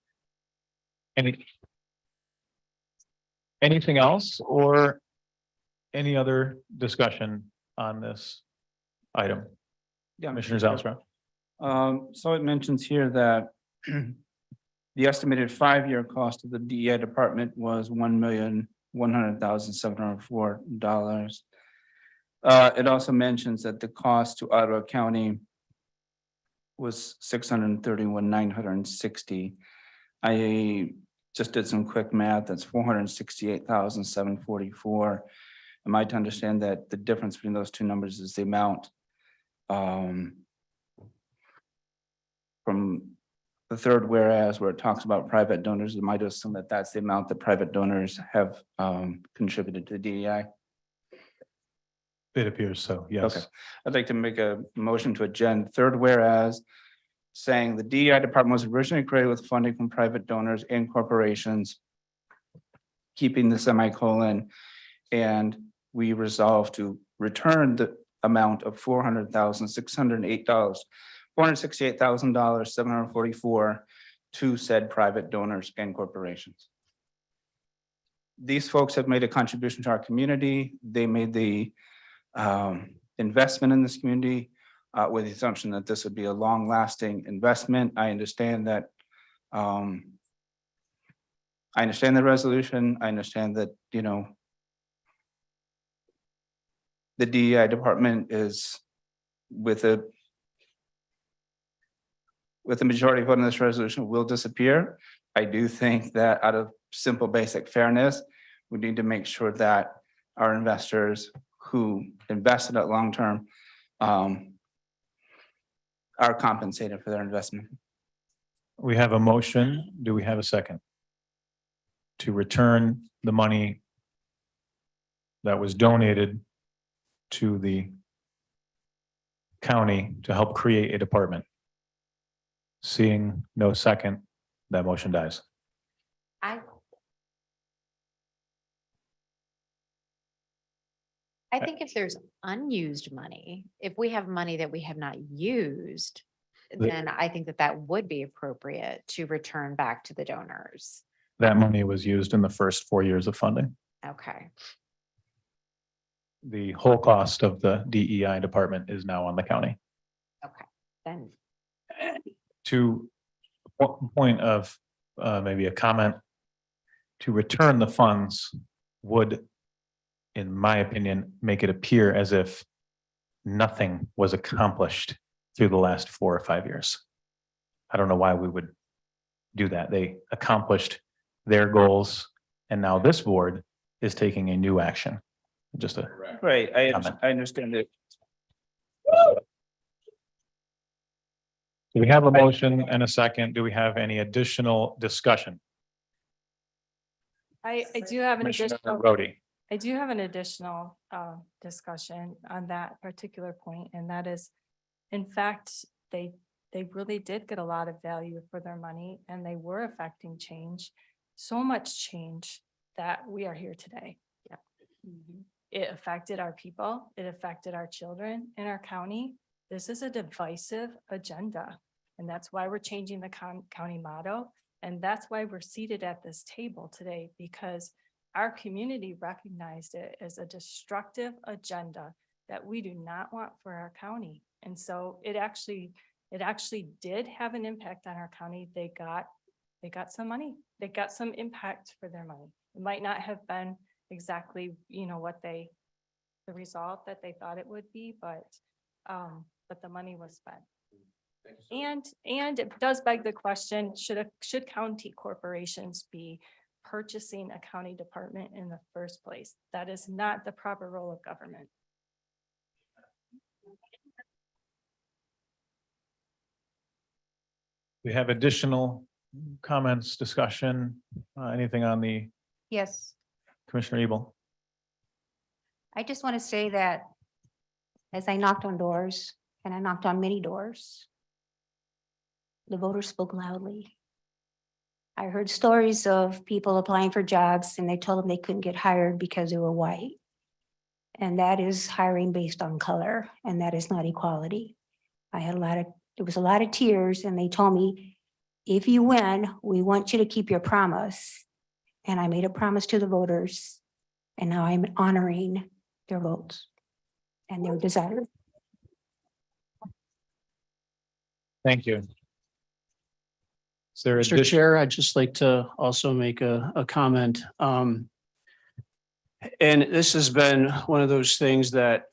Speaker 20: anything else or any other discussion on this item?
Speaker 6: Yeah,
Speaker 20: Commissioner Zalstra.
Speaker 6: So it mentions here that the estimated 5-year cost of the DEI department was $1,100,704. It also mentions that the cost to Ottawa County was $631,960. I just did some quick math. That's $468,744. Am I to understand that the difference between those two numbers is the amount from the third whereas where it talks about private donors? Am I to assume that that's the amount that private donors have contributed to DEI?
Speaker 20: It appears so, yes.
Speaker 6: Okay, I'd like to make a motion to adjourn third whereas, saying the DEI department was originally created with funding from private donors and corporations, keeping the semicolon, and we resolve to return the amount of $468,744 to said private donors and corporations. These folks have made a contribution to our community. They made the investment in this community with the assumption that this would be a long-lasting investment. I understand that. I understand the resolution. I understand that, you know, the DEI department is with the majority vote on this resolution will disappear. I do think that out of simple basic fairness, we need to make sure that our investors who invested at long-term are compensated for their investment.
Speaker 20: We have a motion. Do we have a second? To return the money that was donated to the county to help create a department? Seeing no second, that motion dies.
Speaker 8: I think if there's unused money, if we have money that we have not used, then I think that that would be appropriate to return back to the donors.
Speaker 20: That money was used in the first 4 years of funding.
Speaker 8: Okay.
Speaker 20: The whole cost of the DEI department is now on the county.
Speaker 8: Okay, then.
Speaker 20: To point of maybe a comment, to return the funds would, in my opinion, make it appear as if nothing was accomplished through the last 4 or 5 years. I don't know why we would do that. They accomplished their goals, and now this board is taking a new action. Just a
Speaker 6: Right,
Speaker 20: comment.
Speaker 6: I understand it.
Speaker 20: Do we have a motion and a second? Do we have any additional discussion?
Speaker 21: I do have an
Speaker 20: Commissioner
Speaker 21: additional.
Speaker 20: Rhodey.
Speaker 21: I do have an additional discussion on that particular point, and that is, in fact, they really did get a lot of value for their money, and they were affecting change, so much change that we are here today. Yeah. It affected our people, it affected our children in our county. This is a divisive agenda, and that's why we're changing the county motto, and that's why we're seated at this table today, because our community recognized it as a destructive agenda that we do not want for our county. And so it actually did have an impact on our county. They got some money, they got some impact for their money. It might not have been exactly, what the result that they thought it would be, but the money was spent. And it does beg the question, should county corporations be purchasing a county department in the first place? That is not the proper role of government.
Speaker 20: We have additional comments, discussion, anything on the
Speaker 10: Yes,
Speaker 20: Commissioner Ebel?
Speaker 10: I just want to say that as I knocked on doors, and I knocked on many doors, the voters spoke loudly. I heard stories of people applying for jobs and they told them they couldn't get hired because they were white. And that is hiring based on color, and that is not equality. There was a lot of tears, and they told me, if you win, we want you to keep your promise. And I made a promise to the voters, and now I'm honoring their votes and their desire.
Speaker 20: Thank you. Is there
Speaker 5: Mr. Chair, I'd just like to also make a comment. And this has been one of those things that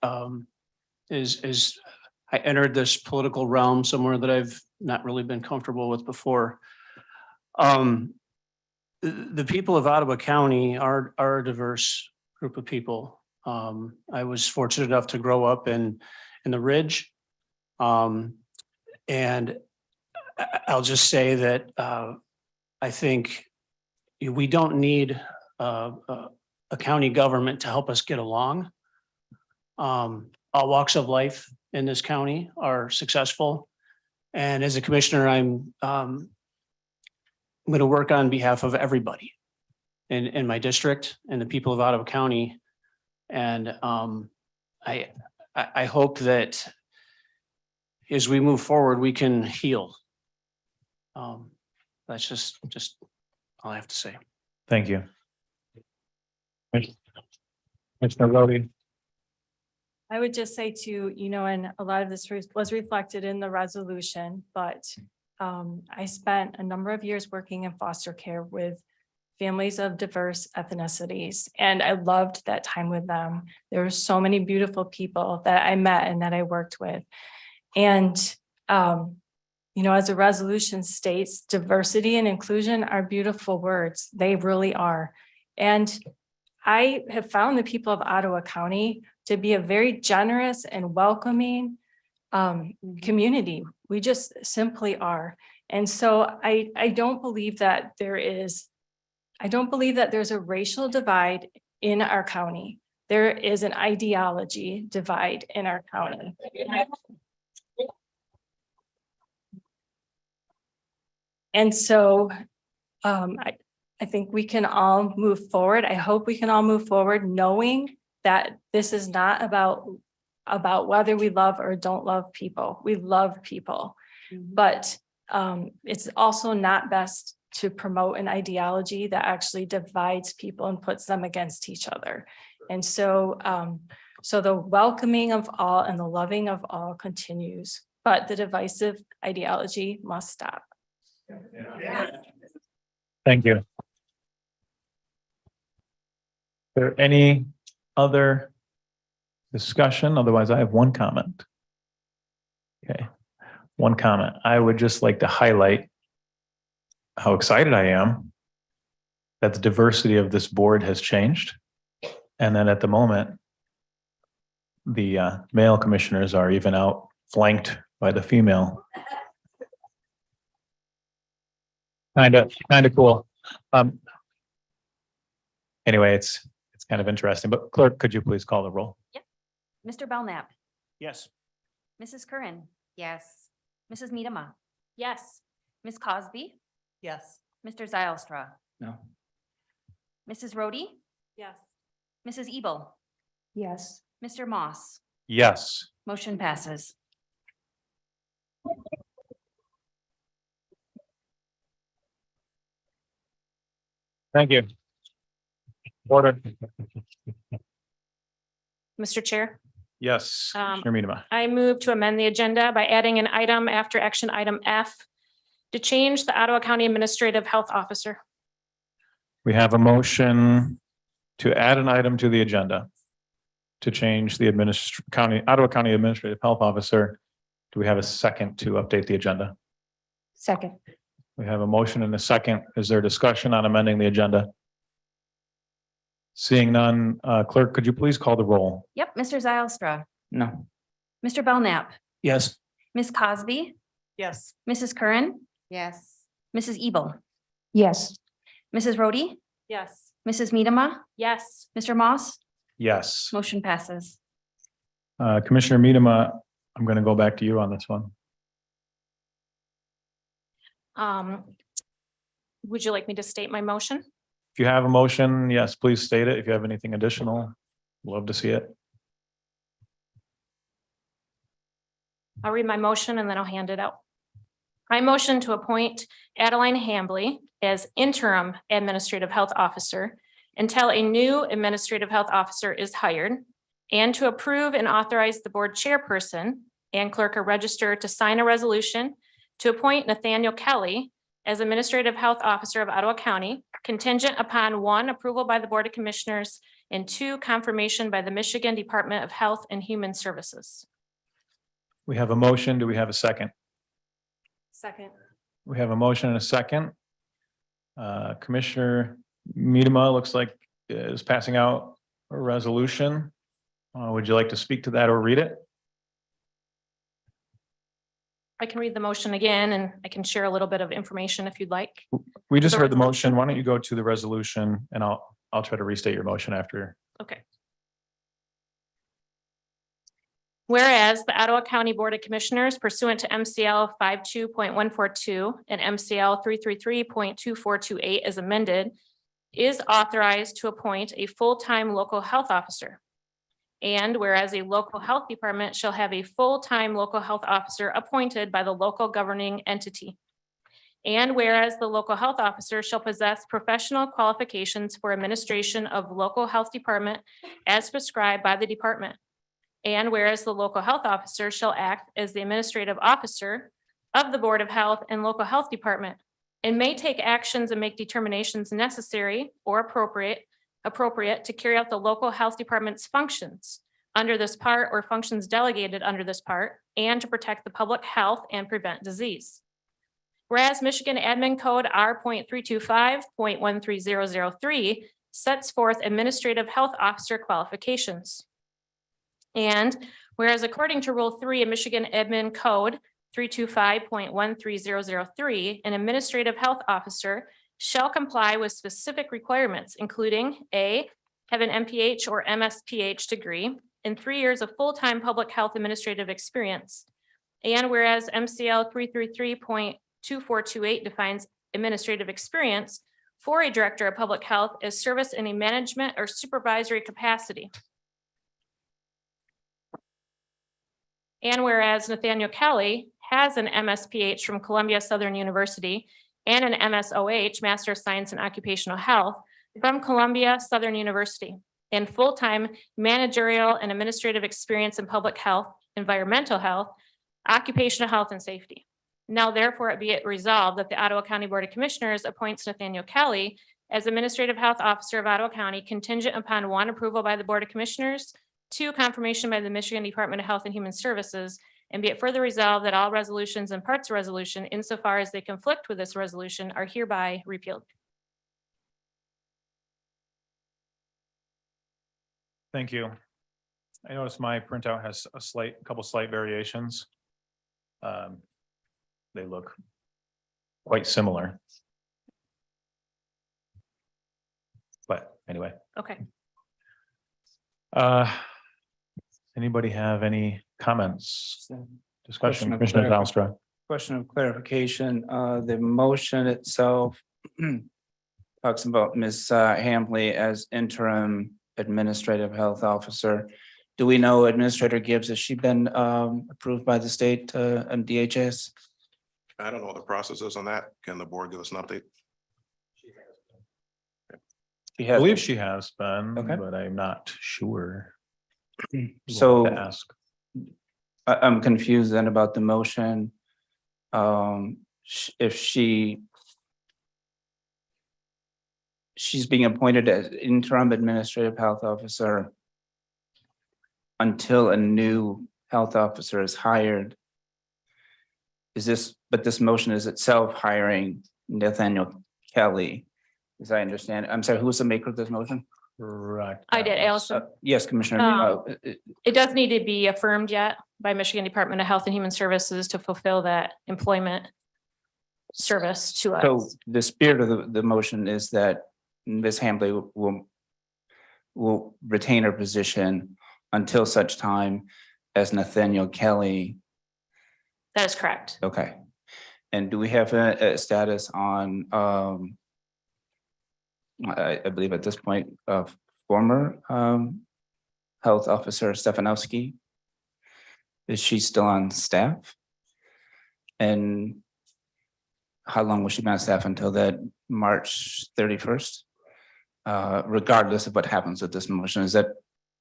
Speaker 5: is I entered this political realm somewhere that I've not really been comfortable with before. The people of Ottawa County are a diverse group of people. I was fortunate enough to grow up in the Ridge. And I'll just say that I think we don't need a county government to help us get along. All walks of life in this county are successful. And as a commissioner, I'm going to work on behalf of everybody in my district and the people of Ottawa County. And I hope that as we move forward, we can heal. That's just all I have to say.
Speaker 20: Thank you. Commissioner Rhodey.
Speaker 21: I would just say too, and a lot of this was reflected in the resolution, but I spent a number of years working in foster care with families of diverse ethnicities, and I loved that time with them. There were so many beautiful people that I met and that I worked with. And, as the resolution states, diversity and inclusion are beautiful words. They really are. And I have found the people of Ottawa County to be a very generous and welcoming community. We just simply are. And so I don't believe that there's a racial divide in our county. There is an ideology divide in our county. And so I think we can all move forward. I hope we can all move forward knowing that this is not about whether we love or don't love people. We love people. But it's also not best to promote an ideology that actually divides people and puts them against each other. And so so the welcoming of all and the loving of all continues, but the divisive ideology must stop.
Speaker 20: Thank you. There any other discussion? Otherwise, I have one comment. Okay, one comment. I would just like to highlight how excited I am that the diversity of this board has changed. And then at the moment, the male commissioners are even outflanked by the female. Kind of cool. Anyway, it's kind of interesting, but clerk, could you please call the roll?
Speaker 12: Mr. Belknap,
Speaker 20: Yes.
Speaker 12: Mrs. Curran,
Speaker 8: Yes.
Speaker 12: Mrs. Medema,
Speaker 13: Yes.
Speaker 12: Ms. Cosby,
Speaker 22: Yes.
Speaker 12: Mr. Zylstra,
Speaker 6: No.
Speaker 12: Mrs. Rhodey,
Speaker 21: Yes.
Speaker 12: Mrs. Ebel,
Speaker 10: Yes.
Speaker 12: Mr. Moss.
Speaker 20: Yes.
Speaker 12: Motion passes.
Speaker 20: Thank you. Order.
Speaker 13: Mr. Chair,
Speaker 20: Yes.
Speaker 13: Um,
Speaker 20: Commissioner Medema.
Speaker 13: I move to amend the agenda by adding an item after action item F to change the Ottawa County Administrative Health Officer.
Speaker 20: We have a motion to add an item to the agenda to change the Ottawa County Administrative Health Officer. Do we have a second to update the agenda?
Speaker 10: Second.
Speaker 20: We have a motion and a second. Is there discussion on amending the agenda? Seeing none, clerk, could you please call the roll?
Speaker 12: Yep, Mr. Zylstra,
Speaker 6: No.
Speaker 12: Mr. Belknap,
Speaker 20: Yes.
Speaker 12: Ms. Cosby,
Speaker 22: Yes.
Speaker 12: Mrs. Curran,
Speaker 8: Yes.
Speaker 12: Mrs. Ebel,
Speaker 10: Yes.
Speaker 12: Mrs. Rhodey,
Speaker 21: Yes.
Speaker 12: Mrs. Medema,
Speaker 13: Yes.
Speaker 12: Mr. Moss.
Speaker 20: Yes.
Speaker 12: Motion passes.
Speaker 20: Commissioner Medema, I'm going to go back to you on this one.
Speaker 13: Would you like me to state my motion?
Speaker 20: If you have a motion, yes, please state it. If you have anything additional, love to see it.
Speaker 13: I'll read my motion and then I'll hand it out. I motion to appoint Adeline Hambley as interim administrative health officer until a new administrative health officer is hired, and to approve and authorize the board chairperson and clerk of register to sign a resolution to appoint Nathaniel Kelly as administrative health officer of Ottawa County, contingent upon 1, approval by the Board of Commissioners, and 2, confirmation by the Michigan Department of Health and Human Services.
Speaker 20: We have a motion. Do we have a second?
Speaker 21: Second.
Speaker 20: We have a motion and a second. Commissioner Medema looks like is passing out a resolution. Would you like to speak to that or read it?
Speaker 13: I can read the motion again and I can share a little bit of information if you'd like.
Speaker 20: We just heard the motion. Why don't you go to the resolution and I'll try to restate your motion after.
Speaker 13: Okay. Whereas the Ottawa County Board of Commissioners pursuant to MCL 52.142 and MCL 333.2428 as amended, is authorized to appoint a full-time local health officer. And whereas a local health department shall have a full-time local health officer appointed by the local governing entity. And whereas the local health officer shall possess professional qualifications for administration of local health department as prescribed by the department. And whereas the local health officer shall act as the administrative officer of the Board of Health and local health department, and may take actions and make determinations necessary or appropriate to carry out the local health department's functions under this part or functions delegated under this part, and to protect the public health and prevent disease. Whereas Michigan Admin Code R.325.13003 sets forth administrative health officer qualifications. And whereas according to Rule 3 of Michigan Admin Code 325.13003, an administrative health officer shall comply with specific requirements, including A, have an MPH or MSPH degree and 3 years of full-time public health administrative experience. And whereas MCL 2428 defines administrative experience for a director of public health as service in a management or supervisory capacity. And whereas Nathaniel Kelly has an MSPH from Columbia Southern University and an MSOH, Master of Science in Occupational Health, from Columbia Southern University, and full-time managerial and administrative experience in public health, environmental health, occupational health, and safety. Now therefore it be it resolved that the Ottawa County Board of Commissioners appoints Nathaniel Kelly as Administrative Health Officer of Ottawa County contingent upon 1, approval by the Board of Commissioners, 2, confirmation by the Michigan Department of Health and Human Services, and be it further resolved that all resolutions and parts of resolution insofar as they conflict with this resolution are hereby repealed.
Speaker 20: Thank you. I noticed my printout has a couple slight variations. They look quite similar. But anyway,
Speaker 13: Okay.
Speaker 20: anybody have any comments? Discussion,
Speaker 6: Question of
Speaker 20: Commissioner
Speaker 6: clarif-
Speaker 20: Zylstra.
Speaker 6: Question of clarification, the motion itself talks about Ms. Hambley as interim administrative health officer. Do we know Administrator Gibbs, has she been approved by the state DHS?
Speaker 11: I don't know what the process is on that. Can the board give us an update?
Speaker 6: She
Speaker 20: I
Speaker 6: has.
Speaker 20: believe she has been,
Speaker 6: Okay.
Speaker 20: but I'm not sure.
Speaker 6: So
Speaker 20: We'll have to ask.
Speaker 6: I'm confused then about the motion. If she's being appointed as interim administrative health officer until a new health officer is hired. But this motion is itself hiring Nathaniel Kelly, as I understand. I'm sorry, who was the maker of this motion?
Speaker 20: Correct.
Speaker 13: I did, Allison.
Speaker 6: Yes, Commissioner.
Speaker 13: It does need to be affirmed yet by Michigan Department of Health and Human Services to fulfill that employment service to
Speaker 6: So
Speaker 13: us.
Speaker 6: the spirit of the motion is that Ms. Hambley will retain her position until such time as Nathaniel Kelly.
Speaker 13: That is correct.
Speaker 6: Okay. And do we have a status on, I believe at this point, former health officer Stefanowski? Is she still on staff? And how long will she be on staff until that March 31st? Regardless of what happens with this motion, is that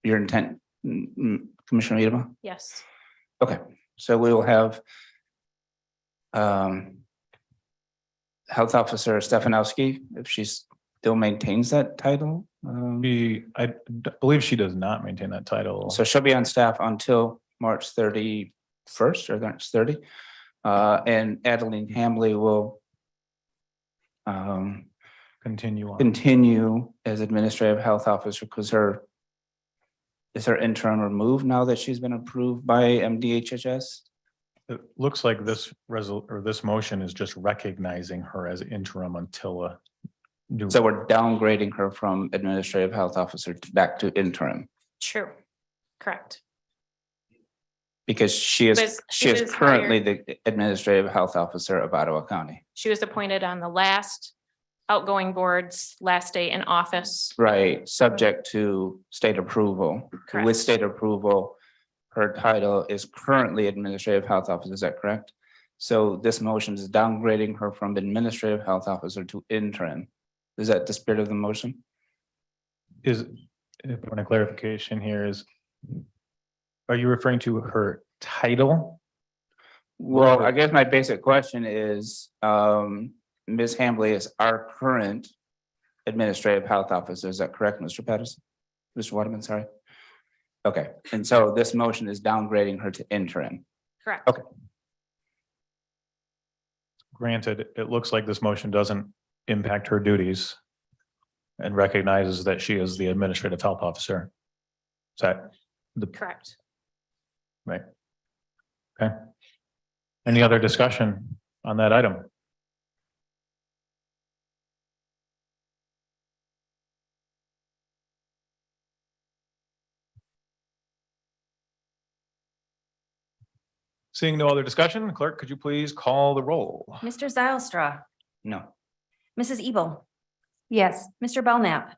Speaker 6: your intent, Commissioner Edema?
Speaker 13: Yes.
Speaker 6: Okay, so we will have Health Officer Stefanowski, if she still maintains that title.
Speaker 20: I believe she does not maintain that title.
Speaker 6: So she'll be on staff until March 31st or March 30. And Adeline Hambley will continue as administrative health officer because is her interim removed now that she's been approved by MDHHS?
Speaker 20: It looks like this this motion is just recognizing her as interim until a new.
Speaker 6: So we're downgrading her from administrative health officer back to interim
Speaker 13: True. Correct.
Speaker 6: because she is
Speaker 13: She was
Speaker 6: currently the administrative health officer of Ottawa County.
Speaker 13: She was appointed on the last outgoing board's last day in office.
Speaker 6: Right, subject to state approval.
Speaker 13: Correct.
Speaker 6: With state approval, her title is currently administrative health officer, is that correct? So this motion is downgrading her from administrative health officer to interim. Is that the spirit of the motion?
Speaker 20: Is, if I want a clarification here is, are you referring to her title?
Speaker 6: Well, I guess my basic question is, Ms. Hambley is our current administrative health officer, is that correct, Mr. Patterson? Mr. Waterman, sorry. Okay, and so this motion is downgrading her to interim.
Speaker 13: Correct.
Speaker 6: Okay.
Speaker 20: Granted, it looks like this motion doesn't impact her duties and recognizes that she is the administrative health officer. Is that the
Speaker 13: Correct.
Speaker 20: right? Okay. Any other discussion on that item? Seeing no other discussion, clerk, could you please call the roll?
Speaker 12: Mr. Zylstra,
Speaker 6: No.
Speaker 12: Mrs. Ebel,
Speaker 10: Yes.
Speaker 12: Mr. Belknap,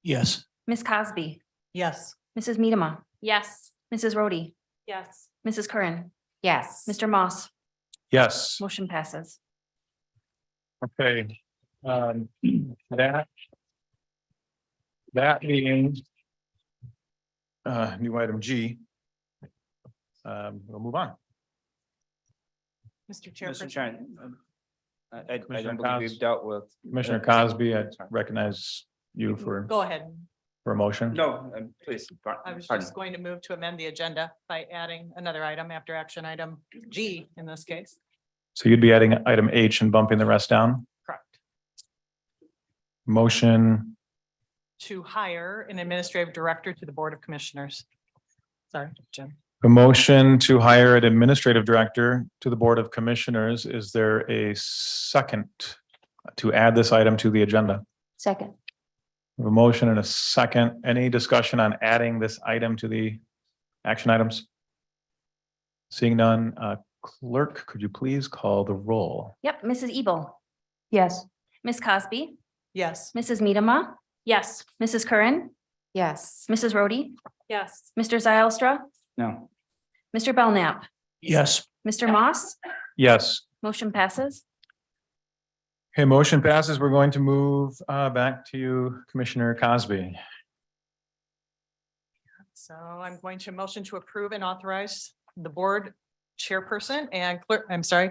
Speaker 4: Yes.
Speaker 12: Ms. Cosby,
Speaker 22: Yes.
Speaker 12: Mrs. Medema,
Speaker 13: Yes.
Speaker 12: Mrs. Rhodey,
Speaker 14: Yes.
Speaker 12: Mrs. Curran,
Speaker 8: Yes.
Speaker 12: Mr. Moss,
Speaker 20: Yes.
Speaker 12: motion passes.
Speaker 20: Okay. That. That being. New item G. We'll move on.
Speaker 22: Mr.
Speaker 6: Mr.
Speaker 22: Chairperson.
Speaker 6: Chairman, I
Speaker 20: Commissioner
Speaker 6: don't believe
Speaker 20: Cos-
Speaker 6: we've dealt with.
Speaker 20: Commissioner Cosby, I recognize you for
Speaker 22: Go ahead.
Speaker 20: a motion.
Speaker 6: No, please.
Speaker 22: I was
Speaker 6: pardon.
Speaker 22: just going to move to amend the agenda by adding another item after action item G in this case.
Speaker 20: So you'd be adding item H and bumping the rest down?
Speaker 22: Correct.
Speaker 20: Motion,
Speaker 22: To hire an administrative director to the Board of Commissioners. Sorry, Jim.
Speaker 20: a motion to hire an administrative director to the Board of Commissioners. Is there a second to add this item to the agenda?
Speaker 10: Second.
Speaker 20: A motion and a second. Any discussion on adding this item to the action items? Seeing none, clerk, could you please call the roll?
Speaker 12: Yep, Mrs. Ebel,
Speaker 10: Yes.
Speaker 12: Ms. Cosby,
Speaker 22: Yes.
Speaker 12: Mrs. Medema,
Speaker 13: Yes.
Speaker 12: Mrs. Curran,
Speaker 8: Yes.
Speaker 12: Mrs. Rhodey,
Speaker 14: Yes.
Speaker 12: Mr. Zylstra,
Speaker 6: No.
Speaker 12: Mr. Belknap,
Speaker 4: Yes.
Speaker 12: Mr. Moss,
Speaker 20: Yes.
Speaker 12: motion passes.
Speaker 20: Okay, motion passes. We're going to move back to you, Commissioner Cosby.
Speaker 22: So I'm going to motion to approve and authorize the board chairperson and clerk, I'm sorry.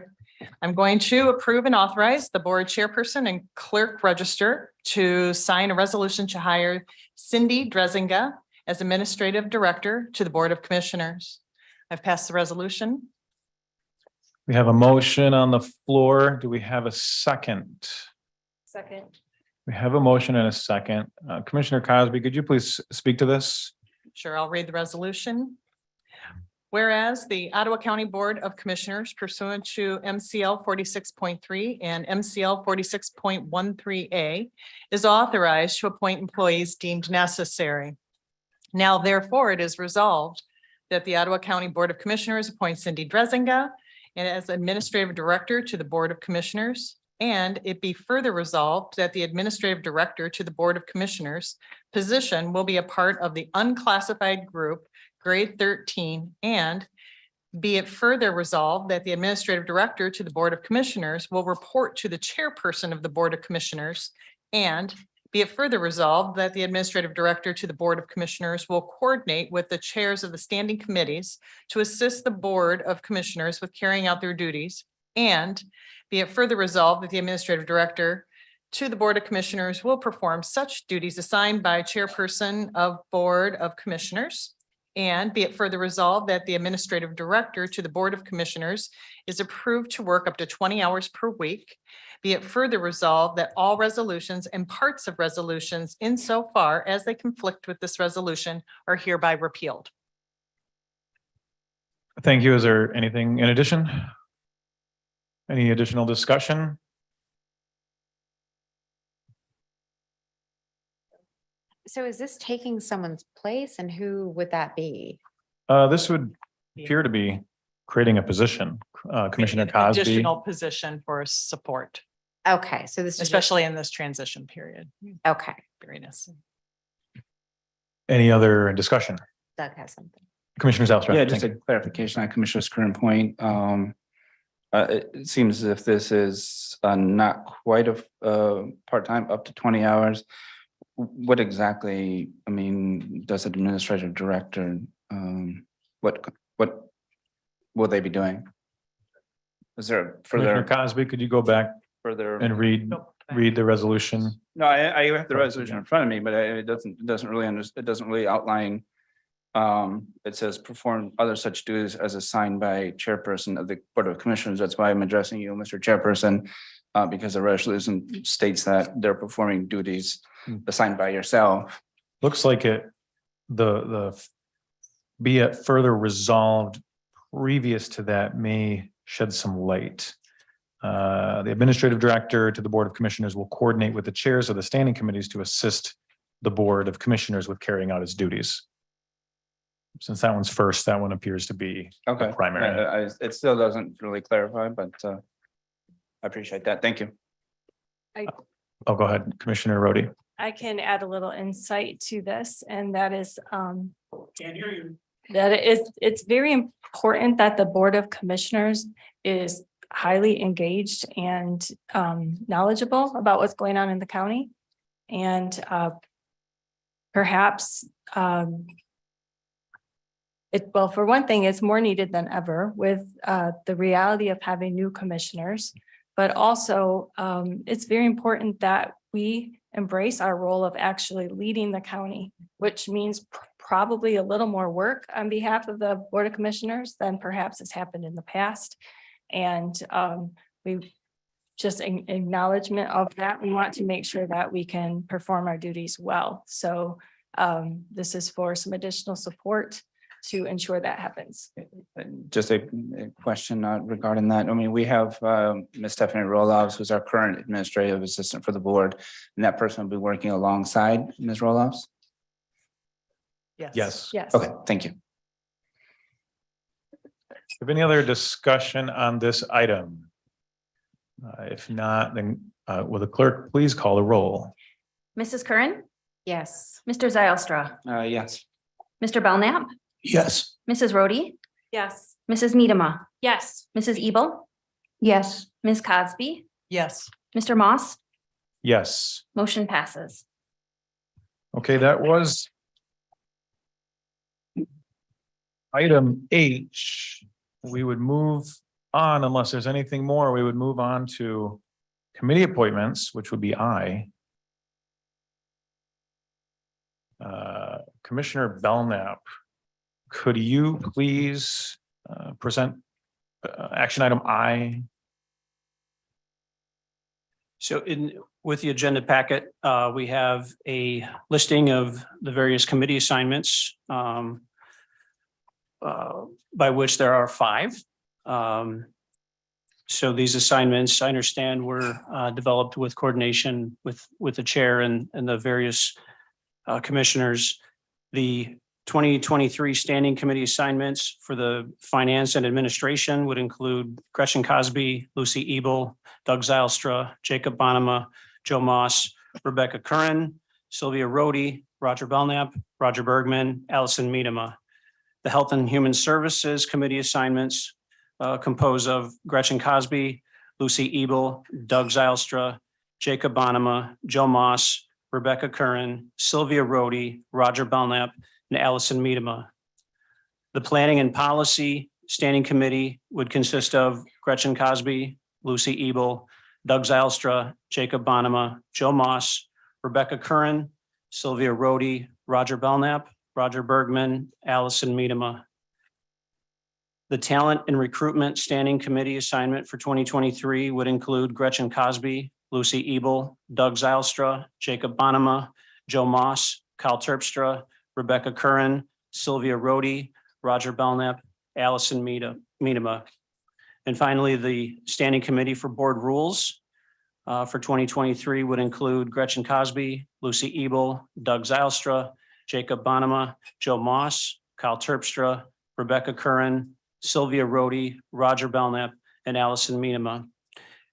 Speaker 22: I'm going to approve and authorize the board chairperson and clerk register to sign a resolution to hire Cindy Drezinga as administrative director to the Board of Commissioners. I've passed the resolution.
Speaker 20: We have a motion on the floor. Do we have a second?
Speaker 14: Second.
Speaker 20: We have a motion and a second. Commissioner Cosby, could you please speak to this?
Speaker 22: Sure, I'll read the resolution. Whereas the Ottawa County Board of Commissioners pursuant to MCL 46.3 and MCL 46.13A is authorized to appoint employees deemed necessary. Now therefore, it is resolved that the Ottawa County Board of Commissioners appoints Cindy Drezinga and as Administrative Director to the Board of Commissioners, and it be further resolved that the Administrative Director to the Board of Commissioners position will be a part of the unclassified group, grade 13, and be it further resolved that the Administrative Director to the Board of Commissioners will report to the Chairperson of the Board of Commissioners, and be it further resolved that the Administrative Director to the Board of Commissioners will coordinate with the chairs of the standing committees to assist the Board of Commissioners with carrying out their duties. And be it further resolved that the Administrative Director to the Board of Commissioners will perform such duties assigned by Chairperson of Board of Commissioners. And be it further resolved that the Administrative Director to the Board of Commissioners is approved to work up to 20 hours per week. Be it further resolved that all resolutions and parts of resolutions insofar as they conflict with this resolution are hereby repealed.
Speaker 20: Thank you. Is there anything in addition? Any additional discussion?
Speaker 8: So is this taking someone's place and who would that be?
Speaker 20: This would appear to be creating a position. Commissioner
Speaker 22: An
Speaker 20: Cosby.
Speaker 22: Additional position for support,
Speaker 8: Okay, so this is.
Speaker 22: especially in this transition period.
Speaker 8: Okay,
Speaker 22: Very necessary.
Speaker 20: Any other discussion?
Speaker 8: Doug has something.
Speaker 20: Commissioner Zylstra.
Speaker 6: Yeah, just
Speaker 20: thank
Speaker 6: a
Speaker 20: you.
Speaker 6: clarification on Commissioner's current point. It seems as if this is not quite a part-time, up to 20 hours. What exactly, I mean, does an administrative director, what will they be doing? Is there
Speaker 20: Commissioner
Speaker 6: further,
Speaker 20: Cosby, could you go back
Speaker 6: further?
Speaker 20: and read the resolution?
Speaker 6: No, I have the resolution in front of me, but it doesn't really it doesn't really outline. It says perform other such duties as assigned by chairperson of the Board of Commissioners. That's why I'm addressing you, Mr. Chairperson, because the resolution states that they're performing duties assigned by yourself.
Speaker 20: Looks like it, be it further resolved previous to that may shed some light. The administrative director to the Board of Commissioners will coordinate with the chairs of the standing committees to assist the Board of Commissioners with carrying out its duties. Since that one's first, that one appears to be
Speaker 6: Okay.
Speaker 20: the primary.
Speaker 6: It still doesn't really clarify, but I appreciate that. Thank you.
Speaker 20: Oh, go ahead, Commissioner Rhodey.
Speaker 21: I can add a little insight to this, and that is,
Speaker 5: Can't hear you.
Speaker 21: that it's very important that the Board of Commissioners is highly engaged and knowledgeable about what's going on in the county. And perhaps well, for one thing, it's more needed than ever with the reality of having new commissioners. But also, it's very important that we embrace our role of actually leading the county, which means probably a little more work on behalf of the Board of Commissioners than perhaps has happened in the past. And we just in acknowledgement of that, we want to make sure that we can perform our duties well. So this is for some additional support to ensure that happens.
Speaker 6: Just a question regarding that. I mean, we have Ms. Stephanie Roloffs, who's our current administrative assistant for the board, and that person will be working alongside Ms. Roloffs?
Speaker 20: Yes.
Speaker 21: Yes.
Speaker 6: Okay, thank you.
Speaker 20: Have any other discussion on this item? If not, then will the clerk please call the roll?
Speaker 12: Mrs. Curran,
Speaker 8: Yes.
Speaker 12: Mr. Zylstra,
Speaker 6: Yes.
Speaker 12: Mr. Belknap,
Speaker 4: Yes.
Speaker 12: Mrs. Rhodey,
Speaker 21: Yes.
Speaker 12: Mrs. Medema,
Speaker 21: Yes.
Speaker 12: Mrs. Ebel,
Speaker 10: Yes.
Speaker 12: Ms. Cosby,
Speaker 22: Yes.
Speaker 12: Mr. Moss,
Speaker 20: Yes.
Speaker 12: motion passes.
Speaker 20: Okay, that was item H. We would move on, unless there's anything more, we would move on to committee appointments, which would be I. Commissioner Belknap, could you please present action item I?
Speaker 5: So with the agenda packet, we have a listing of the various committee assignments, by which there are 5. So these assignments, I understand, were developed with coordination with the chair and the various commissioners. The 2023 standing committee assignments for the finance and administration would include Gretchen Cosby, Lucy Ebel, Doug Zylstra, Jacob Bonema, Joe Moss, Rebecca Curran, Sylvia Rhodey, Roger Belknap, Roger Bergman, Allison Medema. The Health and Human Services Committee assignments composed of Gretchen Cosby, Lucy Ebel, Doug Zylstra, Jacob Bonema, Joe Moss, Rebecca Curran, Sylvia Rhodey, Roger Belknap, and Allison Medema. The Planning and Policy Standing Committee would consist of Gretchen Cosby, Lucy Ebel, Doug Zylstra, Jacob Bonema, Joe Moss, Rebecca Curran, Sylvia Rhodey, Roger Belknap, Roger Bergman, Allison Medema. The Talent and Recruitment Standing Committee assignment for 2023 would include Gretchen Cosby, Lucy Ebel, Doug Zylstra, Jacob Bonema, Joe Moss, Kyle Terpstra, Rebecca Curran, Sylvia Rhodey, Roger Belknap, Allison Medema. And finally, the Standing Committee for Board Rules for 2023 would include Gretchen Cosby, Lucy Ebel, Doug Zylstra, Jacob Bonema, Joe Moss, Kyle Terpstra, Rebecca Curran, Sylvia Rhodey, Roger Belknap, and Allison Medema.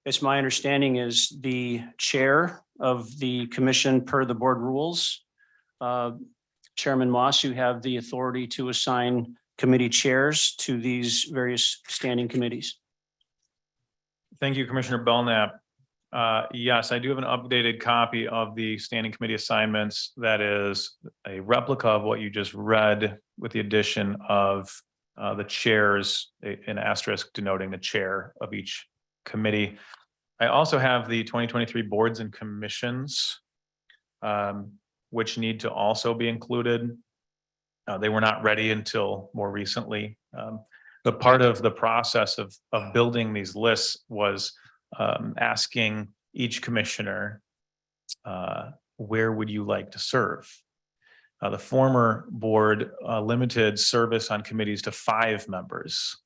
Speaker 5: It's my understanding is the chair of the commission per the board rules. Chairman Moss, you have the authority to assign committee chairs to these various standing committees.
Speaker 20: Thank you, Commissioner Belknap. Yes, I do have an updated copy of the standing committee assignments. That is a replica of what you just read with the addition of the chairs, an asterisk denoting the chair of each committee. I also have the 2023 boards and commissions, which need to also be included. They were not ready until more recently. But part of the process of building these lists was asking each commissioner, where would you like to serve? The former board limited service on committees to 5 members.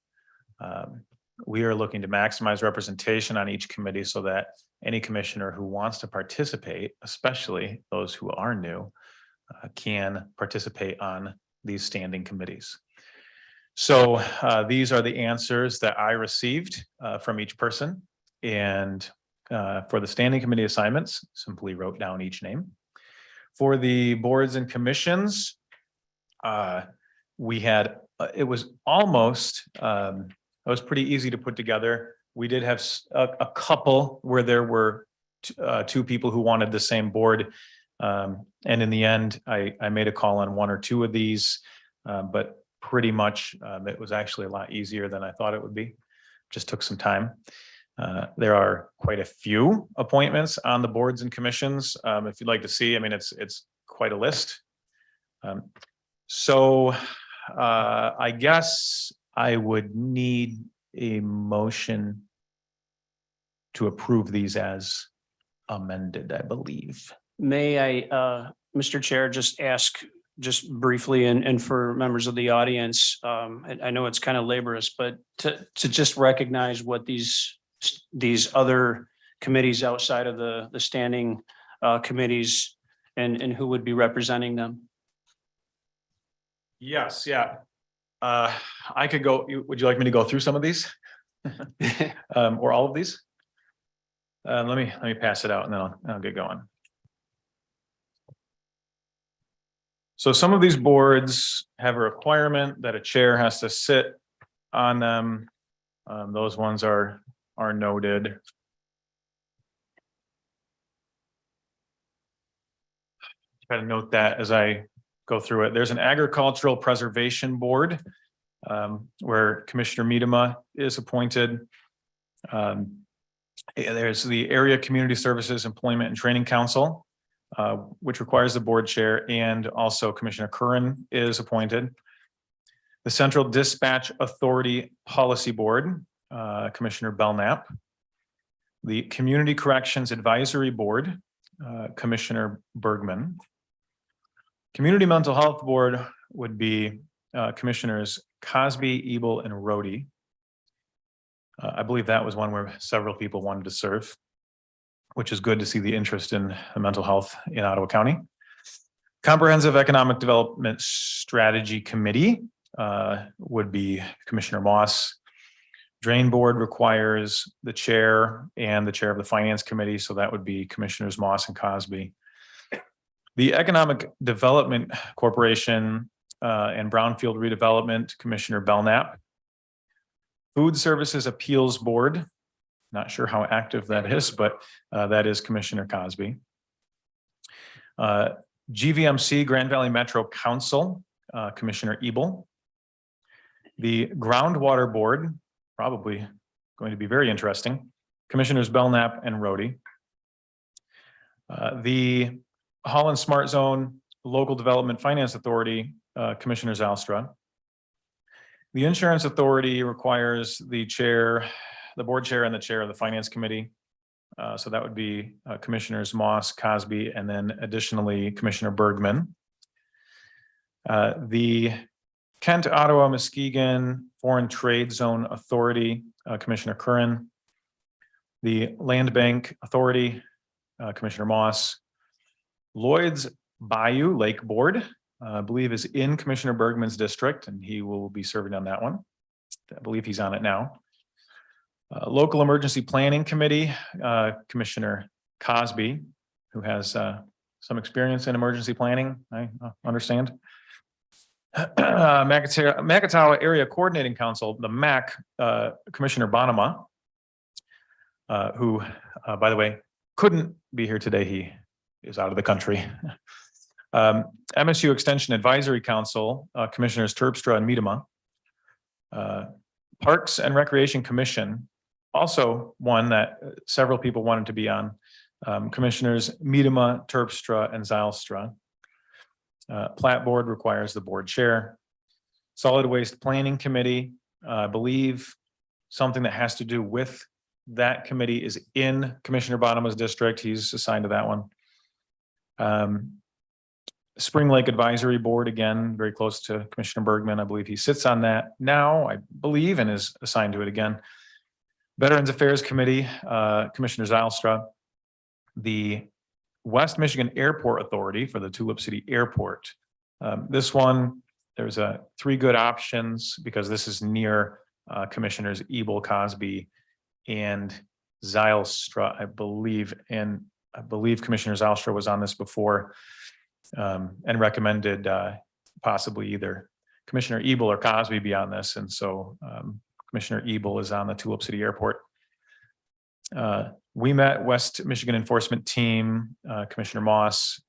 Speaker 20: We are looking to maximize representation on each committee so that any commissioner who wants to participate, especially those who are new, can participate on these standing committees. So these are the answers that I received from each person. And for the standing committee assignments, simply wrote down each name. For the boards and commissions, we had, it was almost, it was pretty easy to put together. We did have a couple where there were two people who wanted the same board. And in the end, I made a call on one or two of these, but pretty much it was actually a lot easier than I thought it would be. Just took some time. There are quite a few appointments on the boards and commissions. If you'd like to see, I mean, it's quite a list. So I guess I would need a motion to approve these as amended, I believe.
Speaker 5: May I, Mr. Chair, just ask just briefly and for members of the audience, I know it's kind of laborious, but to just recognize what these other committees outside of the standing committees and who would be representing them.
Speaker 20: Yes, yeah. I could go, would you like me to go through some of these? Or all of these? Let me pass it out and then I'll get going. So some of these boards have a requirement that a chair has to sit on them. Those ones are noted. Try to note that as I go through it. There's an agricultural preservation board where Commissioner Miedema is appointed. There's the Area Community Services Employment and Training Council, which requires the board chair, and also Commissioner Curran is appointed. The Central Dispatch Authority Policy Board, Commissioner Belknap. The Community Corrections Advisory Board, Commissioner Bergman. Community Mental Health Board would be Commissioners Cosby, Ebel, and Rhodey. I believe that was one where several people wanted to serve, which is good to see the interest in mental health in Ottawa County. Comprehensive Economic Development Strategy Committee would be Commissioner Moss. Drain Board requires the chair and the chair of the Finance Committee, so that would be Commissioners Moss and Cosby. The Economic Development Corporation and Brownfield Redevelopment, Commissioner Belknap. Food Services Appeals Board, not sure how active that is, but that is Commissioner Cosby. GVMC, Grand Valley Metro Council, Commissioner Ebel. The Groundwater Board, probably going to be very interesting, Commissioners Belknap and Rhodey. The Holland Smart Zone Local Development Finance Authority, Commissioner Zylstra. The Insurance Authority requires the chair, the board chair, and the chair of the Finance Committee. So that would be Commissioners Moss, Cosby, and then additionally Commissioner Bergman. The Kent, Ottawa, Muskegon Foreign Trade Zone Authority, Commissioner Curran. The Land Bank Authority, Commissioner Moss. Lloyd's Bayou Lake Board, I believe is in Commissioner Bergman's district, and he will be serving on that one. I believe he's on it now. Local Emergency Planning Committee, Commissioner Cosby, who has some experience in emergency planning, I understand. Macatawa Area Coordinating Council, the MAC, Commissioner Bonema, who, by the way, couldn't be here today. He is out of the country. MSU Extension Advisory Council, Commissioners Terpstra and Miedema. Parks and Recreation Commission, also one that several people wanted to be on. Commissioners Miedema, Terpstra, and Zylstra. Plat Board requires the board chair. Solid Waste Planning Committee, I believe something that has to do with that committee is in Commissioner Bonema's district. He's assigned to that one. Spring Lake Advisory Board, again, very close to Commissioner Bergman. I believe he sits on that now, I believe, and is assigned to it again. Veterans Affairs Committee, Commissioner Zylstra. The West Michigan Airport Authority for the Tulip City Airport. This one there's three good options because this is near Commissioners Ebel, Cosby, and Zylstra, I believe. And I believe Commissioner Zylstra was on this before and recommended possibly either Commissioner Ebel or Cosby be on this. And so Commissioner Ebel is on the Tulip City Airport. We met West Michigan Enforcement Team, Commissioner Moss,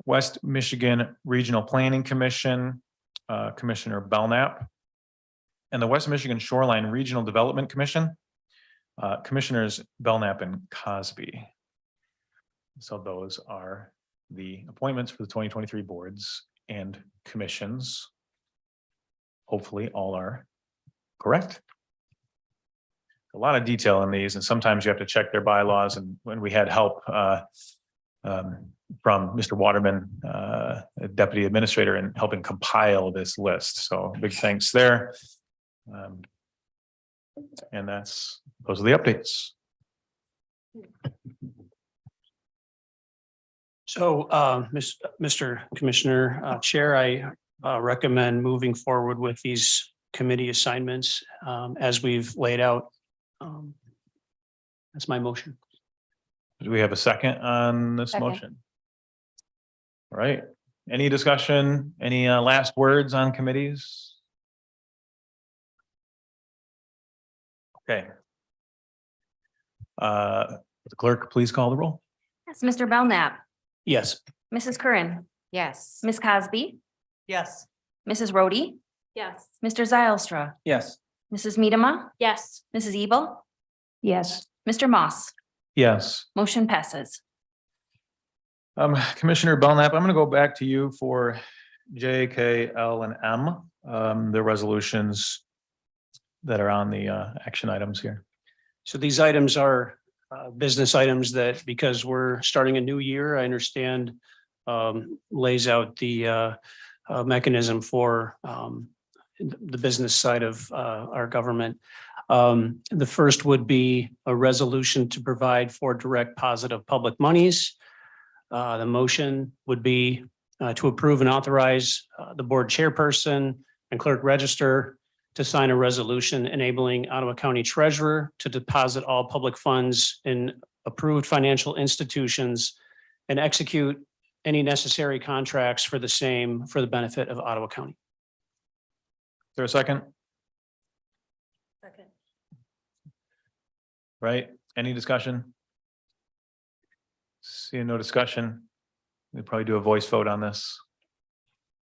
Speaker 20: West Michigan Regional Planning Commission, Commissioner Belknap, and the West Michigan Shoreline Regional Development Commission, Commissioners Belknap and Cosby. So those are the appointments for the 2023 boards and commissions. Hopefully all are correct. A lot of detail in these, and sometimes you have to check their bylaws. And when we had help from Mr. Waterman, Deputy Administrator, in helping compile this list. So big thanks there. And those are the updates.
Speaker 5: So, Mr. Commissioner, Chair, I recommend moving forward with these committee assignments as we've laid out. That's my motion.
Speaker 20: Do we have a second on this
Speaker 8: Second.
Speaker 20: motion? All right, any discussion, any last words on committees? Okay. The clerk, please call the roll.
Speaker 12: Yes, Mr. Belknap,
Speaker 5: Yes.
Speaker 12: Mrs. Curran,
Speaker 8: Yes.
Speaker 12: Ms. Cosby,
Speaker 22: Yes.
Speaker 12: Mrs. Rhodey,
Speaker 14: Yes.
Speaker 12: Mr. Zylstra,
Speaker 6: Yes.
Speaker 12: Mrs. Medema,
Speaker 14: Yes.
Speaker 12: Mrs. Ebel,
Speaker 10: Yes.
Speaker 12: Mr. Moss.
Speaker 20: Yes.
Speaker 12: Motion passes.
Speaker 20: Commissioner Belknap, I'm going to go back to you for J, K, L, and M, the resolutions that are on the action items here.
Speaker 5: So these items are business items that, because we're starting a new year, I understand lays out the mechanism for the business side of our government. The first would be a resolution to provide for direct deposit of public monies. The motion would be to approve and authorize the board chairperson and clerk register to sign a resolution enabling Ottawa County Treasurer to deposit all public funds in approved financial institutions and execute any necessary contracts for the same for the benefit of Ottawa County.
Speaker 20: Is there a second?
Speaker 22: Second.
Speaker 20: Right? Any discussion? Seeing no discussion, we'll probably do a voice vote on this.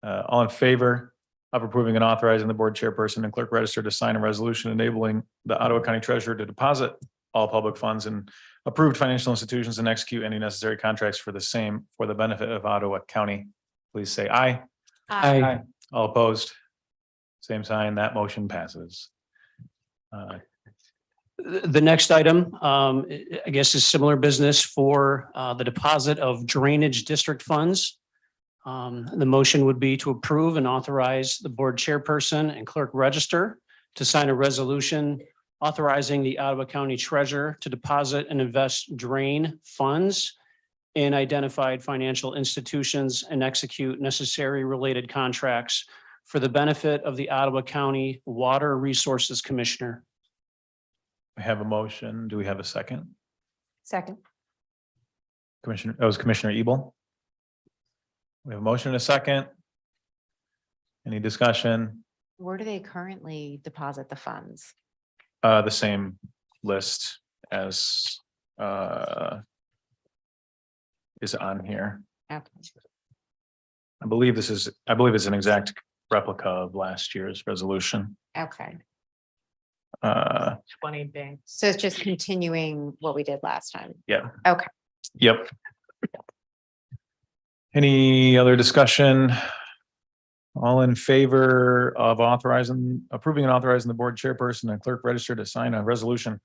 Speaker 20: All in favor of approving and authorizing the board chairperson and clerk register to sign a resolution enabling the Ottawa County Treasurer to deposit all public funds in approved financial institutions and execute any necessary contracts for the same for the benefit of Ottawa County, please say aye.
Speaker 5: Aye.
Speaker 20: All opposed? Same sign. That motion passes.
Speaker 5: The next item, I guess, is similar business for the deposit of drainage district funds. The motion would be to approve and authorize the board chairperson and clerk register to sign a resolution authorizing the Ottawa County Treasurer to deposit and invest drain funds in identified financial institutions and execute necessary related contracts for the benefit of the Ottawa County Water Resources Commissioner.
Speaker 20: We have a motion. Do we have a second?
Speaker 10: Second.
Speaker 20: Commissioner, that was Commissioner Ebel. We have a motion and a second. Any discussion?
Speaker 8: Where do they currently deposit the funds?
Speaker 20: The same list as is on here.
Speaker 8: Okay.
Speaker 20: I believe it's an exact replica of last year's resolution.
Speaker 8: Okay.
Speaker 22: 20 banks.
Speaker 8: So it's just continuing what we did last time.
Speaker 20: Yeah.
Speaker 8: Okay.
Speaker 20: Yep. Any other discussion? All in favor of approving and authorizing the board chairperson and clerk register to sign a resolution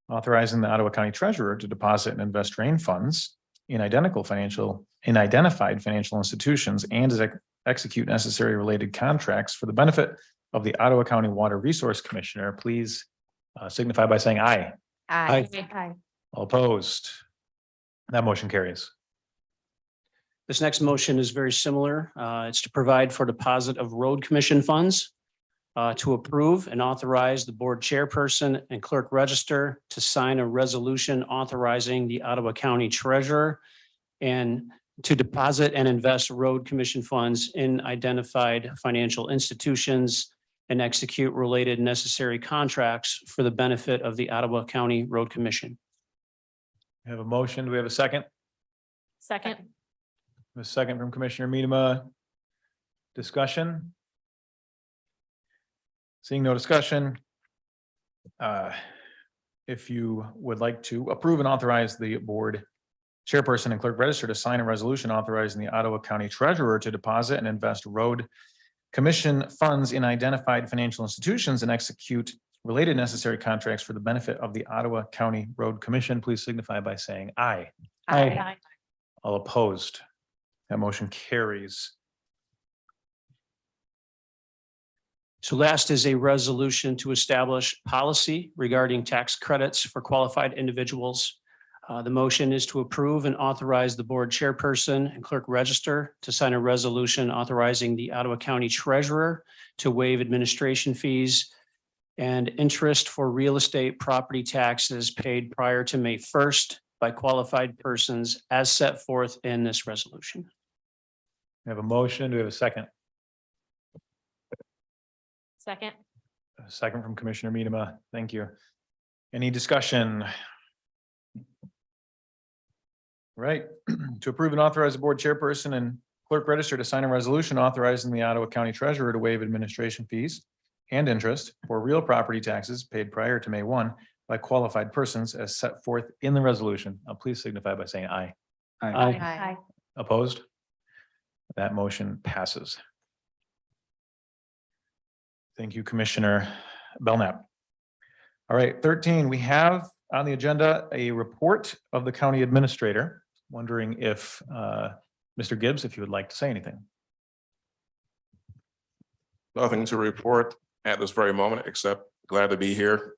Speaker 20: authorizing the Ottawa County Treasurer to deposit and invest drain funds in identified financial institutions and to execute necessary related contracts for the benefit of the Ottawa County Water Resource Commissioner, please signify by saying aye.
Speaker 8: Aye.
Speaker 10: Aye.
Speaker 20: All opposed? That motion carries.
Speaker 5: This next motion is very similar. It's to provide for deposit of road commission funds, to approve and authorize the board chairperson and clerk register to sign a resolution authorizing the Ottawa County treasurer and to deposit and invest road commission funds in identified financial institutions and execute related necessary contracts for the benefit of the Ottawa County Road Commission.
Speaker 20: We have a motion. Do we have a second?
Speaker 13: Second.
Speaker 20: A second from Commissioner Miedema. Discussion? Seeing no discussion. If you would like to approve and authorize the board chairperson and clerk register to sign a resolution authorizing the Ottawa County treasurer to deposit and invest road commission funds in identified financial institutions and execute related necessary contracts for the benefit of the Ottawa County Road Commission, please signify by saying aye.
Speaker 10: Aye.
Speaker 20: All opposed. That motion carries.
Speaker 5: So last is a resolution to establish policy regarding tax credits for qualified individuals. The motion is to approve and authorize the board chairperson and clerk register to sign a resolution authorizing the Ottawa County treasurer to waive administration fees and interest for real estate property taxes paid prior to May 1st by qualified persons as set forth in this resolution.
Speaker 20: We have a motion. Do we have a second?
Speaker 13: Second.
Speaker 20: A second from Commissioner Miedema. Thank you. Any discussion? Right. To approve and authorize the board chairperson and clerk register to sign a resolution authorizing the Ottawa County treasurer to waive administration fees and interest for real property taxes paid prior to May 1 by qualified persons as set forth in the resolution. Please signify by saying aye.
Speaker 10: Aye.
Speaker 20: Opposed? That motion passes. Thank you, Commissioner Belknap. All right, 13, we have on the agenda a report of the county administrator. Wondering if Mr. Gibbs, if you would like to say anything.
Speaker 11: Nothing to report at this very moment, except glad to be here.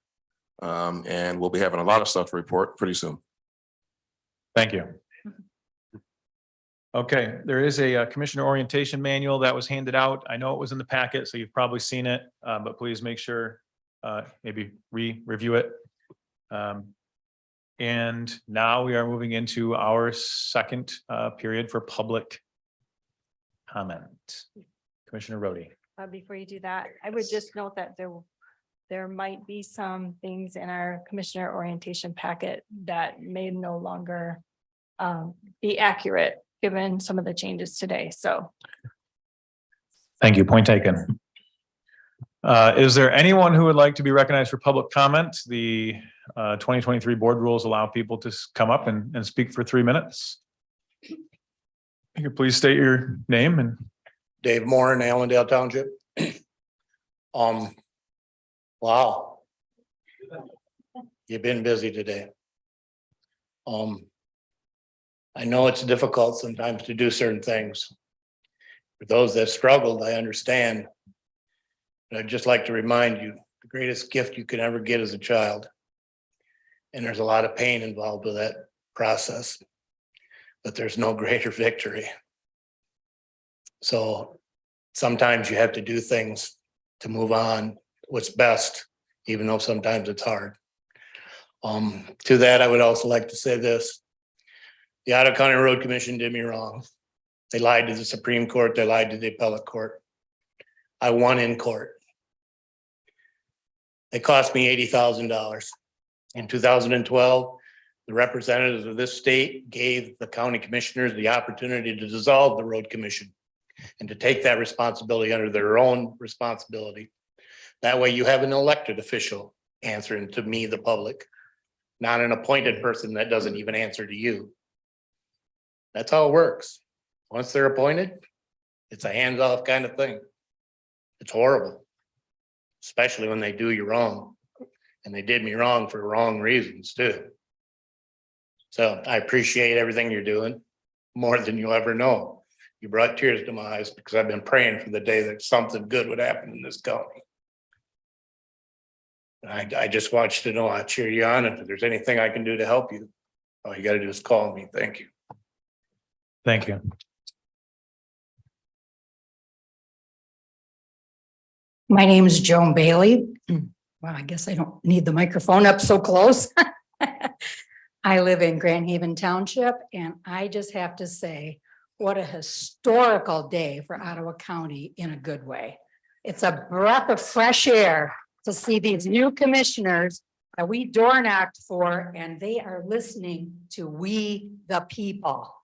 Speaker 11: And we'll be having a lot of stuff to report pretty soon.
Speaker 20: Thank you. Okay, there is a commissioner orientation manual that was handed out. I know it was in the packet, so you've probably seen it, but please make sure maybe review it. And now we are moving into our second period for public comment. Commissioner Rhodey.
Speaker 21: Before you do that, I would just note that there might be some things in our commissioner orientation packet that may no longer be accurate given some of the changes today. So.
Speaker 20: Thank you. Point taken. Is there anyone who would like to be recognized for public comment? The 2023 board rules allow people to come up and speak for 3 minutes. You could please state your name and.
Speaker 15: Dave Moore in Allendale Township. Wow. You've been busy today. I know it's difficult sometimes to do certain things. For those that struggled, I understand. But I'd just like to remind you, the greatest gift you can ever get as a child. And there's a lot of pain involved with that process, but there's no greater victory. So sometimes you have to do things to move on what's best, even though sometimes it's hard. To that, I would also like to say this. The Ottawa County Road Commission did me wrong. They lied to the Supreme Court. They lied to the appellate court. I won in court. It cost me $80,000. In 2012, the representatives of this state gave the county commissioners the opportunity to dissolve the road commission and to take that responsibility under their own responsibility. That way you have an elected official answering to me, the public, not an appointed person that doesn't even answer to you. That's how it works. Once they're appointed, it's a hands-off kind of thing. It's horrible, especially when they do you wrong. And they did me wrong for wrong reasons too. So I appreciate everything you're doing more than you'll ever know. You brought tears to my eyes because I've been praying for the day that something good would happen in this county. I just want you to know I'll cheer you on. If there's anything I can do to help you, all you got to do is call me. Thank you.
Speaker 20: Thank you.
Speaker 16: My name is Joan Bailey. Well, I guess I don't need the microphone up so close. I live in Grand Haven Township, and I just have to say, what a historical day for Ottawa County in a good way. It's a breath of fresh air to see these new commissioners that we door knocked for, and they are listening to we the people.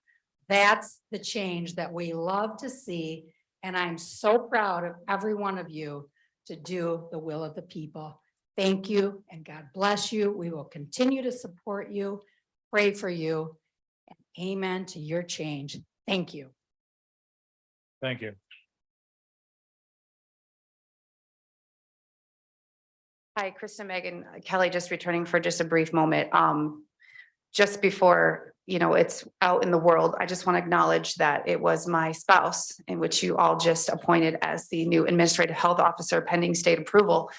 Speaker 16: That's the change that we love to see. And I'm so proud of every one of you to do the will of the people. Thank you and God bless you. We will continue to support you, pray for you, and amen to your change. Thank you.
Speaker 20: Thank you.
Speaker 19: Hi, Krista Megan Kelly, just returning for just a brief moment. Just before, it's out in the world, I just want to acknowledge that it was my spouse in which you all just appointed as the new administrative health officer pending state approval.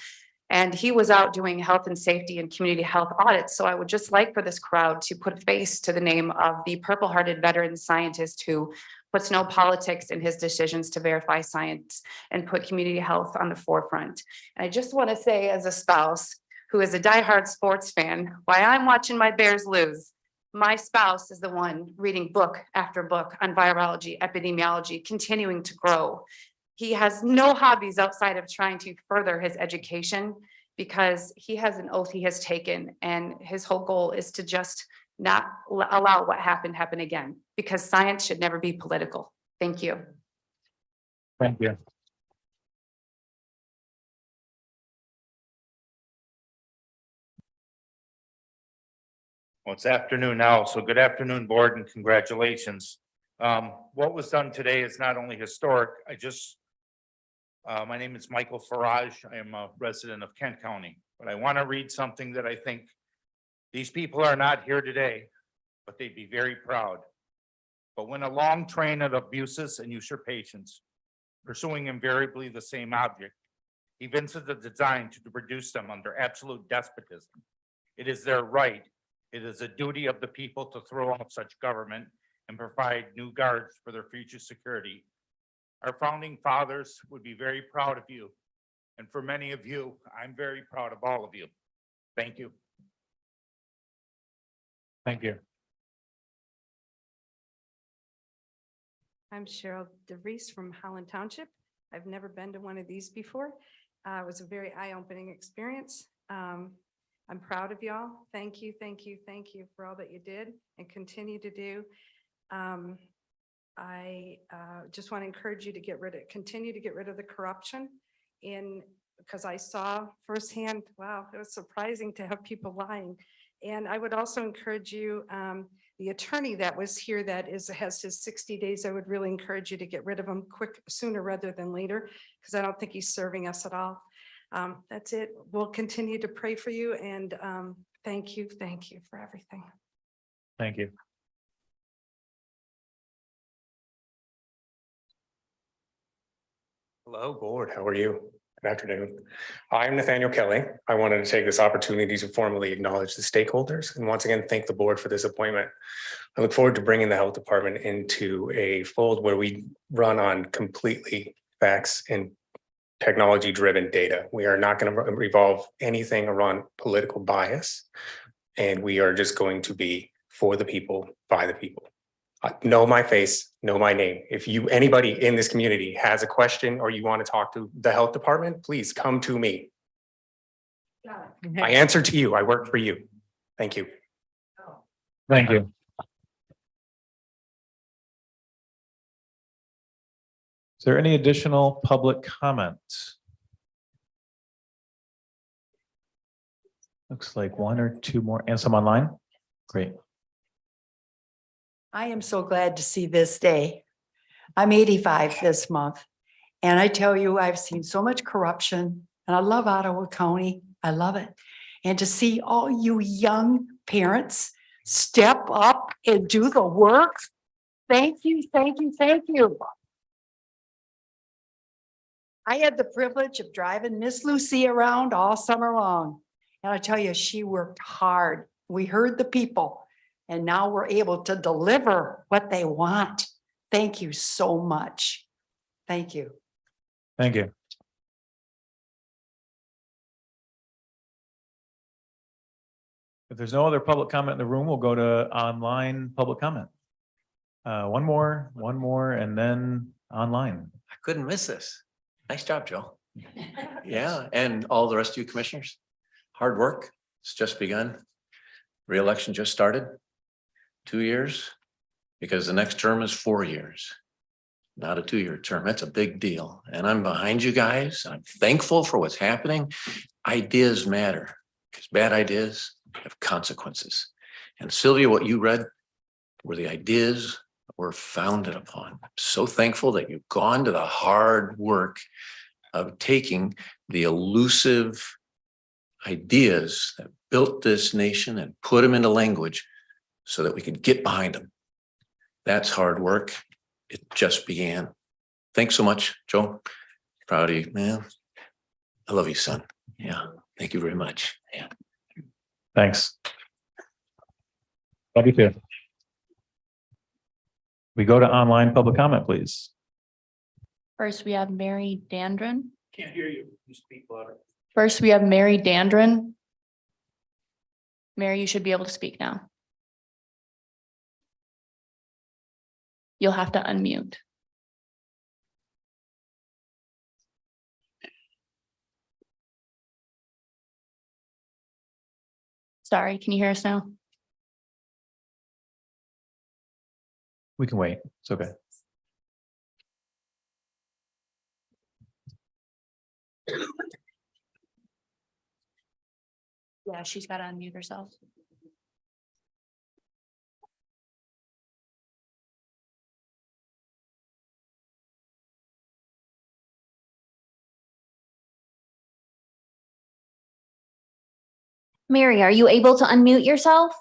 Speaker 19: And he was out doing health and safety and community health audits. So I would just like for this crowd to put a face to the name of the purple-hearted veteran scientist who puts no politics in his decisions to verify science and put community health on the forefront. And I just want to say, as a spouse who is a diehard sports fan, why I'm watching my Bears lose, my spouse is the one reading book after book on virology, epidemiology, continuing to grow. He has no hobbies outside of trying to further his education because he has an oath he has taken, and his whole goal is to just not allow what happened happen again, because science should never be political. Thank you.
Speaker 20: Thank you.
Speaker 15: Well, it's afternoon now, so good afternoon, board, and congratulations. What was done today is not only historic, my name is Michael Farage. I am a resident of Kent County, but I want to read something that I think these people are not here today, but they'd be very proud. But when a long train of abuses and usurpations, pursuing invariably the same object, evinces a design to reduce them under absolute despotism, it is their right, it is a duty of the people to throw off such government and provide new guards for their future security. Our founding fathers would be very proud of you. And for many of you, I'm very proud of all of you. Thank you.
Speaker 20: Thank you.
Speaker 23: I'm Cheryl DeVries from Holland Township. I've never been to one of these before. It was a very eye-opening experience. I'm proud of y'all. Thank you, thank you, thank you for all that you did and continue to do. I just want to encourage you to continue to get rid of the corruption because I saw firsthand, wow, it was surprising to have people lying. And I would also encourage you, the attorney that was here that has his 60 days, I would really encourage you to get rid of him sooner rather than later, because I don't think he's serving us at all. That's it. We'll continue to pray for you, and thank you for everything.
Speaker 20: Thank you.
Speaker 24: Hello, board. How are you? Good afternoon. I'm Nathaniel Kelly. I wanted to take this opportunity to formally acknowledge the stakeholders and once again thank the board for this appointment. I look forward to bringing the health department into a fold where we run on completely facts and technology-driven data. We are not going to revolve anything around political bias, and we are just going to be for the people, by the people. Know my face, know my name. If anybody in this community has a question or you want to talk to the health department, please come to me. I answer to you. I work for you. Thank you.
Speaker 20: Thank you. Is there any additional public comments? Looks like one or two more, and some online. Great.
Speaker 25: I am so glad to see this day. I'm 85 this month, and I tell you, I've seen so much corruption, and I love Ottawa County. I love it. And to see all you young parents step up and do the work. Thank you, thank you, thank you. I had the privilege of driving Miss Lucy around all summer long. And I tell you, she worked hard. We heard the people. And now we're able to deliver what they want. Thank you so much. Thank you.
Speaker 20: Thank you. If there's no other public comment in the room, we'll go to online public comment. One more, and then online.
Speaker 1: I couldn't miss this. Nice job, Joe. Yeah, and all the rest of you commissioners, hard work. It's just begun. Re-election just started. 2 years, because the next term is 4 years. Not a 2-year term. That's a big deal. And I'm behind you guys. I'm thankful for what's happening. Ideas matter because bad ideas have consequences. And Sylvia, what you read were the ideas we're founded upon. I'm so thankful that you've gone to the hard work of taking the elusive ideas that built this nation and put them into language so that we could get behind them. That's hard work. It just began. Thanks so much, Joe. Proud of you, man. I love you, son. Yeah. Thank you very much. Yeah.
Speaker 20: Thanks. Love you too. We go to online public comment, please.
Speaker 2: First, we have Mary Dandrin.
Speaker 15: Can't hear you. You speak louder.
Speaker 2: First, we have Mary Dandrin. Mary, you should be able to speak now. You'll have to unmute. Sorry, can you hear us now?
Speaker 20: We can wait. It's okay.
Speaker 2: Yeah, she's got to unmute herself.
Speaker 12: Mary, are you able to unmute yourself?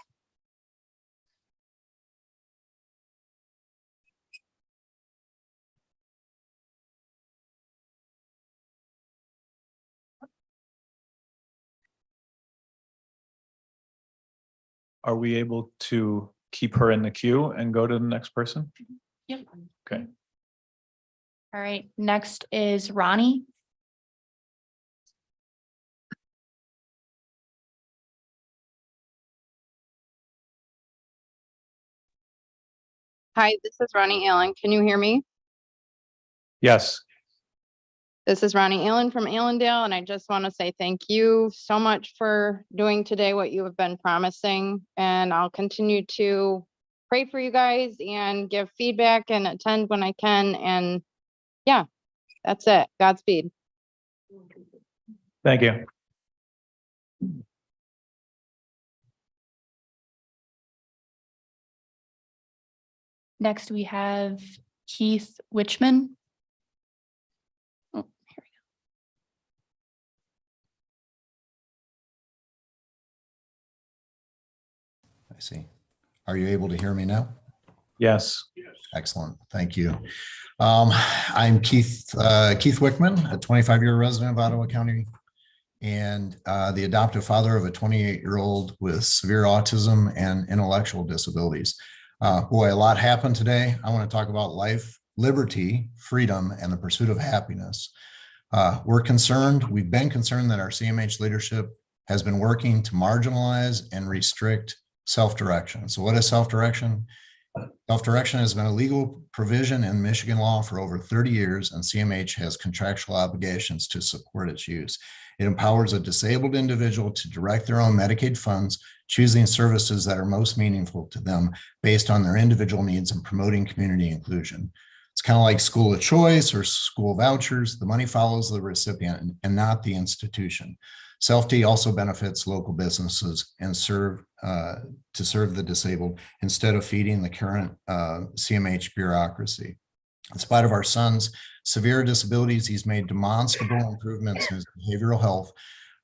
Speaker 20: Are we able to keep her in the queue and go to the next person?
Speaker 2: Yep.
Speaker 20: Okay.
Speaker 2: All right, next is Ronnie.
Speaker 3: Hi, this is Ronnie Allen. Can you hear me?
Speaker 20: Yes.
Speaker 3: This is Ronnie Allen from Allendale, and I just want to say thank you so much for doing today what you have been promising. And I'll continue to pray for you guys and give feedback and attend when I can. And yeah, that's it. Godspeed.
Speaker 20: Thank you.
Speaker 2: Next, we have Keith Witchman. Oh, here
Speaker 7: I see. Are you able to hear me now?
Speaker 20: Yes.
Speaker 7: Excellent. Thank you. I'm Keith Wickman, a 25-year resident of Ottawa County and the adoptive father of a 28-year-old with severe autism and intellectual disabilities. Boy, a lot happened today. I want to talk about life, liberty, freedom, and the pursuit of happiness. We've been concerned that our CMH leadership has been working to marginalize and restrict self-direction. So what is self-direction? Self-direction has been a legal provision in Michigan law for over 30 years, and CMH has contractual obligations to support its use. It empowers a disabled individual to direct their own Medicaid funds, choosing services that are most meaningful to them based on their individual needs and promoting community inclusion. It's kind of like school of choice or school vouchers. The money follows the recipient and not the institution. Self-D also benefits local businesses and serve the disabled instead of feeding the current CMH bureaucracy. In spite of our son's severe disabilities, he's made demonstrable improvements in his behavioral health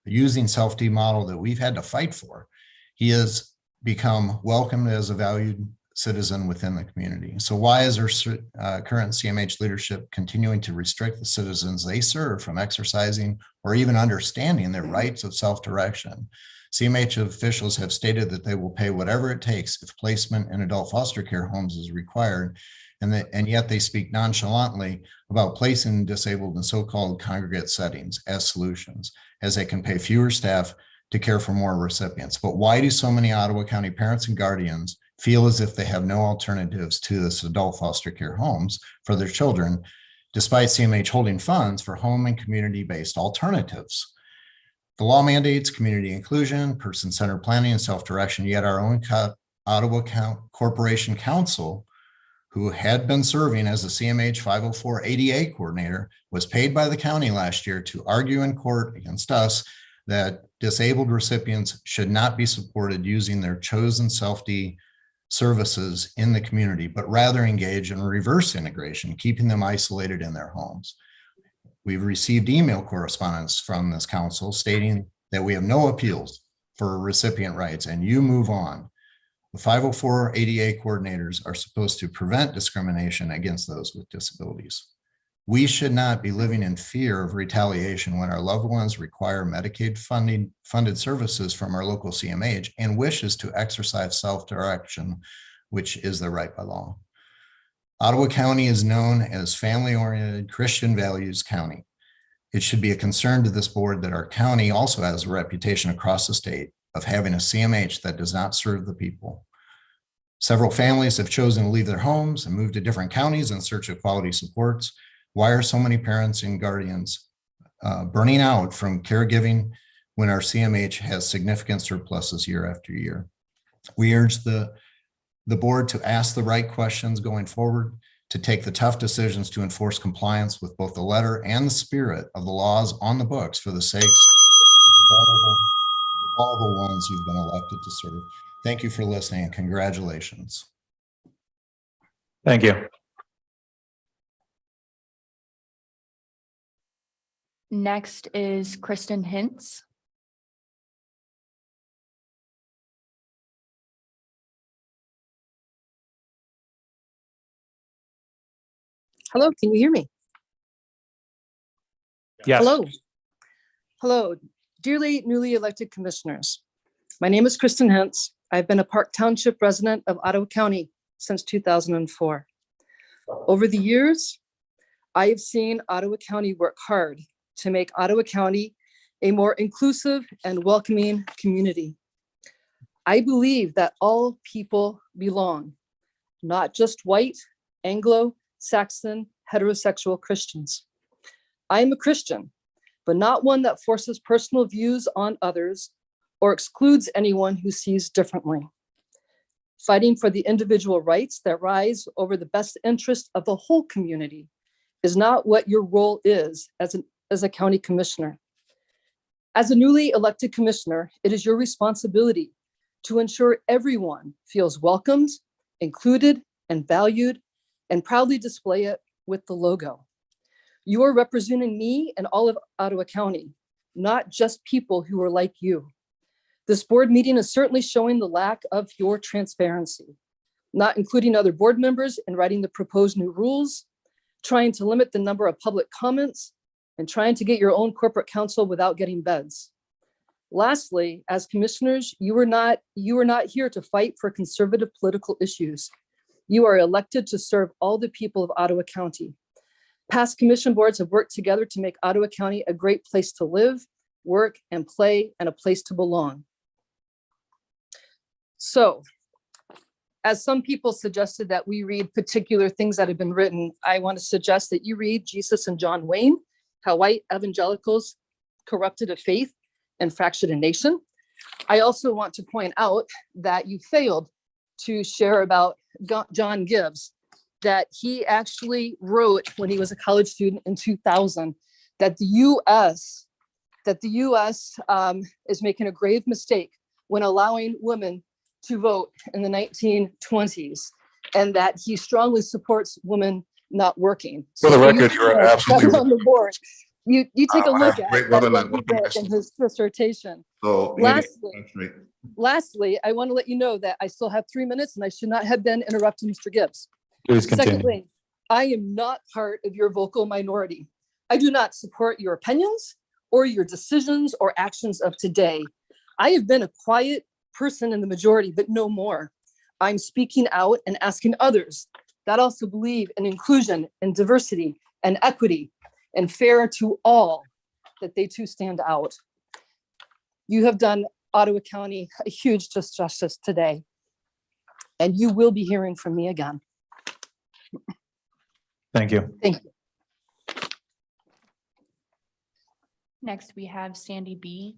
Speaker 7: using Self-D model that we've had to fight for. He has become welcomed as a valued citizen within the community. So why is our current CMH leadership continuing to restrict the citizens they serve from exercising or even understanding their rights of self-direction? CMH officials have stated that they will pay whatever it takes if placement in adult foster care homes is required, and yet they speak nonchalantly about placing disabled in so-called congregate settings as solutions, as they can pay fewer staff to care for more recipients. But why do so many Ottawa County parents and guardians feel as if they have no alternatives to this adult foster care homes for their children, despite CMH holding funds for home and community-based alternatives? The law mandates community inclusion, person-centered planning, and self-direction, yet our own Ottawa Corporation Counsel, who had been serving as a CMH 504 ADA coordinator, was paid by the county last year to argue in court against us that disabled recipients should not be supported using their chosen self-D services in the community, but rather engage in reverse integration, keeping them isolated in their homes. We've received email correspondence from this council stating that we have no appeals for recipient rights and you move on. The 504 ADA coordinators are supposed to prevent discrimination against those with disabilities. We should not be living in fear of retaliation when our loved ones require Medicaid funded services from our local CMH and wishes to exercise self-direction, which is their right by law. Ottawa County is known as family-oriented Christian values county. It should be a concern to this board that our county also has a reputation across the state of having a CMH that does not serve the people. Several families have chosen to leave their homes and move to different counties in search of quality supports. Why are so many parents and guardians burning out from caregiving when our CMH has significant surpluses year after year? We urge the board to ask the right questions going forward, to take the tough decisions to enforce compliance with both the letter and the spirit of the laws on the books for the sakes of all the ones you've been elected to serve. Thank you for listening and congratulations.
Speaker 20: Thank you.
Speaker 2: Next is Kristen Hintz.
Speaker 4: Hello, can you hear me?
Speaker 20: Yes.
Speaker 4: Hello. Hello, dearly newly elected commissioners. My name is Kristen Hentz. I've been a Park Township resident of Ottawa County since 2004. Over the years, I have seen Ottawa County work hard to make Ottawa County a more inclusive and welcoming community. I believe that all people belong, not just white, Anglo-Saxon, heterosexual Christians. I am a Christian, but not one that forces personal views on others or excludes anyone who sees differently. Fighting for the individual rights that rise over the best interest of the whole community is not what your role is as a county commissioner. As a newly elected commissioner, it is your responsibility to ensure everyone feels welcomed, included, and valued, and proudly display it with the logo. You are representing me and all of Ottawa County, not just people who are like you. This board meeting is certainly showing the lack of your transparency, not including other board members in writing the proposed new rules, trying to limit the number of public comments, and trying to get your own corporate counsel without getting beds. Lastly, as commissioners, you are not here to fight for conservative political issues. You are elected to serve all the people of Ottawa County. Past commission boards have worked together to make Ottawa County a great place to live, work, and play, and a place to belong. So, as some people suggested that we read particular things that have been written, I want to suggest that you read Jesus and John Wayne, How White Evangelicals Corrupted a Faith and Fractured a Nation. I also want to point out that you failed to share about John Gibbs, that he actually wrote when he was a college student in 2000, that the US is making a grave mistake when allowing women to vote in the 1920s, and that he strongly supports women not working.
Speaker 11: For the record, you're absolutely
Speaker 4: on the board. You take a look at
Speaker 11: great
Speaker 4: it,
Speaker 11: brother
Speaker 4: what
Speaker 11: that
Speaker 4: he did in his dissertation.
Speaker 11: So,
Speaker 4: Lastly, I want to let you know that I still have 3 minutes and I should not have been interrupting Mr. Gibbs.
Speaker 20: Please continue.
Speaker 4: Secondly, I am not part of your vocal minority. I do not support your opinions or your decisions or actions of today. I have been a quiet person in the majority, but no more. I'm speaking out and asking others that also believe in inclusion and diversity and equity and fair to all, that they too stand out. You have done Ottawa County a huge justice today, and you will be hearing from me again.
Speaker 20: Thank you.
Speaker 4: Thank you.
Speaker 2: Next, we have Sandy B.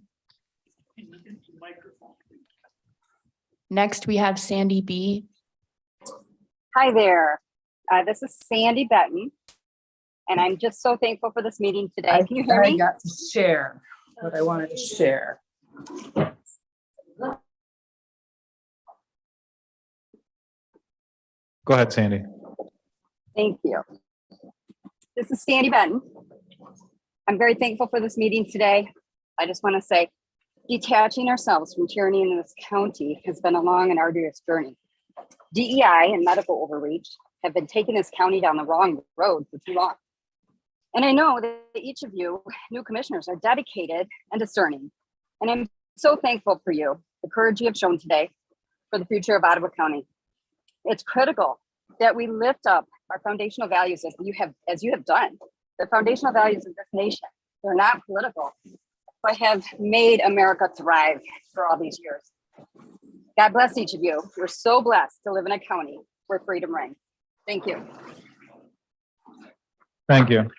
Speaker 2: Next, we have Sandy B.
Speaker 6: Hi there. This is Sandy Benton. And I'm just so thankful for this meeting today. Can you hear
Speaker 4: I
Speaker 6: me?
Speaker 4: got to share what I wanted to share.
Speaker 20: Go ahead, Sandy.
Speaker 6: Thank you. This is Sandy Benton. I'm very thankful for this meeting today. I just want to say, detaching ourselves from tyranny in this county has been a long and arduous journey. DEI and medical overreach have been taking this county down the wrong road for too long. And I know that each of you new commissioners are dedicated and discerning. And I'm so thankful for you, the courage you have shown today for the future of Ottawa County. It's critical that we lift up our foundational values as you have done. The foundational values of this nation, they're not political, but have made America thrive for all these years. God bless each of you. We're so blessed to live in a county where freedom reigns. Thank you.
Speaker 20: Thank you.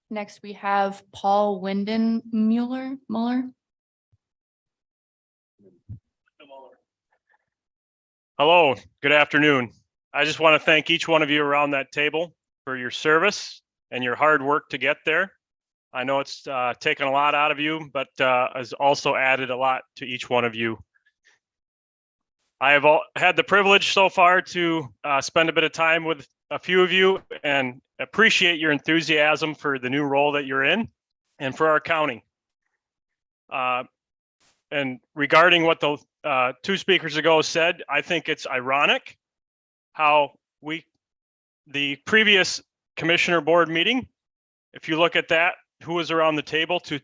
Speaker 2: Next, we have Paul Mueller.
Speaker 9: Hello, good afternoon. I just want to thank each one of you around that table for your service and your hard work to get there. I know it's taken a lot out of you, but has also added a lot to each one of you. I have had the privilege so far to spend a bit of time with a few of you and appreciate your enthusiasm for the new role that you're in and for our county. And regarding what the two speakers ago said, I think it's ironic how the previous commissioner board meeting, if you look at that, who was around the table to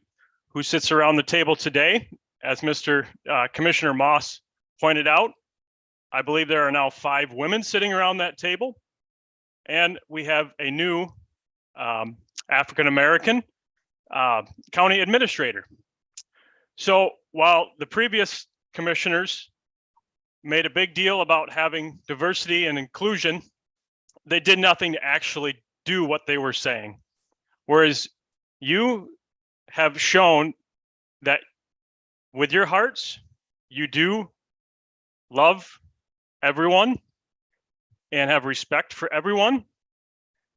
Speaker 9: who sits around the table today, as Mr. Commissioner Moss pointed out, I believe there are now 5 women sitting around that table. And we have a new African-American county administrator. So while the previous commissioners made a big deal about having diversity and inclusion, they did nothing to actually do what they were saying. Whereas you have shown that with your hearts, you do love everyone and have respect for everyone.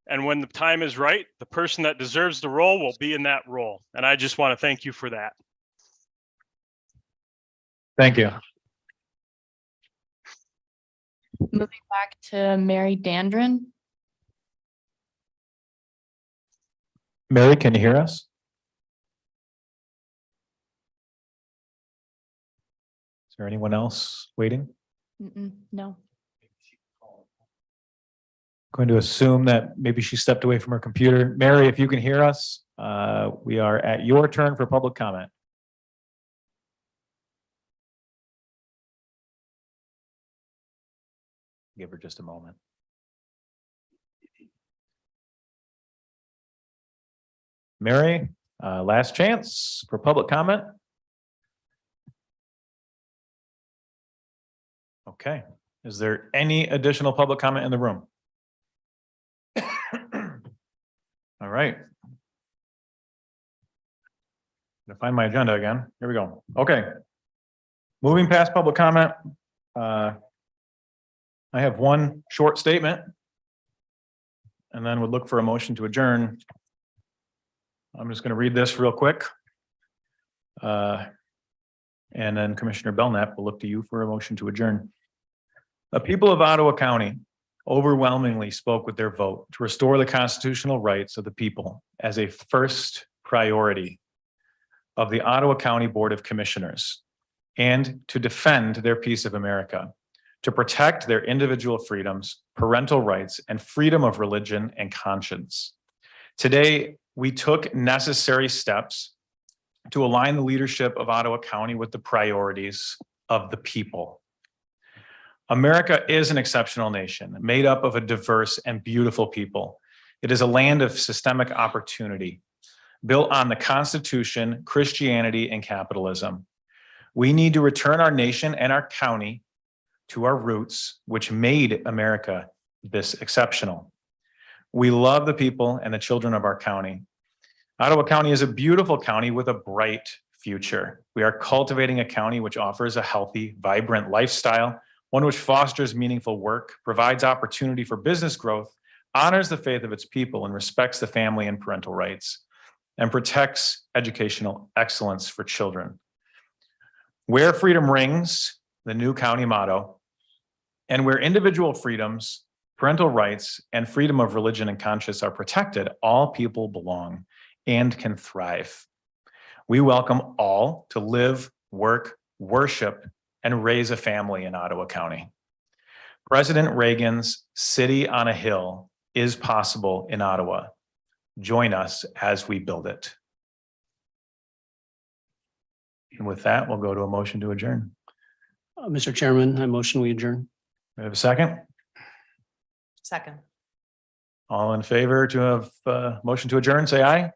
Speaker 9: And when the time is right, the person that deserves the role will be in that role. And I just want to thank you for that.
Speaker 20: Thank you.
Speaker 2: Moving back to Mary Dandrin.
Speaker 20: Mary, can you hear us? Is there anyone else waiting?
Speaker 2: No.
Speaker 20: Going to assume that maybe she stepped away from her computer. Mary, if you can hear us, we are at your turn for public comment. Give her just a moment. Mary, last chance for public comment. Okay. Is there any additional public comment in the room? All right. Gonna find my agenda again. Here we go. Okay. Moving past public comment. I have one short statement. And then we'll look for a motion to adjourn. I'm just going to read this real quick. And then Commissioner Belknap will look to you for a motion to adjourn. The people of Ottawa County overwhelmingly spoke with their vote to restore the constitutional rights of the people as a first priority of the Ottawa County Board of Commissioners and to defend their piece of America, to protect their individual freedoms, parental rights, and freedom of religion and conscience. Today, we took necessary steps to align the leadership of Ottawa County with the priorities of the people. America is an exceptional nation made up of a diverse and beautiful people. It is a land of systemic opportunity, built on the Constitution, Christianity, and capitalism. We need to return our nation and our county to our roots, which made America this exceptional. We love the people and the children of our county. Ottawa County is a beautiful county with a bright future. We are cultivating a county which offers a healthy, vibrant lifestyle, one which fosters meaningful work, provides opportunity for business growth, honors the faith of its people, and respects the family and parental rights, and protects educational excellence for children. Where freedom rings, the new county motto, and where individual freedoms, parental rights, and freedom of religion and conscience are protected, all people belong and can thrive. We welcome all to live, work, worship, and raise a family in Ottawa County. President Reagan's City on a Hill is possible in Ottawa. Join us as we build it. And with that, we'll go to a motion to adjourn.
Speaker 8: Mr. Chairman, I motion we adjourn.
Speaker 20: We have a second?
Speaker 21: Second.
Speaker 20: All in favor to have motion to adjourn, say aye.